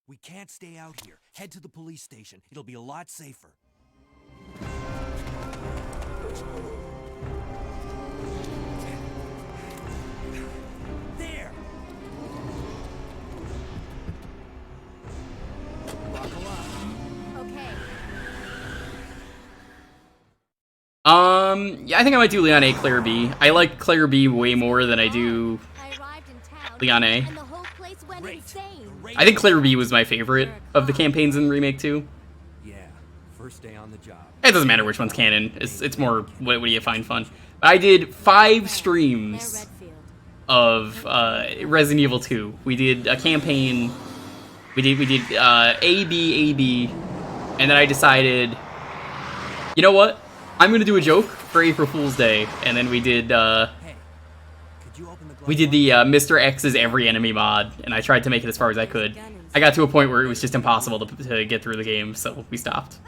We can't stay out here. Head to the police station. It'll be a lot safer. There. Buckle up. Okay. Yeah, I think I might do Leon A, Claire B. I like Claire B way more than I do I arrived in town, Leon A. and the whole place went Great. insane. Great. I think Claire B was my favorite of the campaigns in Remake 2. Yeah. First day on the job. It doesn't matter which one's canon. It's more what do you find fun. But I did 5 Mayor streams Redfield. of Resident Evil 2. We did a campaign. We did A, B, A, B, and then I decided, you know what? I'm gonna do a joke for April Fool's Day, and then we did Hey. Could you open the glove we did the Mr. X's every enemy mod, and I tried to make it as far as I could. I got to a point where it was just impossible to get through the game, so we stopped.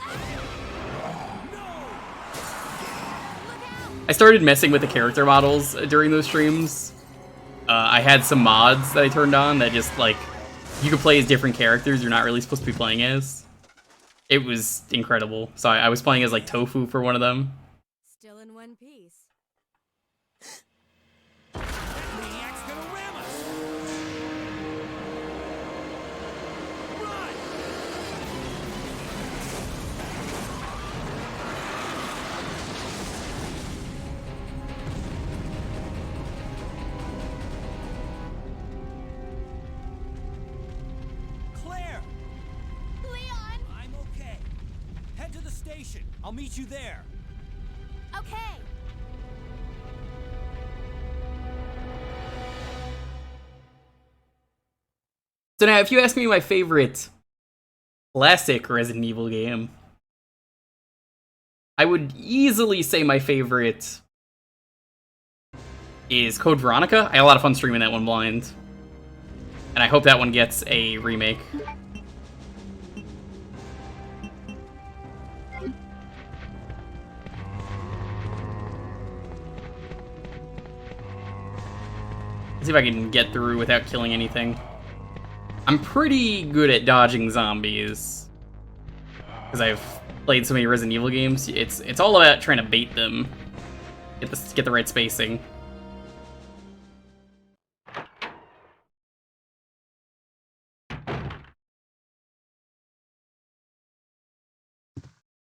I started messing with the character models during those streams. I had some mods that I turned on that just, like, you could play as different characters you're not really supposed to be playing as. It was incredible. So I was playing as, like, Tofu for one of them. Still in one piece. Maniac's gonna ram us. Run! Claire, Leon! I'm okay. Head to the station. I'll meet you there. Okay. So now, if you ask me my favorite classic Resident Evil game, I would easily say my favorite is Code Veronica. I had a lot of fun streaming that one blind. And I hope that one gets a remake. Let's see if I can get through without killing anything. I'm pretty good at dodging zombies, because I've played so many Resident Evil games. It's all about trying to bait them, get the right spacing.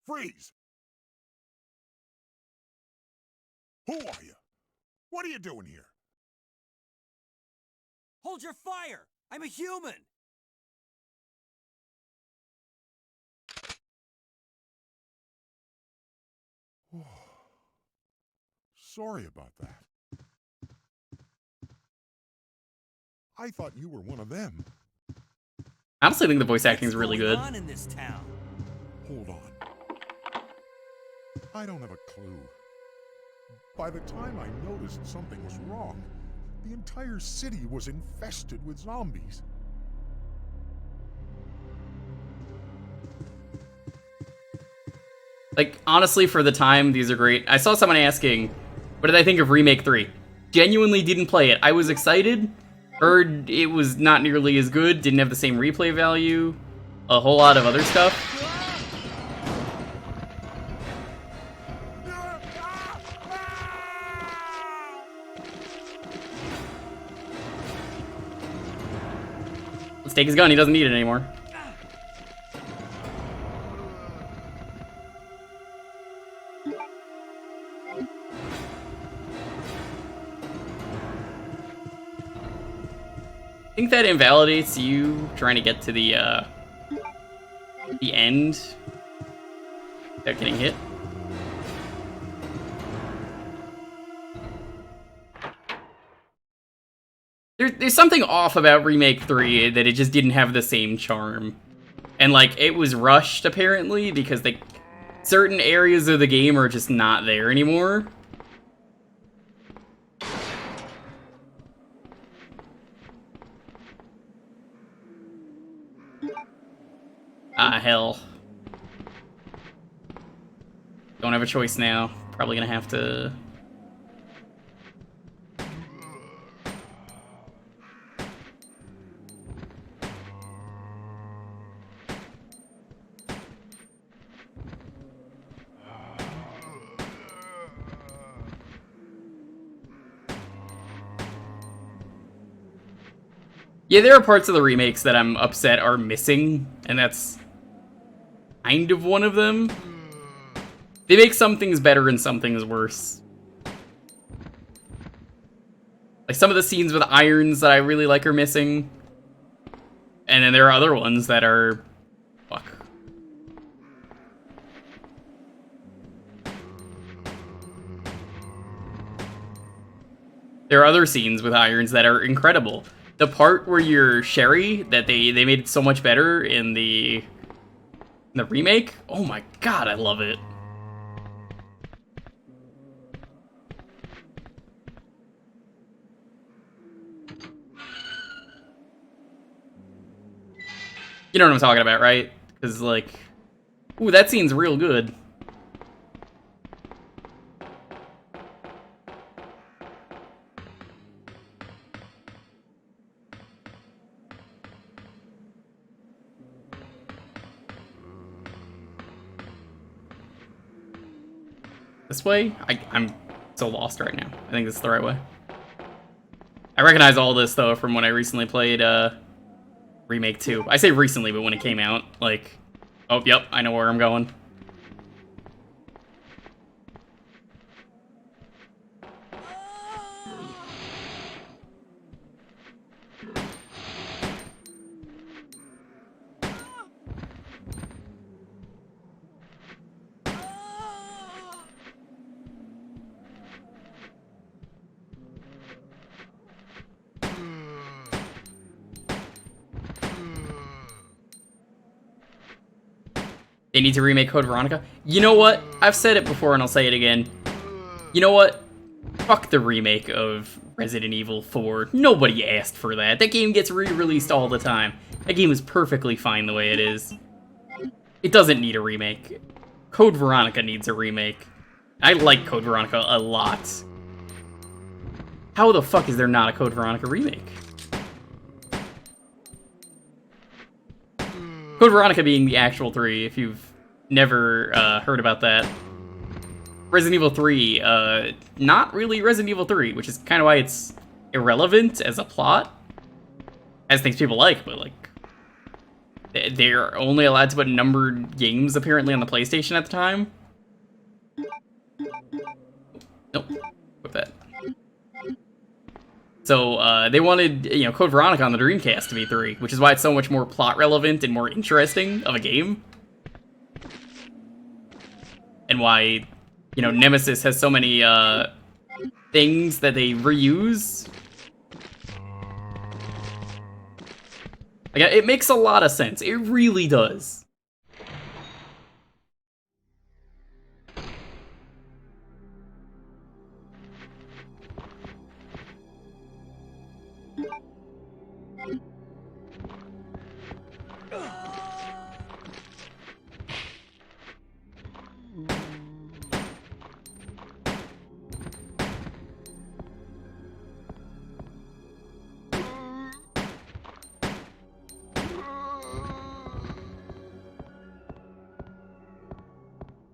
Freeze! Who are you? What are you doing here? Hold your fire! I'm a human! Sorry about that. I thought you were one of them. I honestly think the voice acting is really good. What's going on in this town? Hold on. I don't have a clue. By the time I noticed something was wrong, the entire city was infested with zombies. Like, honestly, for the time, these are great. I saw someone asking, what did I think of Remake 3? Genuinely didn't play it. I was excited, heard it was not nearly as good, didn't have the same replay value, a whole lot of other stuff. Let's take his gun, he doesn't need it anymore. I think that invalidates you trying to get to the end without getting hit. There's something off about Remake 3 that it just didn't have the same charm. And, like, it was rushed, apparently, because certain areas of the game are just not there anymore. Ah, hell. Don't have a choice now. Probably gonna have to... Yeah, there are parts of the remakes that I'm upset are missing, and that's kind of one of them. They make some things better and some things worse. Like, some of the scenes with irons that I really like are missing. And then there are other ones that are... fuck. There are other scenes with irons that are incredible. The part where you're Sherry, that they made it so much better in the remake, oh my god, I love it. You know what I'm talking about, right? Because, like, ooh, that scene's real good. This way? I'm so lost right now. I think this is the right way. I recognize all this, though, from when I recently played Remake 2. I say recently, but when it came out, like... oh, yep, I know where I'm going. They need to remake Code Veronica? You know what? I've said it before and I'll say it again. You know what? Fuck the remake of Resident Evil 4. Nobody asked for that. That game gets re-released all the time. That game is perfectly fine the way it is. It doesn't need a remake. Code Veronica needs a remake. I like Code Veronica a lot. How the fuck is there not a Code Veronica remake? Code Veronica being the actual 3, if you've never heard about that. Resident Evil 3, not really Resident Evil 3, which is kind of why it's irrelevant as a plot. As things people like, but, like... they're only allowed to put numbered games, apparently, on the PlayStation at the time. Nope. Whip that. So, they wanted, you know, Code Veronica on the Dreamcast to be 3, which is why it's so much more plot relevant and more interesting of a game. And why, you know, Nemesis has so many, things that they reuse. Like, it makes a lot of sense. It really does.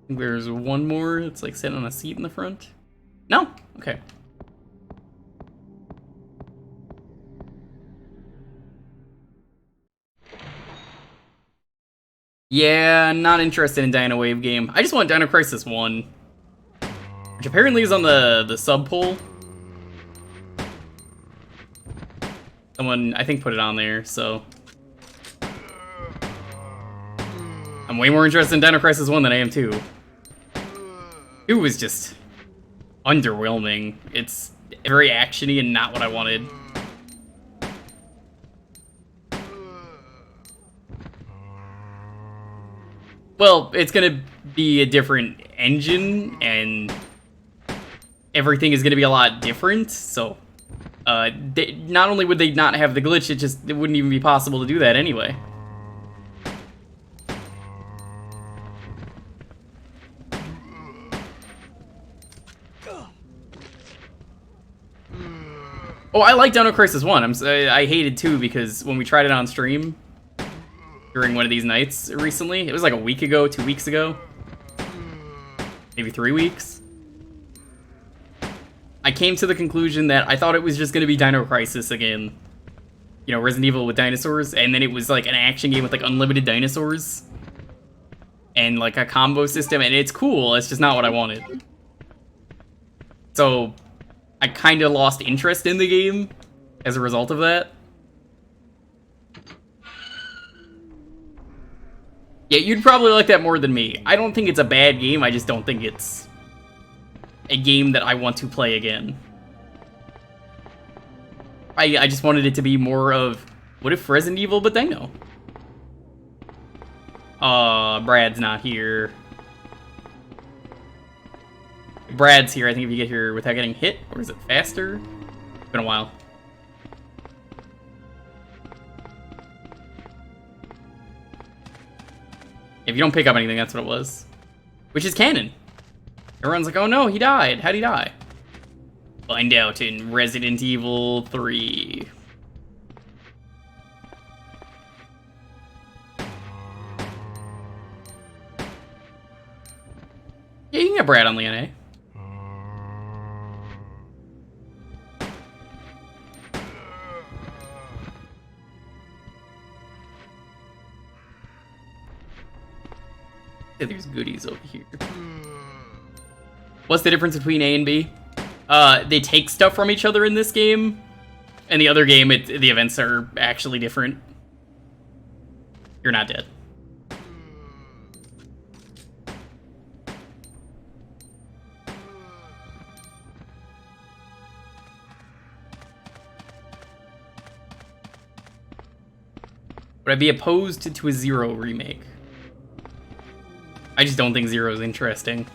There's one more that's like sitting on a seat in the front. No? Okay. Yeah, not interested in Dino Wave game. I just want Dino Crisis 1. Which apparently is on the sub poll. Someone, I think, put it on there, so... I'm way more interested in Dino Crisis 1 than I am 2. 2 was just... underwhelming. It's very actiony and not what I wanted. Well, it's gonna be a different engine, and everything is gonna be a lot different, so... not only would they not have the glitch, it wouldn't even be possible to do that anyway. Oh, I like Dino Crisis 1. I hated 2 because when we tried it on stream during one of these nights recently, it was like a week ago, 2 weeks ago, maybe 3 weeks. I came to the conclusion that I thought it was just going to be Dino Crisis again. You know, Resident Evil with dinosaurs, and then it was like an action game with like unlimited dinosaurs. And like a combo system, and it's cool, it's just not what I wanted. So, I kind of lost interest in the game as a result of that. Yeah, you'd probably like that more than me. I don't think it's a bad game, I just don't think it's a game that I want to play again. I just wanted it to be more of, what if Resident Evil but Dino? Brad's not here. Brad's here, I think if you get here without getting hit, or is it faster? It's been a while. If you don't pick up anything, that's what it was. Which is canon. Everyone's like, oh no, he died. How'd he die? Find out in Resident Evil 3. Yeah, you can get Brad on Leon. Yeah, there's goodies over here. What's the difference between A and B? They take stuff from each other in this game. In the other game, the events are actually different. You're not dead. Would I be opposed to a Zero remake? I just don't think Zero is interesting.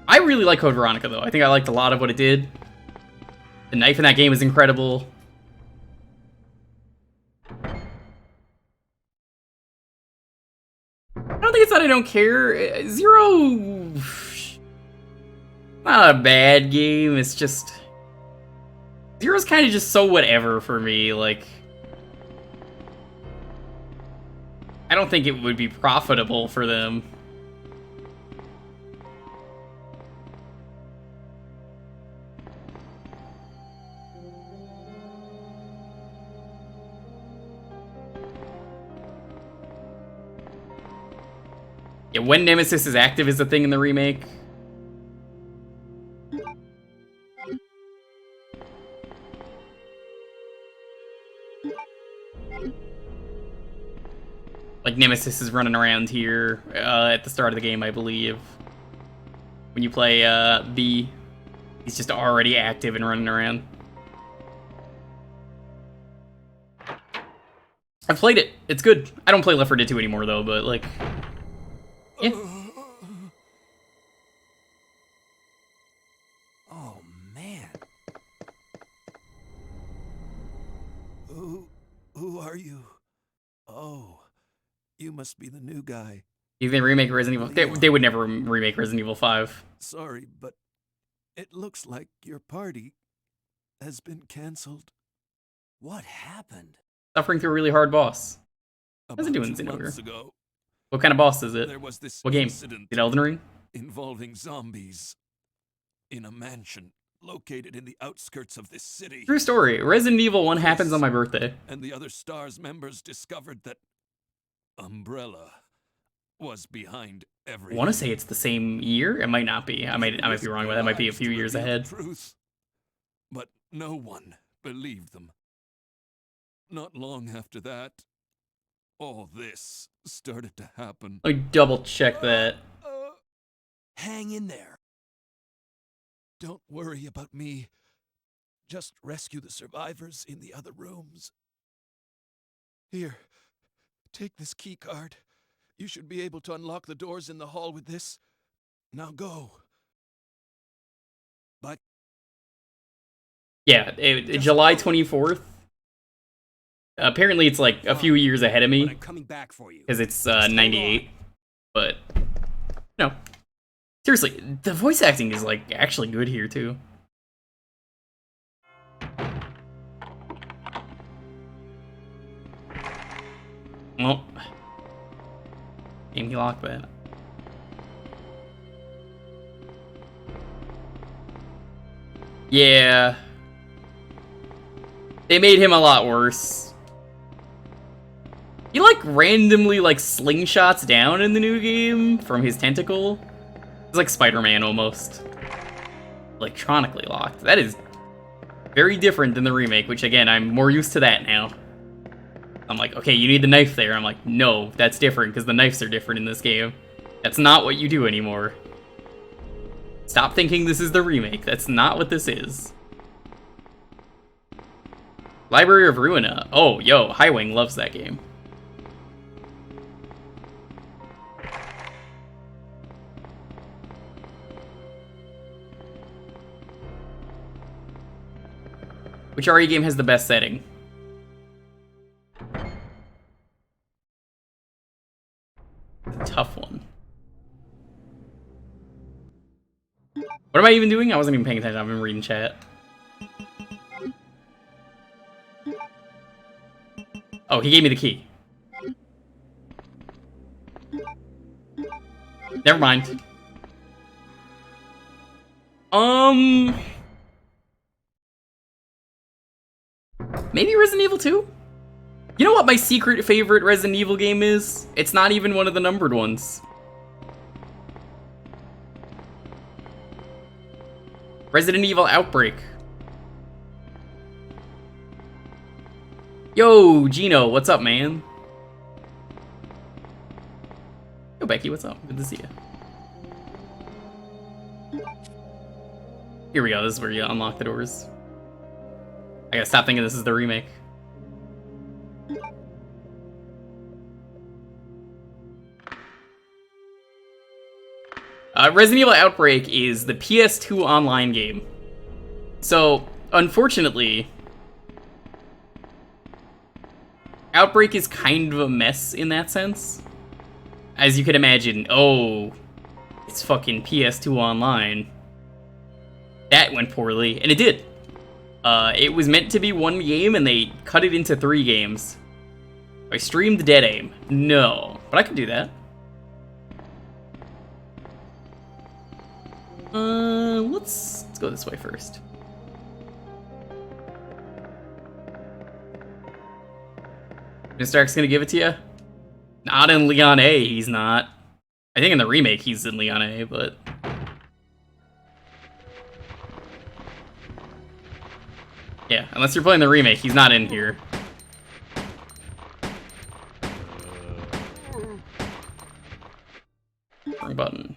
I really like Code Veronica, though. I think I liked a lot of what it did. The knife in that game is incredible. I don't think it's that I don't care. Zero... not a bad game, it's just... Zero's kind of just so whatever for me, like... I don't think it would be profitable for them. Yeah, when Nemesis is active is the thing in the remake. Like, Nemesis is running around here at the start of the game, I believe. When you play B, he's just already active and running around. I've played it. It's good. I don't play Left 4 Dead 2 anymore, though, but, like... yeah. Oh, man. Who are you? Oh, you must be the new guy. You think they remake Resident Evil? They would never remake Resident Evil 5. Sorry, but it looks like your party has been cancelled. What happened? Suffering through a really hard boss. How's it About doing, 2 months Xenogear? ago, What kind of boss is it? there was this What game? incident Is it Elden Ring? involving zombies in a mansion located in the outskirts of this city. True story. Resident Evil 1 happens on my birthday. And the other STARS members discovered that Umbrella was behind I everything. want to say it's the same year. It might not be. I might be wrong, but that might be a few years ahead. Truth, but no one believed them. Not long after that, all this started to happen. Let me double check that. Hang in there. Don't worry about me. Just rescue the survivors in the other rooms. Here, take this key card. You should be able to unlock the doors in the hall with this. Now go. But Yeah, July 24th. Apparently it's like a few years ahead of I'm me, coming back for you. because it's 98. But, no. Seriously, the voice acting is like actually good here too. Oh. Game he locked that. Yeah. They made him a lot worse. He like randomly like slingshots down in the new game from his tentacle. It's like Spider-Man almost. Electronically locked. That is very different than the remake, which again, I'm more used to that now. I'm like, okay, you need the knife there. I'm like, no, that's different because the knives are different in this game. That's not what you do anymore. Stop thinking this is the remake. That's not what this is. Library of Ruina. Oh, yo, Highwing loves that game. Which RE game has the best setting? It's a tough one. What am I even doing? I wasn't even paying attention. I've been reading chat. Oh, he gave me the key. Never mind. Maybe Resident Evil 2? You know what my secret favorite Resident Evil game is? It's not even one of the numbered ones. Resident Evil Outbreak. Yo, Gino, what's up, man? Yo, Becky, what's up? Good to see you. Here we go, this is where you unlock the doors. I gotta stop thinking this is the remake. Resident Evil Outbreak is the PS2 online game. So, unfortunately, Outbreak is kind of a mess in that sense. As you can imagine, oh, it's fucking PS2 online. That went poorly, and it did. It was meant to be one game, and they cut it into 3 games. I streamed Dead Aim. No, but I can do that. Let's go this way first. Mr. Stark's gonna give it to you? Not in Leon A, he's not. I think in the remake he's in Leon A, but... yeah, unless you're playing the remake, he's not in here. Wrong button.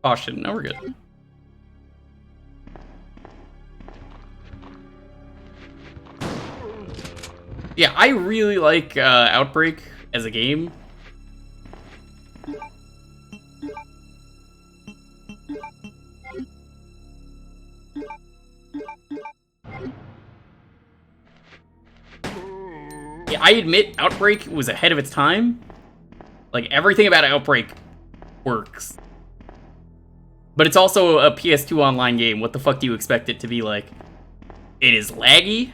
Caution, no, we're good. Yeah, I really like Outbreak as a game. Yeah, I admit Outbreak was ahead of its time. Like, everything about Outbreak works. But it's also a PS2 online game. What the fuck do you expect it to be like? It is laggy.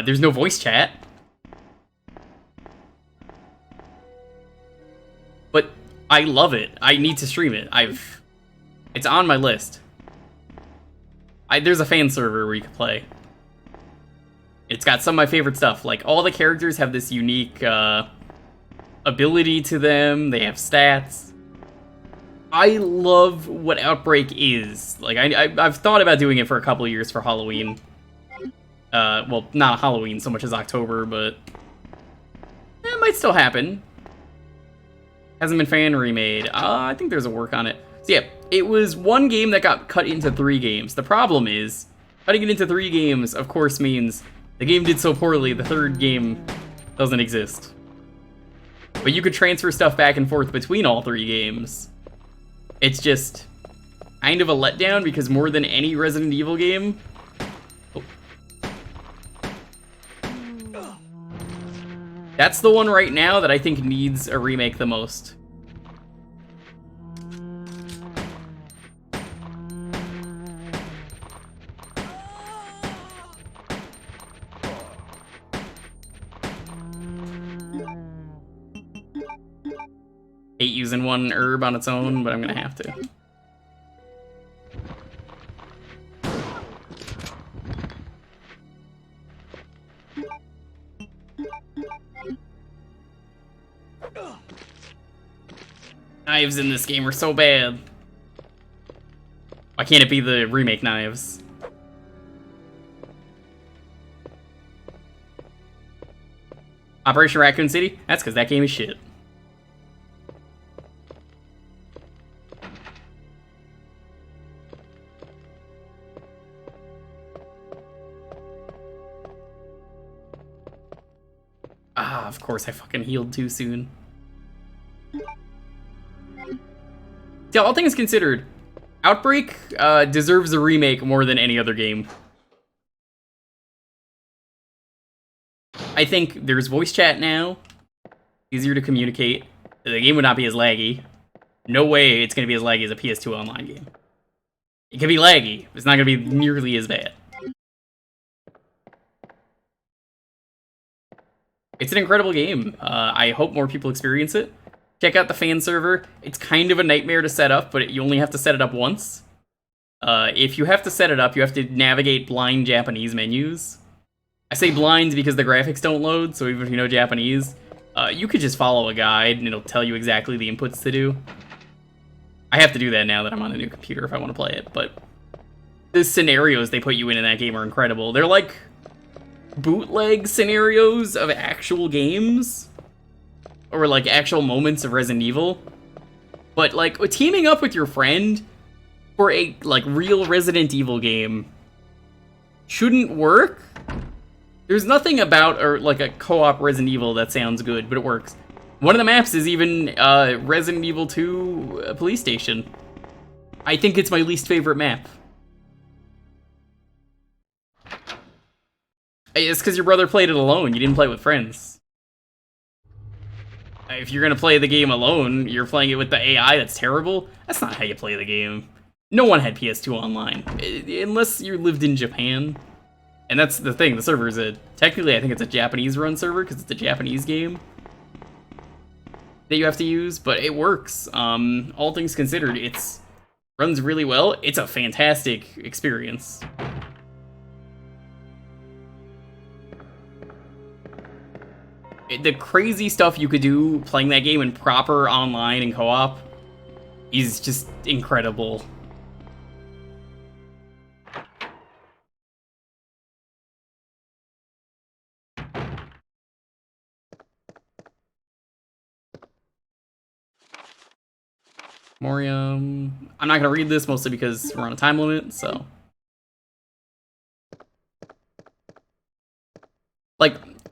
There's no voice chat. But I love it. I need to stream it. It's on my list. There's a fan server where you can play. It's got some of my favorite stuff. Like, all the characters have this unique ability to them. They have stats. I love what Outbreak is. Like, I've thought about doing it for a couple of years for Halloween. Well, not Halloween so much as October, but it might still happen. Hasn't been fan remade. I think there's a work on it. So yeah, it was one game that got cut into 3 games. The problem is, cutting it into 3 games, of course, means the game did so poorly, the 3rd game doesn't exist. But you could transfer stuff back and forth between all 3 games. It's just kind of a letdown because more than any Resident Evil game... Oh. That's the one right now that I think needs a remake the most. Hate using one herb on its own, but I'm gonna have to. Knives in this game are so bad. Why can't it be the remake knives? Operation Raccoon City? That's because that game is shit. Ah, of course I fucking healed too soon. Yeah, all things considered, Outbreak deserves a remake more than any other game. I think there's voice chat now, easier to communicate. The game would not be as laggy. No way it's going to be as laggy as a PS2 online game. It can be laggy, but it's not going to be nearly as bad. It's an incredible game. I hope more people experience it. Check out the fan server. It's kind of a nightmare to set up, but you only have to set it up once. If you have to set it up, you have to navigate blind Japanese menus. I say blind because the graphics don't load, so even if you know Japanese, you could just follow a guide and it'll tell you exactly the inputs to do. I have to do that now that I'm on a new computer if I want to play it, but the scenarios they put you in that game are incredible. They're like bootleg scenarios of actual games. Or like actual moments of Resident Evil. But like teaming up with your friend for a like real Resident Evil game shouldn't work. There's nothing about or like a co-op Resident Evil that sounds good, but it works. One of the maps is even Resident Evil 2 police station. I think it's my least favorite map. It's because your brother played it alone. You didn't play it with friends. If you're gonna play the game alone, you're playing it with the AI that's terrible. That's not how you play the game. No one had PS2 online, unless you lived in Japan. And that's the thing, the server is technically I think it's a Japanese-run server, because it's a Japanese game that you have to use, but it works. All things considered, it's runs really well. It's a fantastic experience. The crazy stuff you could do playing that game in proper online and co-op is just incredible. Morium. I'm not gonna read this mostly because we're on a time limit, so.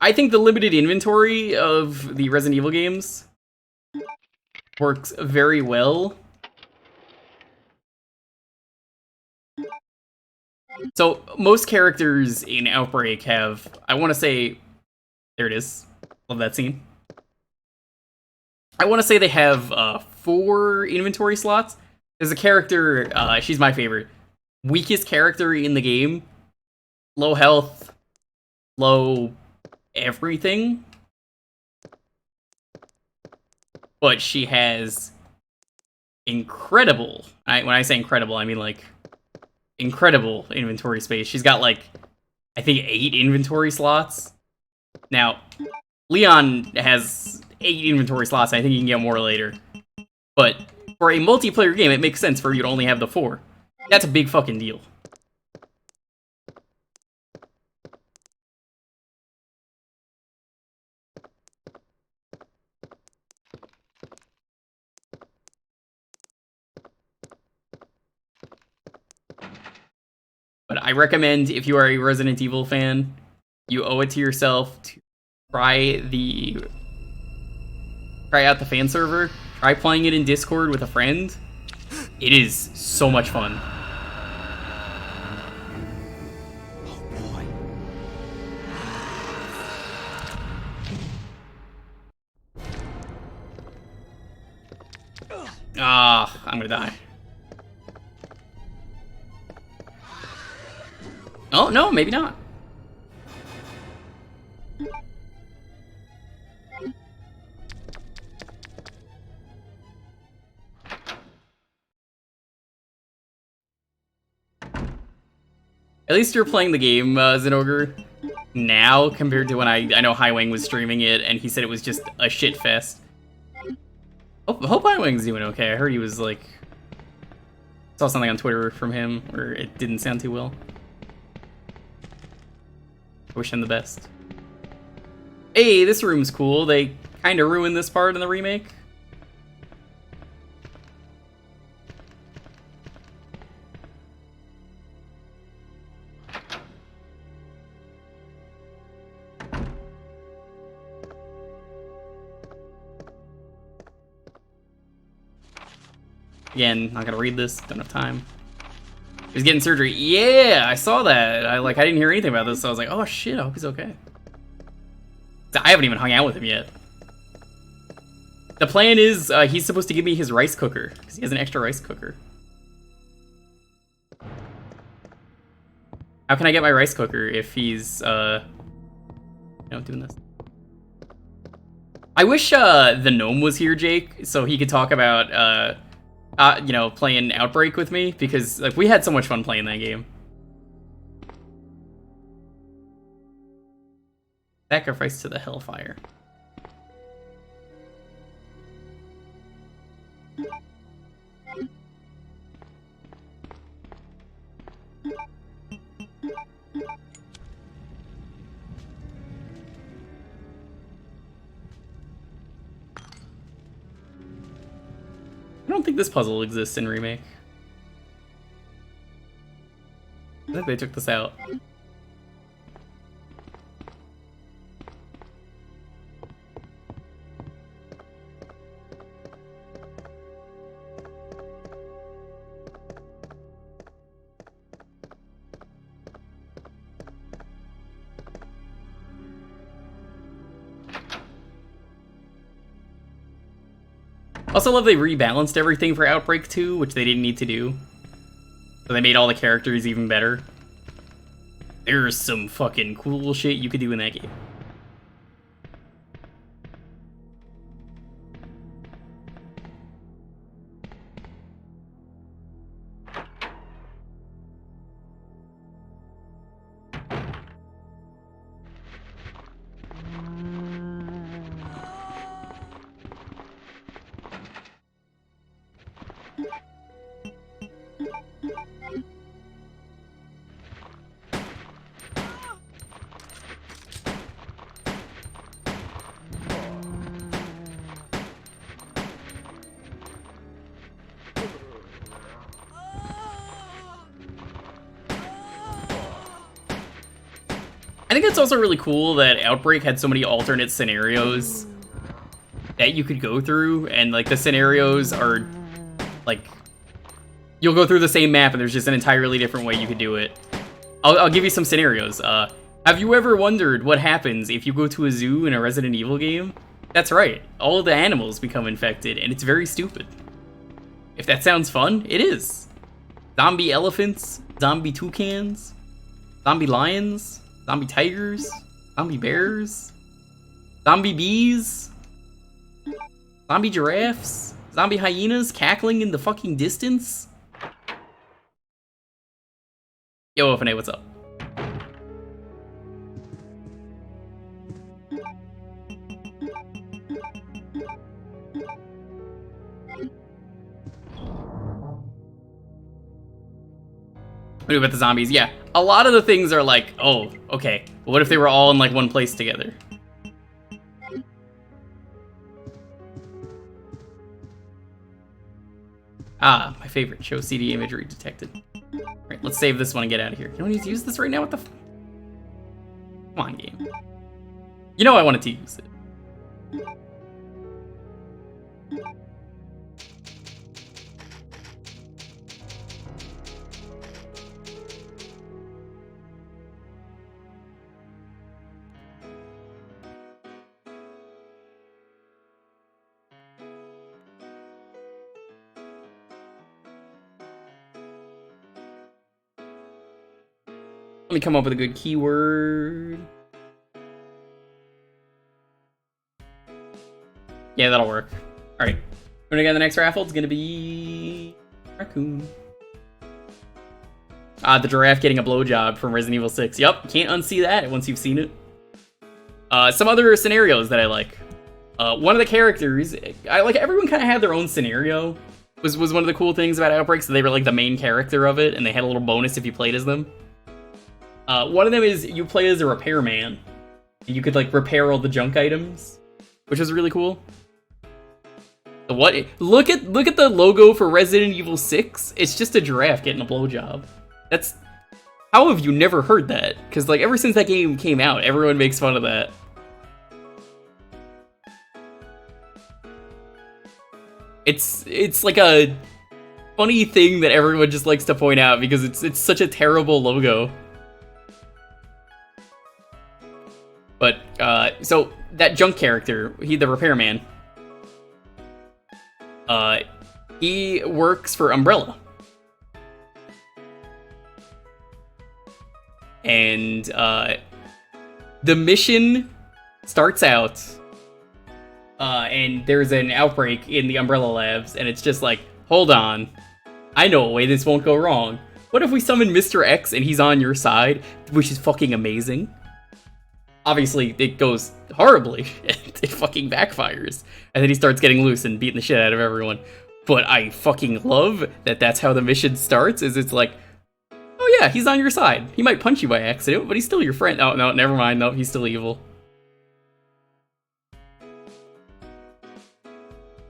I think the limited inventory of the Resident Evil games works very well. So most characters in Outbreak have, I want to say, there it is. Love that scene. I want to say they have 4 inventory slots. There's a character, she's my favorite. Weakest character in the game. Low health, low everything. But she has incredible, when I say incredible, I mean like incredible inventory space. She's got like, I think 8 inventory slots. Now, Leon has 8 inventory slots. I think you can get more later. But for a multiplayer game, it makes sense for you to only have the 4. That's a big fucking deal. But I recommend, if you are a Resident Evil fan, you owe it to yourself to try out the fan server. Try playing it in Discord with a friend. It is so much fun. Ah, I'm gonna die. Oh, no, maybe not. At least you're playing the game, Zenogre, now compared to when I know Highwing was streaming it and he said it was just a shit fest. Hope Highwing's doing okay. I heard he was like... Saw something on Twitter from him where it didn't sound too well. I wish him the best. Hey, this room's cool. They kind of ruined this part in the remake. Again, not gonna read this, don't have time. He's getting surgery. Yeah, I saw that. I didn't hear anything about this, so I was like, oh shit, I hope he's okay. I haven't even hung out with him yet. The plan is, he's supposed to give me his rice cooker, because he has an extra rice cooker. How can I get my rice cooker if he's, doing this? I wish, the gnome was here, Jake, so he could talk about, playing Outbreak with me, because like we had so much fun playing that game. Sacrifice to the Hellfire. I don't think this puzzle exists in Remake. I think they took this out. Also love they rebalanced everything for Outbreak 2, which they didn't need to do. So they made all the characters even better. There's some fucking cool shit you could do in that game. I think it's also really cool that Outbreak had so many alternate scenarios that you could go through, and like the scenarios are like you'll go through the same map and there's just an entirely different way you could do it. I'll give you some scenarios. Have you ever wondered what happens if you go to a zoo in a Resident Evil game? That's right, all the animals become infected, and it's very stupid. If that sounds fun, it is. Zombie elephants, zombie toucans, zombie lions, zombie tigers, zombie bears, zombie bees, zombie giraffes, zombie hyenas cackling in the fucking distance. Yo, FNA, what's up? What about the zombies? Yeah, a lot of the things are like, oh, okay, but what if they were all in like one place together? Ah, my favorite. Show CD imagery detected. Alright, let's save this one and get out of here. You don't need to use this right now? What the f— Come on, game. You know I wanted to use it. Let me come up with a good keyword. Yeah, that'll work. Alright. When we get the next raffle, it's gonna be raccoon. The giraffe getting a blowjob from Resident Evil 6. Yup, can't unsee that once you've seen it. Some other scenarios that I like. One of the characters, everyone kind of had their own scenario. Was one of the cool things about Outbreak, so they were like the main character of it, and they had a little bonus if you played as them. One of them is you play as a repairman, and you could like repair all the junk items, which is really cool. What? Look at the logo for Resident Evil 6. It's just a giraffe getting a blowjob. That's— how have you never heard that? Because like ever since that game came out, everyone makes fun of that. It's like a funny thing that everyone just likes to point out because it's such a terrible logo. But, so, that junk character, the repairman, he works for Umbrella. And, the mission starts out, and there's an outbreak in the Umbrella Labs, and it's just like, hold on, I know a way this won't go wrong. What if we summon Mr. X and he's on your side, which is fucking amazing? Obviously, it goes horribly, it fucking backfires, and then he starts getting loose and beating the shit out of everyone. But I fucking love that that's how the mission starts, is it's like, oh yeah, he's on your side. He might punch you by accident, but he's still your friend. Oh, no, never mind, no, he's still evil.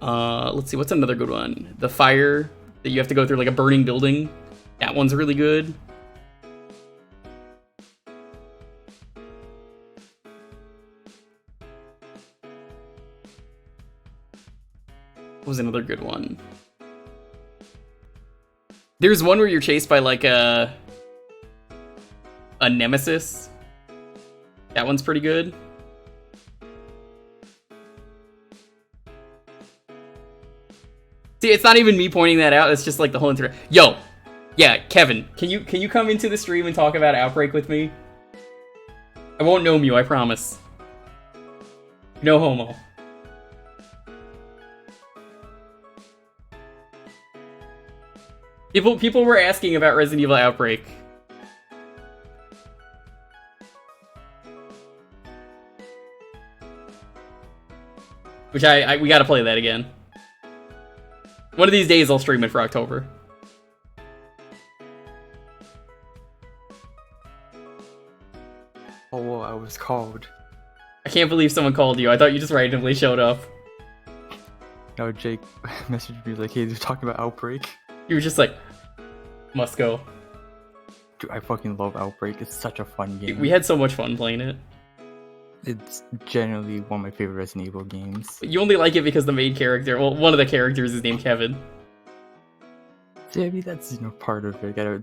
Let's see, what's another good one? The fire that you have to go through like a burning building. That one's really good. What was another good one? There's one where you're chased by like a nemesis. That one's pretty good. See, it's not even me pointing that out. It's just like the whole entire— Yo, yeah, Kevin, can you come into the stream and talk about Outbreak with me? I won't gnome you, I promise. No homo. People were asking about Resident Evil Outbreak. Which we gotta play that again. One of these days I'll stream it for October. Oh, I was called. I can't believe someone called you. I thought you just randomly showed up. No, Jake messaged me like, hey, they're talking about Outbreak. You were just like, must go. Dude, I fucking love Outbreak. It's such a fun game. We had so much fun playing it. It's generally one of my favorite Resident Evil games. You only like it because the main character, well, one of the characters is named Kevin. Yeah, I mean, that's, part of it. Gotta,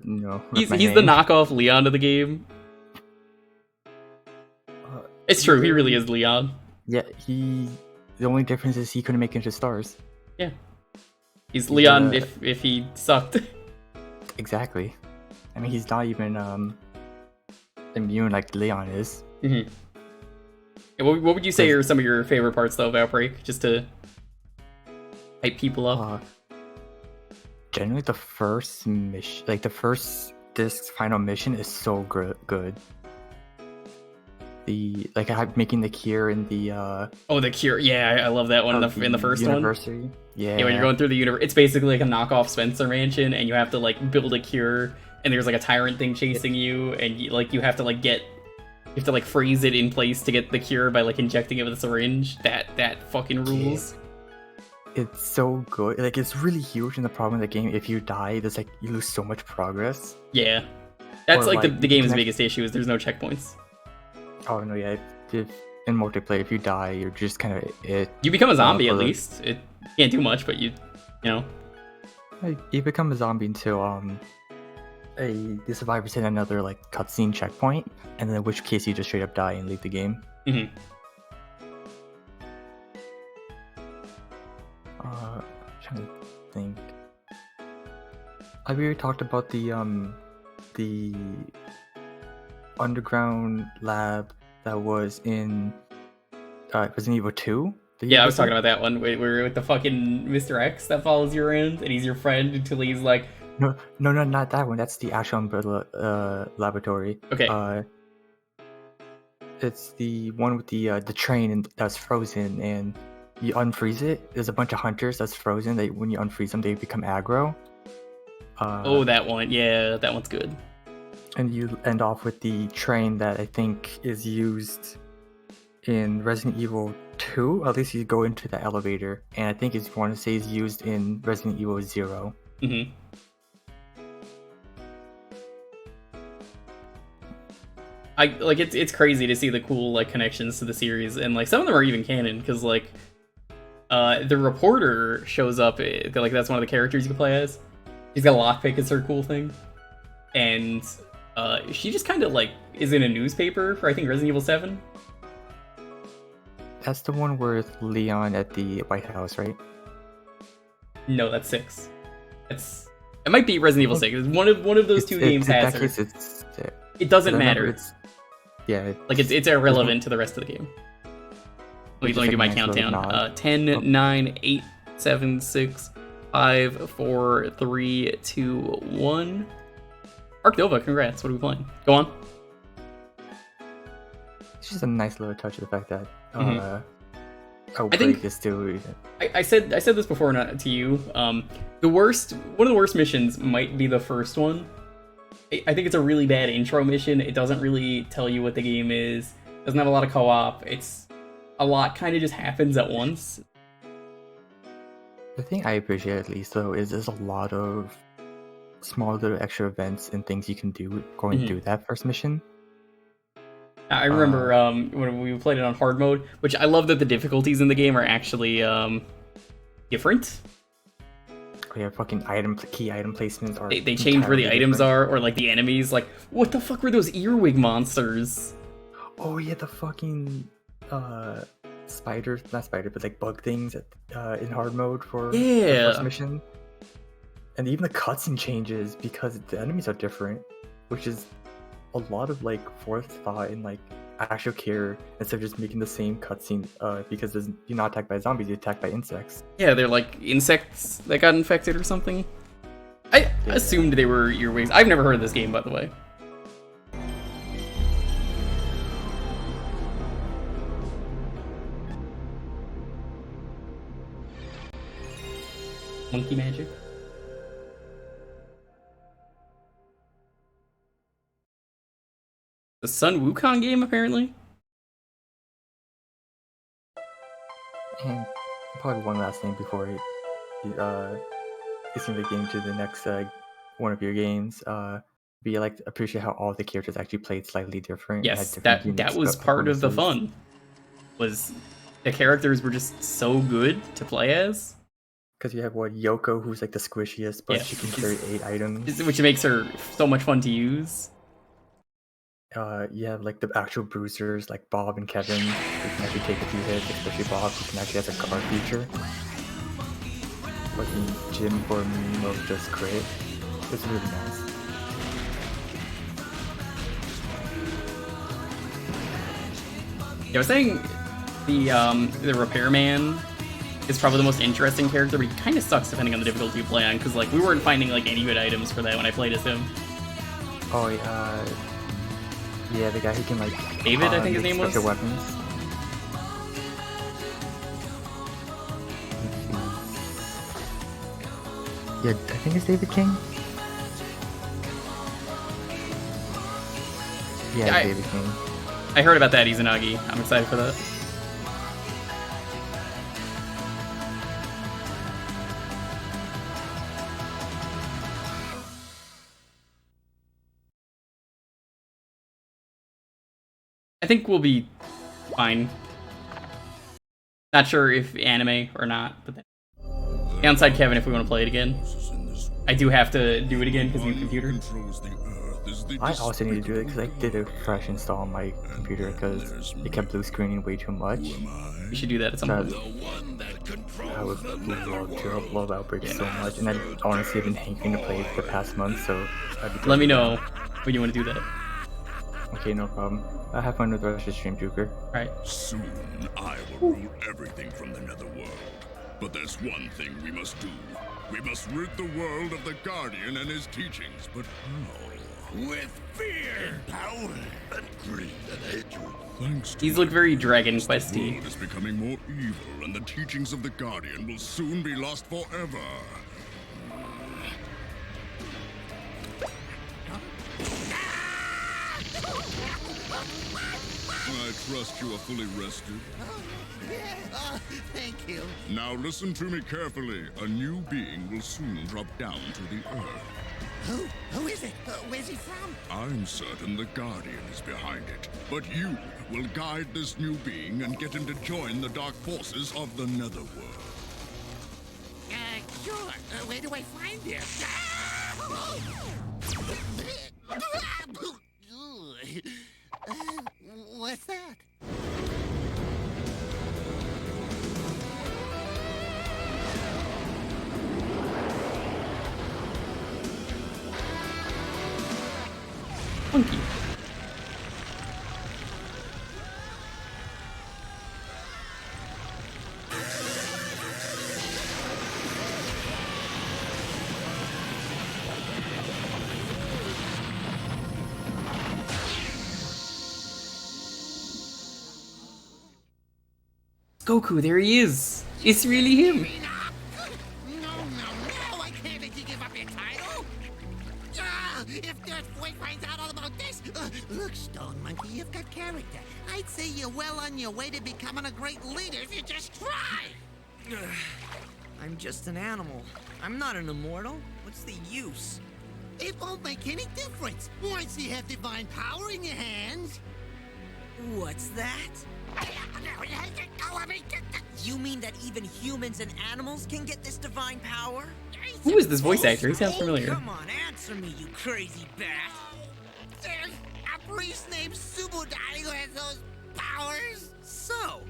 He's the knockoff Leon of the game. It's true, he really is Leon. Yeah, the only difference is he couldn't make it into stars. Yeah. He's Leon if he sucked. Exactly. I mean, he's not even immune like Leon is. Mm-hmm. Yeah, what would you say are some of your favorite parts, though, of Outbreak? Just to hype people up? Generally, the first mission, like the first disc's final mission, is so good. Making the cure in the the cure. Yeah, I love that one in the first University. one. Yeah. Yeah, when you're going through the universe, it's basically like a knockoff Spencer Mansion, and you have to like build a cure, and there's like a tyrant thing chasing you, and you have to freeze it in place to get the cure by like injecting it with a syringe. That fucking rules. Yeah. It's so good. Like, it's really huge in the problem of the game. If you die, there's like you lose so much progress. Yeah, that's Or, like the game's biggest issue is there's no checkpoints. Oh no, yeah. If in multiplayer, if you die, you're just kind of it. You become a zombie at least. It can't do much, but you know. You become a zombie until the survivors hit another like cutscene checkpoint, and then in which case you just straight up die and leave the game. Mm-hmm. Trying to think. Have you talked about the underground lab that was in Resident Evil 2? Yeah, I was talking about that one. We're with the fucking Mr. X that follows you around, and he's your friend until he's like... No, not that one. That's the actual Umbrella laboratory. Okay. It's the one with the train that's frozen, and you unfreeze it. There's a bunch of hunters that's frozen. When you unfreeze them, they become aggro. That one. Yeah, that one's good. And you end off with the train that I think is used in Resident Evil 2. At least you go into the elevator, and I think I want to say is used in Resident Evil 0. Mm-hmm. It's crazy to see the cool like connections to the series, and like some of them are even canon because like the reporter shows up. Like that's one of the characters you can play as. She's got a lockpick as her cool thing, and she just kind of like is in a newspaper for I think Resident Evil 7. That's the one with Leon at the White House, right? No, that's 6. It might be Resident Evil 6. One of those two games has her. It doesn't matter. It's irrelevant to the rest of the game. Let me do my countdown. 10, 9, 8, 7, 6, 5, 4, 3, 2, 1. Arc Nova, congrats. What are we playing? Go on. It's just a nice little touch of the fact that I think is still. I said this before to you. One of the worst missions might be the first one. I think it's a really bad intro mission. It doesn't really tell you what the game is. It doesn't have a lot of co-op. It's a lot kind of just happens at once. The thing I appreciate at least though is there's a lot of small little extra events and things you can do going through that first mission. I remember when we played it on hard mode, which I love that the difficulties in the game are actually different. Oh yeah, fucking key item placements are. They change where the items are, or like the enemies. Like, what the fuck were those earwig monsters? Oh yeah, the fucking spider, not spider, but like bug things in hard mode for the first mission. And even the cutscene changes because the enemies are different, which is a lot of like forethought and like actual care instead of just making the same cutscene because you're not attacked by zombies, you're attacked by insects. Yeah, they're like insects that got infected or something. I assumed they were earwigs. I've never heard of this game, by the way. Monkey magic. The Sun Wukong game, apparently. And probably one last thing before you send the game to the next one of your games. Be like appreciate how all the characters actually played slightly different. And had Yes, different that unique was part of the performances. fun. Was the characters were just so good to play as. Because you have Yoko, who's like the squishiest, but Yeah, she can carry 8 items. which makes her so much fun to use. You have like the actual bruisers like Bob and Kevin, who can actually take a few hits, especially Bob, who can actually has a guard feature. Fucking Jim for me was just great. It's really nice. Yeah, I was saying the repairman is probably the most interesting character, but he kind of sucks depending on the difficulty you play on, because like we weren't finding like any good items for that when I played as him. Oh yeah, the guy who can like David, I think his make name was. special weapons. Yeah, I think it's David King. Yeah, David King. I heard about that Izanagi. I'm excited for that. I think we'll be fine. Not sure if anime or not, but downside Kevin if we want to play it again. I do have to do it again because new computer. I also need to do it because I did a fresh install on my computer because it kept blue screening way too much. We should do that at some point. I would love Outbreak so much, and I honestly have been hankering to play it the past month, so let me know when you want to do that. Okay, no problem. I'll have fun with the rest of the stream, Jewker. Alright. Soon I will rule everything from the netherworld. But there's one thing we must do. We must rid the world of the Guardian and his teachings, but how? With fear, power, and greed and hatred. Thanks to These look very Dragon the Questy. world is becoming more evil, and the teachings of the Guardian will soon be lost forever. I trust you are fully rested. Thank you. Now listen to me carefully. A new being will soon drop down to the earth. Who is it? Where's he from? I'm certain the Guardian is behind it. But you will guide this new being and get him to join the dark forces of the netherworld. Sure. Where do I find him? What's that? Funky. Goku, there he is! It's really him! No, I can't let you give up your title! If Dirt Boy finds out all about this... look, Stone Monkey, you've got character. I'd say you're well on your way to becoming a great leader if you just try! I'm just an animal. I'm not an immortal. What's the use? It won't make any difference once you have divine power in your hands. What's that? You mean that even humans and animals can get this divine power? Who is this voice actor? He sounds familiar. Come on, answer me, you crazy bat. There's a priest named Subudai who has those powers. So,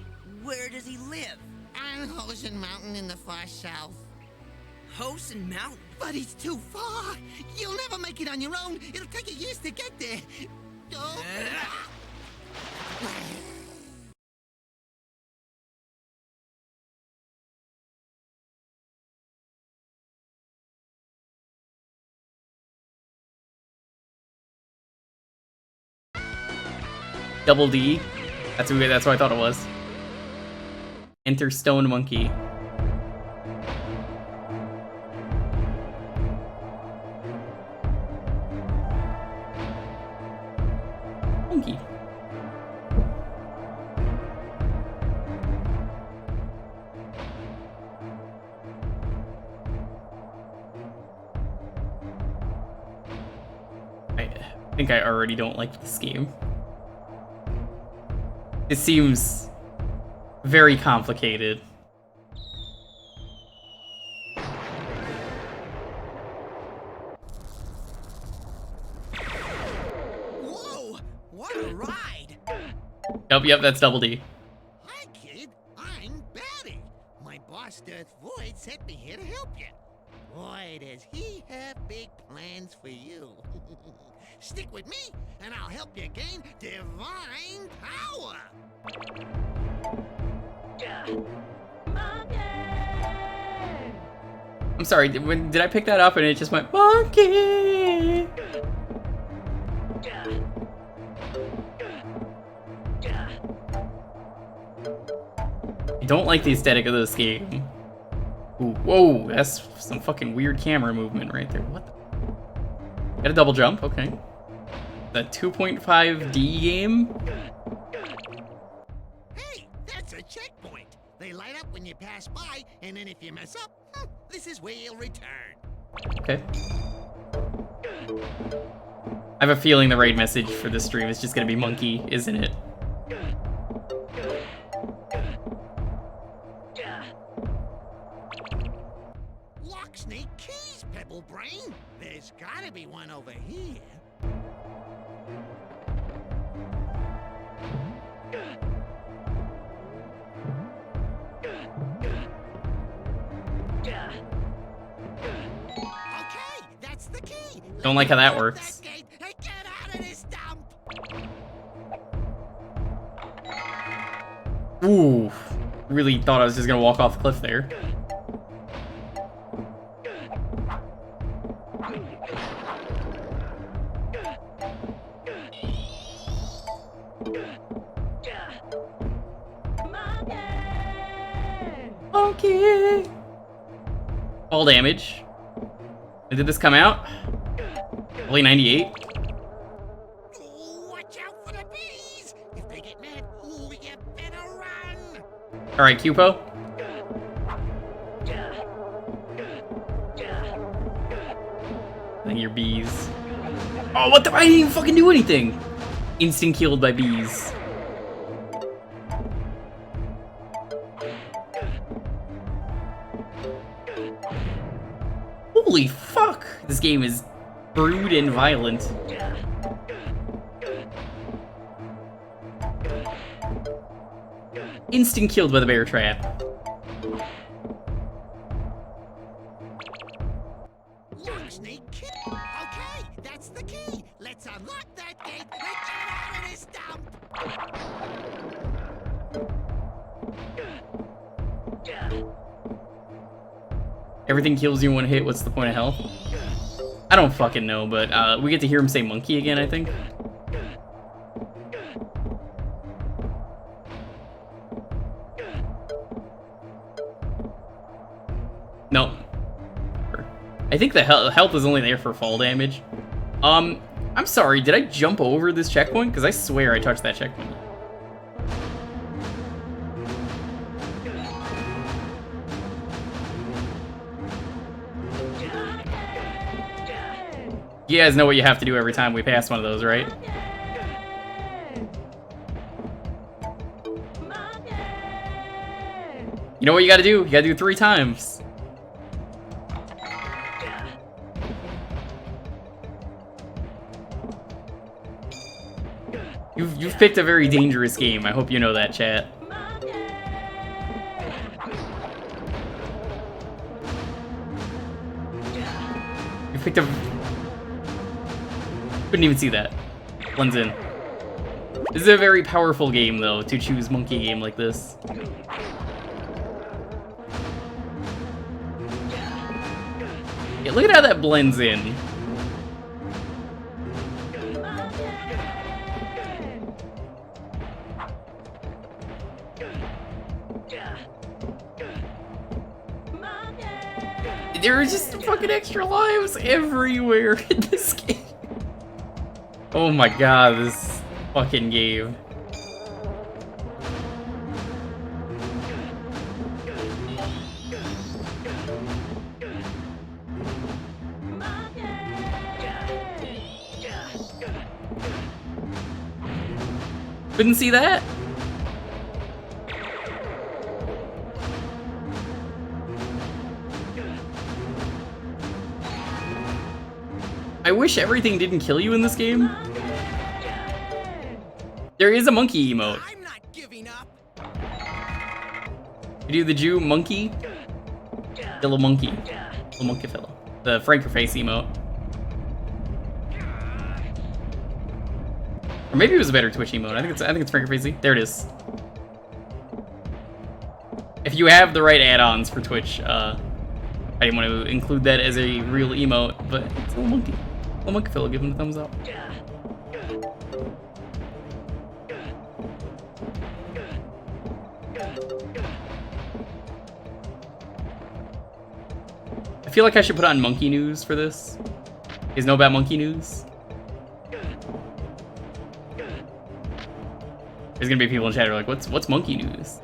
where does he live? On Hosen Mountain in the far south. Hosen Mountain? But it's too far. You'll never make it on your own. It'll take you years to get there. Oh. Double D. That's what I thought it was. Enter Stone Monkey. Monkey. think I already don't like this game. It seems very complicated. Whoa! What a ride! Yep, that's Double D. Hi, kid. I'm Batty. My boss, Darth Void, sent me here to help you. Boy, does he have big plans for you. Stick with me, and I'll help you gain divine power. I'm sorry, did I pick that up and it just went monkey? I don't like the aesthetic of this game. Ooh, whoa, that's some fucking weird camera movement right there. What the? Got a double jump, okay. The 2.5D game? Hey, that's a checkpoint. They light up when you pass by, and then if you mess up, this is where you'll return. Okay. I have a feeling the right message for this stream is just gonna be monkey, isn't it? Lock snake keys, Pebble Brain. There's gotta be one over here. Okay, that's the key. Don't like how that works. Get out of this dump. Ooh, really thought I was just gonna walk off the cliff there. Okay. All damage. When did this come out? Only 98. Watch out for the bees. If they get mad, you better run. All right, Cupo. I think you're bees. Oh, what the? I didn't even fucking do anything. Instant killed by bees. Holy fuck! This game is brewed and violent. Instant killed by the bear trap. Lock snake key. Okay, that's the key. Let's unlock that gate and get out of this dump. Everything kills you in one hit, what's the point of health? I don't fucking know, but we get to hear him say monkey again, I think. No. I think the health is only there for fall damage. I'm sorry, did I jump over this checkpoint? Because I swear I touched that checkpoint. You guys know what you have to do every time we pass one of those, right? You know what you gotta do? You gotta do 3 times. You've picked a very dangerous game. I hope you know that, chat. You picked a... Couldn't even see that. Blends in. This is a very powerful game, though, to choose monkey game like this. Yeah, look at how that blends in. There are just fucking extra lives everywhere in this game. Oh my god, this fucking game. Couldn't see that? I wish everything didn't kill you in this game. There is a monkey emote. I'm not giving up. You do the Jew monkey? The little monkey. Little monkey fellow. The Franker face emote. Or maybe it was a better Twitch emote. I think it's Franker facey. There it is. If you have the right add-ons for Twitch, I didn't want to include that as a real emote, but it's a little monkey. Little monkey fellow, give him a thumbs up. I feel like I should put on monkey news for this. You guys know about monkey news? There's gonna be people in chat who are like, what's monkey news?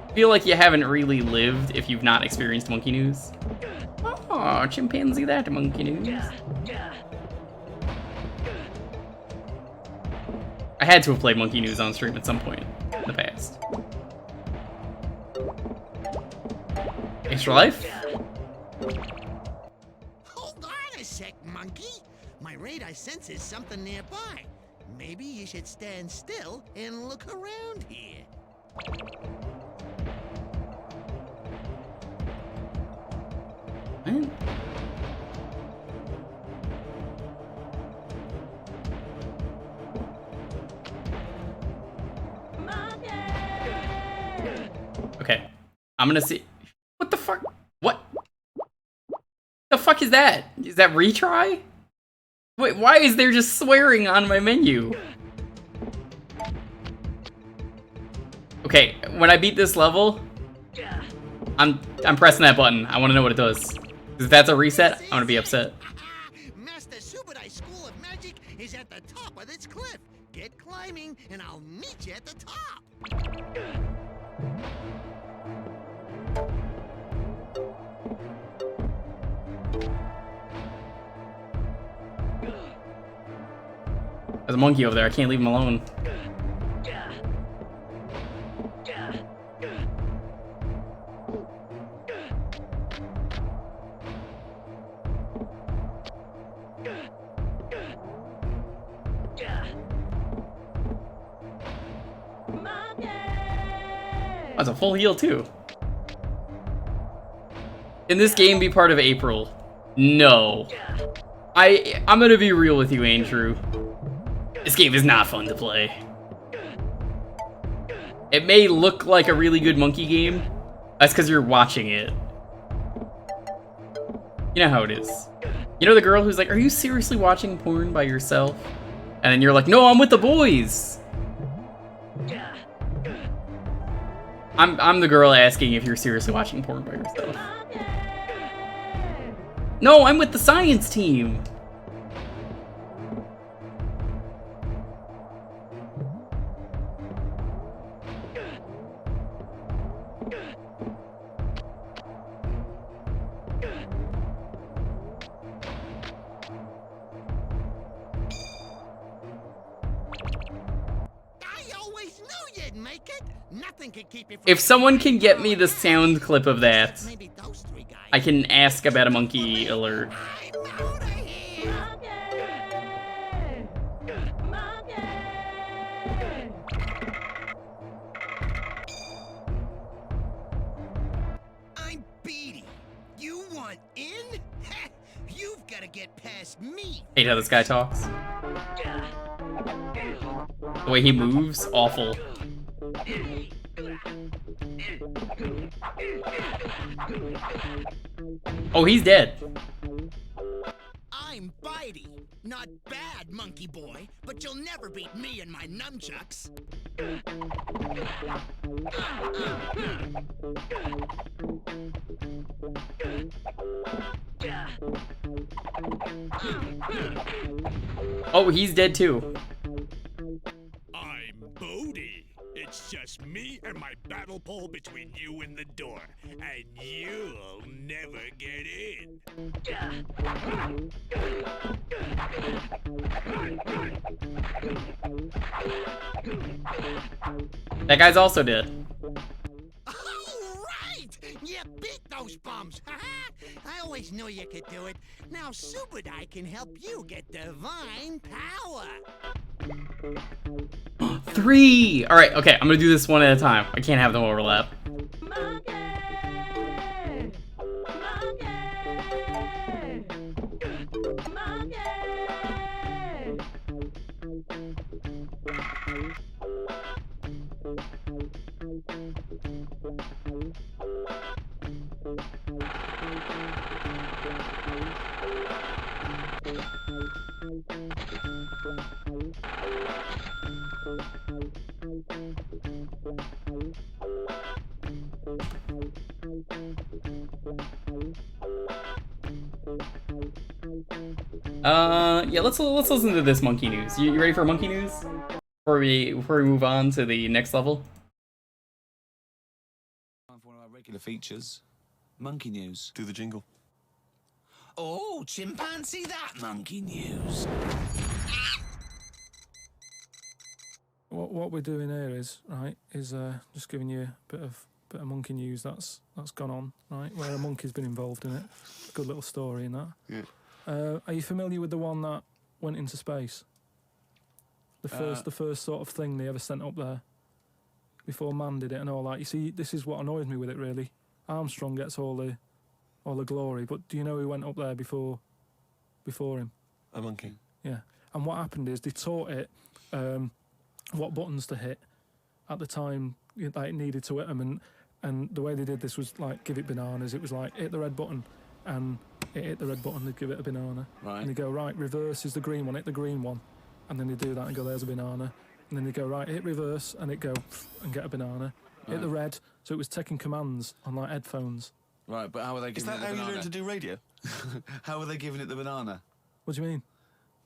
I feel like you haven't really lived if you've not experienced monkey news. Oh, chimpanzee that monkey news. I had to have played monkey news on stream at some point in the past. Extra life? Hold on a sec, monkey. My radar senses something nearby. Maybe you should stand still and look around here. Okay, I'm gonna see. What the fuck? What? The fuck is that? Is that retry? Wait, why is there just swearing on my menu? Okay, when I beat this level, I'm pressing that button. I want to know what it does. If that's a reset, I'm gonna be upset. Master Subadai's School of Magic is at the top of this cliff. Get climbing, and I'll meet you at the top. There's a monkey over there. I can't leave him alone. That's a full heal too. Can this game be part of April? No. I'm gonna be real with you, Andrew. This game is not fun to play. It may look like a really good monkey game. That's because you're watching it. You know how it is. You know the girl who's like, are you seriously watching porn by yourself? And then you're like, no, I'm with the boys. I'm the girl asking if you're seriously watching porn by yourself. No, I'm with the science team. If someone can get me the sound clip of that, I can ask about a monkey alert. I'm Beatty. You want in? You've got to get past me. Hate how this guy talks. The way he moves, awful. Oh, he's dead. I'm Bitey. Not bad, monkey boy, but you'll never beat me and my nunchucks. Oh, he's dead too. I'm Bodhi. It's just me and my bad You'll never get in. That guy's also dead. All right! You beat those bums! I always knew you could do it. Now Subadai can help you get divine power. 3! Alright, okay, I'm gonna do this one at a time. I can't have them overlap. Yeah, let's listen to this monkey news. You ready for monkey news? Before we move on to the next level? One of our regular features, monkey news. Do the jingle. Oh, chimpanzee that monkey news. What we're doing here is just giving you a bit of monkey news that's gone on, right? Where a monkey's been involved in it. Good little story in that. Yeah. Are you familiar with the one that went into space? The first sort of thing they ever sent up there before man did it and all that. You see, this is what annoys me with it really. Armstrong gets all the glory, but do you know who went up there before him? A monkey. Yeah. And what happened is they taught it what buttons to hit at the time that it needed to hit them, and the way they did this was like give it bananas. It was like hit the red button, and it hit the red button, they'd give it a banana. Right. And they go, right, reverse is the green one, hit the green one. And then they do that and go, there's a banana. And then they go, right, hit reverse, and it go and get a banana. Right. Hit the red, so it was taking commands on like headphones. Right, but how are they giving it the banana? Is that how you learn to do radio? How are they giving it the banana? What do you mean?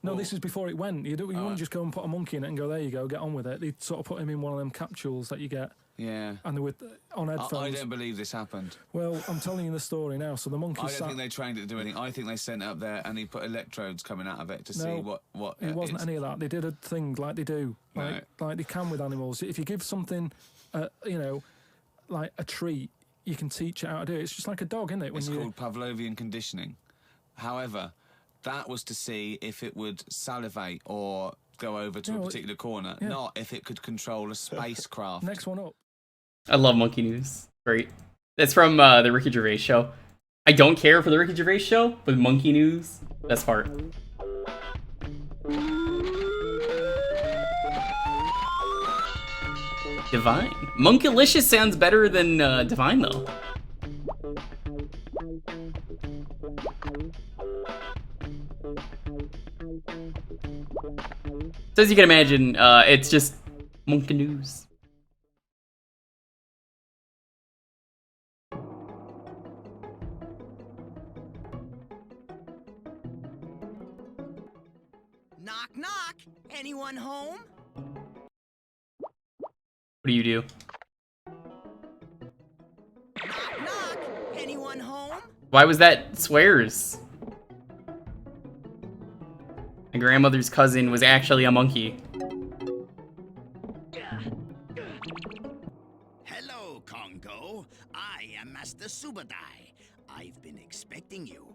No, this is before it went. You wouldn't just go and put a monkey in it and go, there you go, get on with it. They'd sort of put him in one of them capsules that you get. Yeah. And they were on headphones. I don't believe this happened. Well, I'm telling you the story now. So the monkey I don't think they trained it to do anything. I think they sent it up there and he put electrodes coming out of it to see what. It wasn't any of that. They did a thing like they do, like they can with animals. If you give something, like a treat, you can teach it how to do it. It's just like a dog, isn't it? It's called Pavlovian conditioning. However, that was to see if it would salivate or go over to a particular corner, not if it could control a spacecraft. Next one up. I love monkey news. Great. It's from the Ricky Gervais show. I don't care for the Ricky Gervais show, but monkey news, best part. Divine. Monkalicious sounds better than Divine though. So as you can imagine, it's just monkey news. Knock, knock. Anyone home? What do you do? Knock, knock. Anyone home? Why was that swears? My grandmother's cousin was actually a monkey. Hello, Congo. I am Master Subadai. I've been expecting you.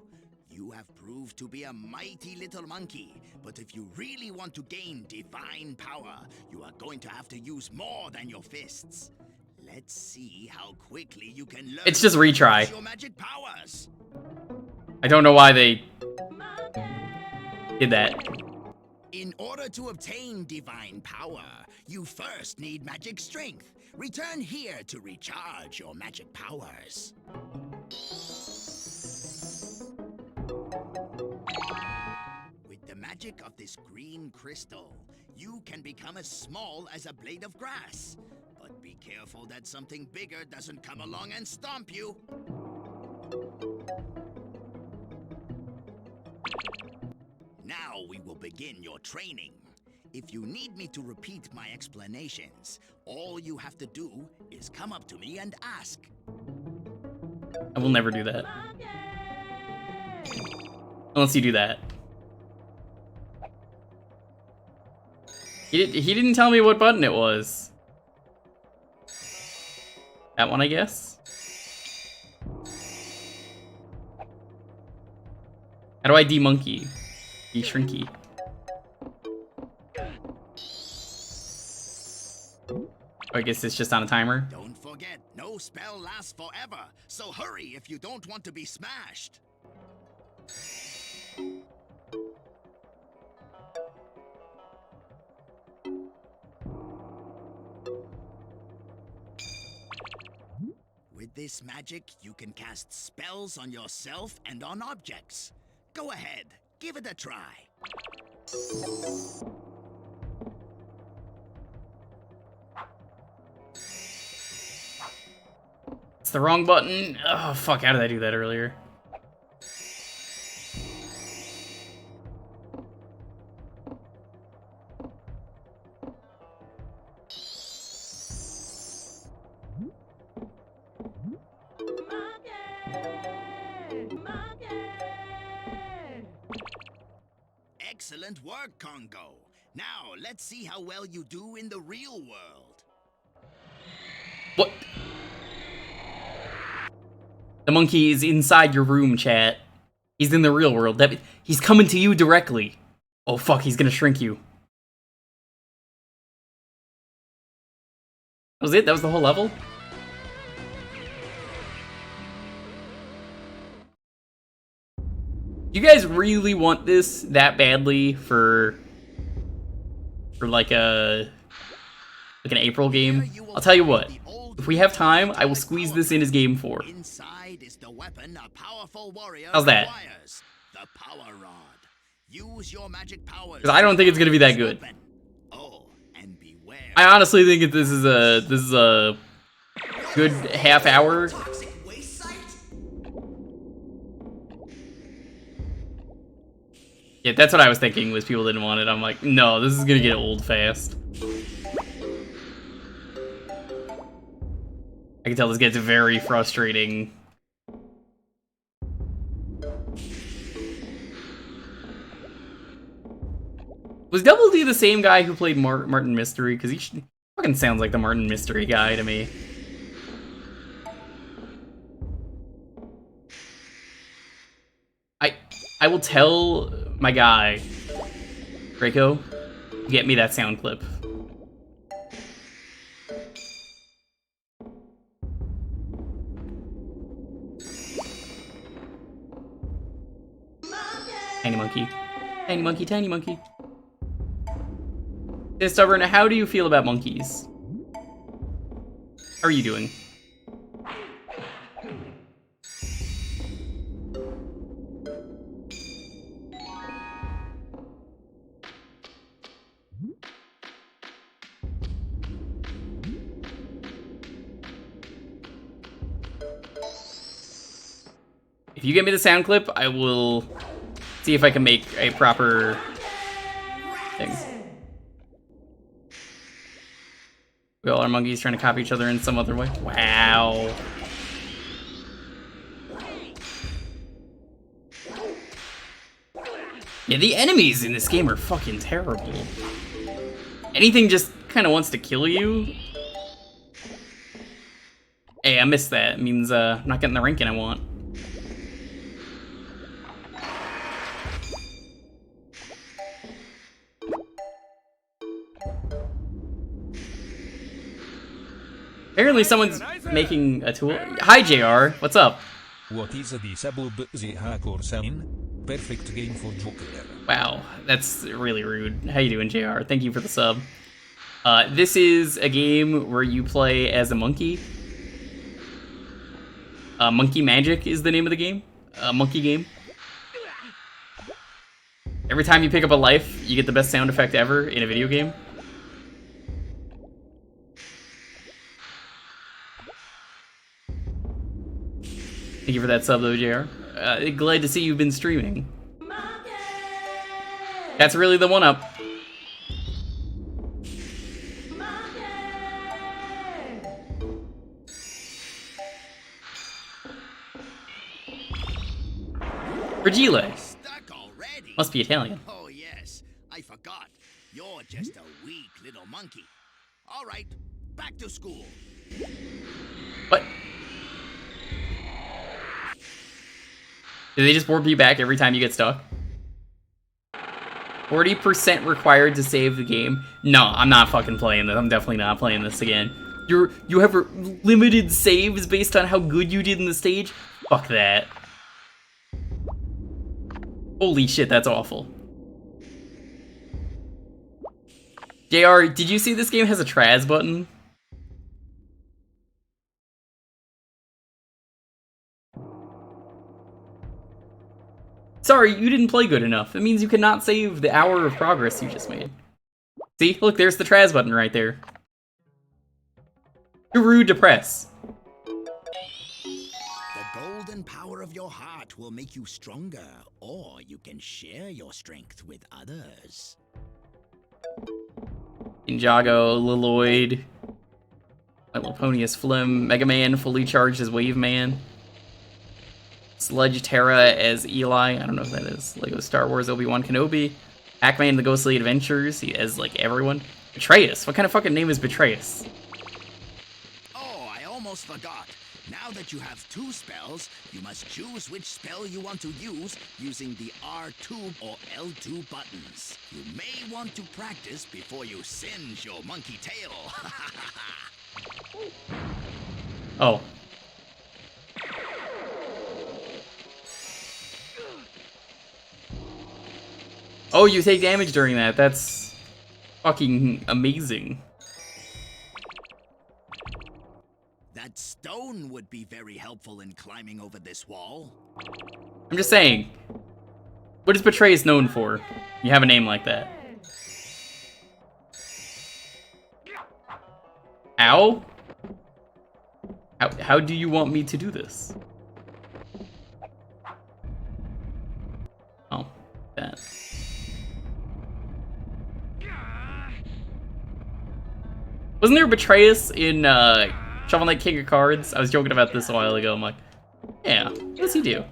You have proved to be a mighty little monkey, but if you really want to gain divine power, you are going to have to use more than your fists. Let's see how quickly you can learn. It's just retry. Your magic powers. I don't know why they did that. In order to obtain divine power, you first need magic strength. Return here to recharge your magic powers. With the magic of this green crystal, you can become as small as a blade of grass. But be careful that something bigger doesn't come along and stomp you. Now we will begin your training. If you need me to repeat my explanations, all you have to do is come up to me and ask. I will never do that. Unless you do that. He didn't tell me what button it was. That one, I guess? How do I de-monkey? De-shrinky. Oh, I guess it's just on a timer. Don't forget, no spell lasts forever, so hurry if you don't want to be smashed. With this magic, you can cast spells on yourself and on objects. Go ahead, give it a try. It's the wrong button. Oh, fuck, how did I do that earlier? Excellent work, Congo. Now, let's see how well you do in the real world. What? The monkey is inside your room, chat. He's in the real world. He's coming to you directly. Oh, fuck, he's gonna shrink you. That was it? That was the whole level? You guys really want this that badly for like an April game? I'll tell you what. If we have time, I will squeeze this in as game 4. Inside is the weapon a powerful warrior How's that? requires, the power rod. Use your magic powers. Because I don't think it's gonna be that good. Oh, and beware. I honestly think this is a good half hour. Yeah, that's what I was thinking, was people didn't want it. I'm like, no, this is gonna get old fast. I can tell this gets very frustrating. Was Double D the same guy who played Martin Mystery? Because he fucking sounds like the Martin Mystery guy to me. I will tell my guy, Draco, get me that sound clip. Tiny monkey. Tiny monkey, tiny monkey. Hey, Stubborn, how do you feel about monkeys? How are you doing? If you get me the sound clip, I will see if I can make a proper thing. We all are monkeys trying to copy each other in some other way. Wow. Yeah, the enemies in this game are fucking terrible. Anything just kind of wants to kill you. Hey, I missed that. It means I'm not getting the ranking I want. Apparently someone's making a tool. Hi, JR. What's up? What is the sub the hacker saying? Perfect game for Jewker. Wow, that's really rude. How you doing, JR? Thank you for the sub. This is a game where you play as a monkey. Monkey Magic is the name of the game. Monkey game. Every time you pick up a life, you get the best sound effect ever in a video game. Thank you for that sub, though, JR. Glad to see you've been streaming. That's really the one-up. Fragile. Stuck already? Must be Italian. Oh, yes. I forgot. You're just a weak little monkey. All right, back to school. What? Do they just warp you back every time you get stuck? 40% required to save the game. No, I'm not fucking playing this. I'm definitely not playing this again. You have limited saves based on how good you did in the stage? Fuck that. Holy shit, that's awful. JR, did you see this game has a Traz button? Sorry, you didn't play good enough. It means you cannot save the hour of progress you just made. See? Look, there's the Traz button right there. Too rude to press. The golden power of your heart will make you stronger, or you can share your strength with others. Ninjago, Liloid, Meloponius Flim, Mega Man fully charged as Wave Man, Sludge Terra as Eli, I don't know if that is, Lego Star Wars Obi-Wan Kenobi, Pac-Man The Ghostly Adventures, he as like everyone, Betrayus, what kind of fucking name is Betrayus? Oh, I almost forgot. Now that you have 2 spells, you must choose which spell you want to use using the R2 or L2 buttons. You may want to practice before you singe your monkey tail. Oh. Oh, you take damage during that. That's fucking amazing. That stone would be very helpful in climbing over this wall. I'm just saying. What is Betrayus known for? You have a name like that. Ow? How do you want me to do this? Oh, that. Wasn't there Betrayus in Shovel Knight King of Cards? I was joking about this a while ago. I'm like, yeah, what does he do?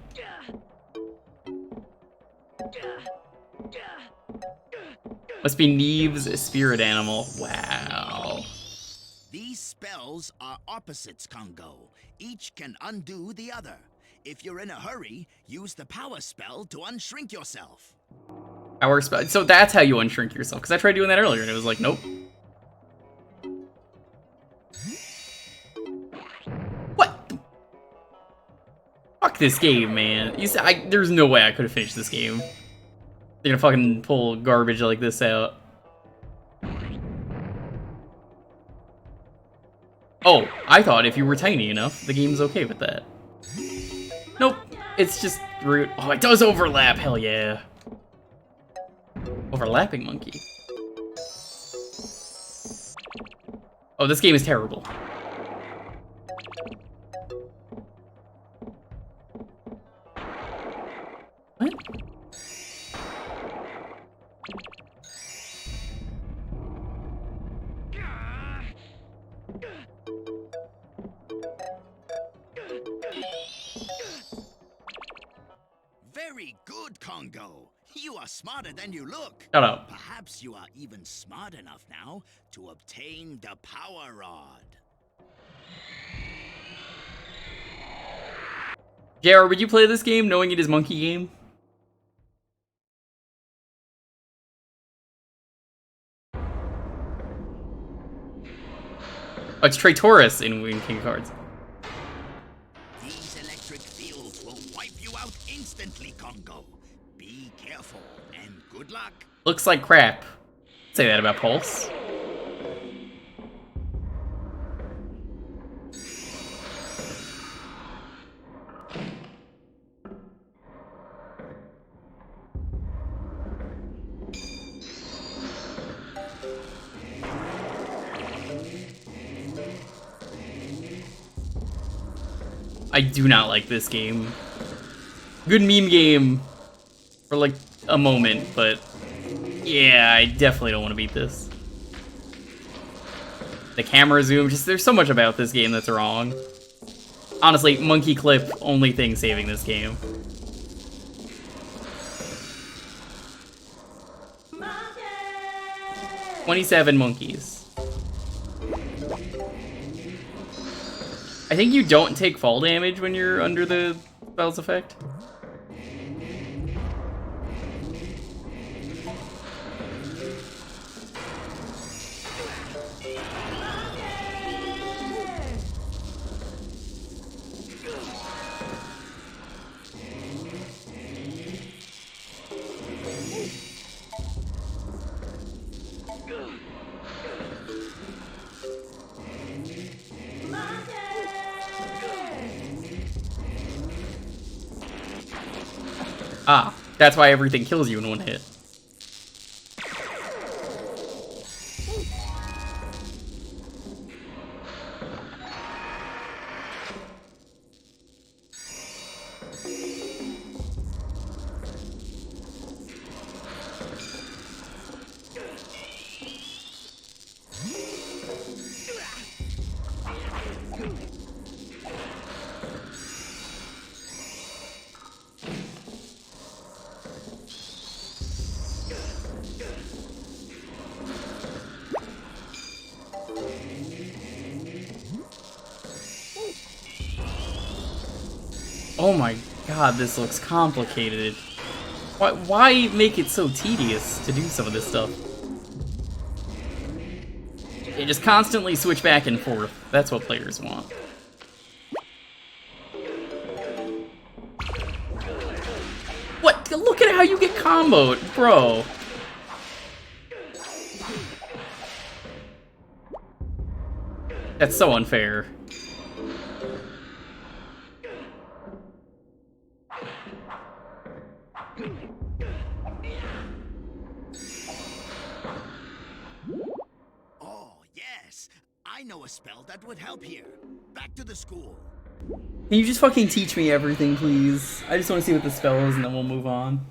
Must be Neve's spirit animal. Wow. These spells are opposites, Congo. Each can undo the other. If you're in a hurry, use the power spell to unshrink yourself. Power spell. So that's how you unshrink yourself. Because I tried doing that earlier and it was like, nope. What? Fuck this game, man. You said there's no way I could have finished this game. They're gonna fucking pull garbage like this out. Oh, I thought if you were tiny enough, the game's okay with that. Nope, it's just rude. Oh, it does overlap, hell yeah. Overlapping monkey. Oh, this game is terrible. What? Very good, Congo. You are smarter than you look. Shut up. Perhaps you are even smart enough now to obtain the power rod. JR, would you play this game knowing it is Monkey Game? Oh, it's Traitoris in King of Cards. These electric fields will wipe you out instantly, Congo. Be careful and good luck. Looks like crap. Say that about Pulse. I do not like this game. Good meme game for like a moment, but yeah, I definitely don't want to beat this. The camera zoom, just there's so much about this game that's wrong. Honestly, monkey clip, only thing saving this game. 27 monkeys. I think you don't take fall damage when you're under the spell's effect. Ah, that's why everything kills you in one hit. Oh my god, this looks complicated. Why make it so tedious to do some of this stuff? You just constantly switch back and forth. That's what players want. What? Look at how you get comboed, bro. That's so unfair. I know a spell that would help here. Back to the school. Can you just fucking teach me everything, please? I just want to see what the spell is and then we'll move on.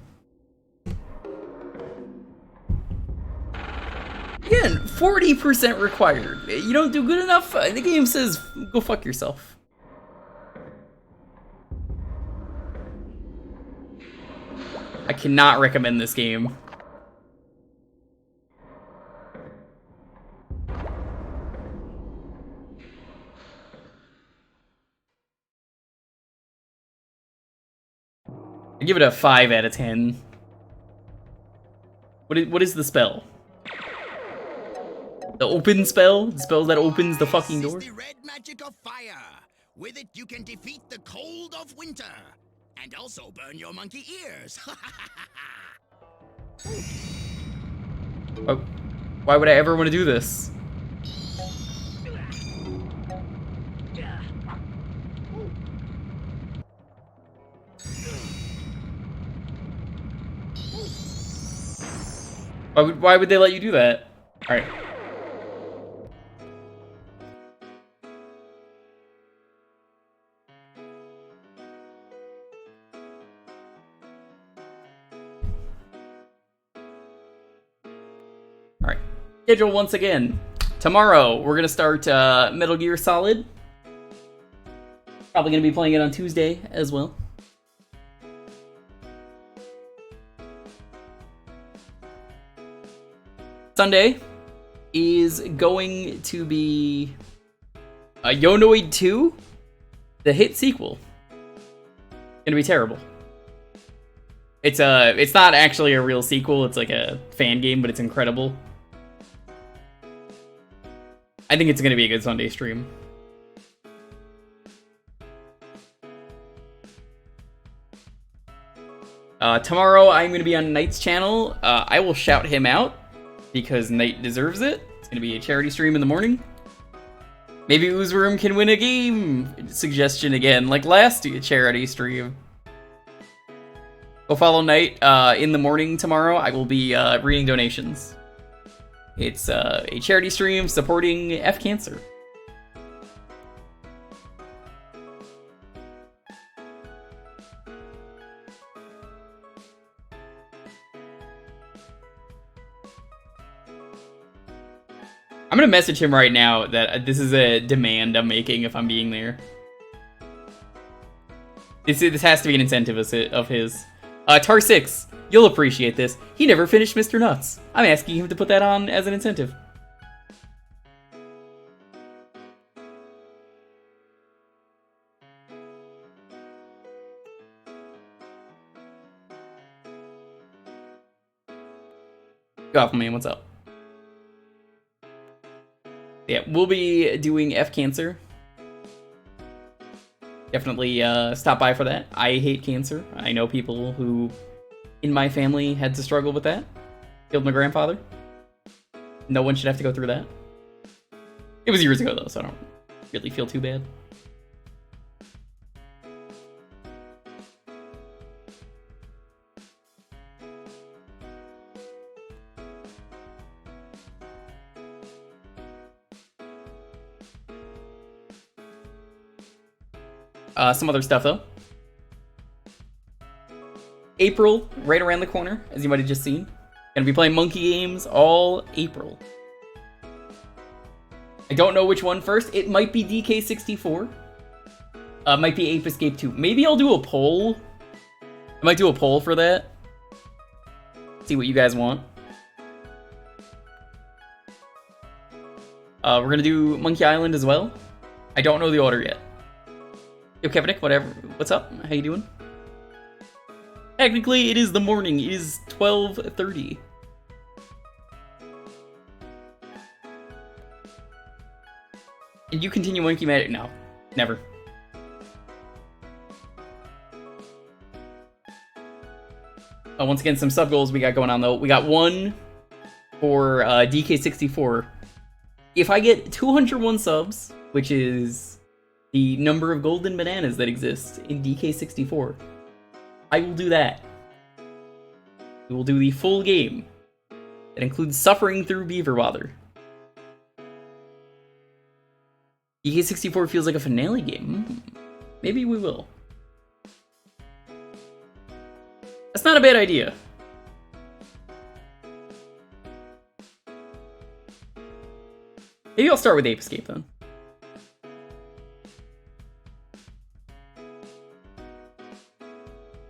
Again, 40% required. You don't do good enough, the game says go fuck yourself. I cannot recommend this game. I give it a 5 out of 10. What is the spell? The open spell? The spell that opens the fucking door? This is the red magic of fire. With it, you can defeat the cold of winter. And also burn your monkey ears. Oh, why would I ever want to do this? Why would they let you do that? Alright. Alright. Schedule once again. Tomorrow, we're gonna start Metal Gear Solid. Probably gonna be playing it on Tuesday as well. Sunday is going to be Yonoid 2, the hit sequel. Gonna be terrible. It's not actually a real sequel, it's like a fan game, but it's incredible. I think it's gonna be a good Sunday stream. Tomorrow I'm gonna be on Knight's channel. I will shout him out because Knight deserves it. It's gonna be a charity stream in the morning. Maybe Oozworm can win a game suggestion again, like last charity stream. Go follow Knight in the morning tomorrow. I will be reading donations. It's a charity stream supporting F Cancer. I'm gonna message him right now that this is a demand I'm making if I'm being there. This has to be an incentive of his. Tar6, you'll appreciate this. He never finished Mr. Nuts. I'm asking him to put that on as an incentive. Goffman, what's up? Yeah, we'll be doing F Cancer. Definitely stop by for that. I hate cancer. I know people who in my family had to struggle with that. Killed my grandfather. No one should have to go through that. It was years ago though, so I don't really feel too bad. Some other stuff though. April, right around the corner, as you might have just seen. Gonna be playing monkey games all April. I don't know which one first. It might be DK64. Might be Ape Escape 2. Maybe I'll do a poll. I might do a poll for that. See what you guys want. We're gonna do Monkey Island as well. I don't know the order yet. Yo, Kevinick, whatever. What's up? How you doing? Technically, it is the morning. It is 12:30. And you continue Monkey Magic? No, never. Once again, some sub goals we got going on though. We got one for DK64. If I get 201 subs, which is the number of golden bananas that exist in DK64, I will do that. We will do the full game. That includes suffering through Beaver Bother. DK64 feels like a finale game. Maybe we will. That's not a bad idea. Maybe I'll start with Ape Escape then.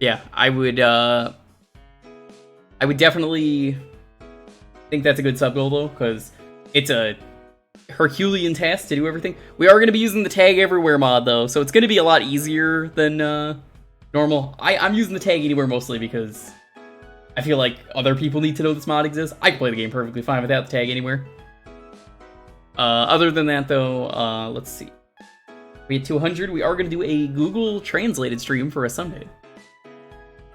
Yeah, I would definitely think that's a good sub goal though, because it's a Herculean task to do everything. We are going to be using the Tag Everywhere mod though, so it's going to be a lot easier than normal. I'm using the Tag Anywhere mostly because I feel like other people need to know this mod exists. I can play the game perfectly fine without the Tag Anywhere. Other than that though, let's see. We had 200. We are going to do a Google translated stream for a Sunday.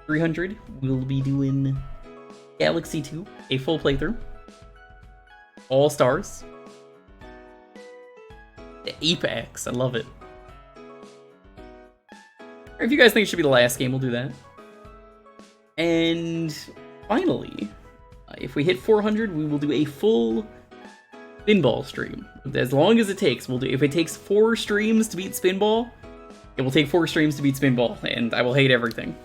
300, we'll be doing Galaxy 2, a full playthrough. All stars. The Apex, I love it. If you guys think it should be the last game, we'll do that. And finally, if we hit 400, we will do a full Spinball stream. As long as it takes, we'll do. If it takes 4 streams to beat Spinball, it will take 4 streams to beat Spinball, and I will hate everything.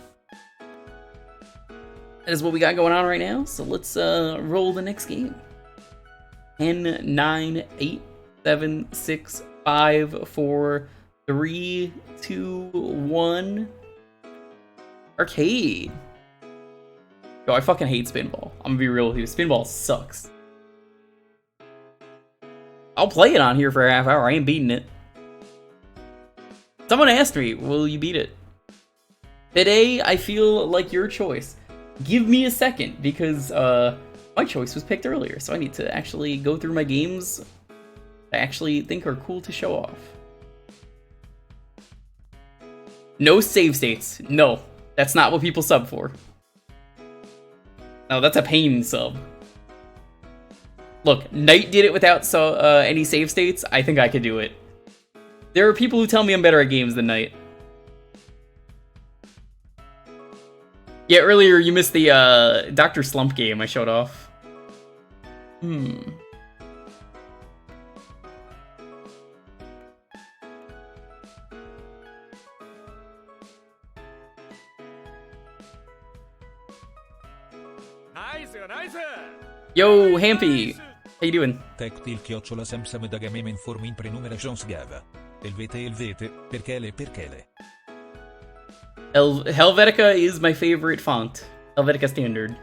That is what we got going on right now, so let's roll the next game. 10, 9, 8, 7, 6, 5, 4, 3, 2, 1. Arcade. Yo, I fucking hate Spinball. I'm gonna be real with you. Spinball sucks. I'll play it on here for a half hour. I ain't beating it. Someone asked me, will you beat it? Today, I feel like your choice. Give me a second, because my choice was picked earlier, so I need to actually go through my games I actually think are cool to show off. No save states. No, that's not what people sub for. No, that's a pain sub. Look, Knight did it without any save states. I think I could do it. There are people who tell me I'm better at games than Knight. Yeah, earlier you missed the Dr. Slump game I showed off. Yo, Hampy! How you doing? Tactile@samsam.gamem inform in prenumerationsgava. Elvete, perché le. Helvetica is my favorite font. Helvetica Standard.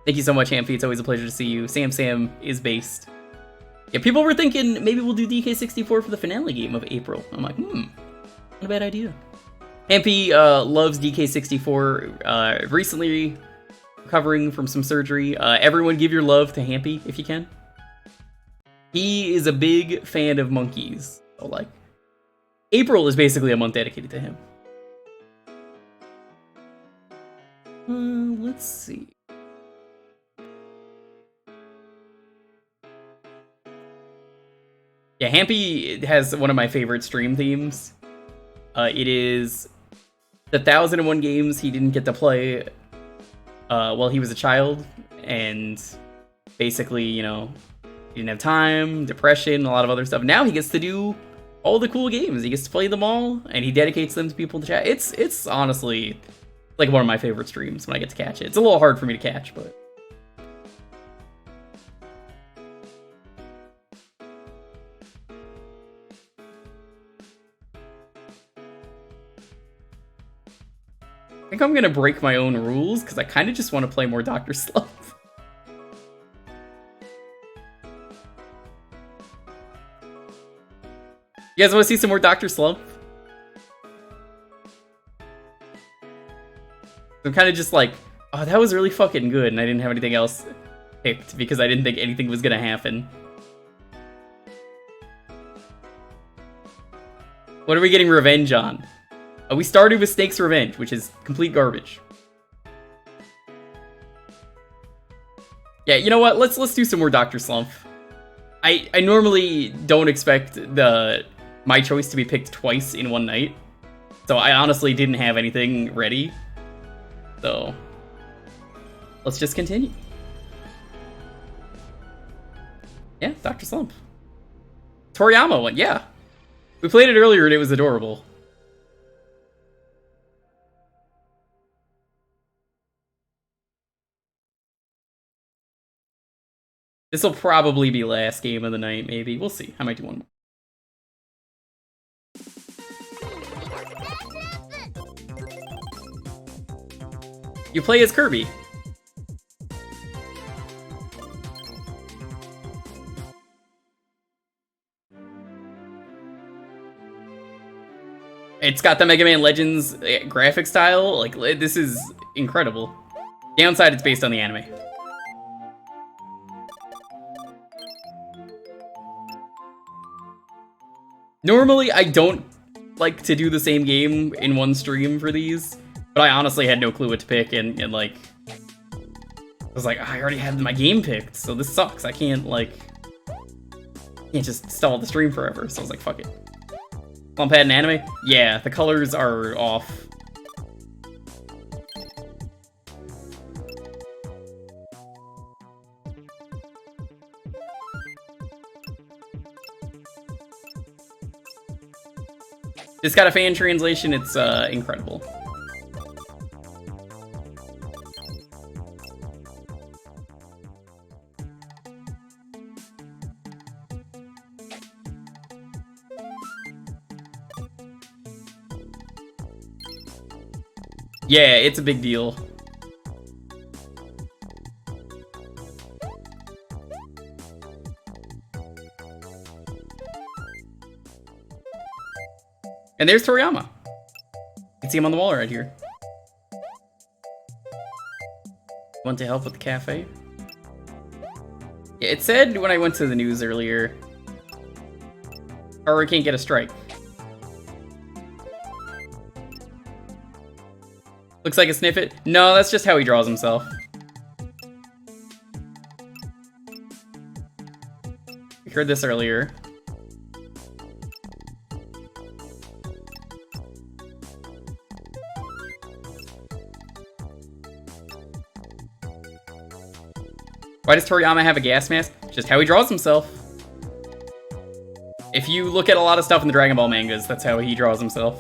Thank you so much, Hampy. It's always a pleasure to see you. Sam is based. Yeah, people were thinking maybe we'll do DK64 for the finale game of April. I'm like, not a bad idea. Hampy loves DK64. Recently recovering from some surgery. Everyone give your love to Hampy if you can. He is a big fan of monkeys. So, like, April is basically a month dedicated to him. Let's see. Yeah, Hampy has one of my favorite stream themes. It is the 1001 games he didn't get to play while he was a child, and basically, you know, he didn't have time, depression, a lot of other stuff. Now he gets to do all the cool games. He gets to play them all, and he dedicates them to people in the chat. It's honestly like one of my favorite streams when I get to catch it. It's a little hard for me to catch, but... I think I'm gonna break my own rules, because I kind of just want to play more Dr. Slump. You guys want to see some more Dr. Slump? I'm kind of just like, oh, that was really fucking good, and I didn't have anything else picked, because I didn't think anything was gonna happen. What are we getting revenge on? We started with Snake's Revenge, which is complete garbage. Yeah, you know what? Let's do some more Dr. Slump. I normally don't expect my choice to be picked twice in one night, so I honestly didn't have anything ready. So let's just continue. Yeah, Dr. Slump. Toriyama one, yeah. We played it earlier and it was adorable. This will probably be last game of the night, maybe. We'll see. I might do one more. You play as Kirby. It's got the Mega Man Legends graphic style. Like, this is incredible. Downside, it's based on the anime. Normally, I don't like to do the same game in one stream for these, but I honestly had no clue what to pick, and like, I was like, I already had my game picked, so this sucks. I can't just stall the stream forever, so I was like, fuck it. Slump had an anime? Yeah, the colors are off. It's got a fan translation, it's incredible. Yeah, it's a big deal. And there's Toriyama. You can see him on the wall right here. Want to help with the cafe? Yeah, it said when I went to the news earlier, Haru can't get a strike. Looks like a sniffet. No, that's just how he draws himself. We heard this earlier. Why does Toriyama have a gas mask? Just how he draws himself. If you look at a lot of stuff in the Dragon Ball mangas, that's how he draws himself.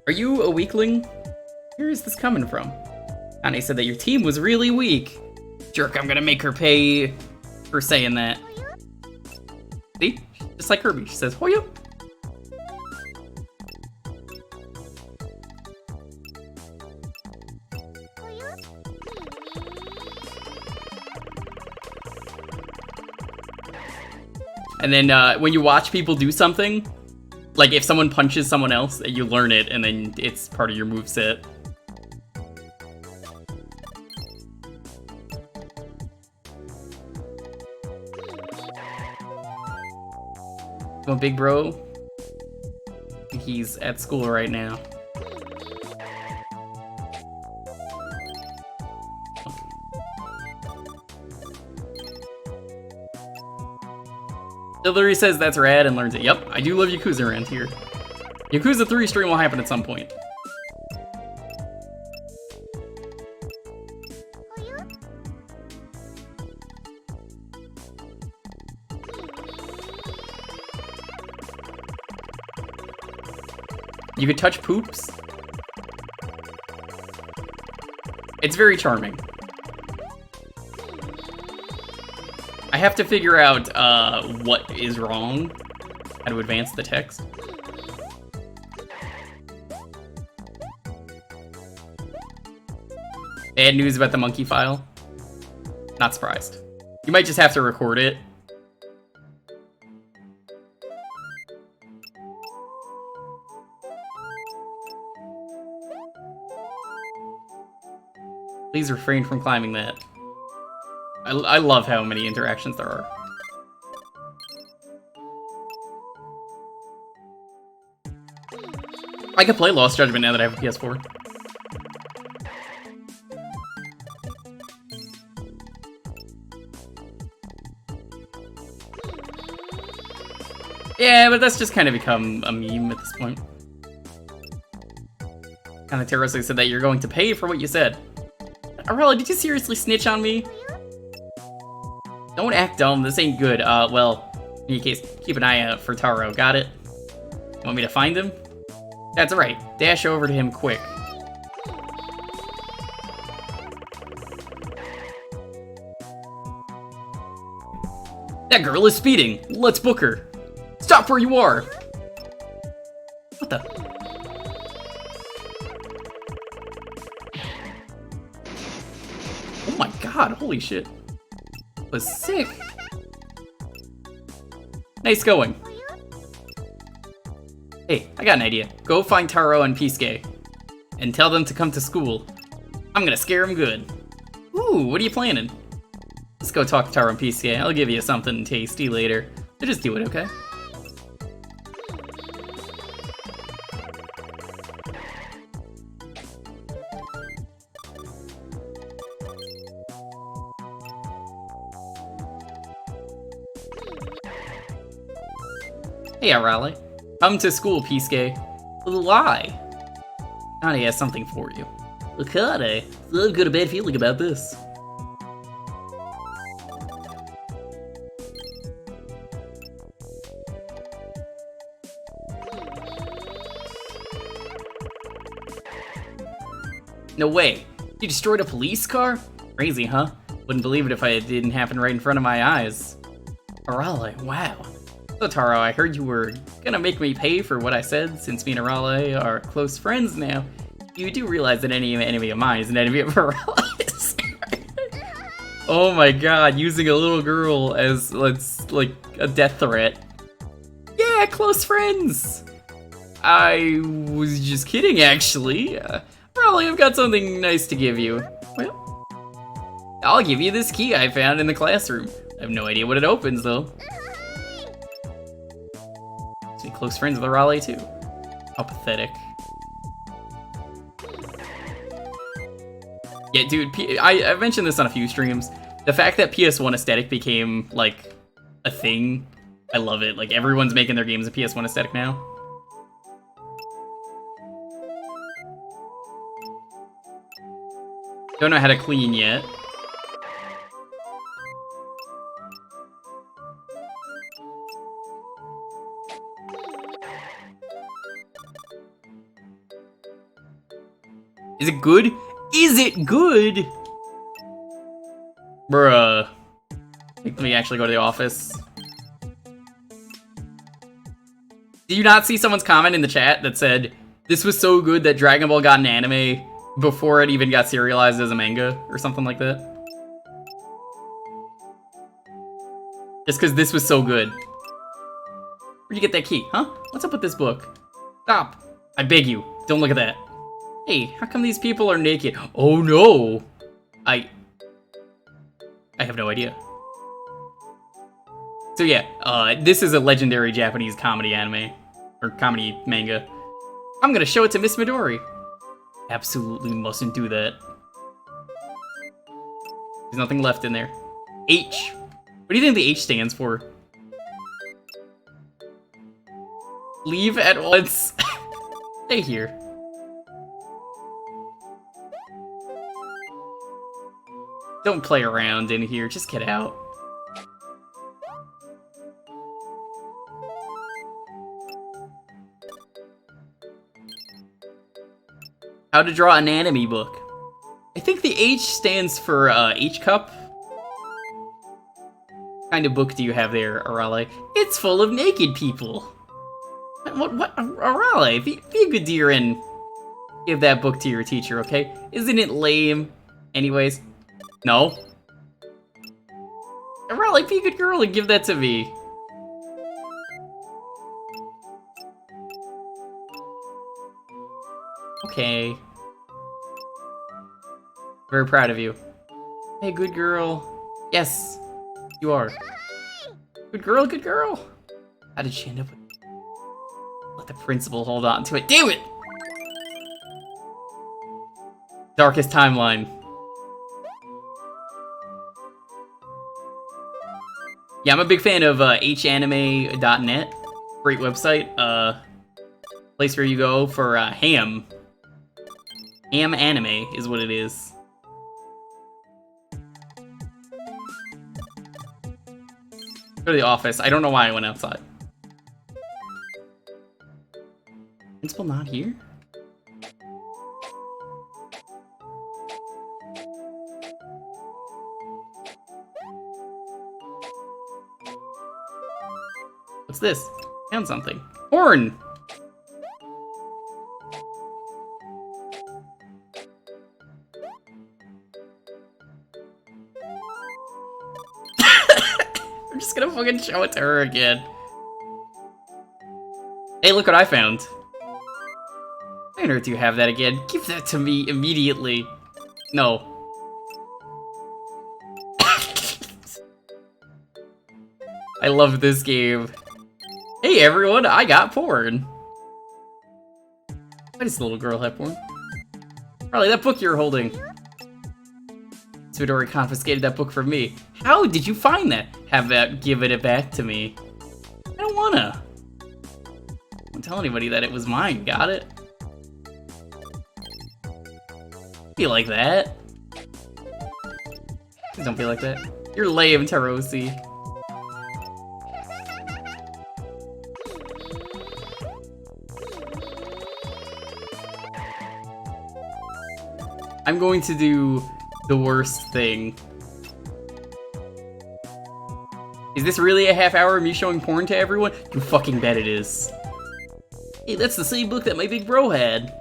Are you a weakling? Where is this coming from? Connie said that your team was really weak. Jerk, I'm gonna make her pay for saying that. See? Just like Kirby. She says, Hoya. And then when you watch people do something, like if someone punches someone else, you learn it, and then it's part of your moveset. Well, big bro, he's at school right now. Hillary says that's rad and learns it. Yep, I do love Yakuza around here. Yakuza 3 stream will happen at some point. You could touch poops. It's very charming. I have to figure out what is wrong, how to advance the text. Bad news about the monkey file. Not surprised. You might just have to record it. Please refrain from climbing that. I love how many interactions there are. I could play Lost Judgment now that I have a PS4. Yeah, but that's just kind of become a meme at this point. Kind of terroristically said that you're going to pay for what you said. Arella, did you seriously snitch on me? Don't act dumb, this ain't good. Well, in any case, keep an eye out for Taro, got it? Want me to find him? That's right, dash over to him quick. That girl is speeding, let's book her. Stop where you are! What the? Oh my god, holy shit. Was sick. Nice going. Hey, I got an idea. Go find Taro and Pisuke and tell them to come to school. I'm gonna scare them good. Ooh, what are you planning? Let's go talk to Taro and Pisuke. I'll give you something tasty later. So just do it, okay? Hey, Arale. Come to school, Pisuke. Lie. Connie has something for you. Connie, I've got a bad feeling about this. No way. You destroyed a police car? Crazy, huh? Wouldn't believe it if it didn't happen right in front of my eyes. Arale, wow. So Taro, I heard you were gonna make me pay for what I said. Since me and Arale are close friends now, you do realize that any enemy of mine is an enemy of Arale's. Oh my god, using a little girl as like a death threat. Yeah, close friends. I was just kidding, actually. Arale, I've got something nice to give you. Well, I'll give you this key I found in the classroom. I have no idea what it opens, though. See, close friends with Arale, too. How pathetic. Yeah, dude, I've mentioned this on a few streams. The fact that PS1 aesthetic became, like, a thing, I love it. Like, everyone's making their games in PS1 aesthetic now. Don't know how to clean yet. Is it good? Is it good? Bruh. Let me actually go to the office. Did you not see someone's comment in the chat that said, this was so good that Dragon Ball got an anime before it even got serialized as a manga, or something like that? Just because this was so good. Where'd you get that key, huh? What's up with this book? Stop. I beg you, don't look at that. Hey, how come these people are naked? Oh no! I have no idea. So yeah, this is a legendary Japanese comedy anime, or comedy manga. I'm gonna show it to Miss Midori. Absolutely mustn't do that. There's nothing left in there. H. What do you think the H stands for? Leave at once. Stay here. Don't play around in here, just get out. How to draw an anime book. I think the H stands for H-cup. What kind of book do you have there, Arale? It's full of naked people. What? Arale, be a good dear and give that book to your teacher, okay? Isn't it lame? Anyways, no. Arale, be a good girl and give that to me. Okay. Very proud of you. Hey, good girl. Yes, you are. Good girl, good girl. How did she end up with... Let the principal hold on to it. Damn it! Darkest timeline. Yeah, I'm a big fan of hanime.net. Great website. Place where you go for ham. Ham anime is what it is. Go to the office. I don't know why I went outside. Principal not here? What's this? Found something. Horn! I'm just gonna fucking show it to her again. Hey, look what I found. Why on earth do you have that again? Give that to me immediately. No. I love this game. Hey everyone, I got porn. Why does the little girl have porn? Probably that book you're holding. Midori confiscated that book from me. How did you find that? Have that given it back to me. I don't wanna. Don't tell anybody that it was mine, got it? Be like that. Please don't be like that. You're lame, Tarosi. I'm going to do the worst thing. Is this really a half hour of me showing porn to everyone? You fucking bet it is. Hey, that's the same book that my big bro had.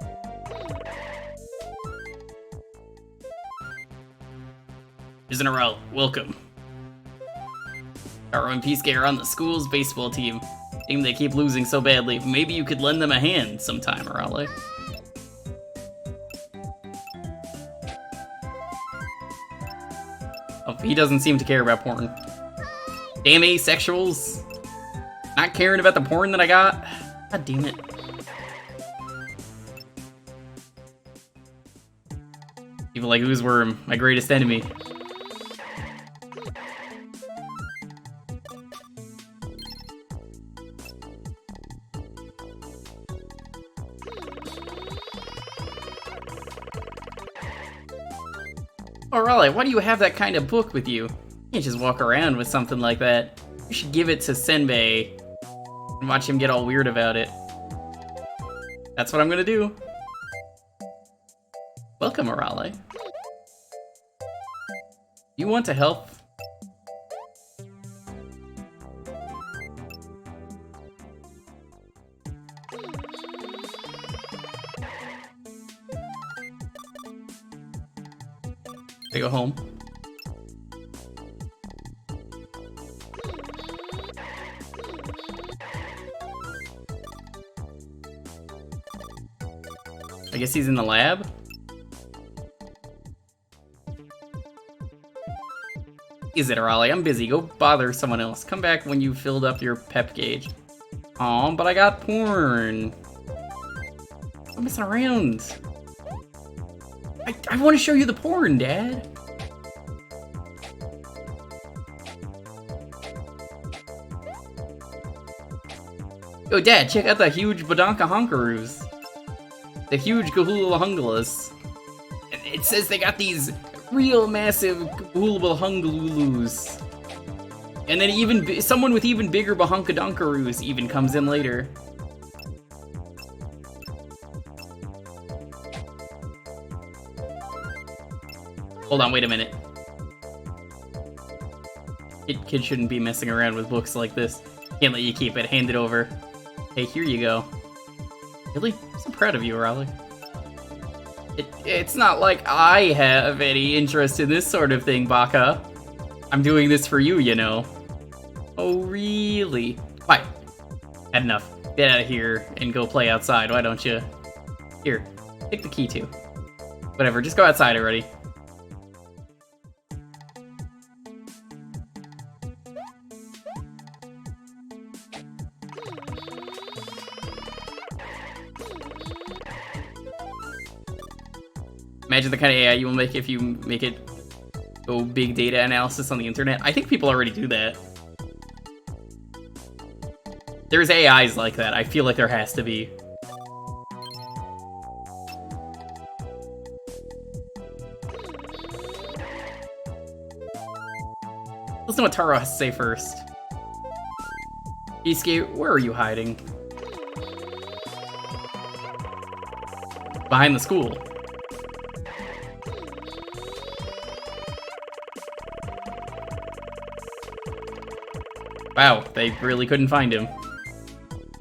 Here's an Arale, welcome. Our own Peace Gear on the school's baseball team. Team they keep losing so badly. Maybe you could lend them a hand sometime, Arale. Oh, he doesn't seem to care about porn. Damn asexuals. Not caring about the porn that I got. God damn it. People like Oozeworm, my greatest enemy. Arale, why do you have that kind of book with you? You can't just walk around with something like that. You should give it to Senbei and watch him get all weird about it. That's what I'm gonna do. Welcome, Arale. You want to help? I go home. I guess he's in the lab? Is it, Raleigh? I'm busy. Go bother someone else. Come back when you filled up your pep gauge. Aw, but I got porn. I'm messing around. I want to show you the porn, Dad. Yo, Dad, check out the huge Badonka Honkaroos. The huge Gahula Hungalas. It says they got these real massive Gahula Hungalulus. And then even someone with even bigger Bahunkadonkaroos even comes in later. Hold on, wait a minute. Kid shouldn't be messing around with books like this. Can't let you keep it. Hand it over. Hey, here you go. Really? I'm so proud of you, Raleigh. It's not like I have any interest in this sort of thing, Baka. I'm doing this for you, you know. Oh, really? Quiet. Had enough. Get out of here and go play outside, why don't you? Here, take the key too. Whatever, just go outside already. Imagine the kind of AI you will make if you make it go big data analysis on the internet. I think people already do that. There's AIs like that. I feel like there has to be. Listen to what Taro has to say first. Isuke, where are you hiding? Behind the school. Wow, they really couldn't find him.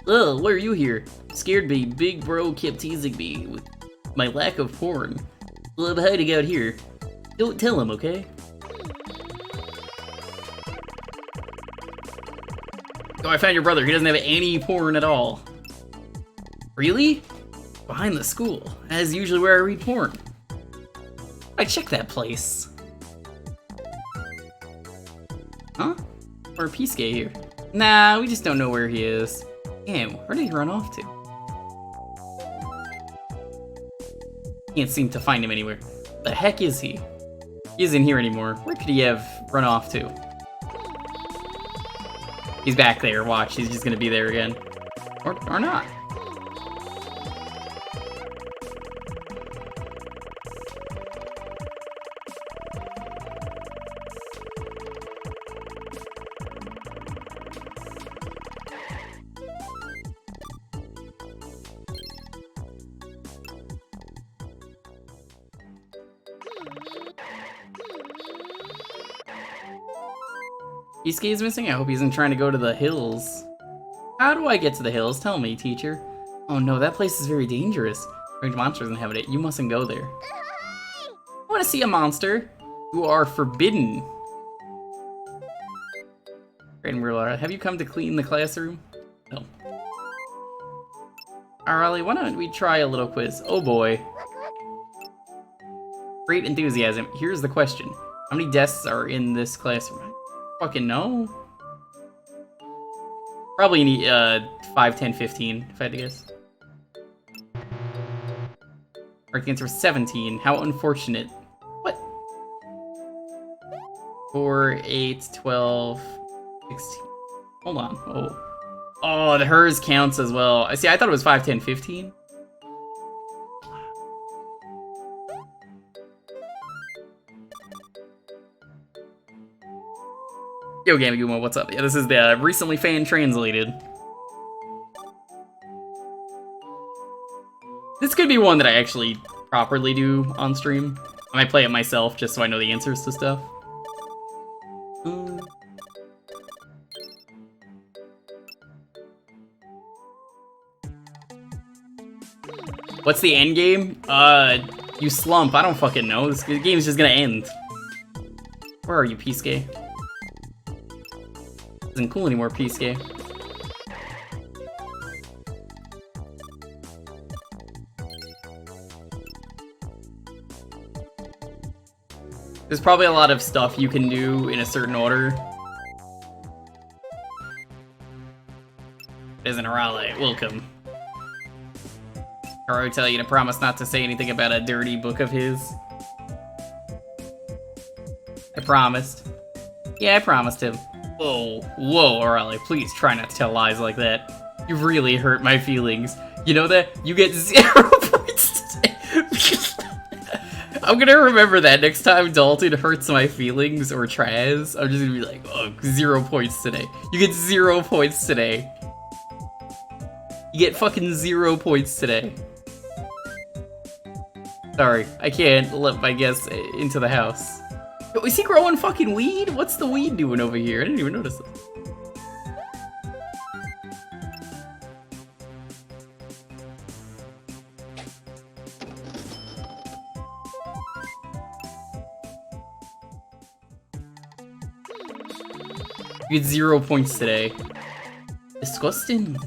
Ugh, why are you here? Scared me. Big bro kept teasing me with my lack of porn. Well, I'm hiding out here. Don't tell him, okay? Oh, I found your brother. He doesn't have any porn at all. Really? Behind the school. As usually where I read porn. I checked that place. Huh? Or Pisuke here. Nah, we just don't know where he is. Damn, where did he run off to? Can't seem to find him anywhere. The heck is he? He isn't here anymore. Where could he have run off to? He's back there, watch. He's just gonna be there again. Or not. Isuke is missing? I hope he isn't trying to go to the hills. How do I get to the hills? Tell me, teacher. Oh no, that place is very dangerous. Strange monsters inhabit it. You mustn't go there. I want to see a monster. You are forbidden. Have you come to clean the classroom? No. Alright, why don't we try a little quiz? Oh boy. Great enthusiasm. Here's the question. How many desks are in this classroom? Fucking no. Probably need 5, 10, 15, if I had to guess. Correct answer was 17. How unfortunate. What? 4, 8, 12, 16. Hold on. Oh, the hers counts as well. I see, I thought it was 5, 10, 15. Yo, Gamaguma, what's up? Yeah, this is the recently fan-translated. This could be one that I actually properly do on stream. I might play it myself just so I know the answers to stuff. What's the end game? You slump. I don't fucking know. This game's just gonna end. Where are you, Peasuke? Isn't cool anymore, Peasuke. There's probably a lot of stuff you can do in a certain order. Isn't Arale? Welcome. Or I would tell you to promise not to say anything about a dirty book of his. I promised. Yeah, I promised him. Whoa, whoa, Arale, please try not to tell lies like that. You really hurt my feelings. You know that? You get 0 points today. I'm gonna remember that next time Dalton hurts my feelings or Traz. I'm just gonna be like, oh, 0 points today. You get 0 points today. You get fucking 0 points today. Sorry, I can't let my guests into the house. Yo, is he growing fucking weed? What's the weed doing over here? I didn't even notice it. You get 0 points today. Disgusting.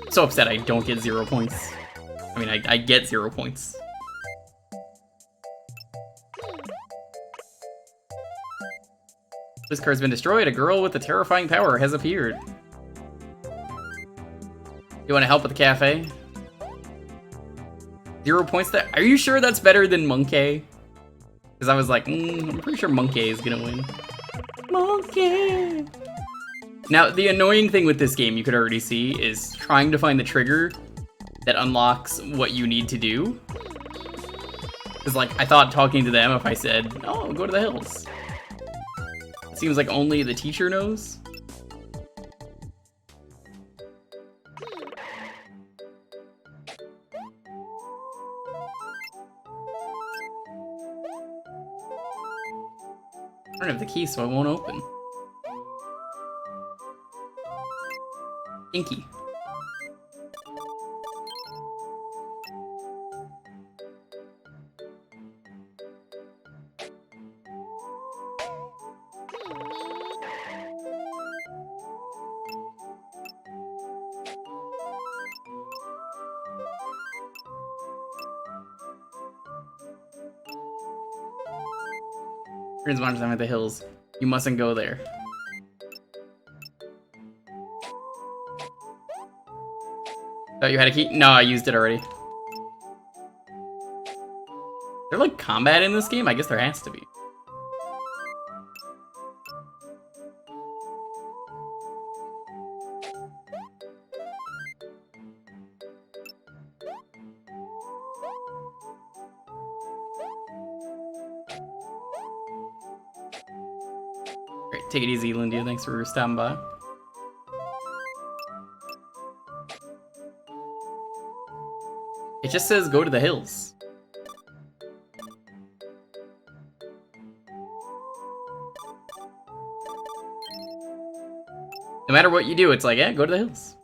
So upset I don't get 0 points. I mean, I get 0 points. This card's been destroyed. A girl with a terrifying power has appeared. You want to help with the cafe? 0 points there. Are you sure that's better than Monkey? Because I was like, I'm pretty sure Monkey is gonna win. Monkey! Now, the annoying thing with this game, you could already see, is trying to find the trigger that unlocks what you need to do. Because, like, I thought talking to them, if I said, oh, go to the hills. It seems like only the teacher knows. I don't have the key, so it won't open. Inky. Friends watch them at the hills. You mustn't go there. Thought you had a key? No, I used it already. Is there like combat in this game? I guess there has to be. Great, take it easy, Lindia. Thanks for stopping by. It just says go to the hills. No matter what you do, it's like, yeah, go to the hills.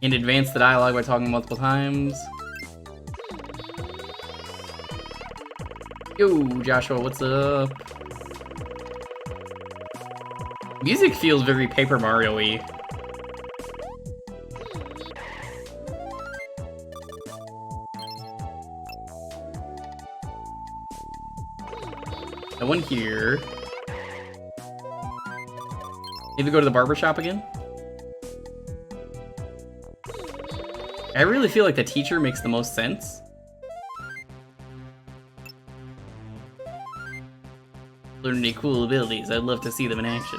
And advance the dialogue by talking multiple times. Yo, Joshua, what's up? Music feels very Paper Mario-y. No one here. Maybe go to the barber shop again? I really feel like the teacher makes the most sense. Learn any cool abilities. I'd love to see them in action.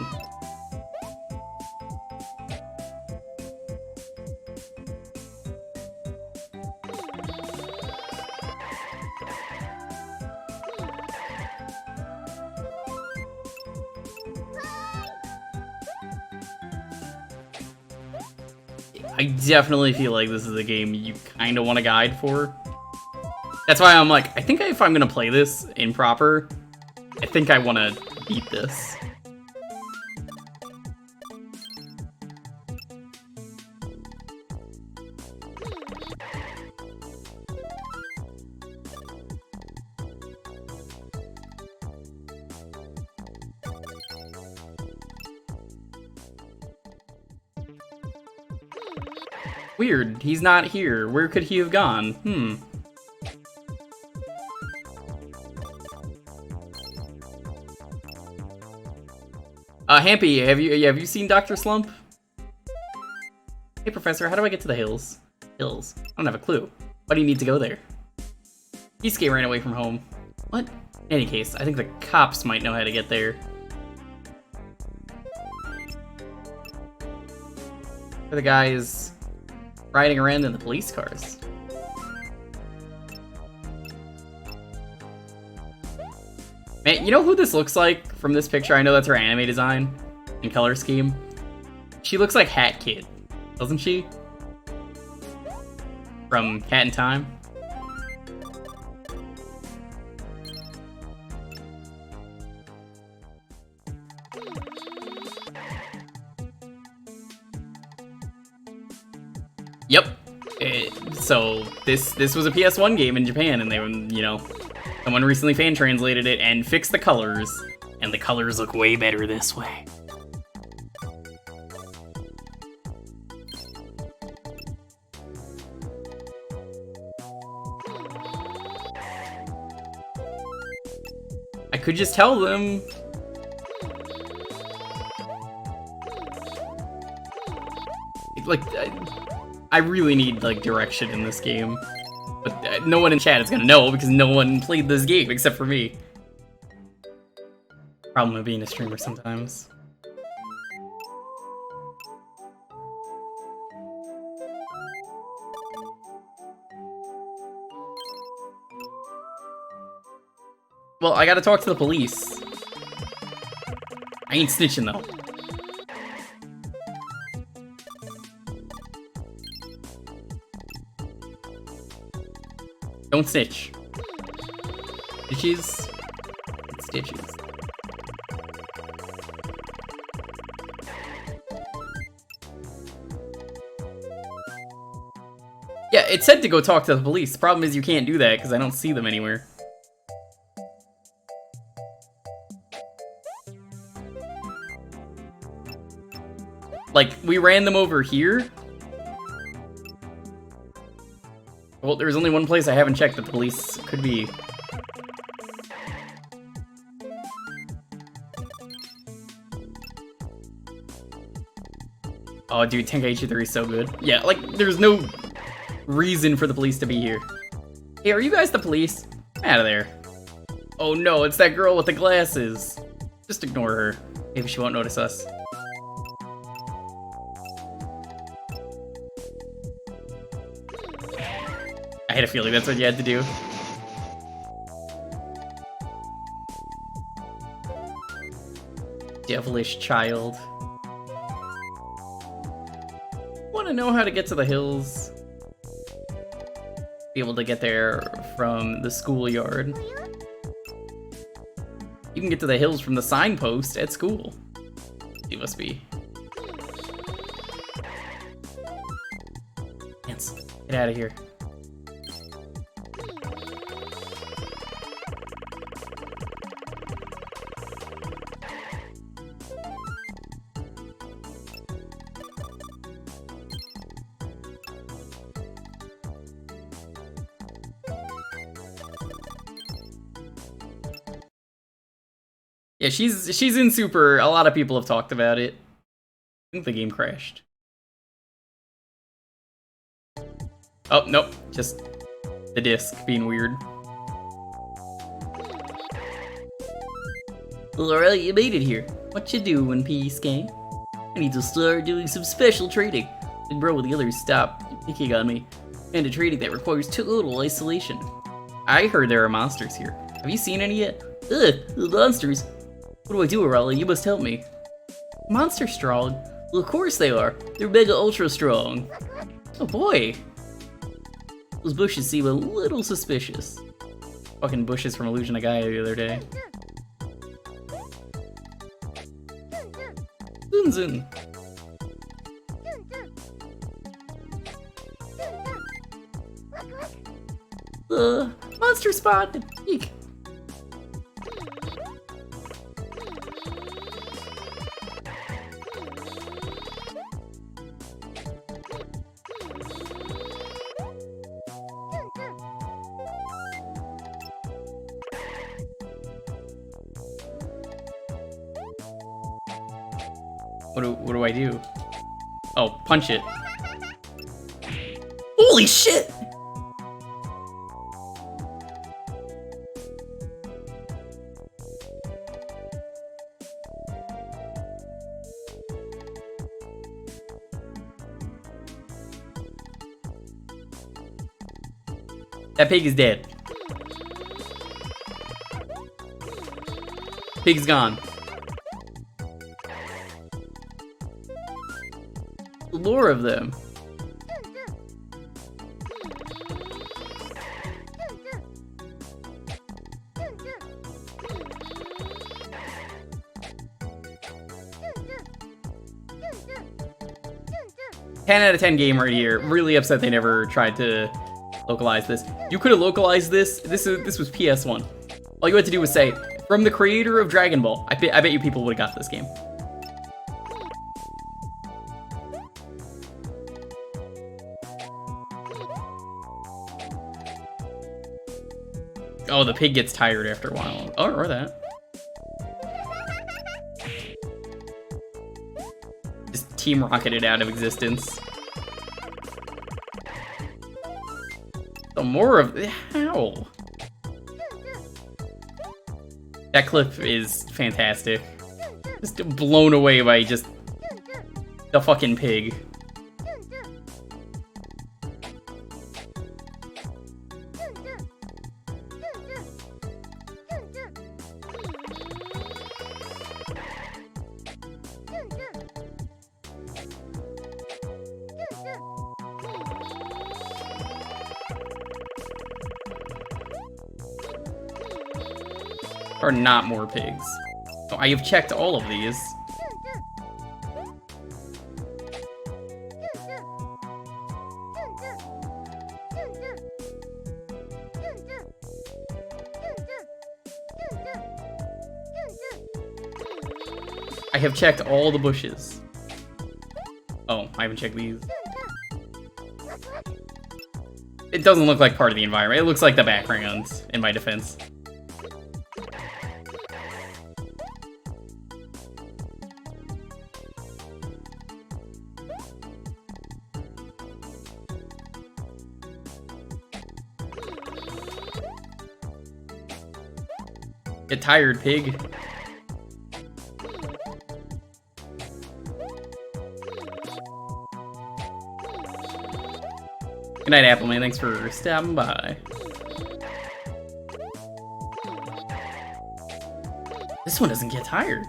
I definitely feel like this is a game you kind of want a guide for. That's why I'm like, I think if I'm gonna play this in proper, I think I want to beat this. Weird, he's not here. Where could he have gone? Hampy, have you seen Dr. Slump? Hey, Professor, how do I get to the hills? Hills? I don't have a clue. Why do you need to go there? Kisuke ran away from home. What? In any case, I think the cops might know how to get there. Are the guys riding around in the police cars? Man, you know who this looks like from this picture? I know that's her anime design and color scheme. She looks like Hat Kid, doesn't she? From Cat in Time. Yep. So this was a PS1 game in Japan, and they were, you know, someone recently fan translated it and fixed the colors, and the colors look way better this way. I could just tell them. Like, I really need, like, direction in this game. But no one in chat is gonna know because no one played this game except for me. Problem with being a streamer sometimes. Well, I gotta talk to the police. I ain't snitching though. Don't snitch. Stitches. Stitches. Yeah, it said to go talk to the police. The problem is you can't do that because I don't see them anywhere. Like, we ran them over here. Well, there's only one place I haven't checked that the police could be. Oh, dude, Tenkaichi 3 is so good. Yeah, like, there's no reason for the police to be here. Hey, are you guys the police? Out of there. Oh no, it's that girl with the glasses. Just ignore her. Maybe she won't notice us. I had a feeling that's what you had to do. Devilish child. Want to know how to get to the hills? Be able to get there from the schoolyard. You can get to the hills from the signpost at school. It must be. Ants, get out of here. Yeah, she's in Super. A lot of people have talked about it. I think the game crashed. Oh, nope. Just the disc being weird. Alright, you made it here. What you doing, Peace Gang? I need to start doing some special trading. And bro, the others stop picking on me. And a trading that requires total isolation. I heard there are monsters here. Have you seen any yet? Ugh, the monsters. What do I do, Arala? You must help me. Monster strong? Well, of course they are. They're mega ultra strong. Oh boy. Those bushes seem a little suspicious. Fucking bushes from Illusion of Gaia the other day. Zun zun. Monster spotted. Eek. What do I do? Oh, punch it. Holy shit! That pig is dead. Pig's gone. The lore of them. Ten out of 10 game right here. Really upset they never tried to localize this. You could have localized this. This was PS1. All you had to do was say, from the creator of Dragon Ball. I bet you people would have got this game. Oh, the pig gets tired after a while. Oh, or that. Just Team Rocketed out of existence. So more of... How? That clip is fantastic. Just blown away by just the fucking pig. Or not more pigs. Oh, I have checked all of these. I have checked all the bushes. Oh, I haven't checked these. It doesn't look like part of the environment. It looks like the background, in my defense. Get tired, pig. Good night, Appleman. Thanks for stopping by. This one doesn't get tired.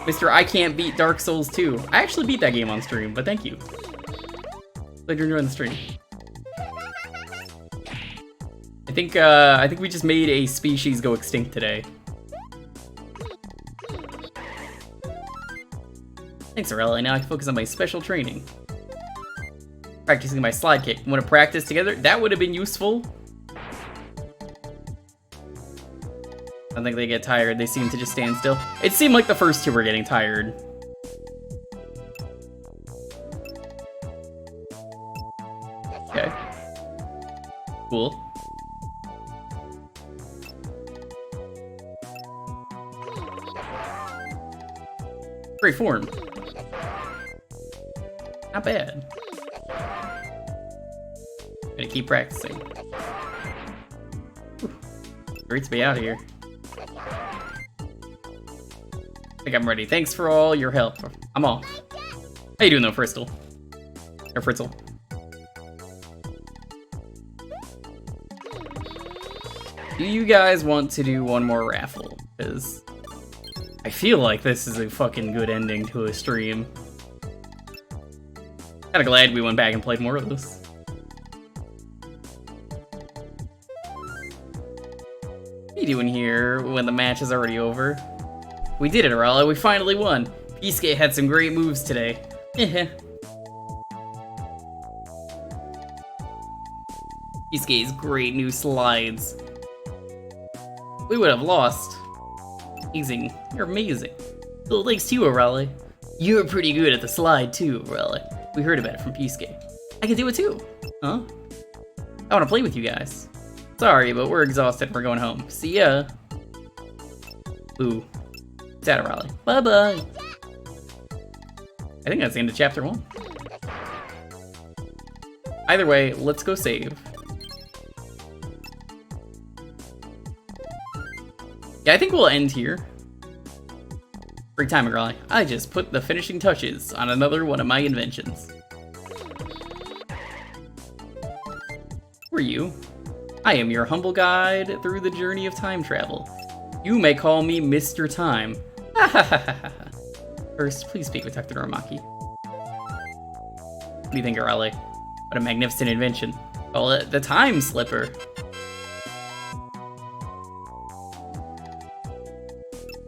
Mr. I Can't Beat Dark Souls 2. I actually beat that game on stream, but thank you. Glad you're enjoying the stream. I think we just made a species go extinct today. Thanks, Arella. Now I can focus on my special training. Practicing my slide kick. Want to practice together? That would have been useful. I don't think they get tired. They seem to just stand still. It seemed like the first two were getting tired. Okay. Cool. Great form. Not bad. Gonna keep practicing. Whew. Great to be out here. think I'm ready. Thanks for all your help. I'm off. How you doing though, Fristle? Or Fritzl? Do you guys want to do one more raffle? Because I feel like this is a fucking good ending to a stream. Kinda glad we went back and played more of this. What are you doing here when the match is already over? We did it, Raleigh. We finally won. Peace had some great moves today. Peace's great new slides. We would have lost. Amazing. You're amazing. Well, thanks to you, Raleigh. You're pretty good at the slide too, Raleigh. We heard about it from Peace. I can do it too. Huh? I want to play with you guys. Sorry, but we're exhausted. We're going home. See ya. Ooh. It's out of Raleigh. Bye-bye. I think that's the end of chapter 1. Either way, let's go save. Yeah, I think we'll end here. Great time, Raleigh. I just put the finishing touches on another one of my inventions. Who are you? I am your humble guide through the journey of time travel. You may call me Mr. Time. First, please speak with Dr. Norimaki. What do you think, Raleigh? What a magnificent invention. Call it the Time Slipper.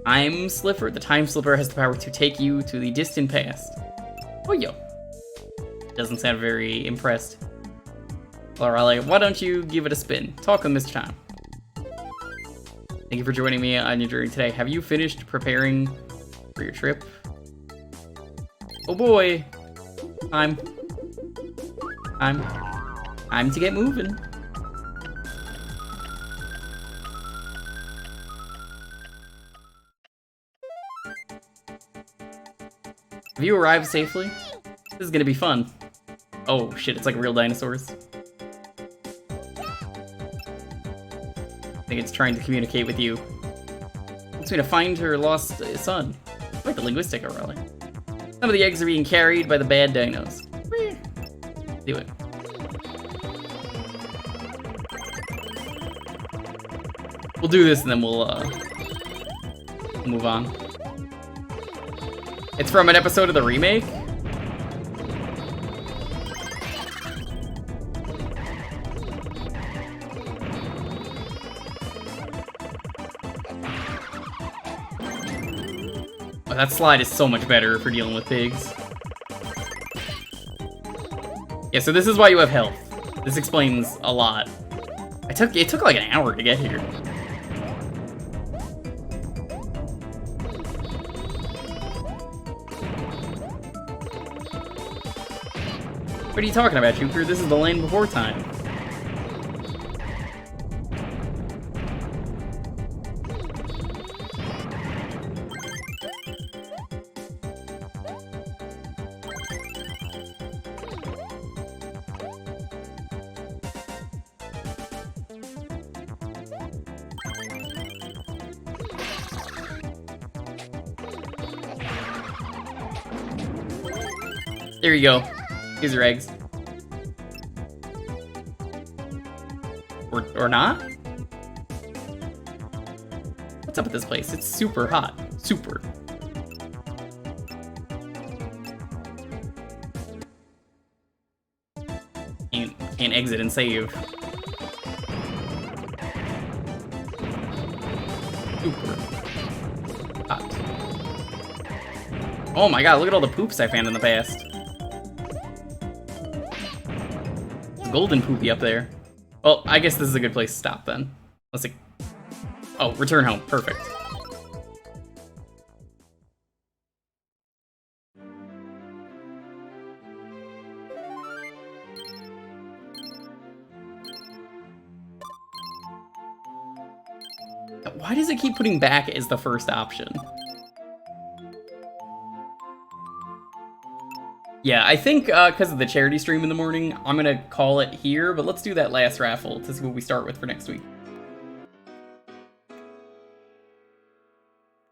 Time Slipper? The Time Slipper has the power to take you to the distant past. Oh, yo. Doesn't sound very impressed. Well, Raleigh, why don't you give it a spin? Talk with Mr. Time. Thank you for joining me on your journey today. Have you finished preparing for your trip? Oh boy. Time to get moving. Have you arrived safely? This is gonna be fun. Oh shit, it's like real dinosaurs. I think it's trying to communicate with you. It wants me to find her lost son. Quite the linguistic, Raleigh. Some of the eggs are being carried by the bad dinos. Do it. We'll do this and then we'll move on. It's from an episode of the remake? Oh, that slide is so much better for dealing with pigs. Yeah, so this is why you have health. This explains a lot. It took like an hour to get here. What are you talking about, Jewker? This is the land before time. There you go. Here's your eggs. Or not? What's up with this place? It's super hot. Super. Can't exit and save. Super hot. Oh my god, look at all the poops I found in the past. It's golden poopy up there. Well, I guess this is a good place to stop then. Let's see. Oh, return home. Perfect. Why does it keep putting back as the first option? Yeah, I think because of the charity stream in the morning, I'm going to call it here, but let's do that last raffle to see what we start with for next week.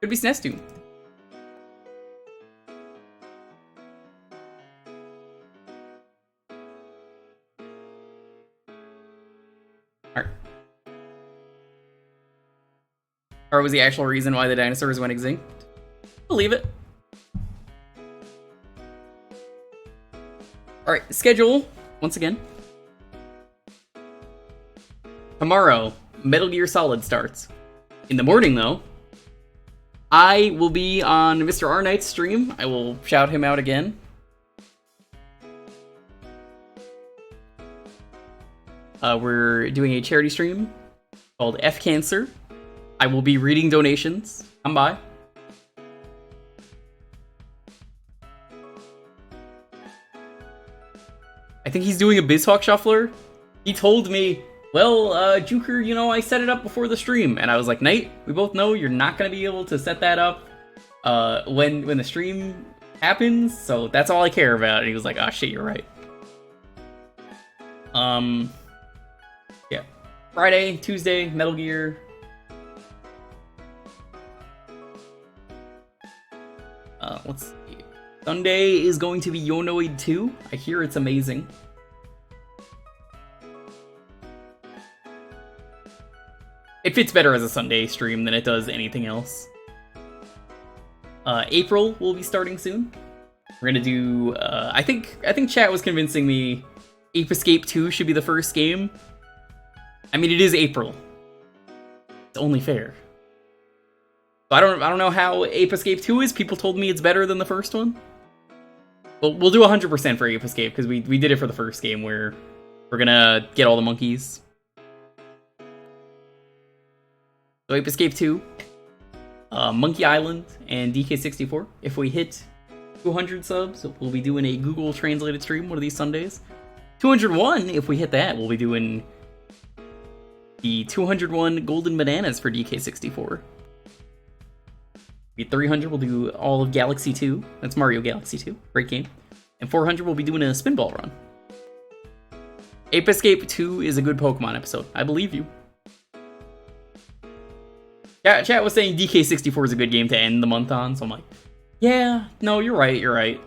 Could be Snestoon. Or was the actual reason why the dinosaurs went extinct? Believe it. Alright, schedule, once again. Tomorrow, Metal Gear Solid starts. In the morning, though, I will be on Mr. R Knight's stream. I will shout him out again. We're doing a charity stream called F Cancer. I will be reading donations. Come by. I think he's doing a BizHawk shuffler. He told me, well, Jewker, you know, I set it up before the stream. And I was like, Knight, we both know you're not going to be able to set that up when the stream happens. So that's all I care about. And he was like, oh, shit, you're right. Yeah. Friday, Tuesday, Metal Gear. Let's see. Sunday is going to be Yonoid 2. I hear it's amazing. It fits better as a Sunday stream than it does anything else. April will be starting soon. We're gonna do. I think chat was convincing me Ape Escape 2 should be the first game. I mean, it is April. It's only fair. So I don't know how Ape Escape 2 is. People told me it's better than the first one. Well, we'll do 100% for Ape Escape because we did it for the first game where we're gonna get all the monkeys. So Ape Escape 2, Monkey Island, and DK64. If we hit 200 subs, we'll be doing a Google translated stream one of these Sundays. 201, if we hit that, we'll be doing the 201 Golden Bananas for DK64. At 300, we'll do all of Galaxy 2. That's Mario Galaxy 2. Great game. And 400, we'll be doing a Spinball run. Ape Escape 2 is a good Pokemon episode. I believe you. Chat was saying DK64 is a good game to end the month on, so I'm like, yeah, no, you're right. I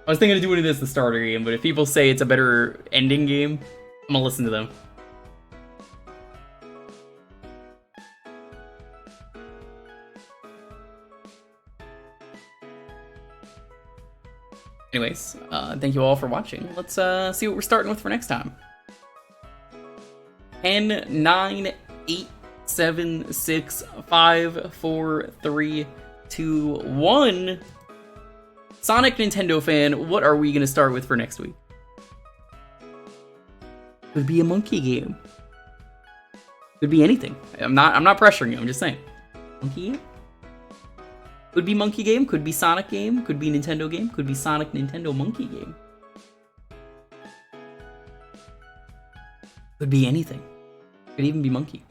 was thinking of doing it as the starter game, but if people say it's a better ending game, I'm gonna listen to them. Anyways, thank you all for watching. Let's see what we're starting with for next time. 10, 9, 8, 7, 6, 5, 4, 3, 2, 1. Sonic Nintendo fan, what are we gonna start with for next week? Could be a monkey game. Could be anything. I'm not pressuring you, I'm just saying. Monkey game? Could be monkey game, could be Sonic game, could be Nintendo game, could be Sonic Nintendo monkey game. Could be anything. Could even be monkey.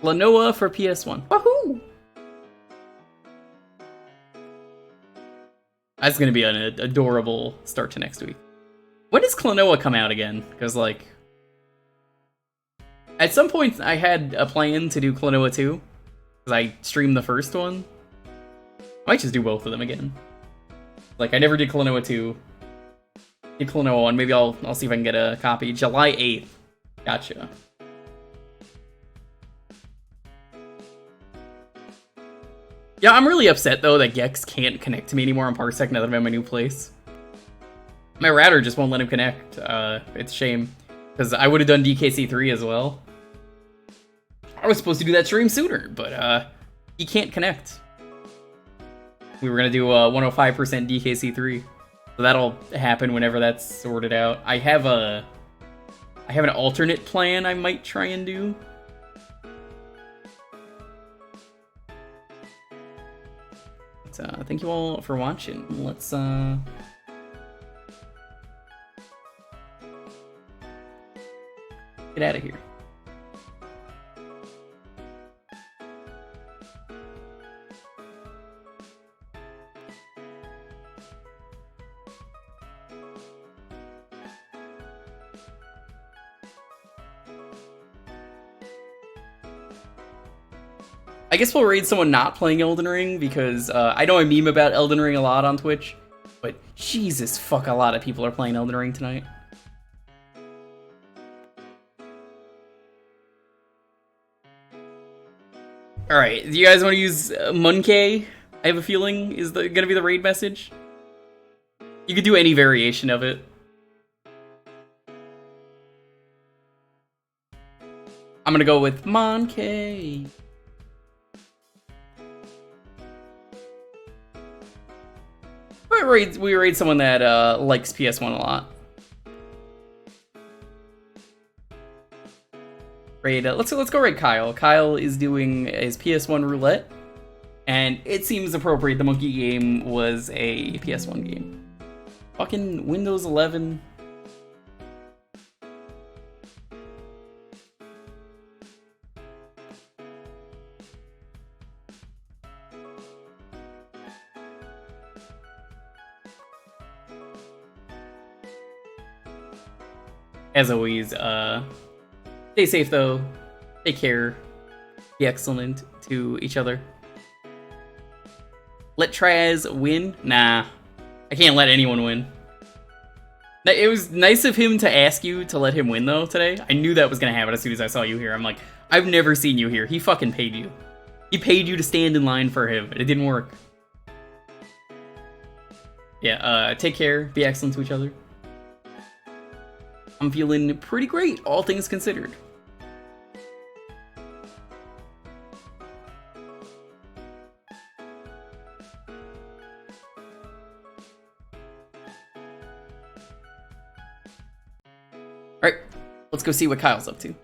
Klonoa for PS1. Woohoo! That's gonna be an adorable start to next week. When does Klonoa come out again? Because, like, at some point I had a plan to do Klonoa 2. Because I streamed the first one. I might just do both of them again. Like, I never did Klonoa 2. Did Klonoa 1. Maybe I'll see if I can get a copy. July 8th. Gotcha. Yeah, I'm really upset, though, that Gex can't connect to me anymore on Parsec now that I'm at my new place. My router just won't let him connect. It's a shame. Because I would have done DKC3 as well. I was supposed to do that stream sooner, but he can't connect. We were gonna do a 105% DKC3, so that'll happen whenever that's sorted out. I have an alternate plan I might try and do. But, thank you all for watching. Let's get out of here. I guess we'll raid someone not playing Elden Ring, because I know I meme about Elden Ring a lot on Twitch, but Jesus fuck, a lot of people are playing Elden Ring tonight. Alright, do you guys want to use Monkey? I have a feeling is gonna be the raid message. You could do any variation of it. I'm gonna go with Monkey. We raid someone that likes PS1 a lot. Raid. Let's go raid Kyle. Kyle is doing his PS1 roulette, and it seems appropriate. The monkey game was a PS1 game. Fucking Windows 11. As always, stay safe though, take care, be excellent to each other. Let Traz win? Nah, I can't let anyone win. It was nice of him to ask you to let him win though today. I knew that was gonna happen as soon as I saw you here. I'm like, I've never seen you here. He fucking paid you. He paid you to stand in line for him, and it didn't work. Yeah, take care, be excellent to each other. I'm feeling pretty great, all things considered. Alright, let's go see what Kyle's up to.